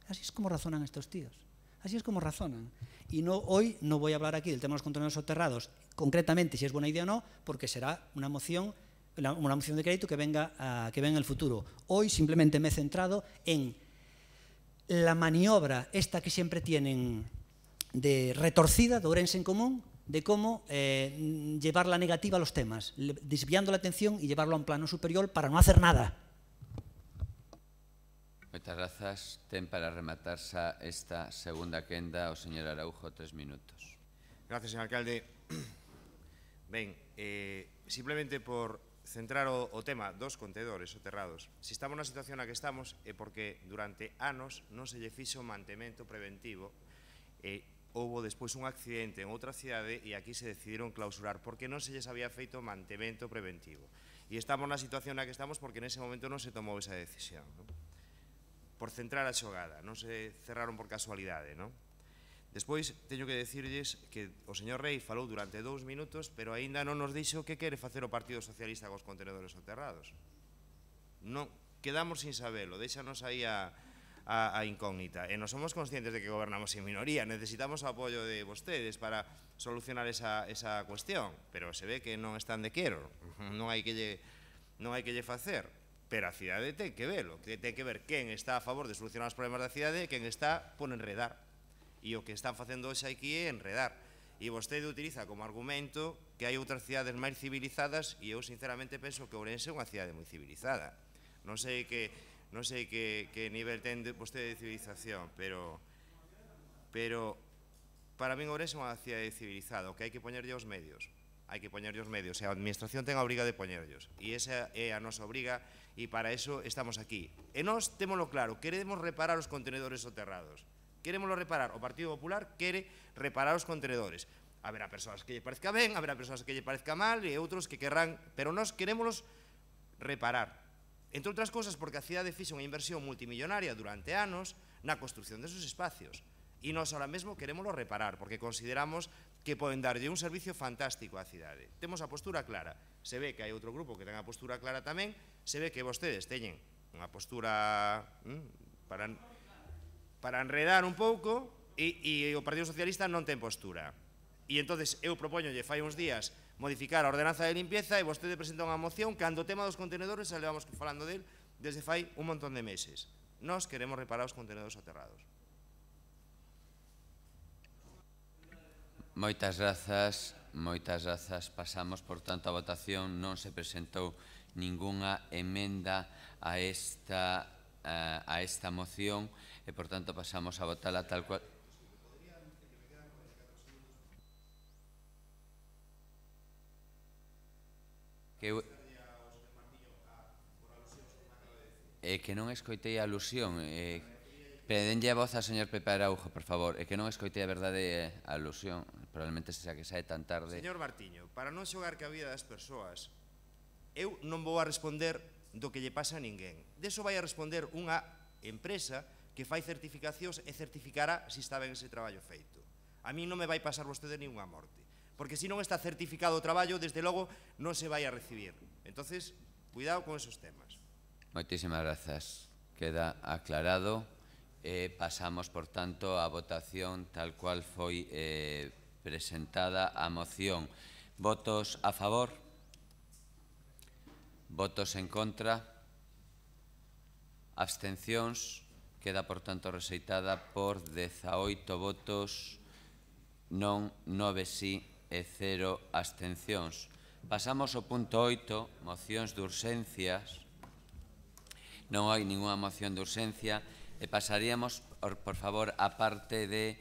Así es como razonan estos tíos. Así es como razonan. Y hoy no voy a hablar aquí del tema de los contenedores soterrados, concretamente si es buena idea o no, porque será una moción de crédito que venga en el futuro. Hoy simplemente me he centrado en la maniobra esta que siempre tienen de retorcida de Ourense en Común, de cómo llevar la negativa a los temas, desviando la atención y llevarlo a un plano superior para no hacer nada. Moitas grazas. Ten para rematarse esta segunda quenda o señor Araujo 3 minutos. Gracias, señor alcalde. Ben, simplemente por centrar o tema dos contenedores soterrados. Si estamos na situación na que estamos é porque durante anos non se lle fixo mantemento preventivo e houbo despois un accidente en outra cidade e aquí se decidiron clausurar porque non se lles había feito mantemento preventivo. E estamos na situación na que estamos porque nese momento non se tomou esa decisión, non? Por centrar a xogada, non se cerraron por casualidade, non? Despois, teño que decirlles que o señor Rei falou durante 2 minutos, pero aínda non nos dixo que quere facer o Partido Socialista cos contenedores soterrados. Non, quedamos sin sabelo, deixanos aí a incógnita. E non somos conscientes de que gobernamos en minoría, necesitamos o apoio de vostedes para solucionar esa cuestión, pero se ve que non están de quero, non hai que lle facer. Pero a cidade ten que velo, ten que ver quen está a favor de solucionar os problemas da cidade e quen está por enredar. E o que están facendo hoxe aquí é enredar. E vostede utiliza como argumento que hai outras cidades máis civilizadas e eu sinceramente penso que Ourense é unha cidade moi civilizada. Non sei que nivel ten vostede de civilización, pero para min Ourense é unha cidade civilizada, o que hai que poñerlle os medios. Hai que poñerlle os medios, e a administración ten a obriga de poñerllos. E esa é a nosa obriga, e para eso estamos aquí. E nós témolo claro, queremos reparar os contenedores soterrados. Queremoslo reparar. O Partido Popular quere reparar os contenedores. Haberá persoas que lle parezca ben, haberá persoas que lle parezca mal, e outros que querrán, pero nós queremoslos reparar. Entre outras cosas, porque a cidade fixe unha inversión multimillonaria durante anos na construción desos espacios. E nós ahora mesmo queremoslo reparar, porque consideramos que poden darlle un servicio fantástico á cidade. Temos a postura clara. Se ve que hai outro grupo que ten a postura clara tamén, se ve que vostedes teñen unha postura para enredar un pouco e o Partido Socialista non ten postura. E entonces eu propoñolle fai uns días modificar a ordenanza de limpieza e vostede presenta unha moción cando o tema dos contenedores xa levamos falando del desde fai un montón de meses. Nós queremos reparar os contenedores aterrados. Moitas grazas. Pasamos, por tanto, a votación. Non se presentou ningunha emenda a esta moción e, por tanto, pasamos a votala tal cual. Que non escoitei a alusión. Pedenlle a voz a señor Pepe Araujo, por favor. Que non escoitei a verdade a alusión. Probablemente xa que sae tan tarde. Señor Martiño, para non xogar ca vida das persoas, eu non vou a responder do que lle pasa a ninguén. Deso vai a responder unha empresa que fai certificacións e certificará se está ben ese traballo feito. A mí non me vai pasar vostede ninguna morte, porque se non está certificado o traballo, desde logo non se vai a recibir. Entonces, cuidado con esos temas. Moitísimas grazas. Queda aclarado. Pasamos, por tanto, a votación tal cual foi presentada a moción. Votos a favor? Votos en contra? Abstencións? Queda, por tanto, rexeitada por 18 votos, non 9 sí e 0 abstencións. Pasamos ao punto 8, mocións de urxencias. Non hai ninguna moción de urxencia e pasaríamos, por favor, a parte de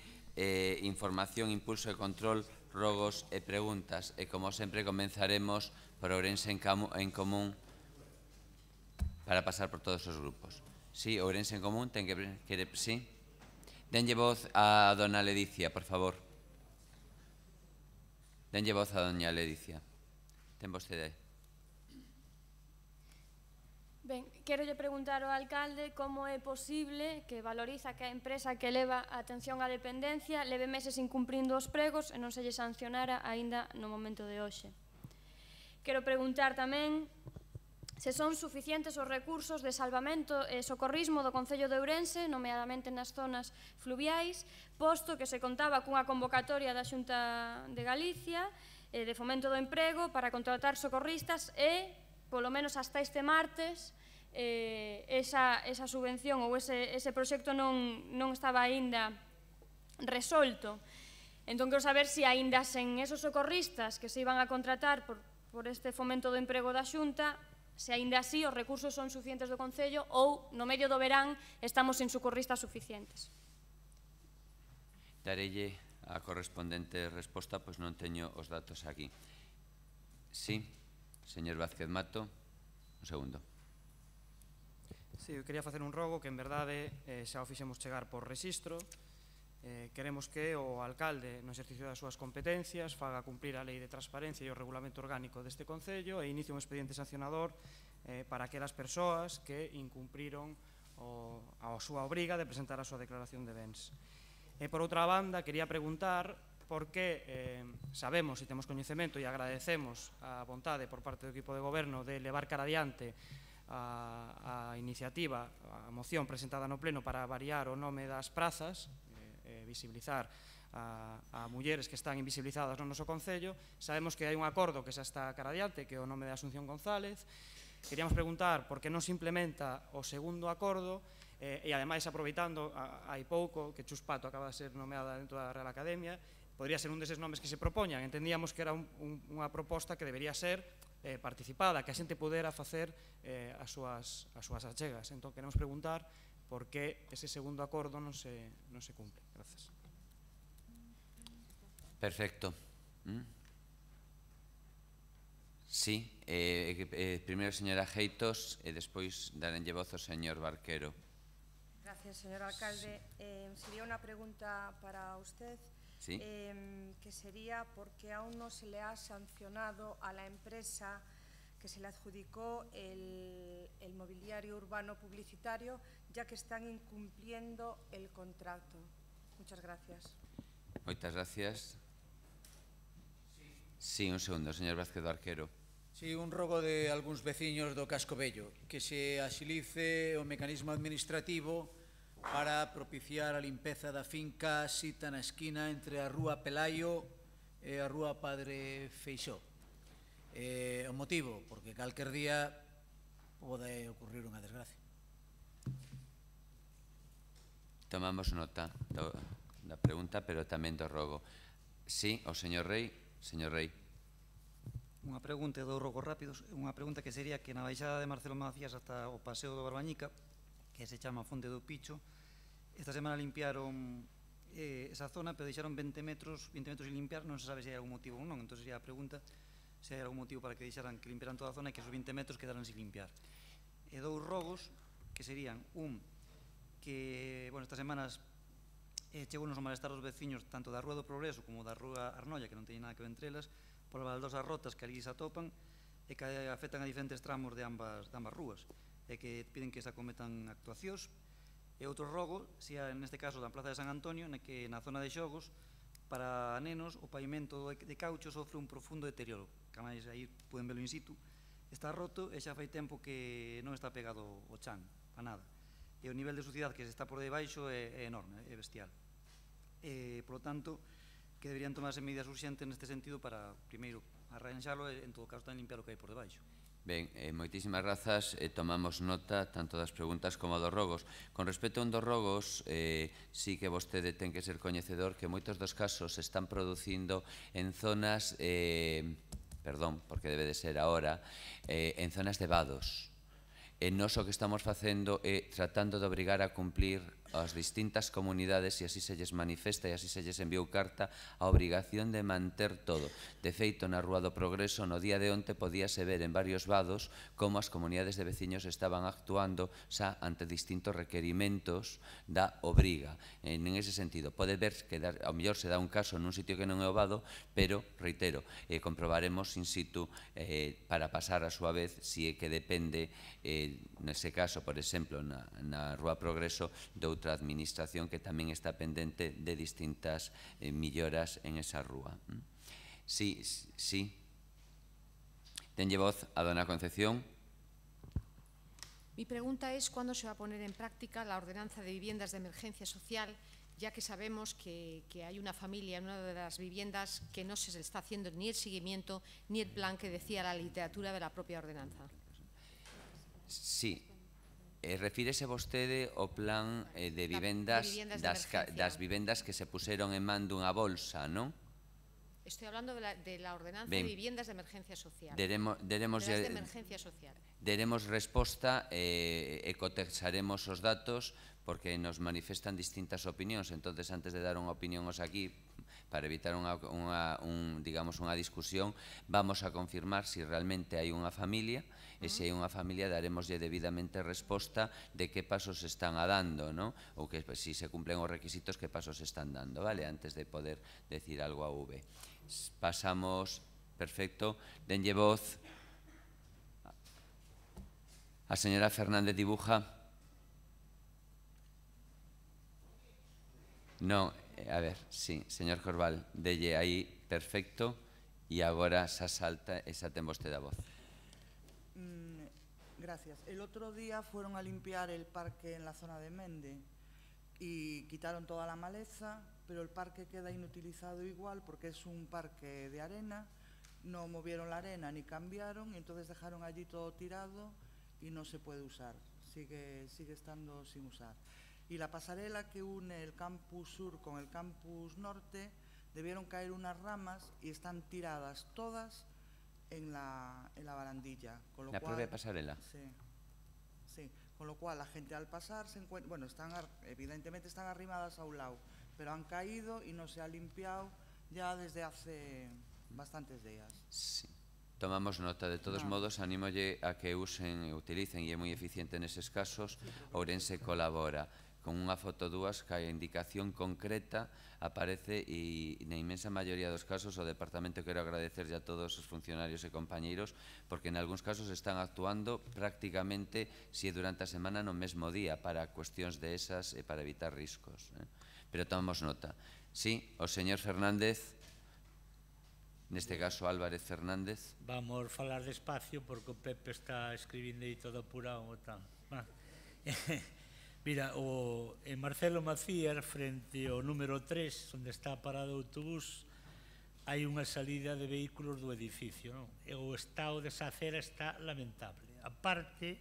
información, impulso e control, rogos e preguntas. E, como sempre, comenzaremos por Ourense en Común para pasar por todos os grupos. Sí, Ourense en Común, sí? Denlle voz a dona Ledicia, por favor. Denlle voz a doña Ledicia. Ten vostede. Ben, querolle preguntar ao alcalde como é posible que valoriza que a empresa que leva a atención á dependencia leve meses incumprindo os pregos e non se lle sancionara aínda no momento de hoxe. Quero preguntar tamén se son suficientes os recursos de salvamento e socorrismo do Concello de Ourense, nomeadamente nas zonas fluviais, posto que se contaba cunha convocatoria da Xunta de Galicia de fomento do emprego para contratar socorristas e, polo menos hasta este martes, esa subvención ou ese proxecto non estaba aínda resolto. Entón, quero saber se aínda sen esos socorristas que se iban a contratar por este fomento do emprego da Xunta, se aínda así os recursos son suficientes do Concello ou no medio do verán estamos sen socorristas suficientes. Darelle a correspondente resposta, pois non teño os datos aquí. Sí, señor Vázquez Mato, un segundo. Sí, eu quería facer un rogo que en verdade xa o fixemos chegar por rexistro. Queremos que o alcalde, no exercicio das súas competencias, faga cumprir a lei de transparencia e o regulamento orgánico deste Concello e inicie un expediente sancionador para aquelas persoas que incumpriron a súa obriga de presentar a súa declaración de bens. Por outra banda, quería preguntar por que sabemos e temos coñecemento e agradecemos a vontade por parte do equipo de goberno de levar cara adiante a iniciativa, a moción presentada no pleno para variar o nome das prazas, visibilizar a mulleres que están invisibilizadas no noso Concello. Sabemos que hai un acordo que xa está cara adiante, que é o nome de Asunción González. Queríamos preguntar por que non se implementa o segundo acordo e, ademais, aproveitando, hai pouco que Chus Pato acaba de ser nomeada dentro da Real Academia, podría ser un deses nomes que se propoñan. Entendíamos que era unha proposta que debería ser participada, que a xente pudera facer as súas achegas. Entón, queremos preguntar por que ese segundo acordo non se cumple. Gracias. Perfecto. Sí, primeiro señora Geitos e despois darenlle voz ao señor Barquero. Gracias, señor alcalde. Sería una pregunta para usted, ¿sí? Que sería por qué aún no se le ha sancionado a la empresa que se le adjudicó el mobiliario urbano publicitario, ya que están incumpliendo el contrato. Muchas gracias. Moitas gracias. Sí, un segundo, señor Vázquez Barquero. Sí, un rogo de algúns veciños do Casco Vello, que se axilice o mecanismo administrativo para propiciar a limpeza da finca sita na esquina entre a Rúa Pelaio e a Rúa Padre Feixó. O motivo, porque calquer día pode ocurrir unha desgracia. Tomamos nota da pregunta, pero tamén do rogo. Sí, o señor Rei. Señor Rei. Unha pregunta do rogo rápidos, unha pregunta que sería que na baixada de Marcelo Macías hasta o Paseo do Barbañica, que se chama Fonte do Picho, esta semana limpiaron esa zona, pero deixaron 20 metros sin limpiar, non se sabe se hai algún motivo ou non. Entón sería a pregunta se hai algún motivo para que deixaran que limpiaran toda a zona e que esos 20 metros quedaran sin limpiar. E dous rogos, que serían que, bueno, estas semanas chegou nos o malestar dos veciños tanto da Rúa do Progreso como da Rúa Arnolla, que non teñen nada que ver entre elas, por as baldosas rotas que ali se atopan e que afectan a diferentes tramos de ambas rúas, e que piden que se acometan actuacións. E outro rogo, neste caso da Plaza de San Antonio, que na zona de xogos, para nenos, o pavimento de caucho sofre un profundo deterioro, que máis aí poden velo in situ, está roto e xa fai tempo que non está pegado o chan, a nada. E o nivel de suciedade que se está por debaixo é enorme, é bestial. Por lo tanto, que deberían tomarse medidas urxentes neste sentido para, primeiro, arranxalo e, en todo caso, tamén limpiar o que hai por debaixo. Ben, moitísimas grazas, tomamos nota tanto das preguntas como dos rogos. Con respecto a un dos rogos, sí que vostede ten que ser coñecedor que moitos dos casos se están producindo en zonas, perdón, porque debe de ser ahora, en zonas de vados. E nós o que estamos facendo é tratando de obrigar a cumplir as distintas comunidades, e así se lles manifesta e así se lles enviou carta, a obrigación de manter todo. De feito, na Rúa do Progreso, no día de onte, podíase ver en varios vados como as comunidades de veciños estaban actuando xa ante distintos requerimentos da obriga. En ese sentido, pode ver que ao mellor se dá un caso nun sitio que non é o vado, pero, reitero, comprobaremos in situ para pasar a súa vez si é que depende, nese caso, por exemplo, na Rúa Progreso, de outra administración que tamén está pendente de distintas melloras en esa rúa. Sí, sí. Tenlle voz a dona Concepción. Mi pregunta es cuándo se va a poner en práctica la ordenanza de viviendas de emergencia social, ya que sabemos que hay una familia en una de las viviendas que no se está haciendo ni el seguimiento ni el plan que decía la literatura de la propia ordenanza. Sí. Refírese vostede ao plan de vivendas das vivendas que se puseron en man dunha bolsa, non? Estoy hablando de la ordenanza de viviendas de emergencia social. Deremos resposta e cotexaremos os datos porque nos manifestan distintas opinións. Entonces, antes de dar unha opinión os aquí, para evitar unha discusión, vamos a confirmar si realmente hai unha familia e se hai unha familia daremoslle debidamente resposta de que pasos están dando, ou que si se cumplen os requisitos que pasos están dando, vale? Antes de poder decir algo a V. Pasamos, perfecto, denlle voz a señora Fernández Dibuja. Non, a ver, sí, señor Corval, delle aí, perfecto, e agora xa salta e xa ten vostede a voz. Gracias. El otro día fueron a limpiar el parque en la zona de Mende y quitaron toda la maleza, pero el parque queda inutilizado igual porque es un parque de arena, no movieron la arena ni cambiaron y entonces dejaron allí todo tirado y no se puede usar, sigue estando sin usar. Y la pasarela que une el campus sur con el campus norte, debieron caer unas ramas y están tiradas todas en la barandilla. La propia pasarela. Sí, con lo cual la gente al pasar se encuentra, bueno, evidentemente están arrimadas a un lado, pero han caído y no se ha limpiado ya desde hace bastantes días. Sí. Tomamos nota. De todos modos, anímolle a que usen e utilicen, e é moi eficiente neses casos. Ourense colabora con unha foto dúas que a indicación concreta aparece e na inmensa maioría dos casos o departamento quero agradecerlle a todos os funcionarios e compañeiros porque en algúns casos están actuando prácticamente si durante a semana no mesmo día para cuestións de esas e para evitar riscos. Pero tomamos nota. Sí, o señor Fernández, neste caso Álvarez Fernández. Vamos falar despacio porque o Pepe está escribindo aí todo apurado. Mira, en Marcelo Macías, frente ao número 3, onde está parado o autobús, hai unha salida de vehículos do edificio, non? E o estado desa acera está lamentable. A parte,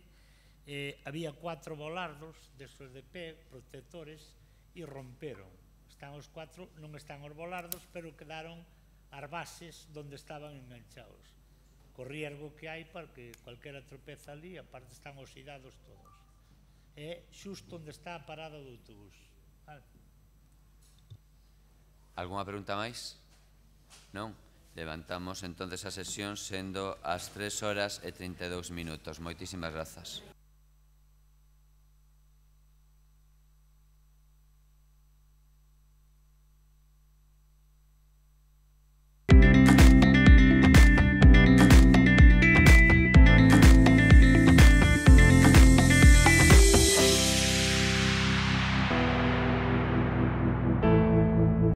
había 4 volardos desos de pé, protectores, e romperon. Están os 4, non están os volardos, pero quedaron as bases onde estaban enganchados. Co riesgo que hai para que cualquera tropeza ali, aparte están oxidados todos. É xusto onde está a parada do autobús. Algúna pregunta máis? Non? Levantamos entonces a sesión sendo as 3 horas e 32 minutos. Moitísimas grazas.